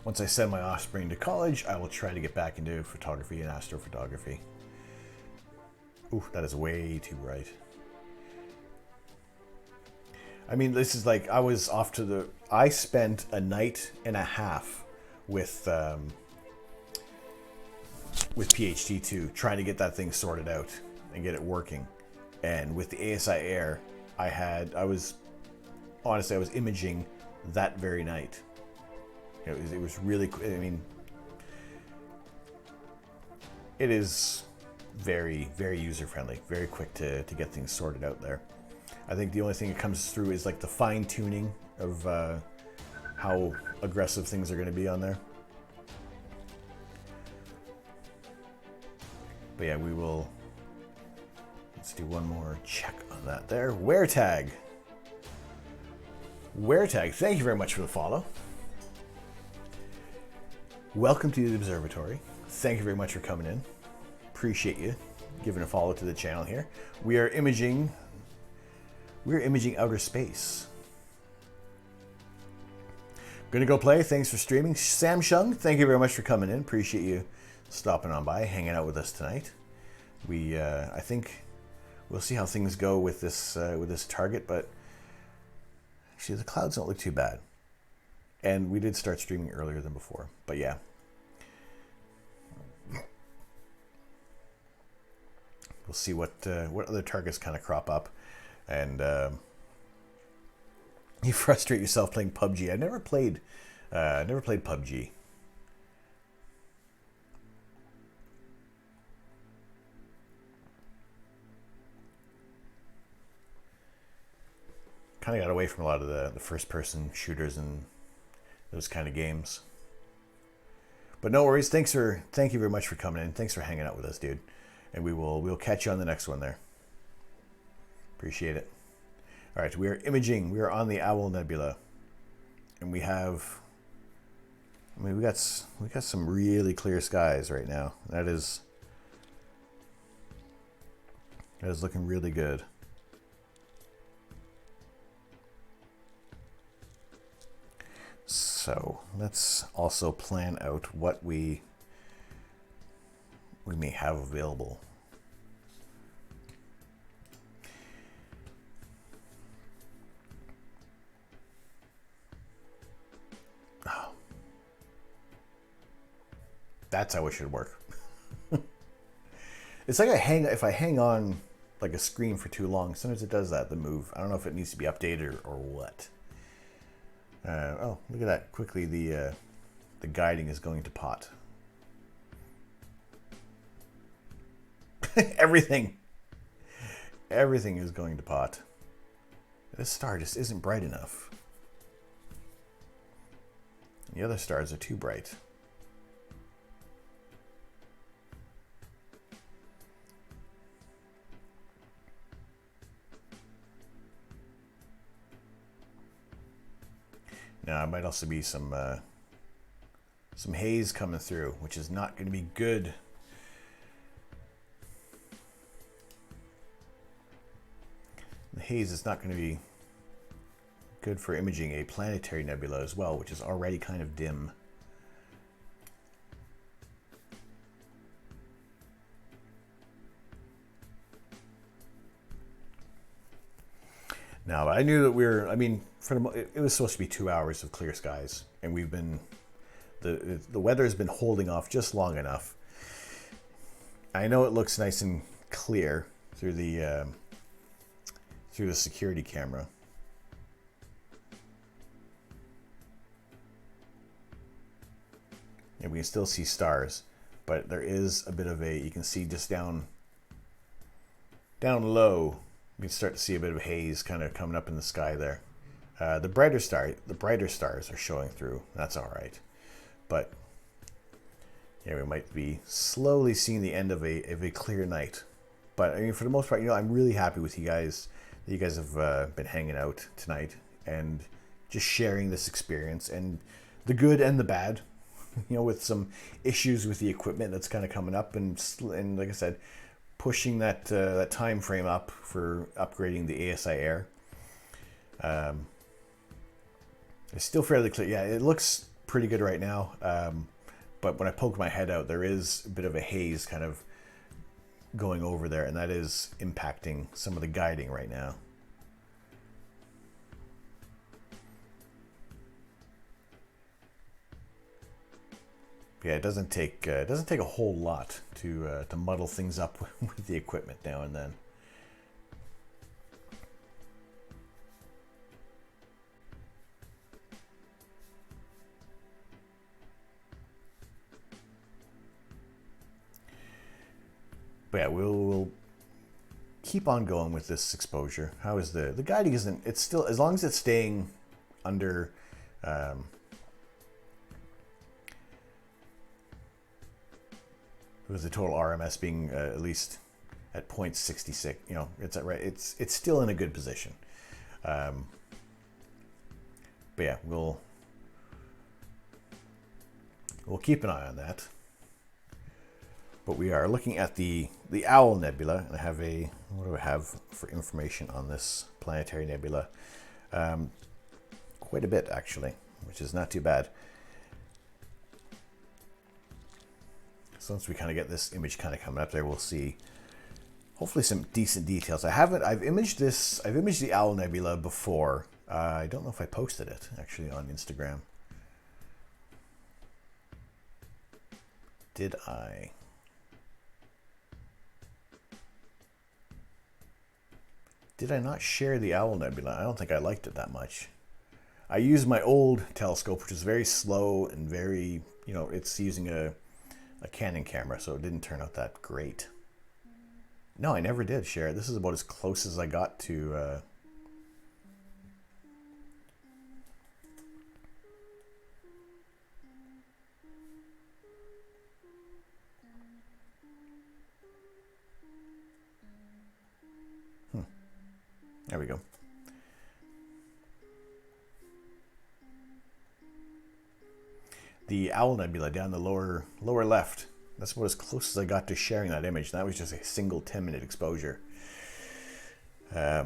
Once I send my offspring to college, I will try to get back into photography and astrophotography. Ooh, that is way too bright. I mean, this is like, I spent a night and a half with PHT2 trying to get that thing sorted out and get it working. And with the ASI Air, I was imaging that very night. It was really, I mean, it is very, very user-friendly, very quick to get things sorted out there. I think the only thing that comes through is like the fine-tuning of how aggressive things are going to be on there. But yeah, let's do one more check on that there. Wear tag, thank you very much for the follow. Welcome to the observatory. Thank you very much for coming in. Appreciate you giving a follow to the channel here. We're imaging outer space. Gonna go play. Thanks for streaming. Samsung, thank you very much for coming in. Appreciate you stopping on by, hanging out with us tonight. I think we'll see how things go with this target, but actually the clouds don't look too bad. And we did start streaming earlier than before, but yeah. We'll see what other targets kind of crop up, and you frustrate yourself playing PUBG. I never played PUBG. Kind of got away from a lot of the first-person shooters and those kind of games. But no worries. Thank you very much for coming in. Thanks for hanging out with us, dude. And we'll catch you on the next one there. Appreciate it. All right, we are imaging. We are on the Owl Nebula, and we got some really clear skies right now. That is looking really good. So let's also plan out what we may have available. Oh. That's how it should work. It's like if I hang on like a screen for too long, sometimes it does that, the move. I don't know if it needs to be updated or what. Oh, look at that. Quickly, the guiding is going to pot. Everything is going to pot. This star just isn't bright enough. The other stars are too bright. Now, it might also be some haze coming through, which is not going to be good. The haze is not going to be good for imaging a planetary nebula as well, which is already kind of dim. Now, I knew that it was supposed to be 2 hours of clear skies, and the weather has been holding off just long enough. I know it looks nice and clear through the security camera. And we can still see stars, but there is a bit of you can see just down Down low, you can start to see a bit of haze kind of coming up in the sky there. The brighter stars are showing through. That's all right, but yeah, we might be slowly seeing the end of a clear night. But I mean, for the most part, I'm really happy with you guys. That you guys have been hanging out tonight and just sharing this experience, and the good and the bad. With some issues with the equipment that's kind of coming up, and like I said, pushing that time frame up for upgrading the ASI Air. It's still fairly clear. Yeah, it looks pretty good right now. But when I poke my head out, there is a bit of a haze kind of going over there, and that is impacting some of the guiding right now. Yeah, it doesn't take a whole lot to muddle things up with the equipment now and then. But yeah, we'll keep on going with this exposure. How is the guiding? It's still, as long as it's staying under. With the total RMS being at least at 0.66, it's at right. It's still in a good position. But yeah, we'll keep an eye on that. But we are looking at the Owl Nebula, and I have what do I have for information on this planetary nebula? Quite a bit actually, which is not too bad. So once we kind of get this image kind of coming up there, we'll see hopefully some decent details. I've imaged the Owl Nebula before. I don't know if I posted it actually on Instagram. Did I? Did I not share the Owl Nebula? I don't think I liked it that much. I used my old telescope, which is very slow and very, it's using a Canon camera, so it didn't turn out that great. No, I never did share it. This is about as close as I got to There we go. The Owl Nebula down the lower left. That's about as close as I got to sharing that image. That was just a single 10-minute exposure. Yeah,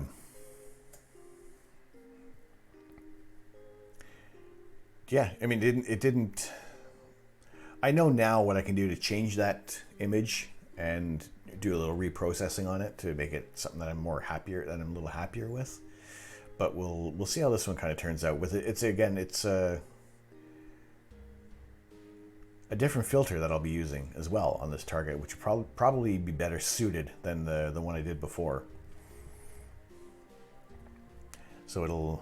I mean, it didn't. I know now what I can do to change that image and do a little reprocessing on it to make it something that I'm a little happier with. But we'll see how this one kind of turns out. With it, it's a different filter that I'll be using as well on this target, which will probably be better suited than the one I did before. So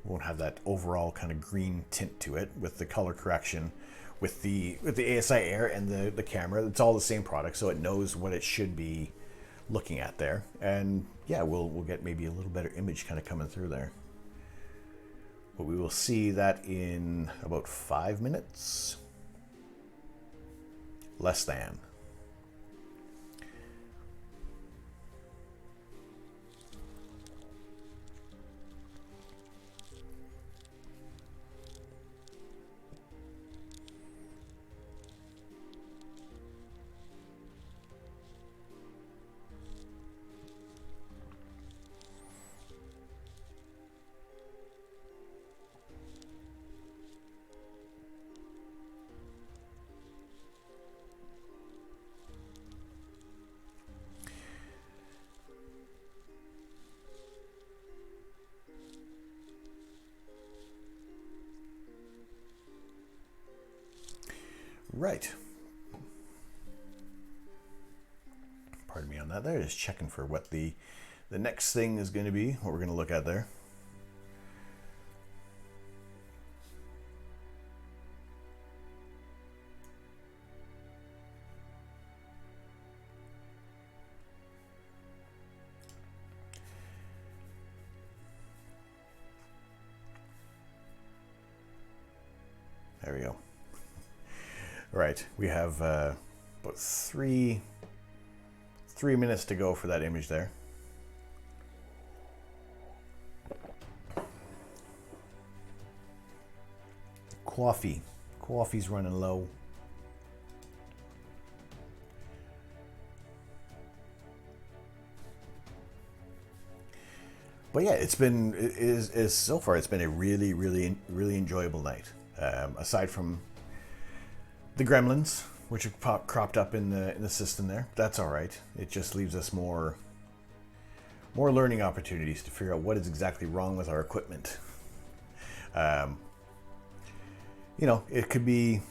won't have that overall kind of green tint to it with the color correction, with the ASI Air and the camera. It's all the same product, so it knows what it should be looking at there. And yeah, we'll get maybe a little better image kind of coming through there. But we will see that in about 5 minutes. Less than. Right. Pardon me on that there. Just checking for what the next thing is going to be, what we're going to look at there. All right, we have about three minutes to go for that image there. Coffee's running low. But yeah, so far it's been a really enjoyable night. Aside from the gremlins, which have cropped up in the system there, that's all right. It just leaves us more learning opportunities to figure out what is exactly wrong with our equipment. You know, it could be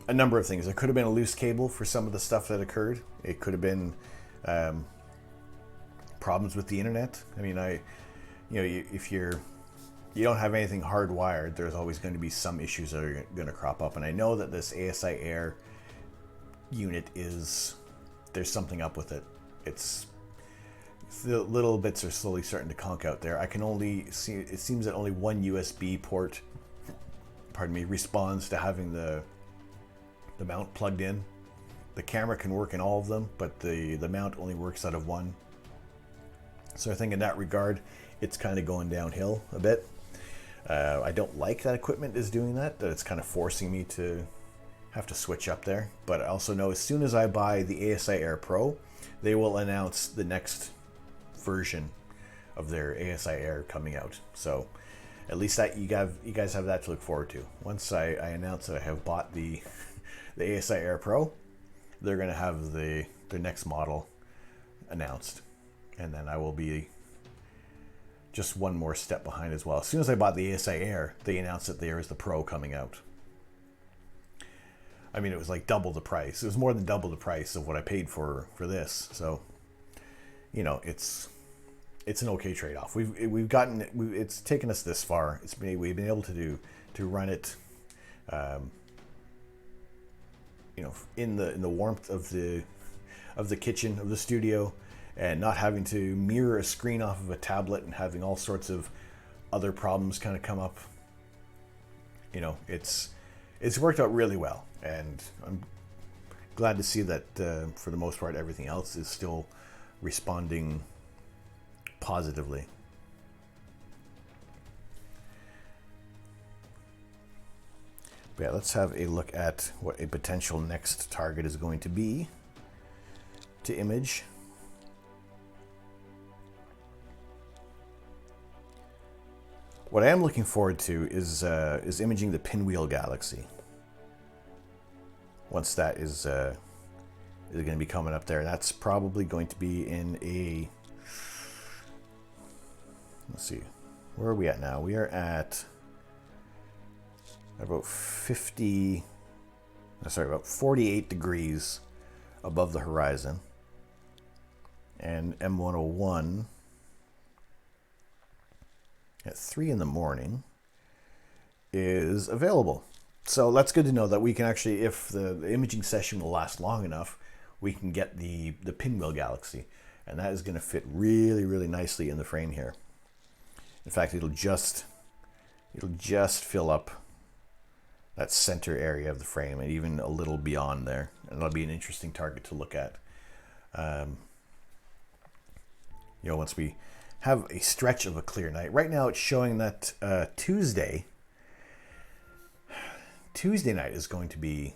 a number of things. There could have been a loose cable for some of the stuff that occurred. It could have been problems with the internet. I mean, if you don't have anything hardwired, there's always going to be some issues that are going to crop up. And I know that this ASI Air unit there's something up with it. The little bits are slowly starting to conk out there. I can only see, it seems that only one USB port, responds to having the mount plugged in. The camera can work in all of them, but the mount only works out of one. So I think in that regard, it's kind of going downhill a bit. I don't like that equipment is doing that it's kind of forcing me to have to switch up there. But I also know as soon as I buy the ASI Air Pro, they will announce the next version of their ASI Air coming out. So at least that you guys have that to look forward to. Once I announce that I have bought the ASI Air Pro, they're going to have the next model announced, and then I will be just one more step behind as well. As soon as I bought the ASI Air, they announced that there is the Pro coming out. I mean, it was like double the price. It was more than double the price of what I paid for this. So, you know, it's an okay trade-off. It's taken us this far. We've been able to run it, you know, in the warmth of the kitchen of the studio, and not having to mirror a screen off of a tablet and having all sorts of other problems kind of come up. You know, it's worked out really well, and I'm glad to see that for the most part everything else is still responding positively. But yeah, let's have a look at what a potential next target is going to be to image. What I am looking forward to is imaging the Pinwheel Galaxy. Once that is going to be coming up there, that's probably going to be in a. Let's see, where are we at now? We are at about 48 degrees above the horizon, and M101 at 3 in the morning is available. So that's good to know that we can actually, if the imaging session will last long enough, we can get the Pinwheel Galaxy, and that is going to fit really nicely in the frame here. In fact, it'll just fill up that center area of the frame and even a little beyond there, and that'll be an interesting target to look at. You know, once we have a stretch of a clear night. Right now it's showing that Tuesday night is going to be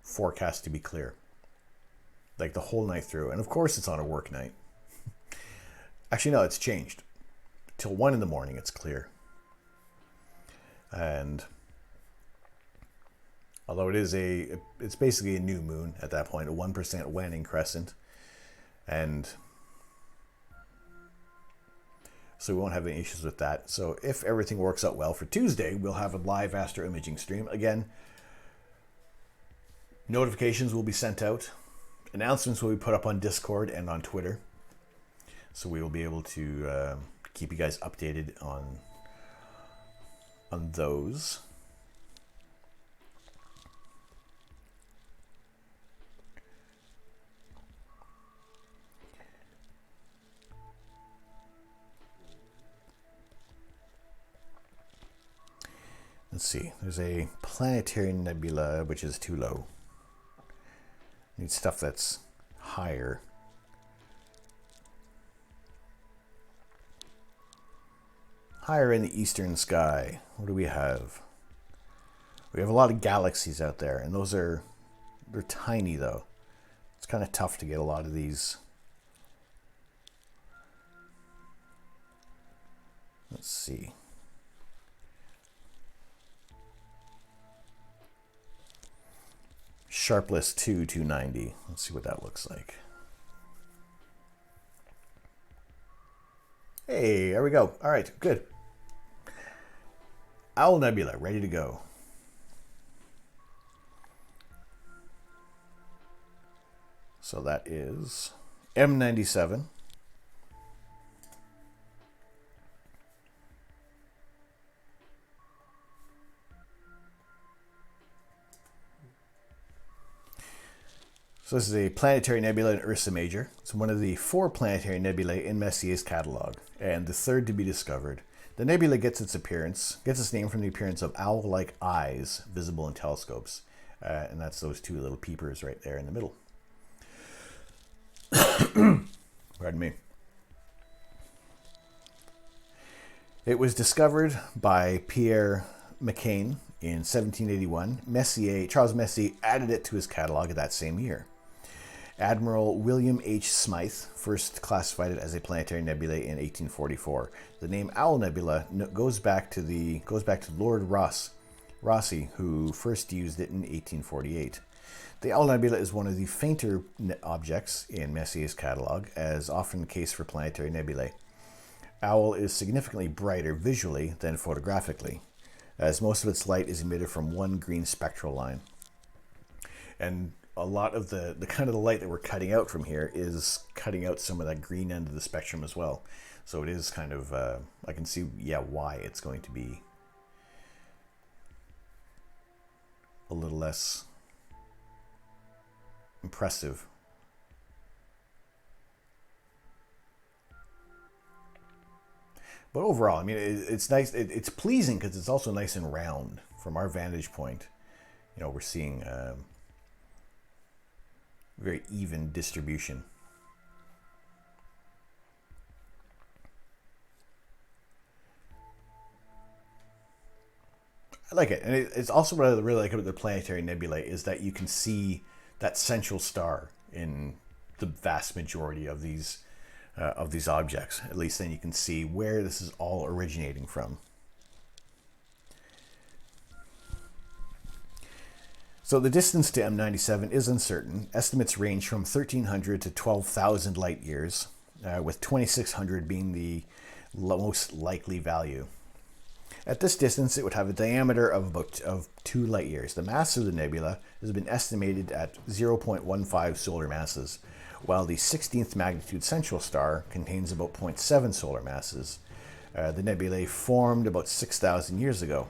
forecast to be clear, like the whole night through. And of course it's on a work night. Actually, no, it's changed. Till 1 in the morning it's clear. And although it's basically a new moon at that point, a 1% waning crescent, and so we won't have any issues with that. So if everything works out well for Tuesday, we'll have a live astro imaging stream. Again, notifications will be sent out. Announcements will be put up on Discord and on Twitter. So we will be able to keep you guys updated on those. Let's see, there's a planetary nebula which is too low. need stuff that's higher. Higher in the eastern sky. What do we have? We have a lot of galaxies out there, and they're tiny though. It's kind of tough to get a lot of these. Let's see. Sharpless 2, 290. Let's see what that looks like. Hey, there we go. All right, good. Owl Nebula, ready to go. So that is M97. So this is a planetary nebula in Ursa Major. It's one of the 4 planetary nebulae in Messier's catalog, and the 3rd to be discovered. The nebula gets its name from the appearance of owl-like eyes visible in telescopes, and that's those 2 little peepers right there in the middle. Pardon me. It was discovered by Pierre McCain in 1781. Charles Messier added it to his catalog of that same year. Admiral William H. Smythe first classified it as a planetary nebula in 1844. The name Owl Nebula goes back to Lord Rosse, who first used it in 1848. The Owl Nebula is one of the fainter objects in Messier's catalog, as often the case for planetary nebulae. Owl is significantly brighter visually than photographically, as most of its light is emitted from one green spectral line. And a lot of the kind of the light that we're cutting out from here is cutting out some of that green end of the spectrum as well. So it is kind of, I can see, why it's going to be a little less impressive. But overall, I mean, it's nice. It's pleasing because it's also nice and round from our vantage point. You know, we're seeing very even distribution. I like it, and it's also what I really like about the planetary nebulae is that you can see that central star in the vast majority of these objects. At least then you can see where this is all originating from. So the distance to M97 is uncertain. Estimates range from 1,300 to 12,000 light years, with 2,600 being the most likely value. At this distance, it would have a diameter of 2 light years. The mass of the nebula has been estimated at 0.15 solar masses, while the 16th magnitude central star contains about 0.7 solar masses. The nebulae formed about 6,000 years ago.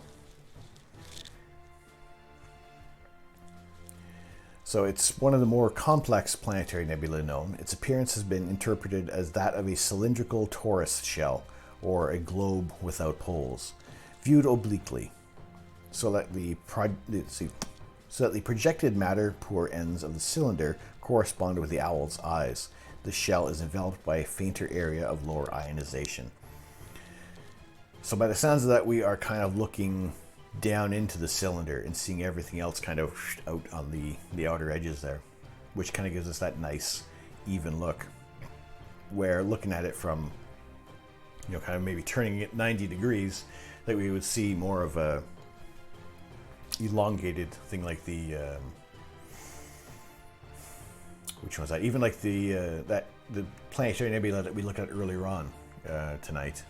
So it's one of the more complex planetary nebulae known. Its appearance has been interpreted as that of a cylindrical torus shell, or a globe without poles, viewed obliquely, so that the projected matter poor ends of the cylinder correspond with the owl's eyes. The shell is enveloped by a fainter area of lower ionization. So by the sounds of that, we are kind of looking down into the cylinder and seeing everything else kind of out on the outer edges there, which kind of gives us that nice even look, where looking at it from, you know, kind of maybe turning it 90 degrees, that we would see more of a elongated thing like the which was that? Even like the planetary nebula that we looked at earlier on tonight,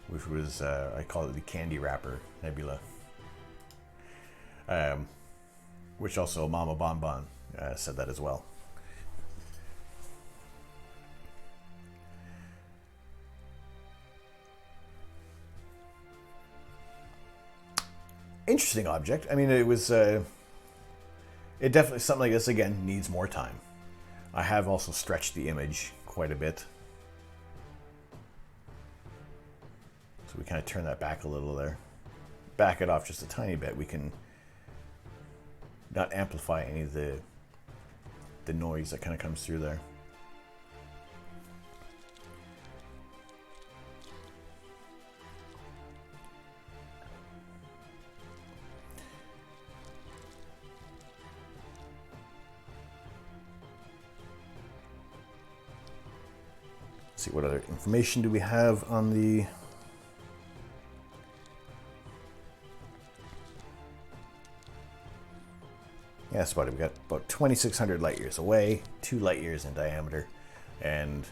which was I call it the Candy Wrapper Nebula, which also Mama Bonbon said that as well. Interesting object. I mean, it was it definitely, something like this again needs more time. I have also stretched the image quite a bit, so we kind of turn that back a little there, back it off just a tiny bit. We can not amplify any of the the noise that kind of comes through there. Let's see, what other information do we have on the... Yeah, spotted. We got about 2,600 light years away, 2 light years in diameter, and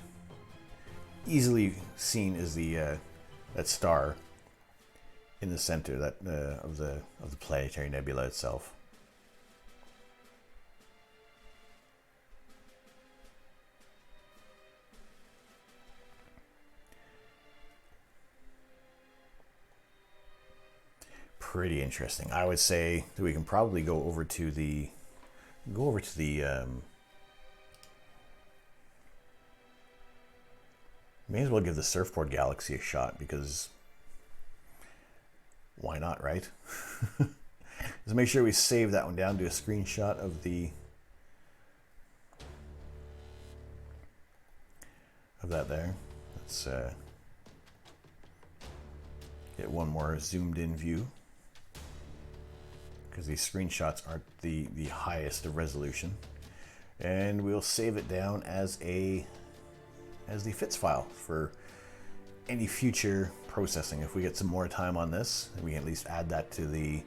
easily seen is the that star in the center that of the planetary nebula itself. Pretty interesting. I would say that we can probably go over to the may as well give the surfboard galaxy a shot, because why not, right? Let's make sure we save that one down, do a screenshot of that there. Let's get one more zoomed in view, because these screenshots aren't the highest of resolution, and we'll save it down as the FITS file for any future processing. If we get some more time on this, we can at least add that to the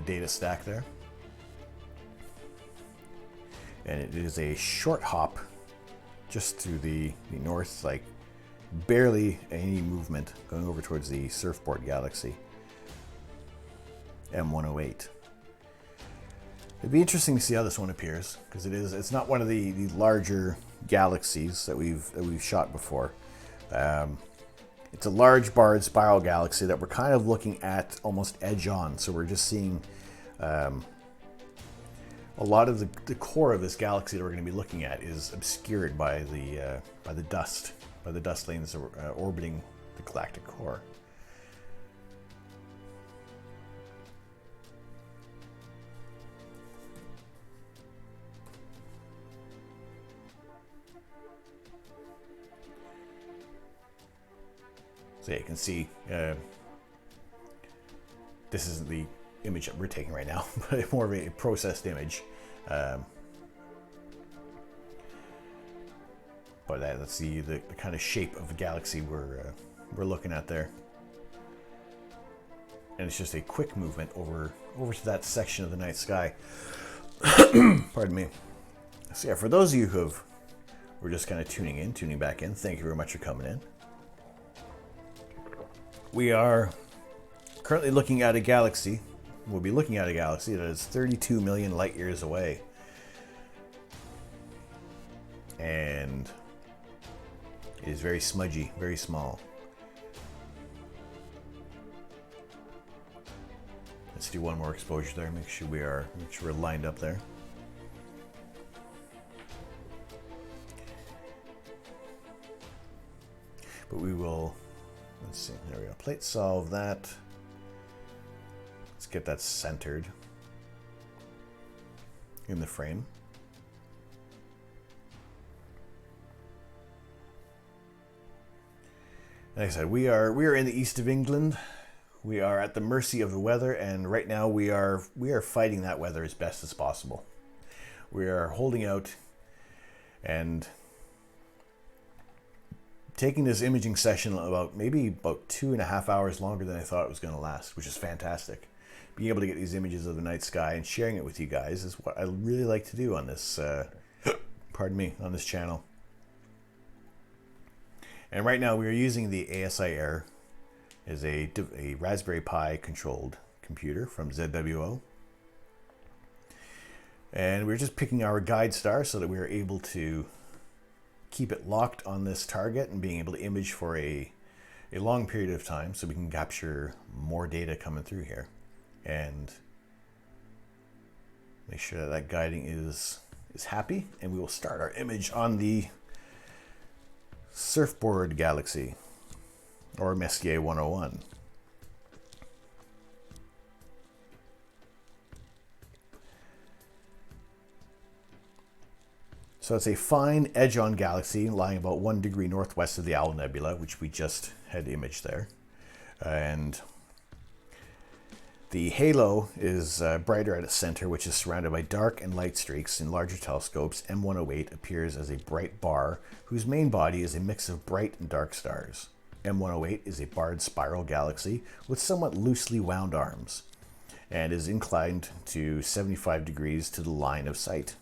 data stack there. And it is a short hop just to the north, like barely any movement going over towards the surfboard galaxy M108. It'd be interesting to see how this one appears, because it's not one of the larger galaxies that we've shot before. It's a large barred spiral galaxy that we're kind of looking at almost edge on, so we're just seeing a lot of the core of this galaxy that we're going to be looking at is obscured by the dust lanes orbiting the galactic core. So yeah, you can see this isn't the image that we're taking right now, but more of a processed image. But that's the kind of shape of the galaxy we're looking at there. And it's just a quick movement over to that section of the night sky. Pardon me. So yeah, for those of you who were just kind of tuning back in, thank you very much for coming in. We are currently looking at a galaxy. We'll be looking at a galaxy that is 32 million light years away. And it is very smudgy, very small. Let's do one more exposure there, make sure we're lined up there. But we will, let's see, there we go. Plate solve that. Let's get that centered in the frame. Like I said, we are in the east of England. We are at the mercy of the weather, and right now we are fighting that weather as best as possible. We are holding out and taking this imaging session about 2.5 hours longer than I thought it was going to last, which is fantastic. Being able to get these images of the night sky and sharing it with you guys is what I really like to do on this, on this channel. And right now we are using the ASI Air as a Raspberry Pi controlled computer from ZWO. And we're just picking our guide star so that we are able to keep it locked on this target and being able to image for a long period of time so we can capture more data coming through here and make sure that guiding is happy. And we will start our image on the Surfboard Galaxy, or Messier 101. So it's a fine edge-on galaxy lying about 1 degree northwest of the Owl Nebula, which we just had imaged there. And the halo is brighter at its center, which is surrounded by dark and light streaks. In larger telescopes, M108 appears as a bright bar whose main body is a mix of bright and dark stars. M108 is a barred spiral galaxy with somewhat loosely wound arms and is inclined to 75 degrees to the line of sight.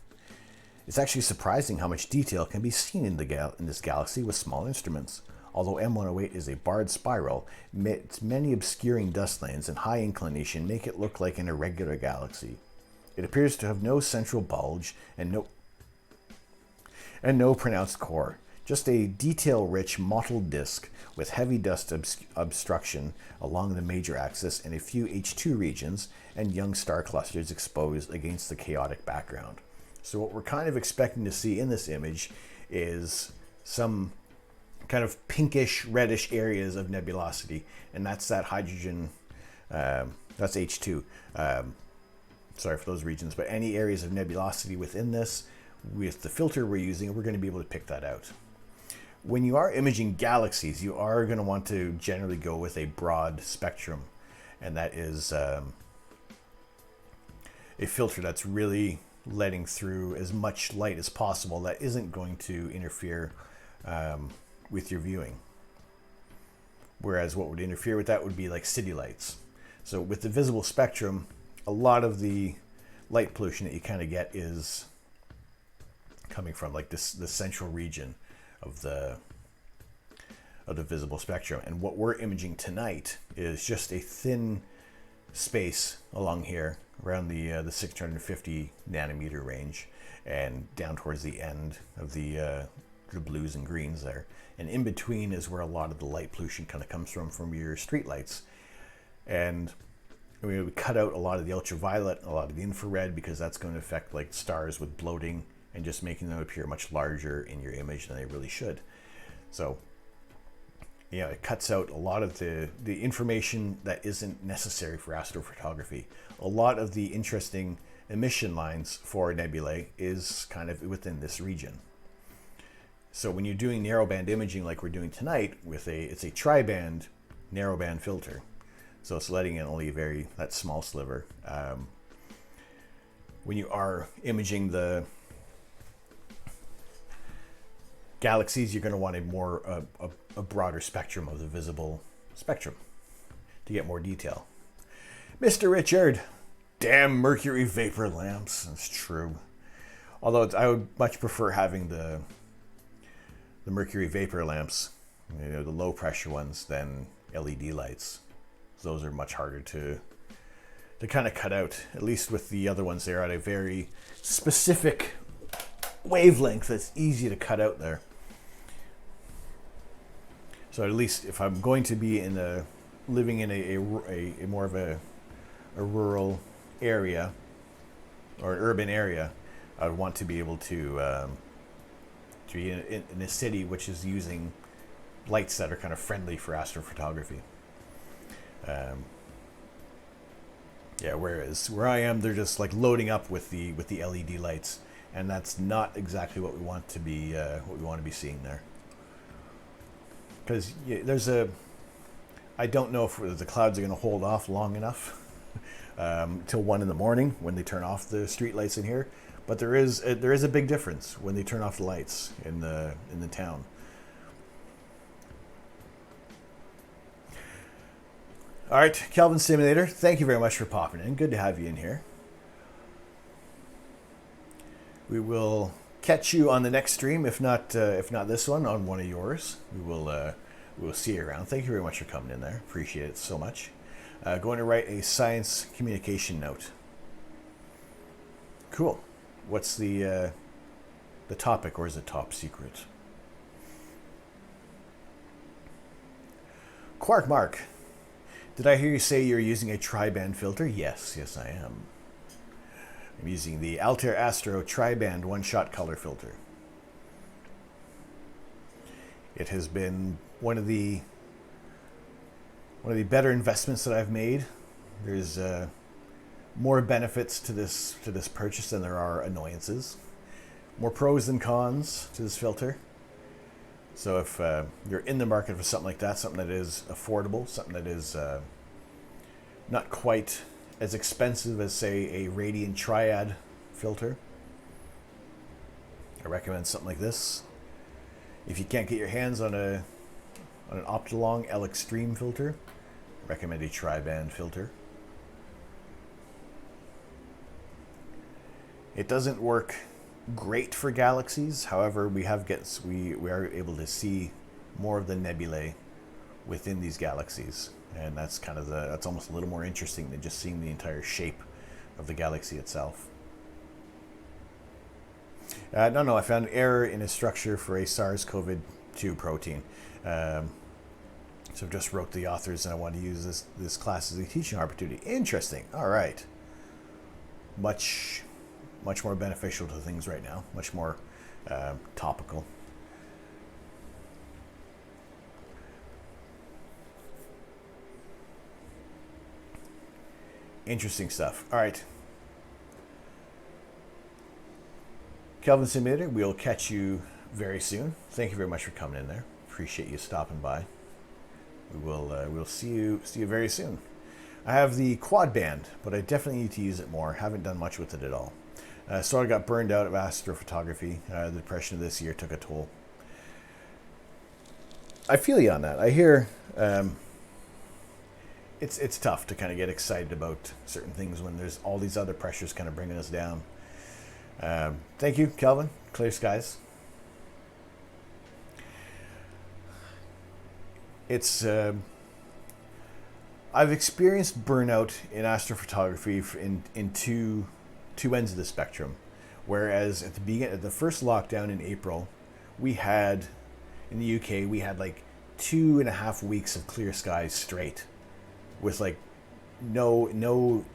It's actually surprising how much detail can be seen in this galaxy with small instruments. Although M108 is a barred spiral, its many obscuring dust lanes and high inclination make it look like an irregular galaxy. It appears to have no central bulge and no pronounced core, just a detail-rich mottled disk with heavy dust obstruction along the major axis and a few H2 regions and young star clusters exposed against the chaotic background. So what we're kind of expecting to see in this image is some kind of pinkish, reddish areas of nebulosity, and that's that hydrogen, that's H2. Sorry for those regions, but any areas of nebulosity within this, with the filter we're using, we're going to be able to pick that out. When you are imaging galaxies, you are going to want to generally go with a broad spectrum, and that is a filter that's really letting through as much light as possible that isn't going to interfere with your viewing. Whereas what would interfere with that would be like city lights. So with the visible spectrum, a lot of the light pollution that you kind of get is coming from like the central region of the visible spectrum. And what we're imaging tonight is just a thin space along here around the 650 nanometer range and down towards the end of the blues and greens there. And in between is where a lot of the light pollution kind of comes from your street lights. And we cut out a lot of the ultraviolet, a lot of the infrared, because that's going to affect like stars with bloating and just making them appear much larger in your image than they really should. So yeah, it cuts out a lot of the information that isn't necessary for astrophotography. A lot of the interesting emission lines for nebulae is kind of within this region. So when you're doing narrowband imaging like we're doing tonight, it's a tri-band narrowband filter. So it's letting in only that small sliver. When you are imaging the galaxies, you're going to want a broader spectrum of the visible spectrum to get more detail. Mr. Richard, damn mercury vapor lamps. That's true. Although I would much prefer having the mercury vapor lamps, the low pressure ones, than LED lights. Those are much harder to kind of cut out. At least with the other ones, they're at a very specific wavelength that's easy to cut out there. So at least if I'm going to be living in a more of a rural area or an urban area, I would want to be able to be in a city which is using lights that are kind of friendly for astrophotography. Yeah, whereas where I am, they're just like loading up with the LED lights, and that's not exactly what we want to be seeing there. Because I don't know if the clouds are going to hold off long enough till 1 in the morning when they turn off the street lights in here. But there is a big difference when they turn off the lights in the town. All right, Kelvin Simulator, thank you very much for popping in. Good to have you in here. We will catch you on the next stream, if not this one, on one of yours. We will see you around. Thank you very much for coming in there. Appreciate it so much. Going to write a science communication note. Cool. What's the topic, or is it top secret? Quark Mark, did I hear you say you're using a tri-band filter? Yes, I am. I'm using the Altair Astro tri-band one-shot color filter. It has been one of the better investments that I've made. There's more benefits to this purchase than there are annoyances. more pros than cons to this filter. So if you're in the market for something like that, something that is affordable, something that is not quite as expensive as, say, a Radiant Triad filter, I recommend something like this. If you can't get your hands on an Optolong L Extreme filter, I recommend a tri-band filter. It doesn't work great for galaxies. However, we are able to see more of the nebulae within these galaxies, and that's that's almost a little more interesting than just seeing the entire shape of the galaxy itself. No, I found an error in a structure for a SARS-CoV-2 protein. So I've just wrote the authors, and I want to use this class as a teaching opportunity. Interesting. All right. Much more beneficial to things right now. Much more topical. Interesting stuff. All right. Kelvin Simulator, we'll catch you very soon. Thank you very much for coming in there. Appreciate you stopping by. We'll see you very soon. I have the quad band, but I definitely need to use it more. Haven't done much with it at all. So I got burned out of astrophotography. The depression of this year took a toll. I feel you on that. I hear it's tough to kind of get excited about certain things when there's all these other pressures kind of bringing us down. Thank you, Kelvin. Clear skies. I've experienced burnout in astrophotography in two ends of the spectrum. Whereas at the first lockdown in April, we had in the UK like 2.5 weeks of clear skies straight, with like no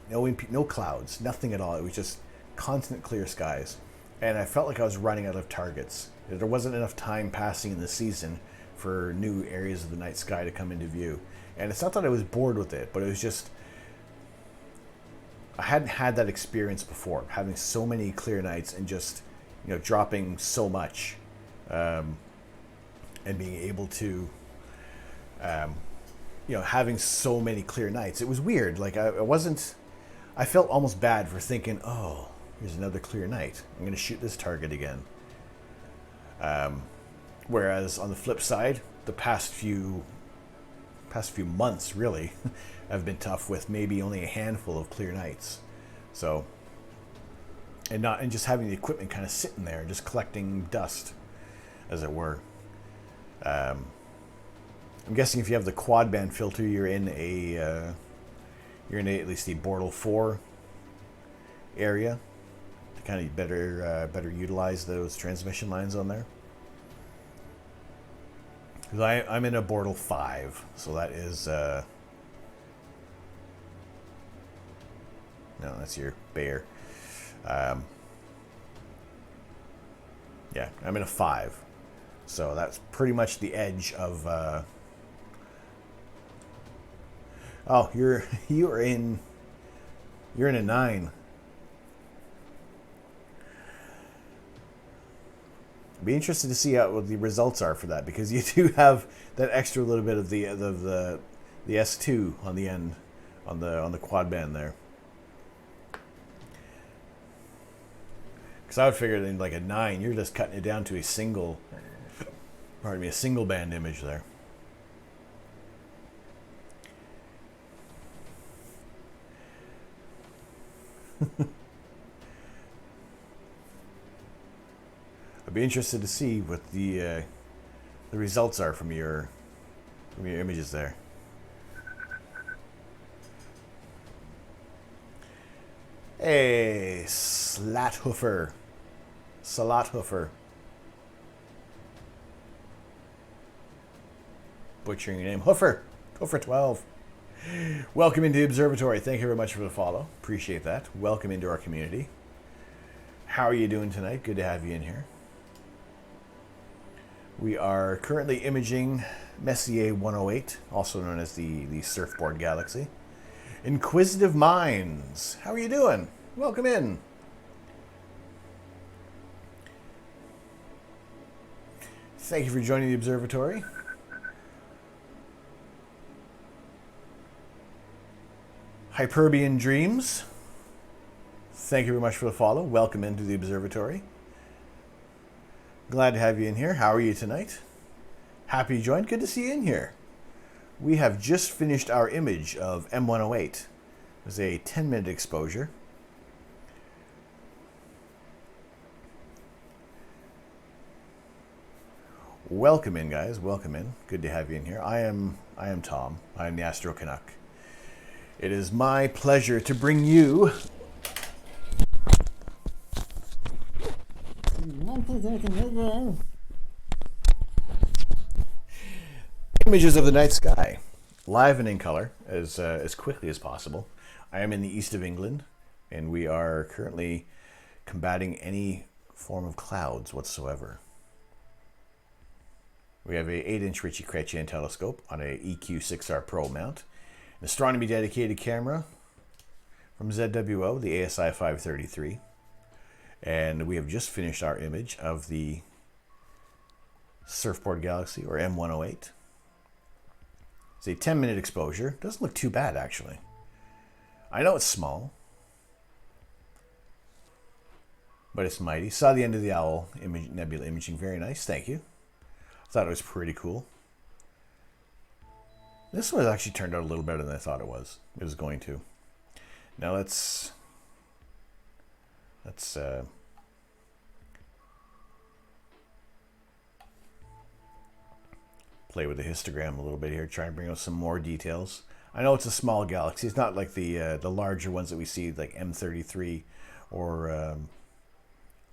clouds, nothing at all. It was just constant clear skies, and I felt like I was running out of targets. There wasn't enough time passing in the season for new areas of the night sky to come into view. And it's not that I was bored with it, but it was just I hadn't had that experience before, having so many clear nights and just dropping so much, and being able to having so many clear nights. It was weird. Like I felt almost bad for thinking, oh, here's another clear night, I'm going to shoot this target again. Whereas on the flip side, the past few months really have been tough, with maybe only a handful of clear nights. So, and just having the equipment kind of sitting there, just collecting dust, as it were. I'm guessing if you have the quad band filter, you're in at least the Bortle 4 area to kind of better utilize those transmission lines on there. Because I'm in a Bortle 5, so that is no, that's your Bayer. Yeah, I'm in a 5, so that's pretty much the edge of. Oh, you're in a 9. I'd be interested to see what the results are for that, because you do have that extra little bit of the S2 on the end on the quad band there. Because I would figure that in like a 9, you're just cutting it down to a single band image there. I'd be interested to see what the results are from your images there. Hey, Slathoofer. Butchering your name. Hoofer 12. Welcome into the observatory. Thank you very much for the follow. Appreciate that. Welcome into our community. How are you doing tonight? Good to have you in here. We are currently imaging Messier 108, also known as the Surfboard Galaxy. Inquisitive Minds, how are you doing? Welcome in. Thank you for joining the observatory. Hyperbian Dreams, thank you very much for the follow. Welcome into the observatory. Glad to have you in here. How are you tonight? Happy you joined. Good to see you in here. We have just finished our image of M108. It was a 10-minute exposure. Welcome in, guys. Welcome in. Good to have you in here. I am Tom. I am the Astro Canuck. It is my pleasure to bring you images of the night sky, live and in color, as quickly as possible. I am in the east of England, and we are currently combating any form of clouds whatsoever. We have a 8-inch Ritchie-Chrétien telescope on a EQ6R Pro mount, an astronomy dedicated camera from ZWO, the ASI 533, and we have just finished our image of the Surfboard Galaxy, or M108. It's a 10-minute exposure. Doesn't look too bad, actually. I know it's small, but it's mighty. Saw the end of the Owl Nebula imaging. Very nice. Thank you. Thought it was pretty cool. This one actually turned out a little better than I thought it was going to. Now let's play with the histogram a little bit here. Try and bring out some more details. I know it's a small galaxy. It's not like the larger ones that we see, like M33 or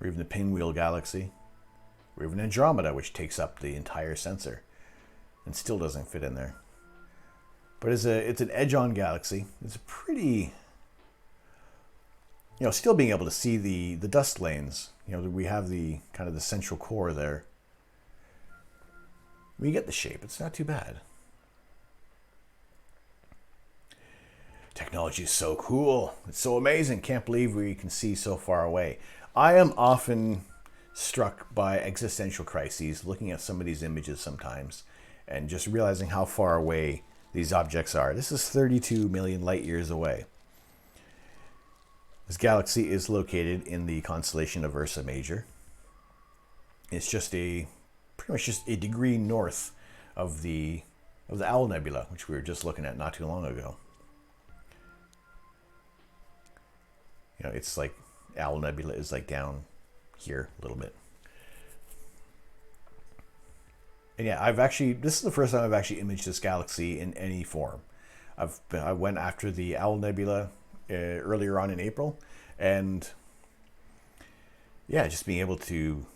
even the Pinwheel Galaxy. Or even Andromeda, which takes up the entire sensor and still doesn't fit in there. But it's an edge-on galaxy. It's a pretty, still being able to see the dust lanes. We have the kind of the central core there. We get the shape. It's not too bad. Technology is so cool. It's so amazing. Can't believe we can see so far away. I am often struck by existential crises, looking at some of these images sometimes, and just realizing how far away these objects are. This is 32 million light years away. This galaxy is located in the constellation of Ursa Major. It's just pretty much just a degree north of the Owl Nebula, which we were just looking at not too long ago. It's like Owl Nebula is like down here a little bit. And yeah, this is the first time I've actually imaged this galaxy in any form. I went after the Owl Nebula earlier on in April, and yeah, just being able to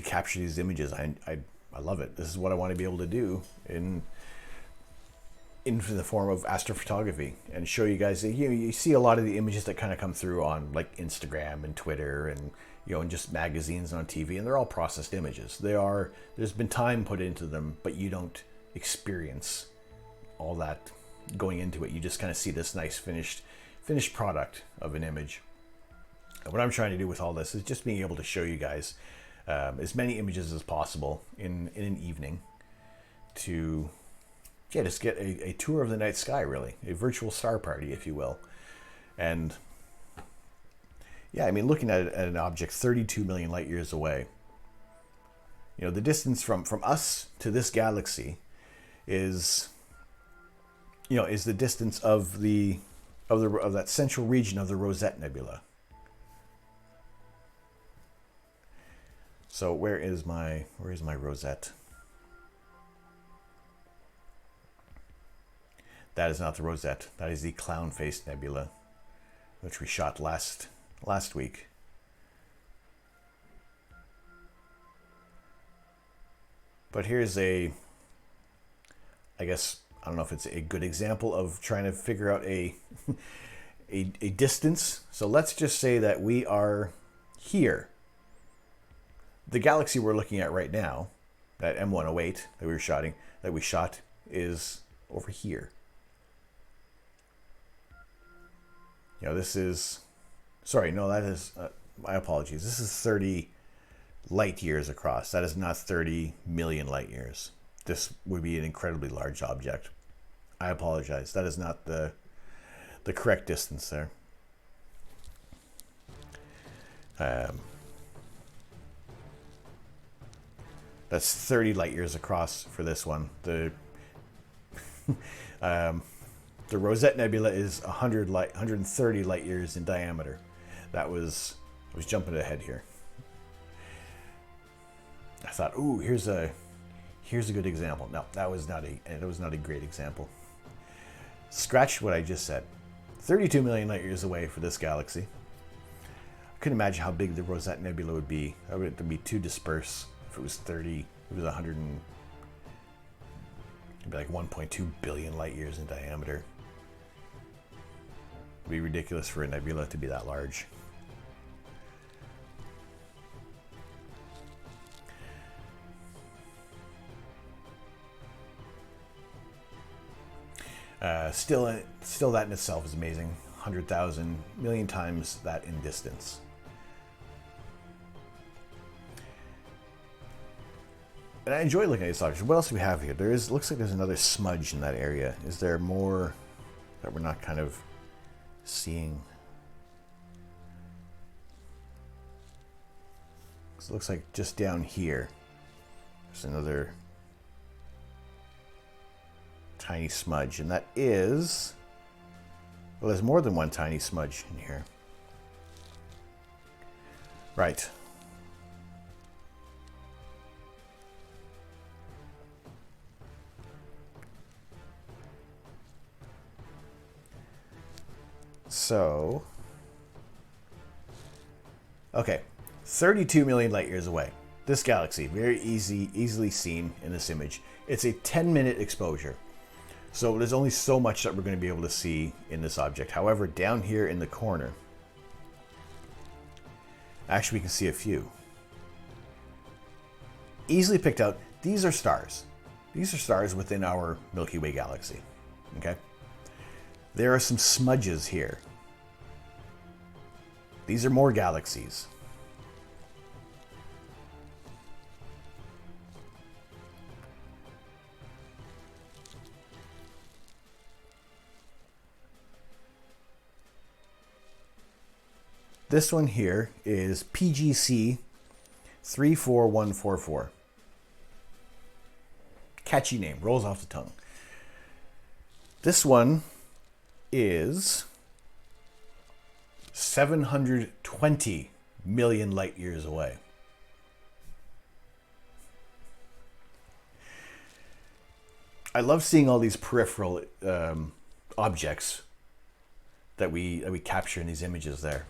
capture these images, I love it. This is what I want to be able to do in the form of astrophotography, and show you guys that you see a lot of the images that kind of come through on like Instagram and Twitter and and just magazines and on TV, and they're all processed images. There's been time put into them, but you don't experience all that going into it. You just kind of see this nice finished product of an image. And what I'm trying to do with all this is just being able to show you guys as many images as possible in an evening to just get a tour of the night sky, really. A virtual star party, if you will. And yeah, I mean, looking at an object 32 million light years away, the distance from us to this galaxy is the distance of that central region of the Rosette Nebula. So where is my Rosette? That is not the Rosette. That is the Clown-Faced Nebula, which we shot last week. But here's I don't know if it's a good example of trying to figure out a distance. So let's just say that we are here. The galaxy we're looking at right now, that M108 that we shot, is over here. This is, sorry, no, that is, my apologies. This is 30 light years across. That is not 30 million light years. This would be an incredibly large object. I apologize. That is not the correct distance there. That's 30 light years across for this one. The Rosette Nebula is 130 light years in diameter. I was jumping ahead here. I thought, ooh, here's a good example. No, that was not a great example. Scratch what I just said. 32 million light years away for this galaxy. I couldn't imagine how big the Rosette Nebula would be. It would be too dispersed if it was 30. It was 100 and it'd be like 1.2 billion light years in diameter. It'd be ridiculous for a nebula to be that large. Still that in itself is amazing. 100,000 million times that in distance. And I enjoy looking at these objects. What else do we have here? Looks like there's another smudge in that area. Is there more that we're not kind of seeing? So it looks like just down here, there's another tiny smudge, and that is, well, there's more than one tiny smudge in here. Right. So, okay, 32 million light years away. This galaxy, very easily seen in this image. It's a 10-minute exposure. So there's only so much that we're going to be able to see in this object. However, down here in the corner, actually we can see a few. Easily picked out. These are stars. These are stars within our Milky Way galaxy. Okay? There are some smudges here. These are more galaxies. This one here is PGC 34144. Catchy name, rolls off the tongue. This one is 720 million light years away. I love seeing all these peripheral objects that we capture in these images there.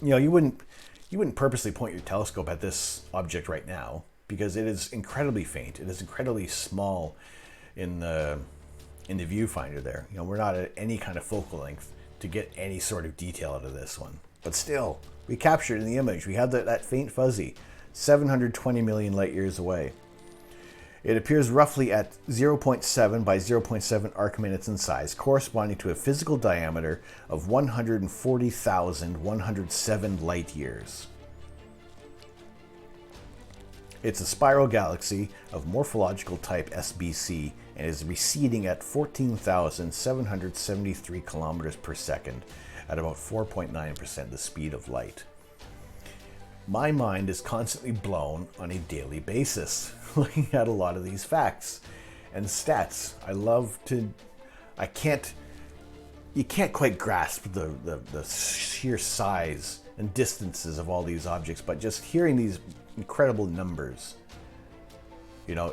You know, you wouldn't purposely point your telescope at this object right now because it is incredibly faint. It is incredibly small in the viewfinder there. You know, we're not at any kind of focal length to get any sort of detail out of this one. But still, we captured in the image. We have that faint fuzzy, 720 million light years away. It appears roughly at 0.7 by 0.7 arc minutes in size, corresponding to a physical diameter of 140,107 light years. It's a spiral galaxy of morphological type SBC and is receding at 14,773 kilometers per second at about 4.9% the speed of light. My mind is constantly blown on a daily basis looking at a lot of these facts and stats. You can't quite grasp the sheer size and distances of all these objects, but just hearing these incredible numbers, you know,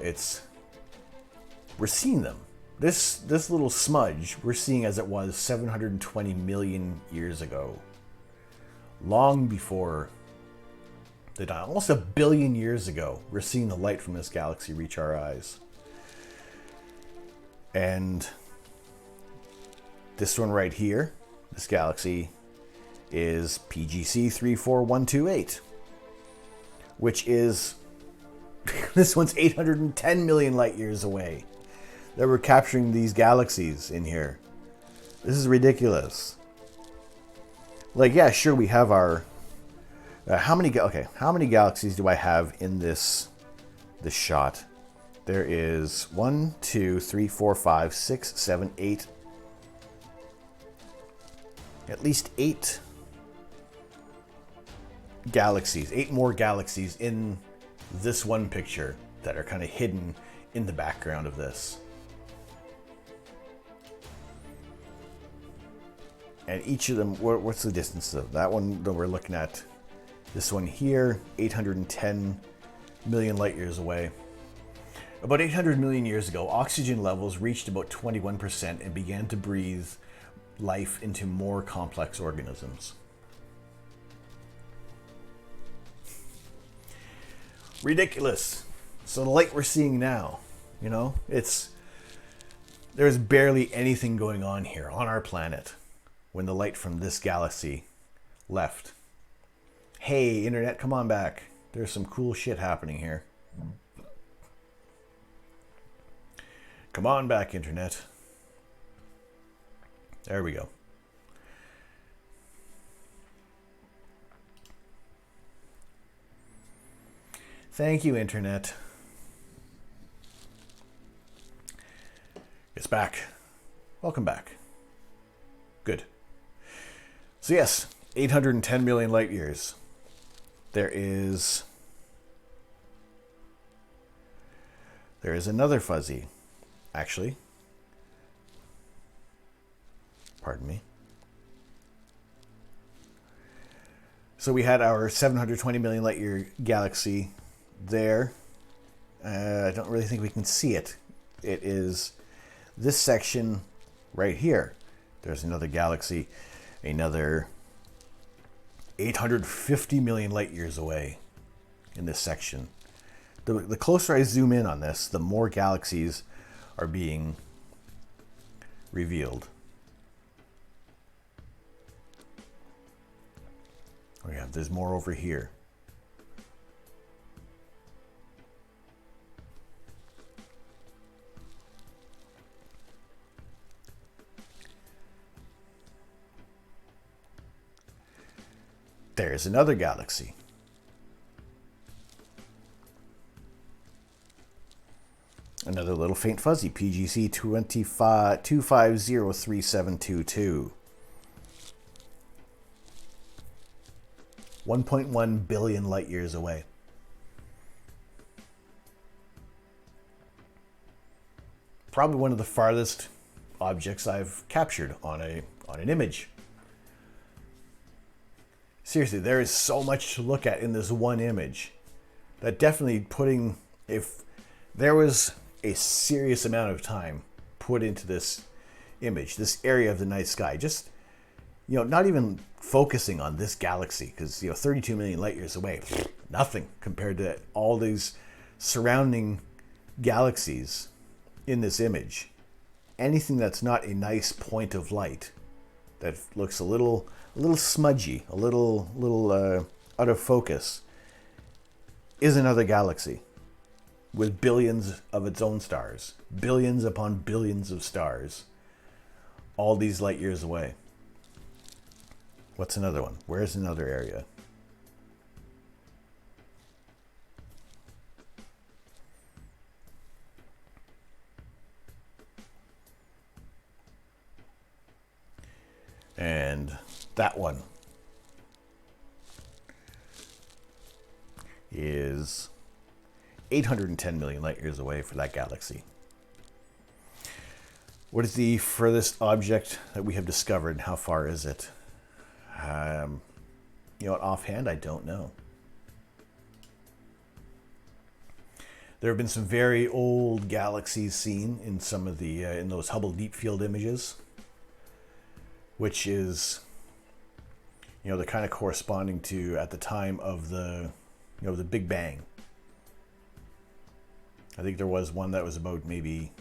we're seeing them. This little smudge we're seeing as it was 720 million years ago, long before almost 1 billion years ago, we're seeing the light from this galaxy reach our eyes. And this one right here, this galaxy, is PGC 34128, which is, this one's 810 million light years away. That we're capturing these galaxies in here. This is ridiculous. Like, yeah, sure, we have our How many galaxies do I have in this shot? There is 1, 2, 3, 4, 5, 6, 7, 8. At least 8 galaxies, 8 more galaxies in this one picture that are kind of hidden in the background of this. And each of them, what's the distance of that one that we're looking at? This one here, 810 million light years away. About 800 million years ago, oxygen levels reached about 21% and began to breathe life into more complex organisms. Ridiculous. So the light we're seeing now, you know, there's barely anything going on here on our planet when the light from this galaxy left. Hey, internet, come on back. There's some cool shit happening here. Come on back, internet. There we go. Thank you, internet. It's back. Welcome back. Good. So yes, 810 million light years. There is another fuzzy, actually. Pardon me. So we had our 720 million light year galaxy there. I don't really think we can see it. It is this section right here. There's another galaxy, another 850 million light years away in this section. The closer I zoom in on this, the more galaxies are being revealed. Oh yeah, there's more over here. There's another galaxy. Another little faint fuzzy, PGC 2503722. 1.1 billion light years away. Probably one of the farthest objects I've captured on an image. Seriously, there is so much to look at in this one image that definitely if there was a serious amount of time put into this image, this area of the night sky, just, not even focusing on this galaxy, because, 32 million light years away, nothing compared to all these surrounding galaxies in this image. Anything that's not a nice point of light that looks a little smudgy, a little out of focus, is another galaxy with billions of its own stars, billions upon billions of stars, all these light years away. What's another one? Where's another area? And that one is 810 million light years away for that galaxy. What is the furthest object that we have discovered? How far is it? Offhand, I don't know. There have been some very old galaxies seen in some of the in those Hubble Deep Field images, which is, the kind of corresponding to at the time of the Big Bang. I think there was one that was about maybe,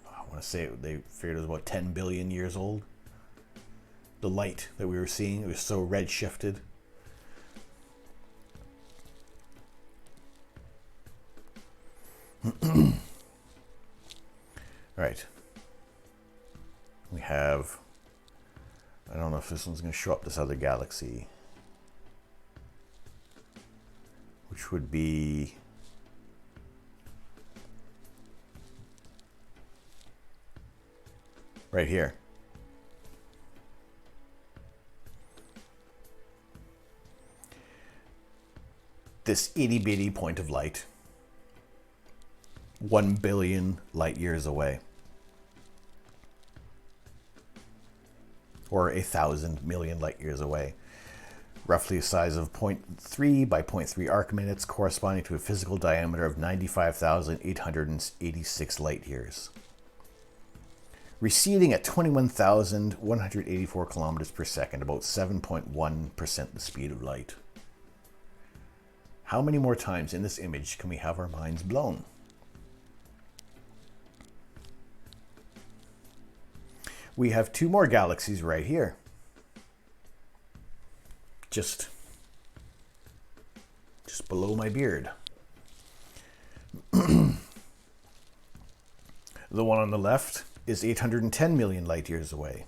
I want to say they figured it was about 10 billion years old. The light that we were seeing, it was so red shifted. All right. We have, I don't know if this one's going to show up, this other galaxy. which would be right here. This itty bitty point of light, 1 billion light years away, or 1,000 million light years away, roughly a size of 0.3 by 0.3 arc minutes, corresponding to a physical diameter of 95,886 light years. Receding at 21,184 kilometers per second, about 7.1% the speed of light. How many more times in this image can we have our minds blown? We have 2 more galaxies right here. Just below my beard. The one on the left is 810 million light years away.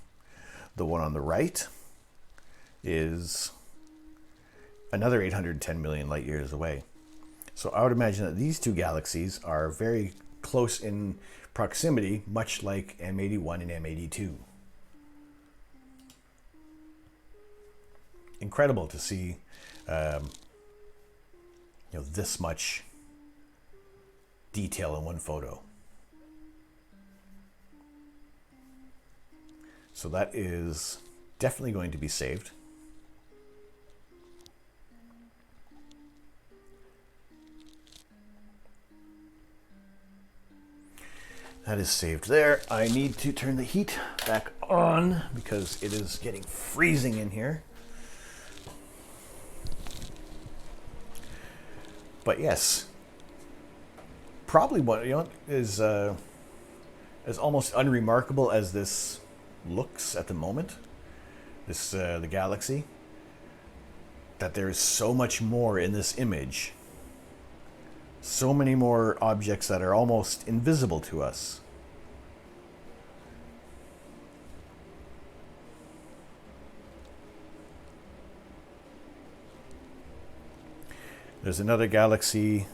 The one on the right is another 810 million light years away. So I would imagine that these 2 galaxies are very close in proximity, much like M81 and M82. Incredible to see this much detail in one photo. So that is definitely going to be saved. That is saved there. I need to turn the heat back on because it is getting freezing in here. But yes, probably what is as almost unremarkable as this looks at the moment. This the galaxy. That there is so much more in this image. So many more objects that are almost invisible to us. There's another galaxy.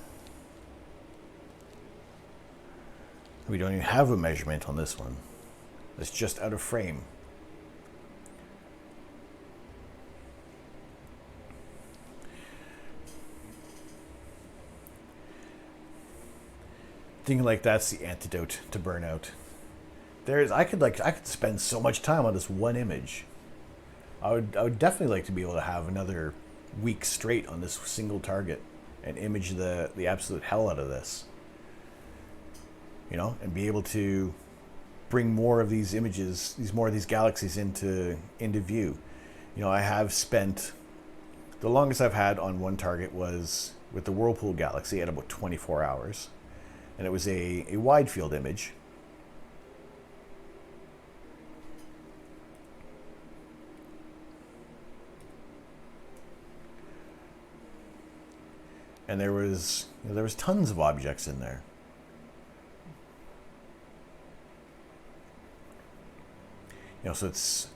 We don't even have a measurement on this one. It's just out of frame. Thinking like that's the antidote to burnout. I could spend so much time on this one image. I would definitely like to be able to have another week straight on this single target and image the absolute hell out of this. And be able to bring more of these images, more of these galaxies into view. I have spent the longest I've had on one target was with the Whirlpool Galaxy at about 24 hours. And it was a wide field image. And there was tons of objects in there. So it's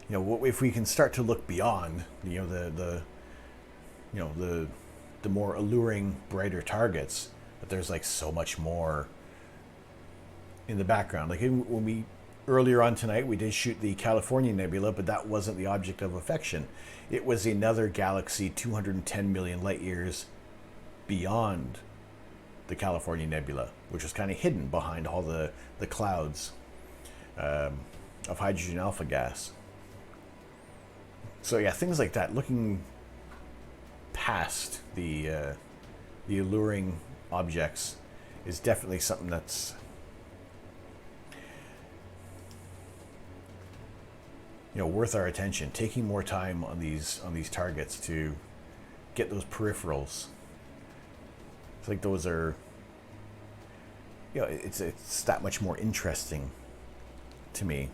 if we can start to look beyond the more alluring, brighter targets. But there's so much more in the background. Earlier on tonight, we did shoot the California Nebula, but that wasn't the object of affection. It was another galaxy 210 million light years beyond the California Nebula, which was kind of hidden behind all the clouds of hydrogen alpha gas. So yeah, things like that, looking past the alluring objects is definitely something that's worth our attention. Taking more time on these targets to get those peripherals. I think those are it's that much more interesting to me.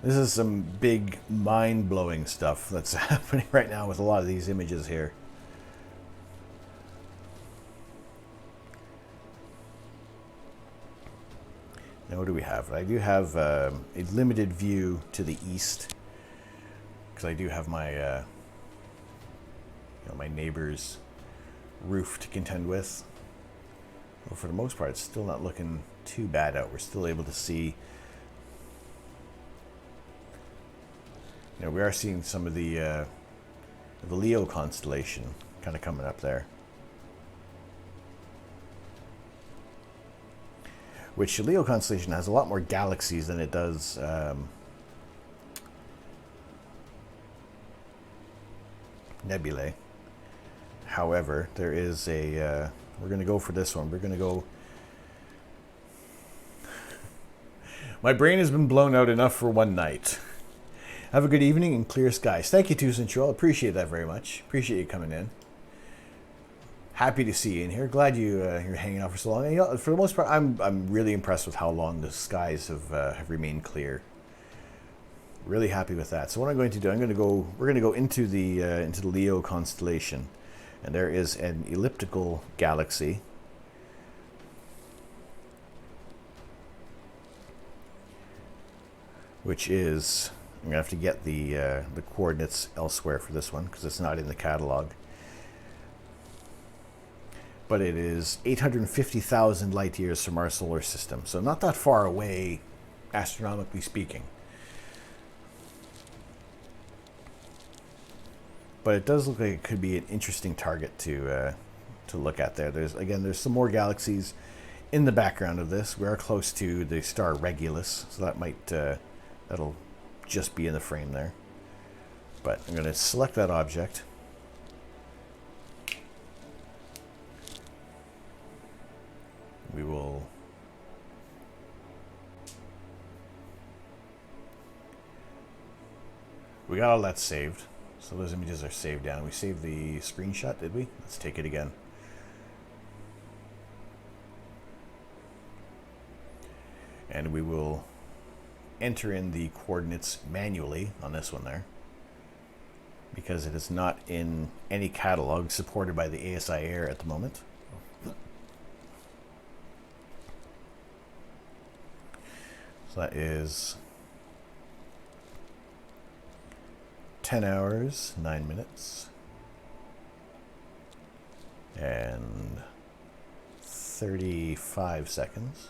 This is some big, mind-blowing stuff that's happening right now with a lot of these images here. Now, what do we have? I do have a limited view to the east, because I do have my my neighbor's roof to contend with. Well, for the most part, it's still not looking too bad out. We're still able to see. We are seeing some of the Leo constellation kind of coming up there. Which the Leo constellation has a lot more galaxies than it does nebulae. However, there is a... we're going to go for this one. We're going to go... My brain has been blown out enough for one night. Have a good evening and clear skies. Thank you, Tucson Troll. Appreciate that very much. Appreciate you coming in. Happy to see you in here. Glad you're hanging out for so long. And, for the most part, I'm really impressed with how long the skies have remained clear. Really happy with that. So what I'm going to do, we're going to go into the Leo constellation, and there is an elliptical galaxy. Which is, I'm gonna have to get the coordinates elsewhere for this one because it's not in the catalog. But it is 850,000 light years from our solar system, so not that far away, astronomically speaking. But it does look like it could be an interesting target to look at there. There's some more galaxies in the background of this. We are close to the star Regulus, so that might that'll just be in the frame there. But I'm going to select that object. We will we got all that saved. So those images are saved down. We saved the screenshot, did we? Let's take it again. And we will enter in the coordinates manually on this one there, because it is not in any catalog supported by the ASI Air at the moment. So that is 10 hours, 9 minutes, and 35 seconds.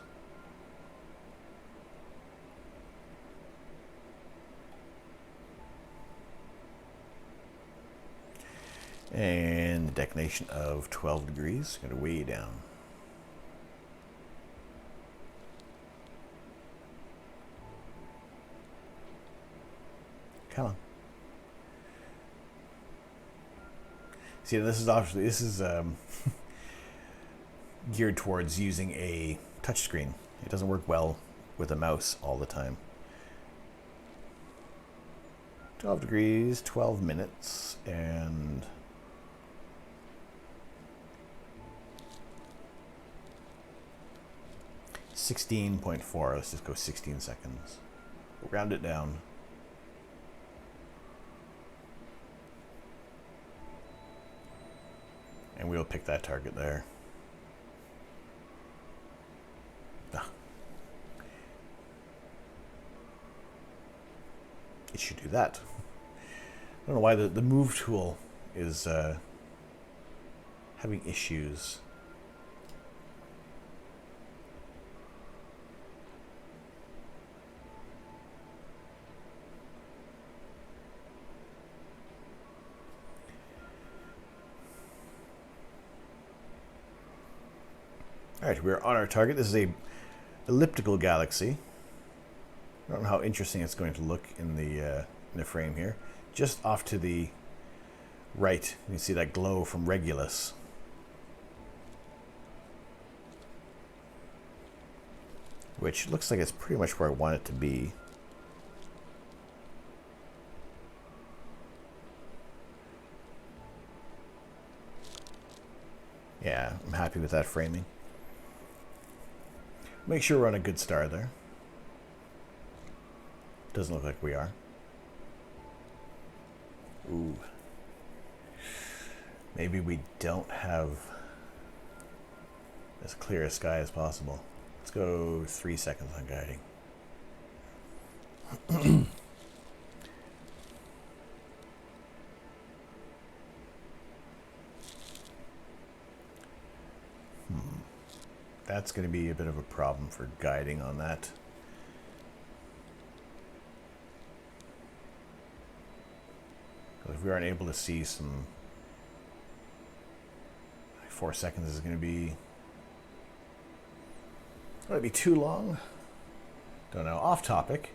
And the declination of 12 degrees, going to way down. Come on. See, this is geared towards using a touchscreen. It doesn't work well with a mouse all the time. 12 degrees, 12 minutes, and 16.4. Let's just go 16 seconds. We'll round it down. And we'll pick that target there. It should do that. I don't know why the move tool is having issues. All right, we're on our target. This is a elliptical galaxy. I don't know how interesting it's going to look in the frame here. Just off to the right, you can see that glow from Regulus. Which looks like it's pretty much where I want it to be. Yeah, I'm happy with that framing. Make sure we're on a good star there. Doesn't look like we are. Ooh. Maybe we don't have as clear a sky as possible. Let's go 3 seconds on guiding. That's going to be a bit of a problem for guiding on that. If we aren't able to see some, 4 seconds is going to be, would it be too long? Don't know. Off topic.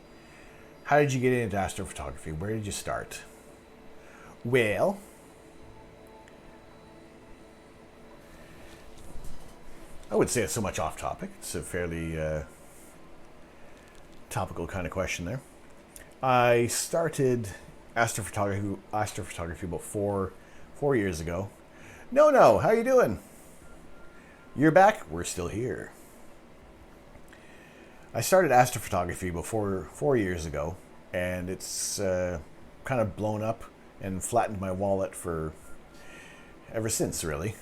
How did you get into astrophotography? Where did you start? Well, I would say it's so much off topic. It's a fairly topical kind of question there. I started astrophotography about four years ago. No, how you doing? You're back? We're still here. I started astrophotography about 4 years ago, and it's kind of blown up and flattened my wallet for ever since, really.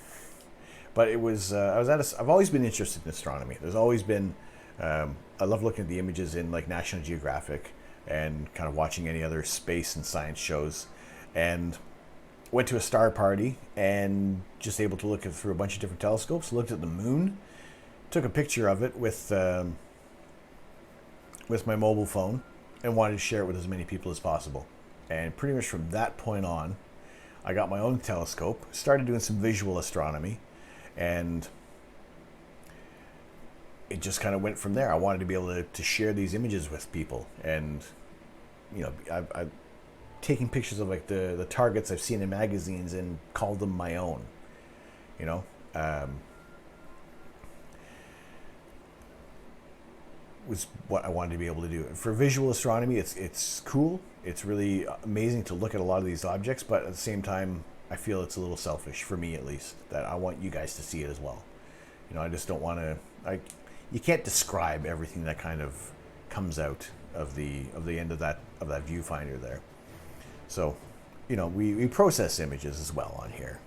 But it was I've always been interested in astronomy. There's always been I love looking at the images in like National Geographic and kind of watching any other space and science shows, and went to a star party and just able to look at through a bunch of different telescopes. Looked at the moon, took a picture of it with my mobile phone, and wanted to share it with as many people as possible. And pretty much from that point on, I got my own telescope, started doing some visual astronomy, and it just kind of went from there. I wanted to be able to share these images with people, and you know, I've taken pictures of like the targets I've seen in magazines and called them my own. You know, was what I wanted to be able to do. For visual astronomy, it's cool. It's really amazing to look at a lot of these objects, but at the same time, I feel it's a little selfish, for me at least, that I want you guys to see it as well. You know, I just don't want to. You can't describe everything that kind of comes out of the end of that viewfinder there. So, you know, we process images as well on here,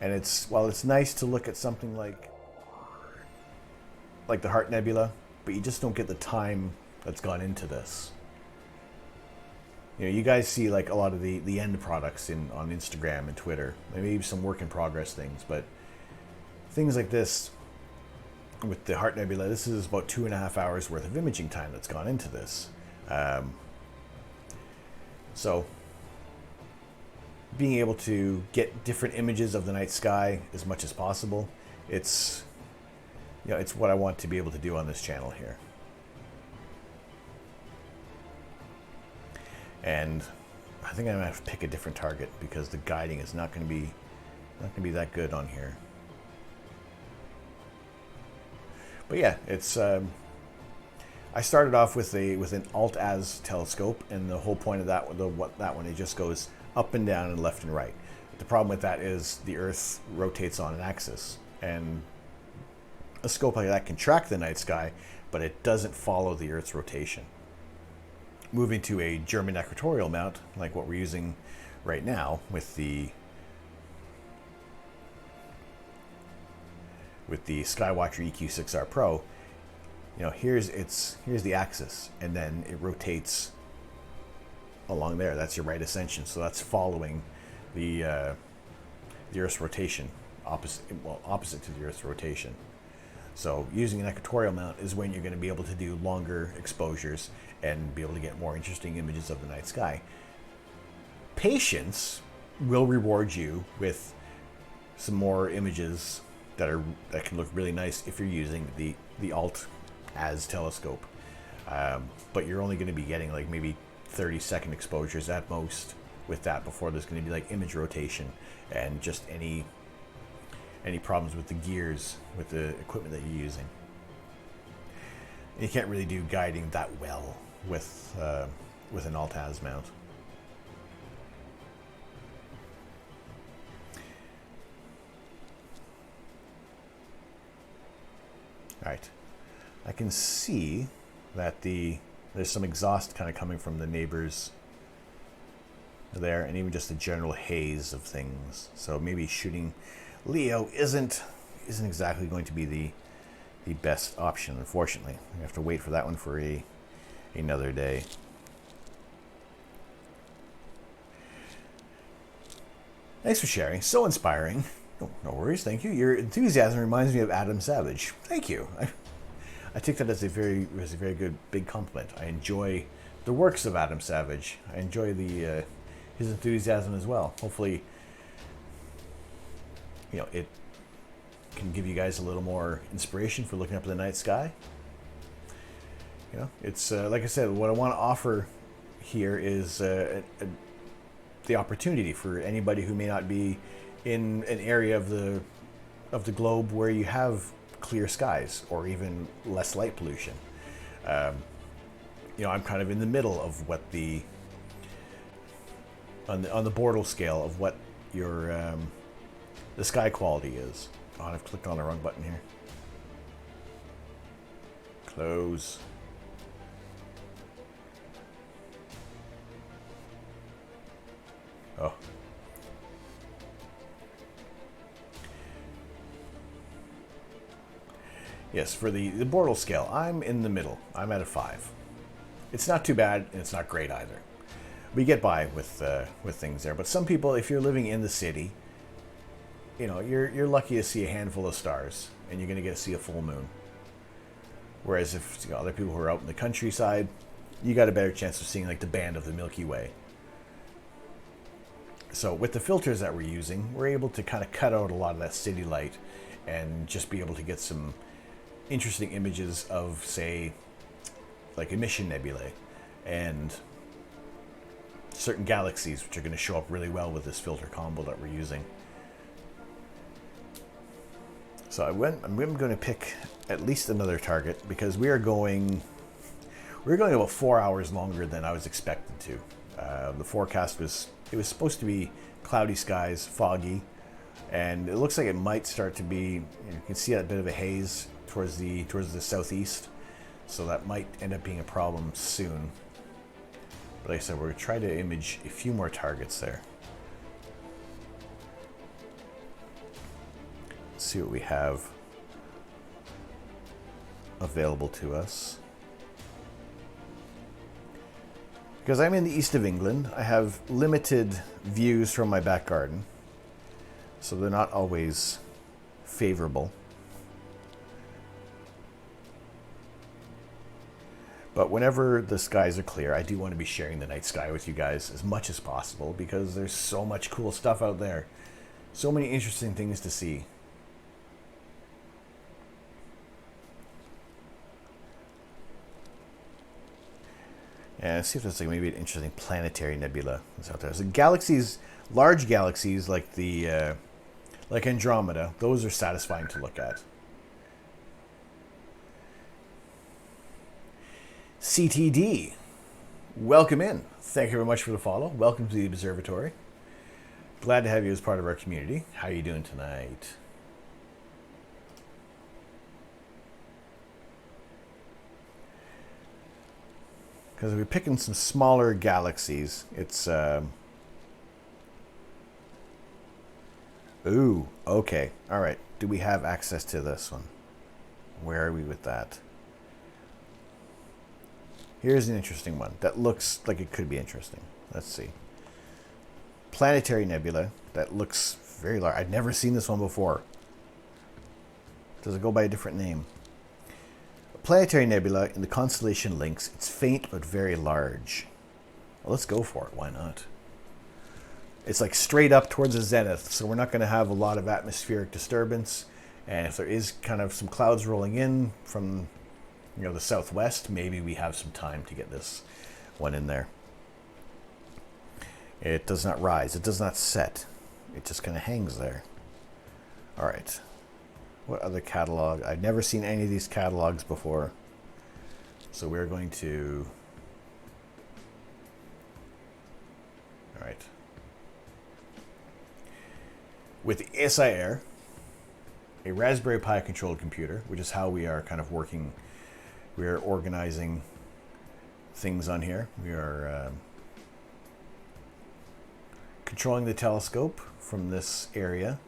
and it's nice to look at something like the Heart Nebula, but you just don't get the time that's gone into this. You know, you guys see like a lot of the end products on Instagram and Twitter, maybe some work in progress things, but things like this with the Heart Nebula, this is about 2.5 hours worth of imaging time that's gone into this. So being able to get different images of the night sky as much as possible, it's what I want to be able to do on this channel here. And I think I'm gonna have to pick a different target because the guiding is not gonna be that good on here. But yeah, it's I started off with an Alt-Az telescope, and the whole point of that one, it just goes up and down and left and right. The problem with that is the Earth rotates on an axis, and a scope like that can track the night sky, but it doesn't follow the Earth's rotation. Moving to a German equatorial mount, like what we're using right now with the Skywatcher EQ6R Pro, you know, here's the axis, and then it rotates along there. That's your right ascension, so that's following the Earth's rotation, opposite to the Earth's rotation. So using an equatorial mount is when you're going to be able to do longer exposures and be able to get more interesting images of the night sky. Patience will reward you with some more images that can look really nice if you're using the Alt-Az telescope. But you're only going to be getting like maybe 30-second exposures at most with that before there's going to be like image rotation and just any problems with the gears, with the equipment that you're using. And you can't really do guiding that well with an Alt-Az mount. All right, I can see that there's some exhaust kind of coming from the neighbors there, and even just a general haze of things. So maybe shooting Leo isn't exactly going to be the best option, unfortunately. I have to wait for that one for another day. Thanks for sharing. So inspiring. Oh, no worries. Thank you. Your enthusiasm reminds me of Adam Savage. Thank you. I take that as a very good big compliment. I enjoy the works of Adam Savage. I enjoy his enthusiasm as well. Hopefully, it can give you guys a little more inspiration for looking up at the night sky. It's like I said, what I want to offer here is the opportunity for anybody who may not be in an area of the globe where you have clear skies or even less light pollution. I'm kind of in the middle of what on the Bortle scale of what your the sky quality is. Oh, I've clicked on the wrong button here. Close. Oh. Yes, for the Bortle scale, I'm in the middle. I'm at a 5. It's not too bad, and it's not great either. We get by with things there. But some people, if you're living in the city, you're lucky to see a handful of stars, and you're going to get to see a full moon. Whereas if other people who are out in the countryside, you got a better chance of seeing like the band of the Milky Way. So with the filters that we're using, we're able to kind of cut out a lot of that city light and just be able to get some interesting images of, say, like emission nebulae and certain galaxies, which are going to show up really well with this filter combo that we're using. So I'm going to pick at least another target because we're going about 4 hours longer than I was expected to. The forecast was supposed to be cloudy skies, foggy, and it looks like it might start to be. You can see that bit of a haze towards the southeast, so that might end up being a problem soon. But like I said, we're going to try to image a few more targets there. Let's see what we have available to us. Because I'm in the east of England, I have limited views from my back garden, so they're not always favorable. But whenever the skies are clear, I do want to be sharing the night sky with you guys as much as possible because there's so much cool stuff out there. So many interesting things to see. And let's see if there's like maybe an interesting planetary nebula that's out there. So galaxies, large galaxies like like Andromeda, those are satisfying to look at. CTD, welcome in. Thank you very much for the follow. Welcome to the observatory. Glad to have you as part of our community. How are you doing tonight? Because we're picking some smaller galaxies. It's ooh, okay. All right. Do we have access to this one? Where are we with that? Here's an interesting one that looks like it could be interesting. Let's see. Planetary nebula that looks very large. I've never seen this one before. Does it go by a different name? A planetary nebula in the constellation Lynx. It's faint but very large. Well, let's go for it. Why not? It's like straight up towards the zenith, so we're not going to have a lot of atmospheric disturbance. And if there is kind of some clouds rolling in from the southwest, maybe we have some time to get this one in there. It does not rise. It does not set. It just kind of hangs there. All right. What other catalog? I've never seen any of these catalogs before. So we're going to... All right. With the ASI Air, a Raspberry Pi controlled computer, which is how we are kind of working. We are organizing things on here. We are controlling the telescope from this area.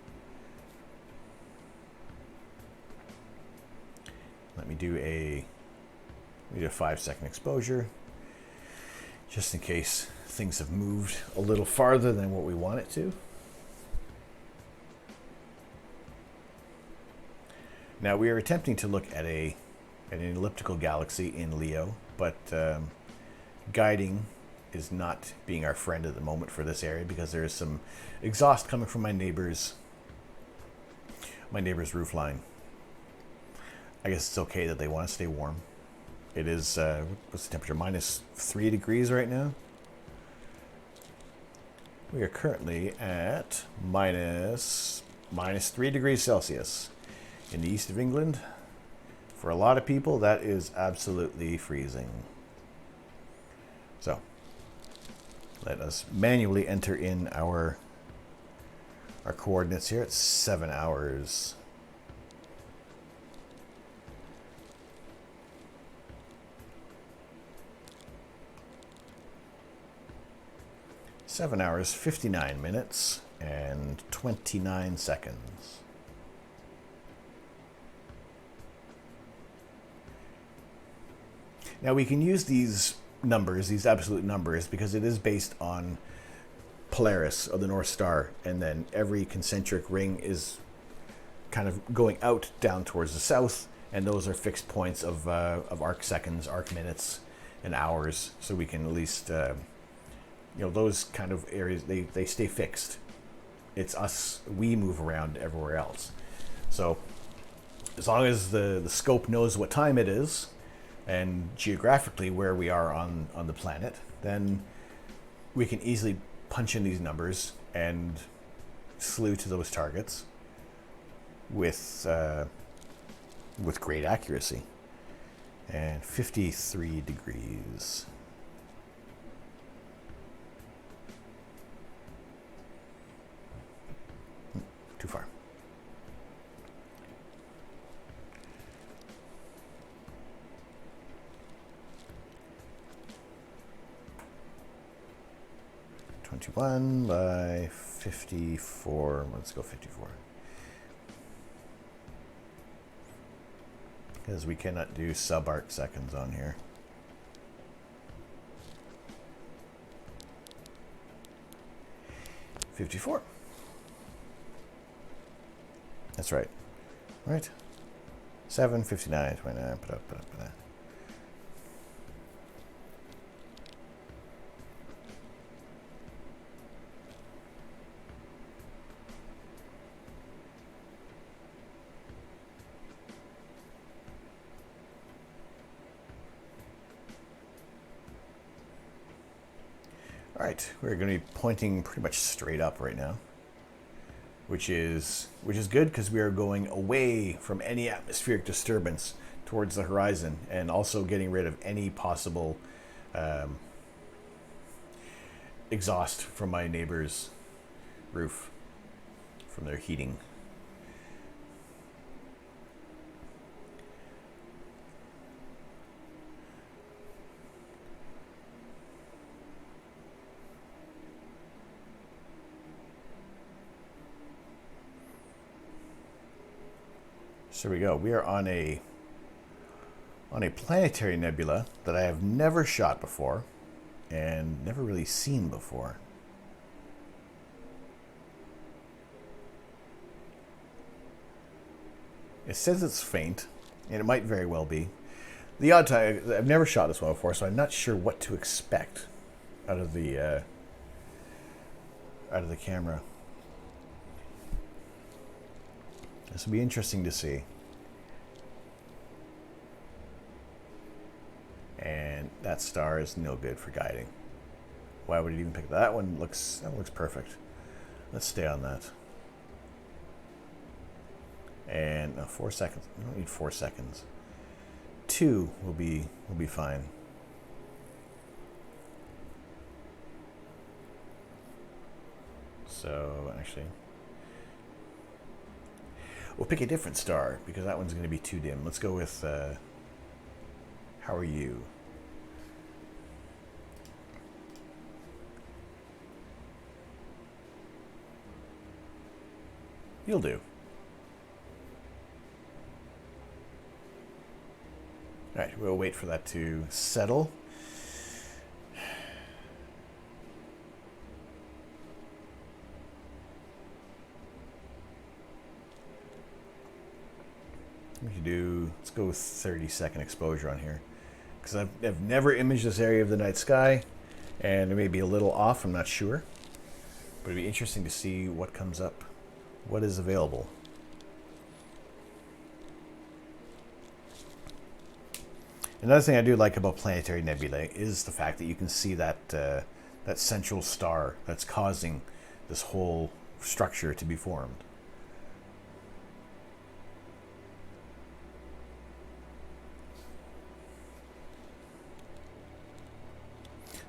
me do a 5-second exposure, just in case things have moved a little farther than what we want it to. Now we are attempting to look at an elliptical galaxy in Leo, but guiding is not being our friend at the moment for this area because there is some exhaust coming from my neighbor's roof line. I guess it's okay that they want to stay warm. It is, what's the temperature? -3 degrees right now. We are currently at -3 degrees Celsius in the east of England. For a lot of people, that is absolutely freezing. So, let us manually enter in our coordinates here. It's 7 hours. 7 hours, 59 minutes, and 29 seconds. Now we can use these numbers, these absolute numbers, because it is based on Polaris, or the North Star, and then every concentric ring is kind of going out down towards the south, and those are fixed points of arc seconds, arc minutes, and hours, so we can at least those kind of areas, they stay fixed. It's us, we move around everywhere else. So as long as the scope knows what time it is and geographically where we are on the planet, then we can easily punch in these numbers and slew to those targets with great accuracy. And 53 degrees. Too far. (21 by 54). Let's go 54. Because we cannot do sub-arc seconds on here. (54). That's right. Right? 7, 59, 29, put up. All right, we're going to be pointing pretty much straight up right now, which is good because we are going away from any atmospheric disturbance towards the horizon, and also getting rid of any possible exhaust from my neighbor's roof from their heating. So here we go. We are on a planetary nebula that I have never shot before and never really seen before. It says it's faint, and it might very well be. The odd time, I've never shot this one before, so I'm not sure what to expect out of the camera. This will be interesting to see. And that star is no good for guiding. Why would it even pick that? That one looks perfect. Let's stay on that. And no, 4 seconds. We don't need 4 seconds. 2 will be fine. So actually, we'll pick a different star because that one's going to be too dim. Let's go with how are you? You'll do. we'll wait for that to settle. We can do, let's go with 30-second exposure on here, because I've never imaged this area of the night sky, and it may be a little off, I'm not sure, but it'd be interesting to see what comes up, what is available. Another thing I do like about planetary nebulae is the fact that you can see that that central star that's causing this whole structure to be formed.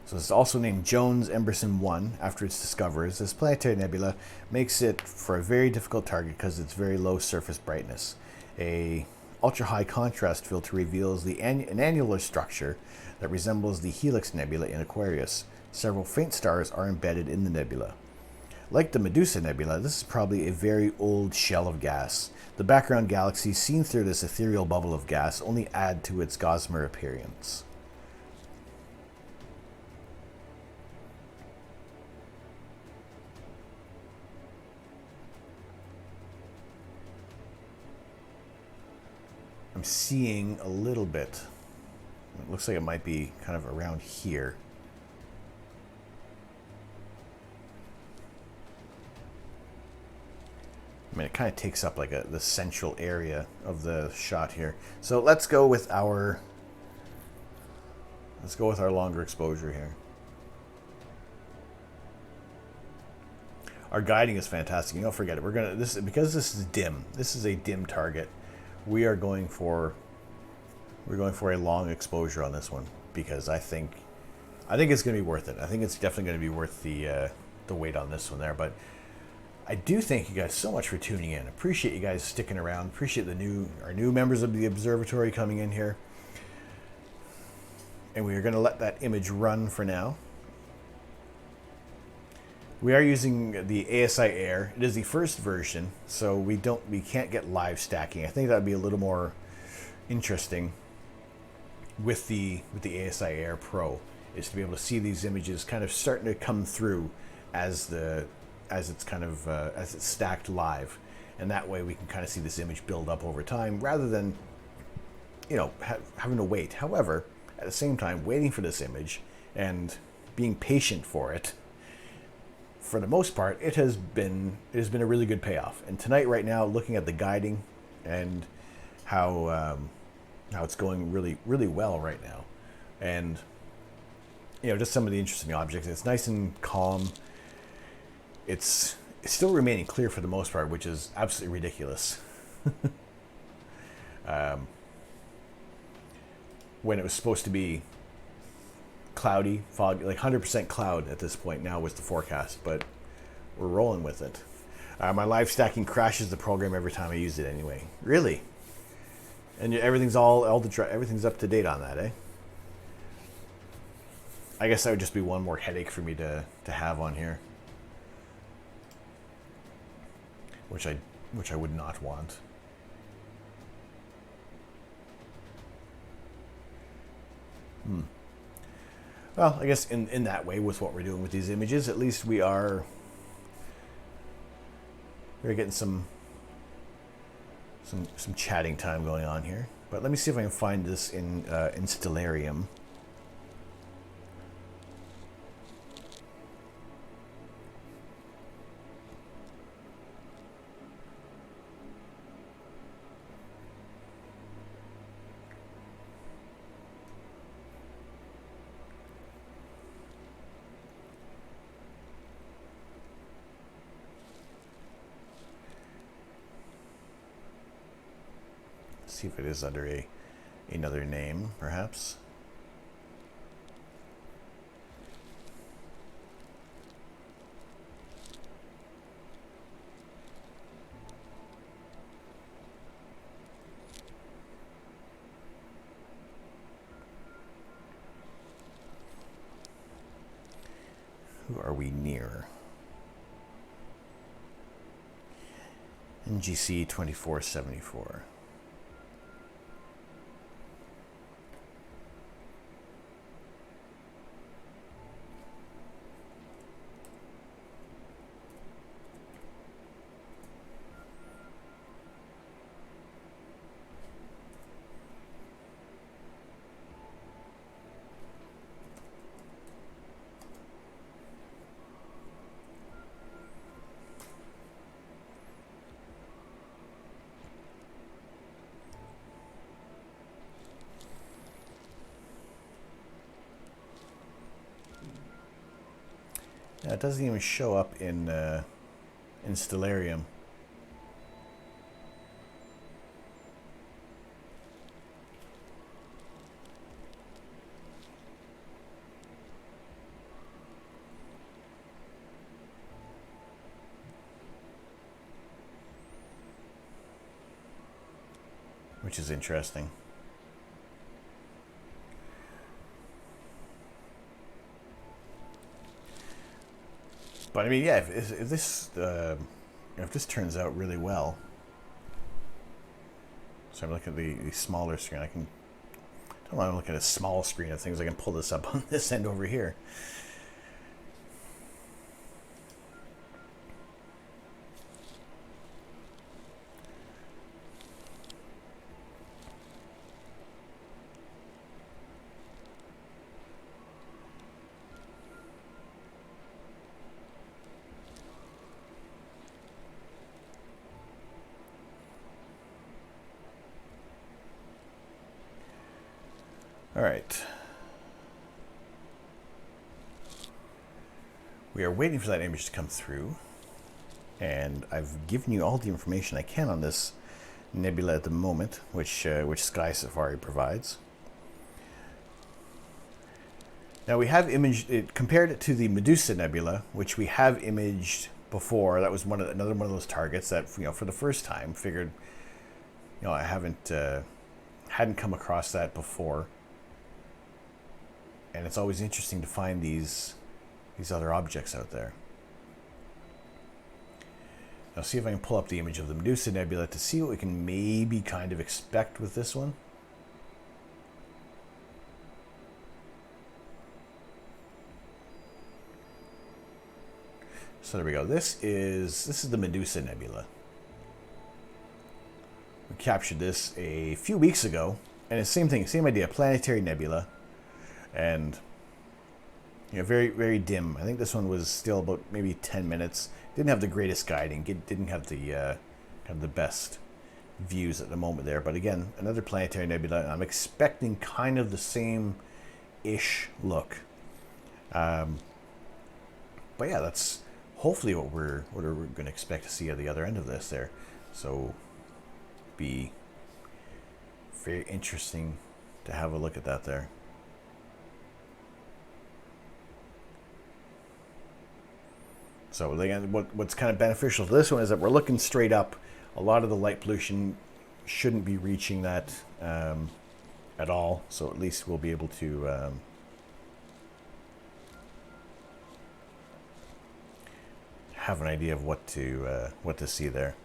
So it's also named Jones Emberson 1 after its discoverers. This planetary nebula makes it for a very difficult target because it's very low surface brightness. A ultra-high contrast filter reveals an annular structure that resembles the Helix Nebula in Aquarius. Several faint stars are embedded in the nebula. Like the Medusa Nebula, this is probably a very old shell of gas. The background galaxies seen through this ethereal bubble of gas only add to its gossamer appearance. I'm seeing a little bit. It looks like it might be kind of around here. I mean, it kind of takes up like the central area of the shot here. So let's go with our longer exposure here. Our guiding is fantastic. You don't forget it. Because this is dim. This is a dim target. We are going for a long exposure on this one because I think it's going to be worth it. I think it's definitely going to be worth the wait on this one there. But I do thank you guys so much for tuning in. Appreciate you guys sticking around. Appreciate our new members of the observatory coming in here. And we are going to let that image run for now. We are using the ASI Air. It is the first version, so we can't get live stacking. I think that would be a little more interesting with the ASI Air Pro, is to be able to see these images kind of starting to come through as it's stacked live, and that way we can kind of see this image build up over time rather than having to wait. However, at the same time, waiting for this image and being patient for it, for the most part, it has been a really good payoff. And tonight, right now, looking at the guiding and how it's going really, really well right now, and just some of the interesting objects. It's nice and calm. It's still remaining clear for the most part, which is absolutely ridiculous. When it was supposed to be cloudy, foggy, like 100% cloud at this point now was the forecast, but we're rolling with it. My live stacking crashes the program every time I use it anyway. Really? And everything's everything's up to date on that, eh? I guess that would just be one more headache for me to have on here, which I would not want. Well, I guess in that way, with what we're doing with these images, at least we're getting some chatting time going on here. But let me see if I can find this in Stellarium. See if it is under another name, perhaps. Who are we near? NGC 2474. Yeah, it doesn't even show up in Stellarium. Which is interesting. But I mean, yeah, if this turns out really well, so I'm looking at the smaller screen. I don't want to look at a small screen of things. I can pull this up on this end over here. All right. We are waiting for that image to come through, and I've given you all the information I can on this nebula at the moment, which Sky Safari provides. Now we have compared it to the Medusa Nebula, which we have imaged before. That was another one of those targets that, for the first time, figured, I hadn't come across that before. And it's always interesting to find these other objects out there. Now see if I can pull up the image of the Medusa Nebula to see what we can maybe kind of expect with this one. So there we go. This is the Medusa Nebula. We captured this a few weeks ago, and it's the same thing, same idea, planetary nebula. And very, very dim. I think this one was still about maybe 10 minutes. Didn't have the greatest guiding. Didn't have the the best views at the moment there. But again, another planetary nebula. I'm expecting kind of the same-ish look. But yeah, that's hopefully what we're going to expect to see at the other end of this there. So, be very interesting to have a look at that there. So again, what's kind of beneficial to this one is that we're looking straight up. A lot of the light pollution shouldn't be reaching that at all. So at least we'll be able to have an idea of what to see there.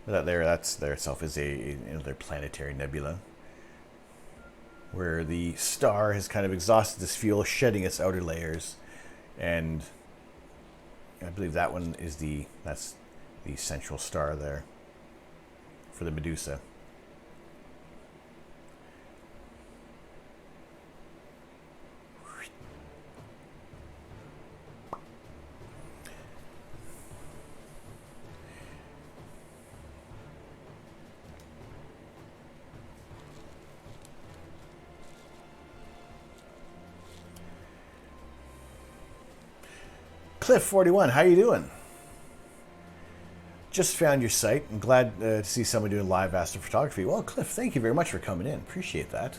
That there itself is another planetary nebula, where the star has kind of exhausted its fuel, shedding its outer layers, and I believe that one is that's the central star there for the Medusa. Cliff41, how you doing? Just found your site. I'm glad to see someone doing live astrophotography. Well, Cliff, thank you very much for coming in. Appreciate that.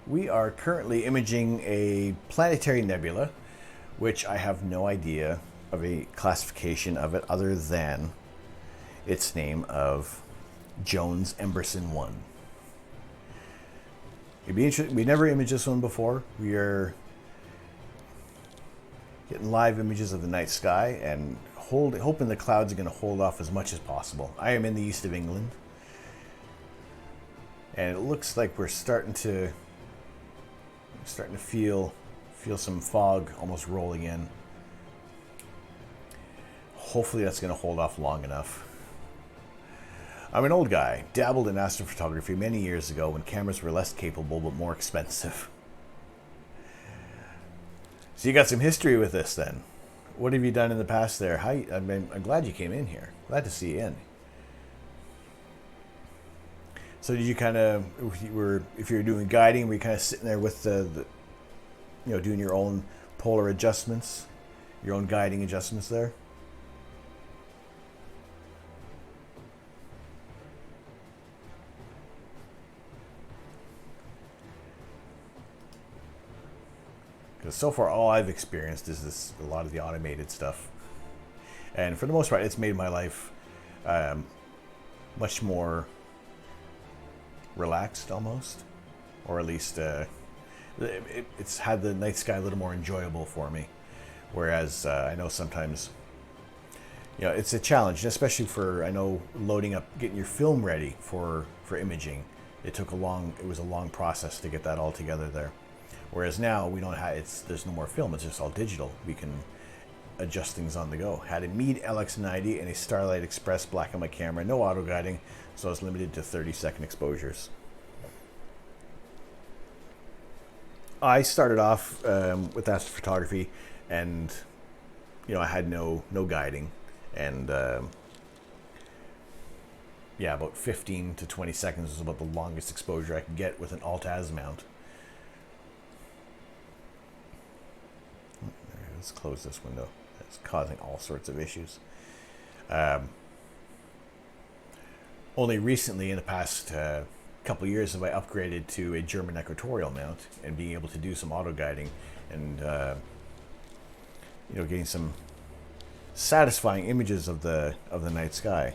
We are currently imaging a planetary nebula, which I have no idea of a classification of it other than its name of Jones Emberson 1. It'd be interesting. We never imaged this one before. We are getting live images of the night sky and hoping the clouds are going to hold off as much as possible. I am in the east of England, and it looks like we're starting to feel some fog almost rolling in. Hopefully that's going to hold off long enough. I'm an old guy, dabbled in astrophotography many years ago when cameras were less capable but more expensive. So you got some history with this then. What have you done in the past there? I'm glad you came in here. Glad to see you in. So did you kind of, if you're doing guiding, were you kind of sitting there with doing your own polar adjustments, your own guiding adjustments there? Because so far all I've experienced is a lot of the automated stuff. And for the most part, it's made my life much more relaxed almost. Or at least it's had the night sky a little more enjoyable for me. Whereas I know sometimes, it's a challenge, especially for, I know, loading up, getting your film ready for imaging. It was a long process to get that all together there. Whereas now we don't have, there's no more film, it's just all digital. We can adjust things on the go. Had a Meade LX90 and a Starlight Express black and white camera, no auto guiding, so I was limited to 30-second exposures. I started off with astrophotography, and I had no guiding, and about 15 to 20 seconds was about the longest exposure I could get with an alt-az mount. Let's close this window. It's causing all sorts of issues. Only recently, in the past couple years, have I upgraded to a German equatorial mount and being able to do some auto guiding and getting some satisfying images of the night sky.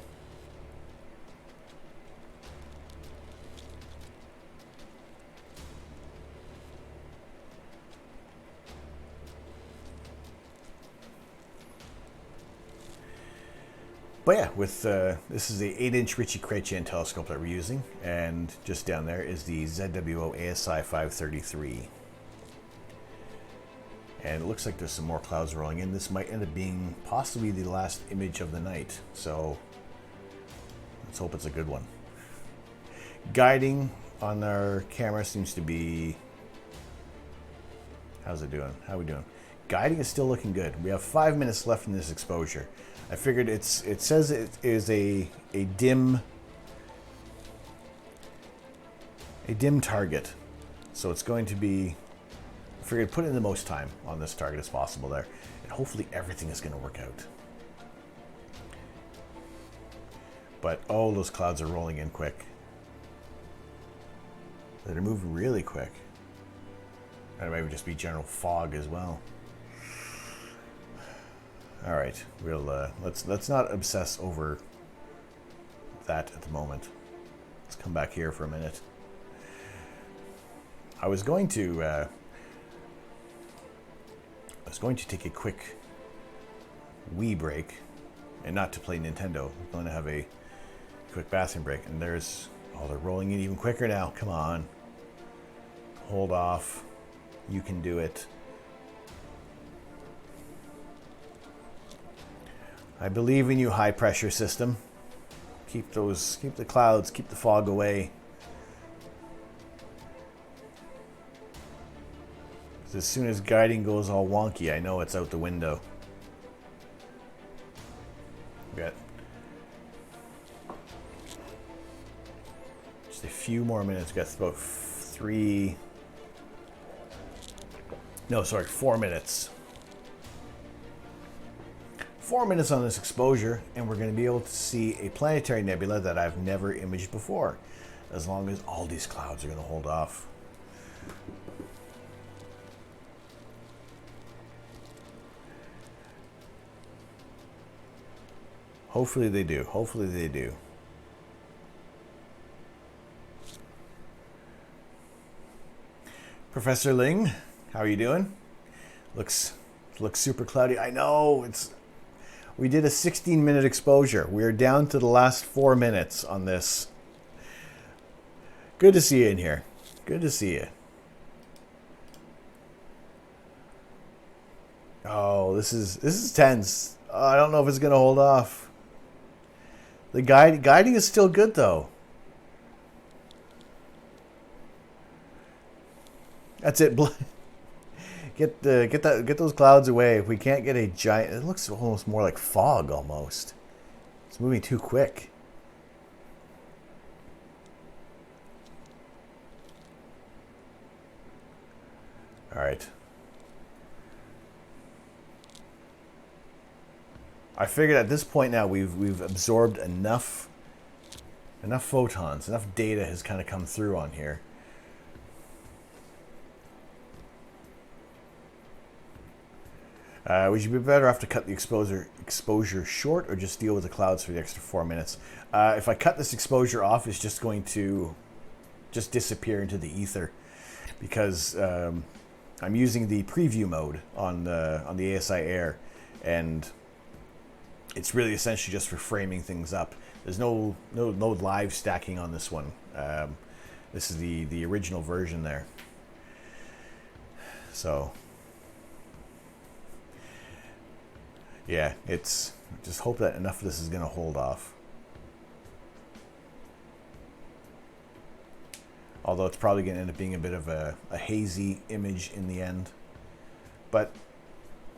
But yeah, with this is the 8-inch Ritchie Krejcik telescope that we're using, and just down there is the ZWO ASI 533. And it looks like there's some more clouds rolling in. This might end up being possibly the last image of the night, so let's hope it's a good one. Guiding on our camera seems to be... How's it doing? How are we doing? Guiding is still looking good. We have 5 minutes left in this exposure. I figured it says it is a dim target, so it's going to be. I figured put in the most time on this target as possible there, and hopefully everything is going to work out. But oh, those clouds are rolling in quick. They're moving really quick. Or it might just be general fog as well. All right, we'll let's not obsess over that at the moment. Let's come back here for a minute. I was going to take a quick wee break, and not to play Nintendo. I'm going to have a quick bathroom break, and they're rolling in even quicker now. Come on, hold off. You can do it. I believe in you, high pressure system. Keep the clouds, keep the fog away. As soon as guiding goes all wonky, I know it's out the window. Got just a few more minutes. Got about 4 minutes. 4 minutes on this exposure, and we're going to be able to see a planetary nebula that I've never imaged before, as long as all these clouds are going to hold off. Hopefully they do. Hopefully they do. Professor Ling, how are you doing? Looks super cloudy. I know, we did a 16-minute exposure. We're down to the last 4 minutes on this. Good to see you in here. Good to see you. Oh, this is tense. I don't know if it's gonna hold off. The guiding is still good though. That's it. Get those clouds away. If we can't get a giant, it looks almost more like fog almost. It's moving too quick. All right. I figured at this point now we've absorbed enough photons, enough data has kind of come through on here. Would you be better off to cut the exposure short or just deal with the clouds for the extra 4 minutes? If I cut this exposure off, it's just going to just disappear into the ether because I'm using the preview mode on the ASI Air, and it's really essentially just for framing things up. There's no live stacking on this one. This is the original version there. So yeah, it's just hope that enough of this is going to hold off. Although it's probably going to end up being a bit of a hazy image in the end. But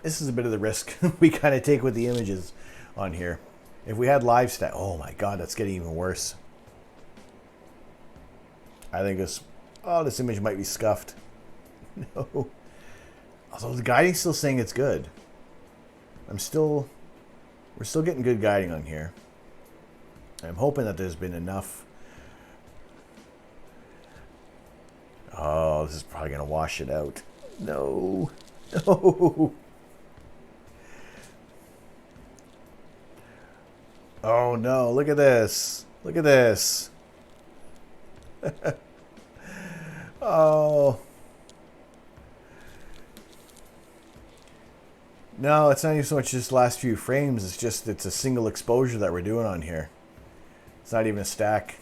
this is a bit of the risk we kind of take with the images on here. If we had live stack, oh my god, that's getting even worse. I think this image might be scuffed. No. Although the guiding's still saying it's good. We're still getting good guiding on here. I'm hoping that there's been enough. Oh, this is probably going to wash it out. No. No. Oh no, look at this. Look at this. Oh. No, it's not even so much just last few frames. It's a single exposure that we're doing on here. It's not even a stack.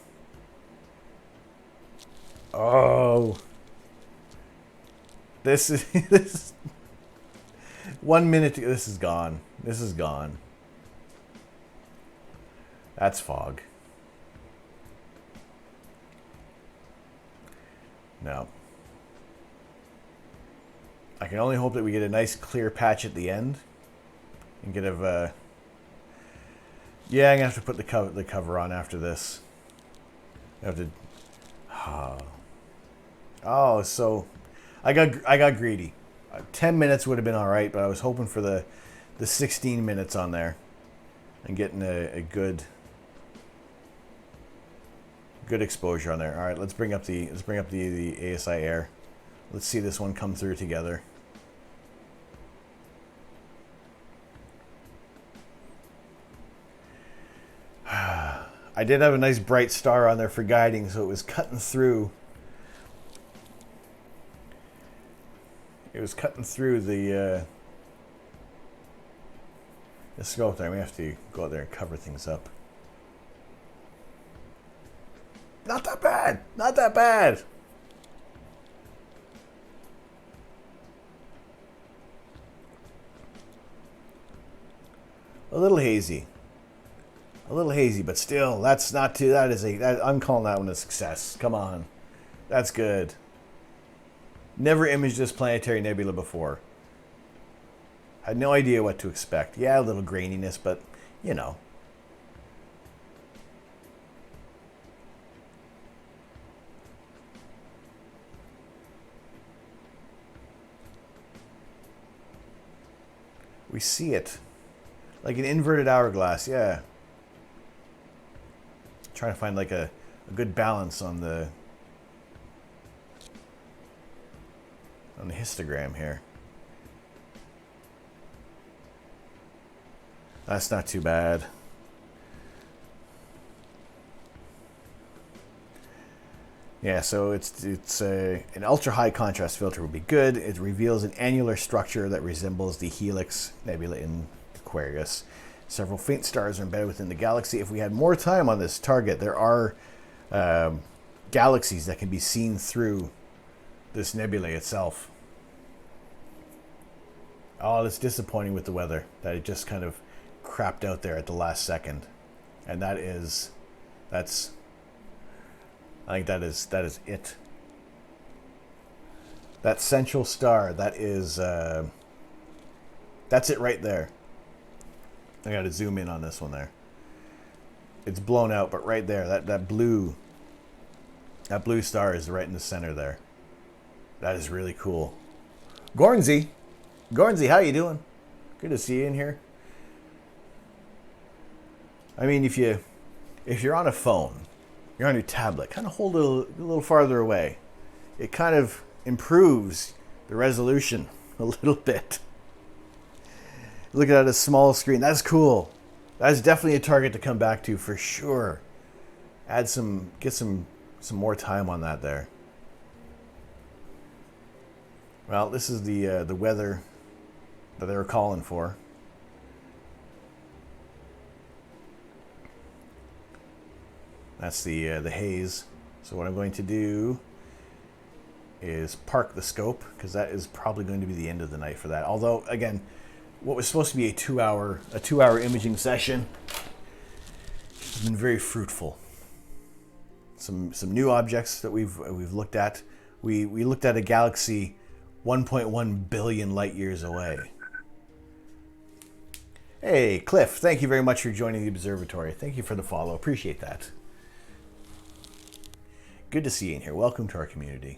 Oh. This is 1 minute. This is gone. This is gone. That's fog. No. I can only hope that we get a nice clear patch at the end. And get a... Yeah, I'm going to have to put the cover on after this. I have to... Oh, so... I got greedy. 10 minutes would have been alright, but I was hoping for the 16 minutes on there. And getting a good exposure on there. All right, let's bring up the ASI Air. Let's see this one come through together. I did have a nice bright star on there for guiding, so it was cutting through. It was cutting through the scope there. We have to go out there and cover things up. Not that bad. Not that bad. A little hazy. A little hazy, but still, that's not too. I'm calling that one a success. Come on, that's good. Never imaged this planetary nebula before. Had no idea what to expect. Yeah, a little graininess, but you know. We see it. Like an inverted hourglass, yeah. Trying to find like a good balance on the histogram here. That's not too bad. Yeah, so it's an ultra high contrast filter would be good. It reveals an annular structure that resembles the Helix Nebula in Aquarius. Several faint stars are embedded within the galaxy. If we had more time on this target, there are galaxies that can be seen through this nebula itself. Oh, it's disappointing with the weather that it just kind of crapped out there at the last second, and I think that is it. That central star, that is, that's it right there. I got to zoom in on this one there. It's blown out, but right there, that blue star is right in the center there. That is really cool. Gornsey, how you doing? Good to see you in here. I mean, if you're on a phone, you're on your tablet, kind of hold it a little farther away. It kind of improves the resolution a little bit. Look at a small screen. That's cool. That's definitely a target to come back to for sure. Get some more time on that there. Well, this is the weather that they were calling for. That's the haze. So what I'm going to do is park the scope, because that is probably going to be the end of the night for that. Although, again, what was supposed to be a two-hour imaging session has been very fruitful. Some new objects that we've looked at. We looked at a galaxy 1.1 billion light years away. Hey, Cliff, thank you very much for joining the observatory. Thank you for the follow. Appreciate that. Good to see you in here. Welcome to our community.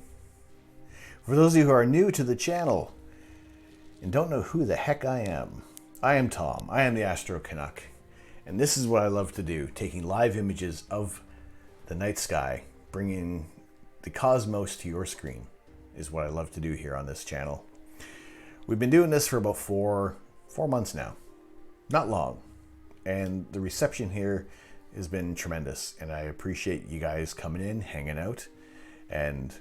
For those of you who are new to the channel and don't know who the heck I am Tom. I am the Astro Canuck. And this is what I love to do, taking live images of the night sky, bringing the cosmos to your screen is what I love to do here on this channel. We've been doing this for about four months now. Not long. And the reception here has been tremendous. And I appreciate you guys coming in, hanging out, and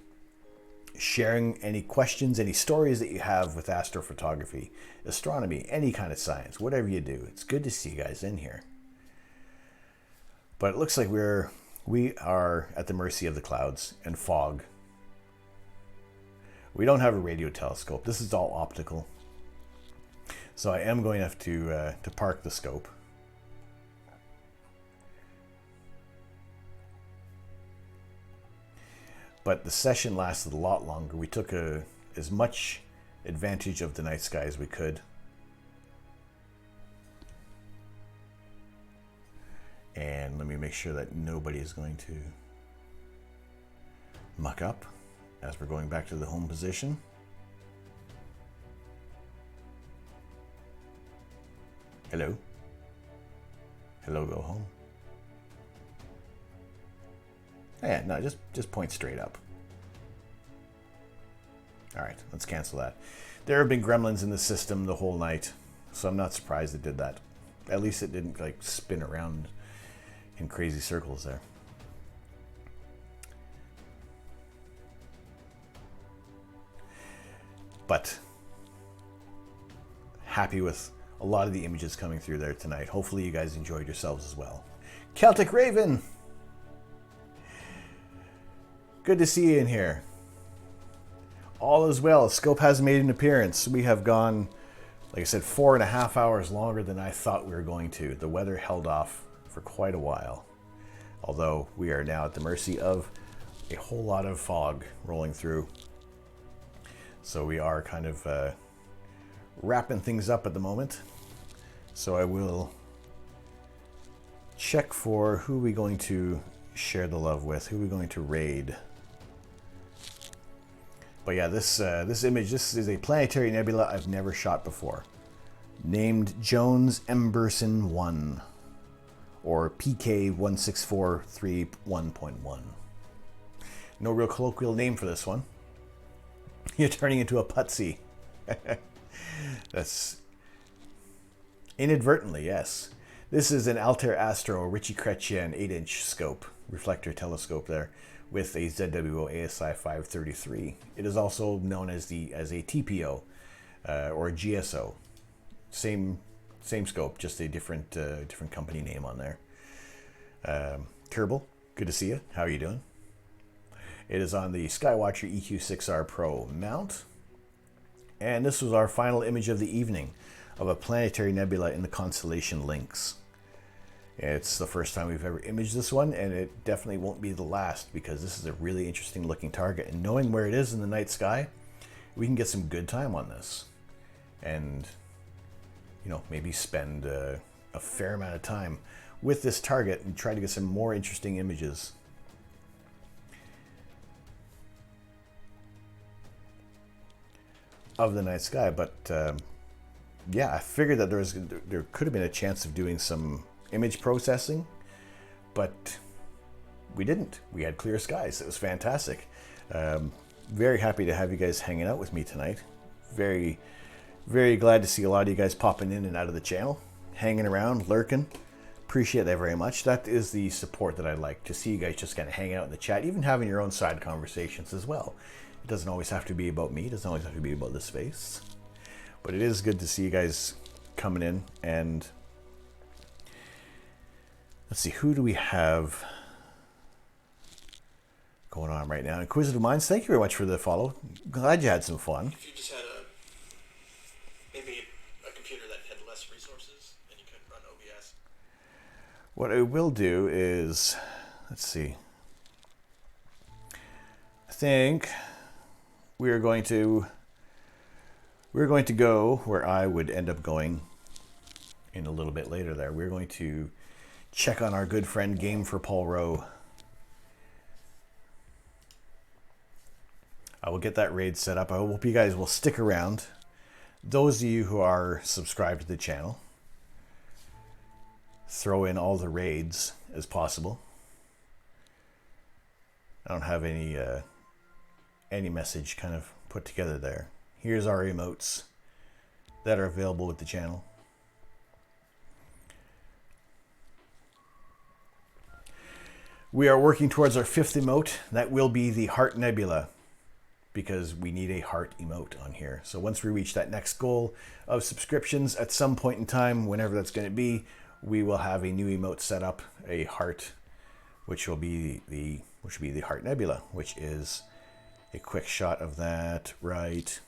sharing any questions, any stories that you have with astrophotography, astronomy, any kind of science, whatever you do. It's good to see you guys in here. But it looks like we are at the mercy of the clouds and fog. We don't have a radio telescope. This is all optical. So I am going to have to park the scope. But the session lasted a lot longer. We took as much advantage of the night sky as we could. And let me make sure that nobody is going to muck up as we're going back to the home position. Hello. Hello, go home. Yeah, no, just point straight up. All right, let's cancel that. There have been gremlins in the system the whole night, so I'm not surprised it did that. At least it didn't like spin around in crazy circles there. But happy with a lot of the images coming through there tonight. Hopefully you guys enjoyed yourselves as well. Celtic Raven! Good to see you in here. All is well. Scope has made an appearance. We have gone, like I said, 4.5 hours longer than I thought we were going to. The weather held off for quite a while. Although we are now at the mercy of a whole lot of fog rolling through. So we are kind of wrapping things up at the moment. So I will check for who we're going to share the love with, who we're going to raid. But yeah, this image, this is a planetary nebula I've never shot before, named Jones Emberson 1, or PK16431.1. No real colloquial name for this one. You're turning into a putsy. That's inadvertently, yes. This is an Altair Astro Ritchie Chrétien 8-inch scope, reflector telescope there, with a ZWO ASI 533. It is also known as a TPO or a GSO. Same scope, just a different company name on there. Kerbal, good to see you. How are you doing? It is on the Skywatcher EQ6R Pro mount. And this was our final image of the evening of a planetary nebula in the constellation Lynx. It's the first time we've ever imaged this one, and it definitely won't be the last, because this is a really interesting looking target. And knowing where it is in the night sky, we can get some good time on this. And, you know, maybe spend a fair amount of time with this target and try to get some more interesting images. Of the night sky. But yeah, I figured that there could have been a chance of doing some image processing, but we didn't. We had clear skies. It was fantastic. Very happy to have you guys hanging out with me tonight. Very, very glad to see a lot of you guys popping in and out of the channel, hanging around, lurking. Appreciate that very much. That is the support that I like, to see you guys just kind of hanging out in the chat, even having your own side conversations as well. It doesn't always have to be about me. It doesn't always have to be about this face. But it is good to see you guys coming in. And let's see, who do we have going on right now? Inquisitive Minds, thank you very much for the follow. Glad you had some fun. If you just had maybe a computer that had less resources and you couldn't run OBS. What I will do is, let's see. I think we're going to go where I would end up going in a little bit later there. We're going to check on our good friend Game for Paul Rowe. I will get that raid set up. I hope you guys will stick around. Those of you who are subscribed to the channel, throw in all the raids as possible. I don't have any message kind of put together there. Here's our emotes that are available with the channel. We are working towards our 5th emote. That will be the Heart Nebula, because we need a heart emote on here. So once we reach that next goal of subscriptions at some point in time, whenever that's going to be, we will have a new emote set up, a heart, which will be the Heart Nebula, which is a quick shot of that right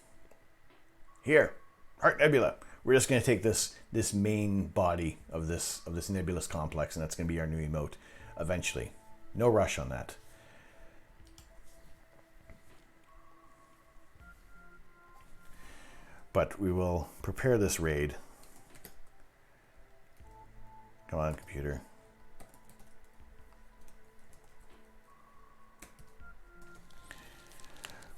here. Heart Nebula. We're just going to take this main body of this nebulous complex, and that's going to be our new emote eventually. No rush on that. But we will prepare this raid. Come on, computer.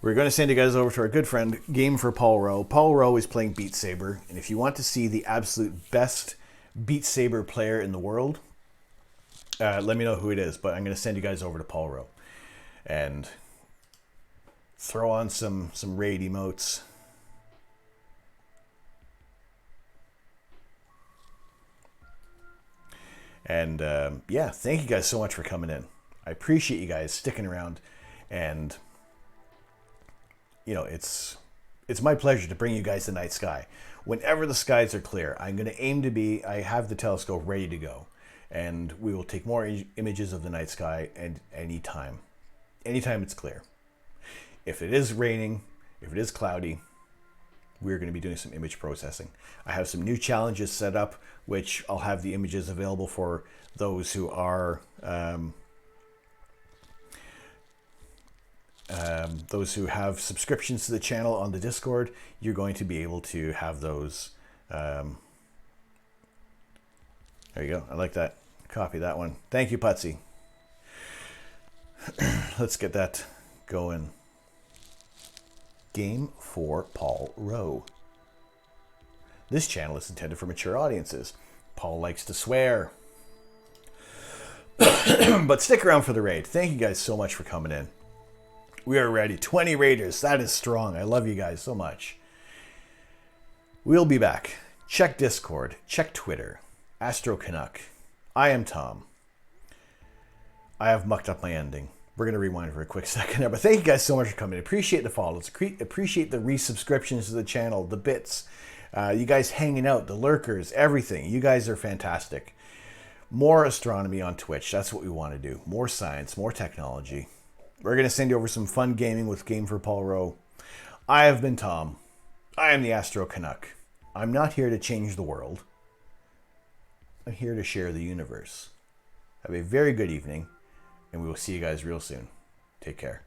We're going to send you guys over to our good friend, Game for Paul Rowe. Paul Rowe is playing Beat Saber, and if you want to see the absolute best Beat Saber player in the world, let me know who it is, but I'm going to send you guys over to Paul Rowe and throw on some raid emotes. And yeah, thank you guys so much for coming in. I appreciate you guys sticking around, and you know, it's my pleasure to bring you guys the night sky. Whenever the skies are clear, I'm going to aim to be, I have the telescope ready to go, and we will take more images of the night sky and anytime it's clear. If it is raining, if it is cloudy, we're going to be doing some image processing. I have some new challenges set up, which I'll have the images available for those who are those who have subscriptions to the channel on the Discord. You're going to be able to have those. There you go. I like that. Copy that one. Thank you, Putsy. Let's get that going. Game for Paul Rowe. This channel is intended for mature audiences. Paul likes to swear. But stick around for the raid. Thank you guys so much for coming in. We are ready. 20 raiders. That is strong. I love you guys so much. We'll be back. Check Discord. Check Twitter. Astro Canuck. I am Tom. I have mucked up my ending. We're going to rewind for a quick second there. But thank you guys so much for coming. Appreciate the follows. Appreciate the resubscriptions to the channel, the bits. You guys hanging out, the lurkers, everything. You guys are fantastic. More astronomy on Twitch. That's what we want to do. More science, more technology. We're going to send you over some fun gaming with Game for Paul Rowe. I have been Tom. I am the Astro Canuck. I'm not here to change the world. I'm here to share the universe. Have a very good evening, and we will see you guys real soon. Take care.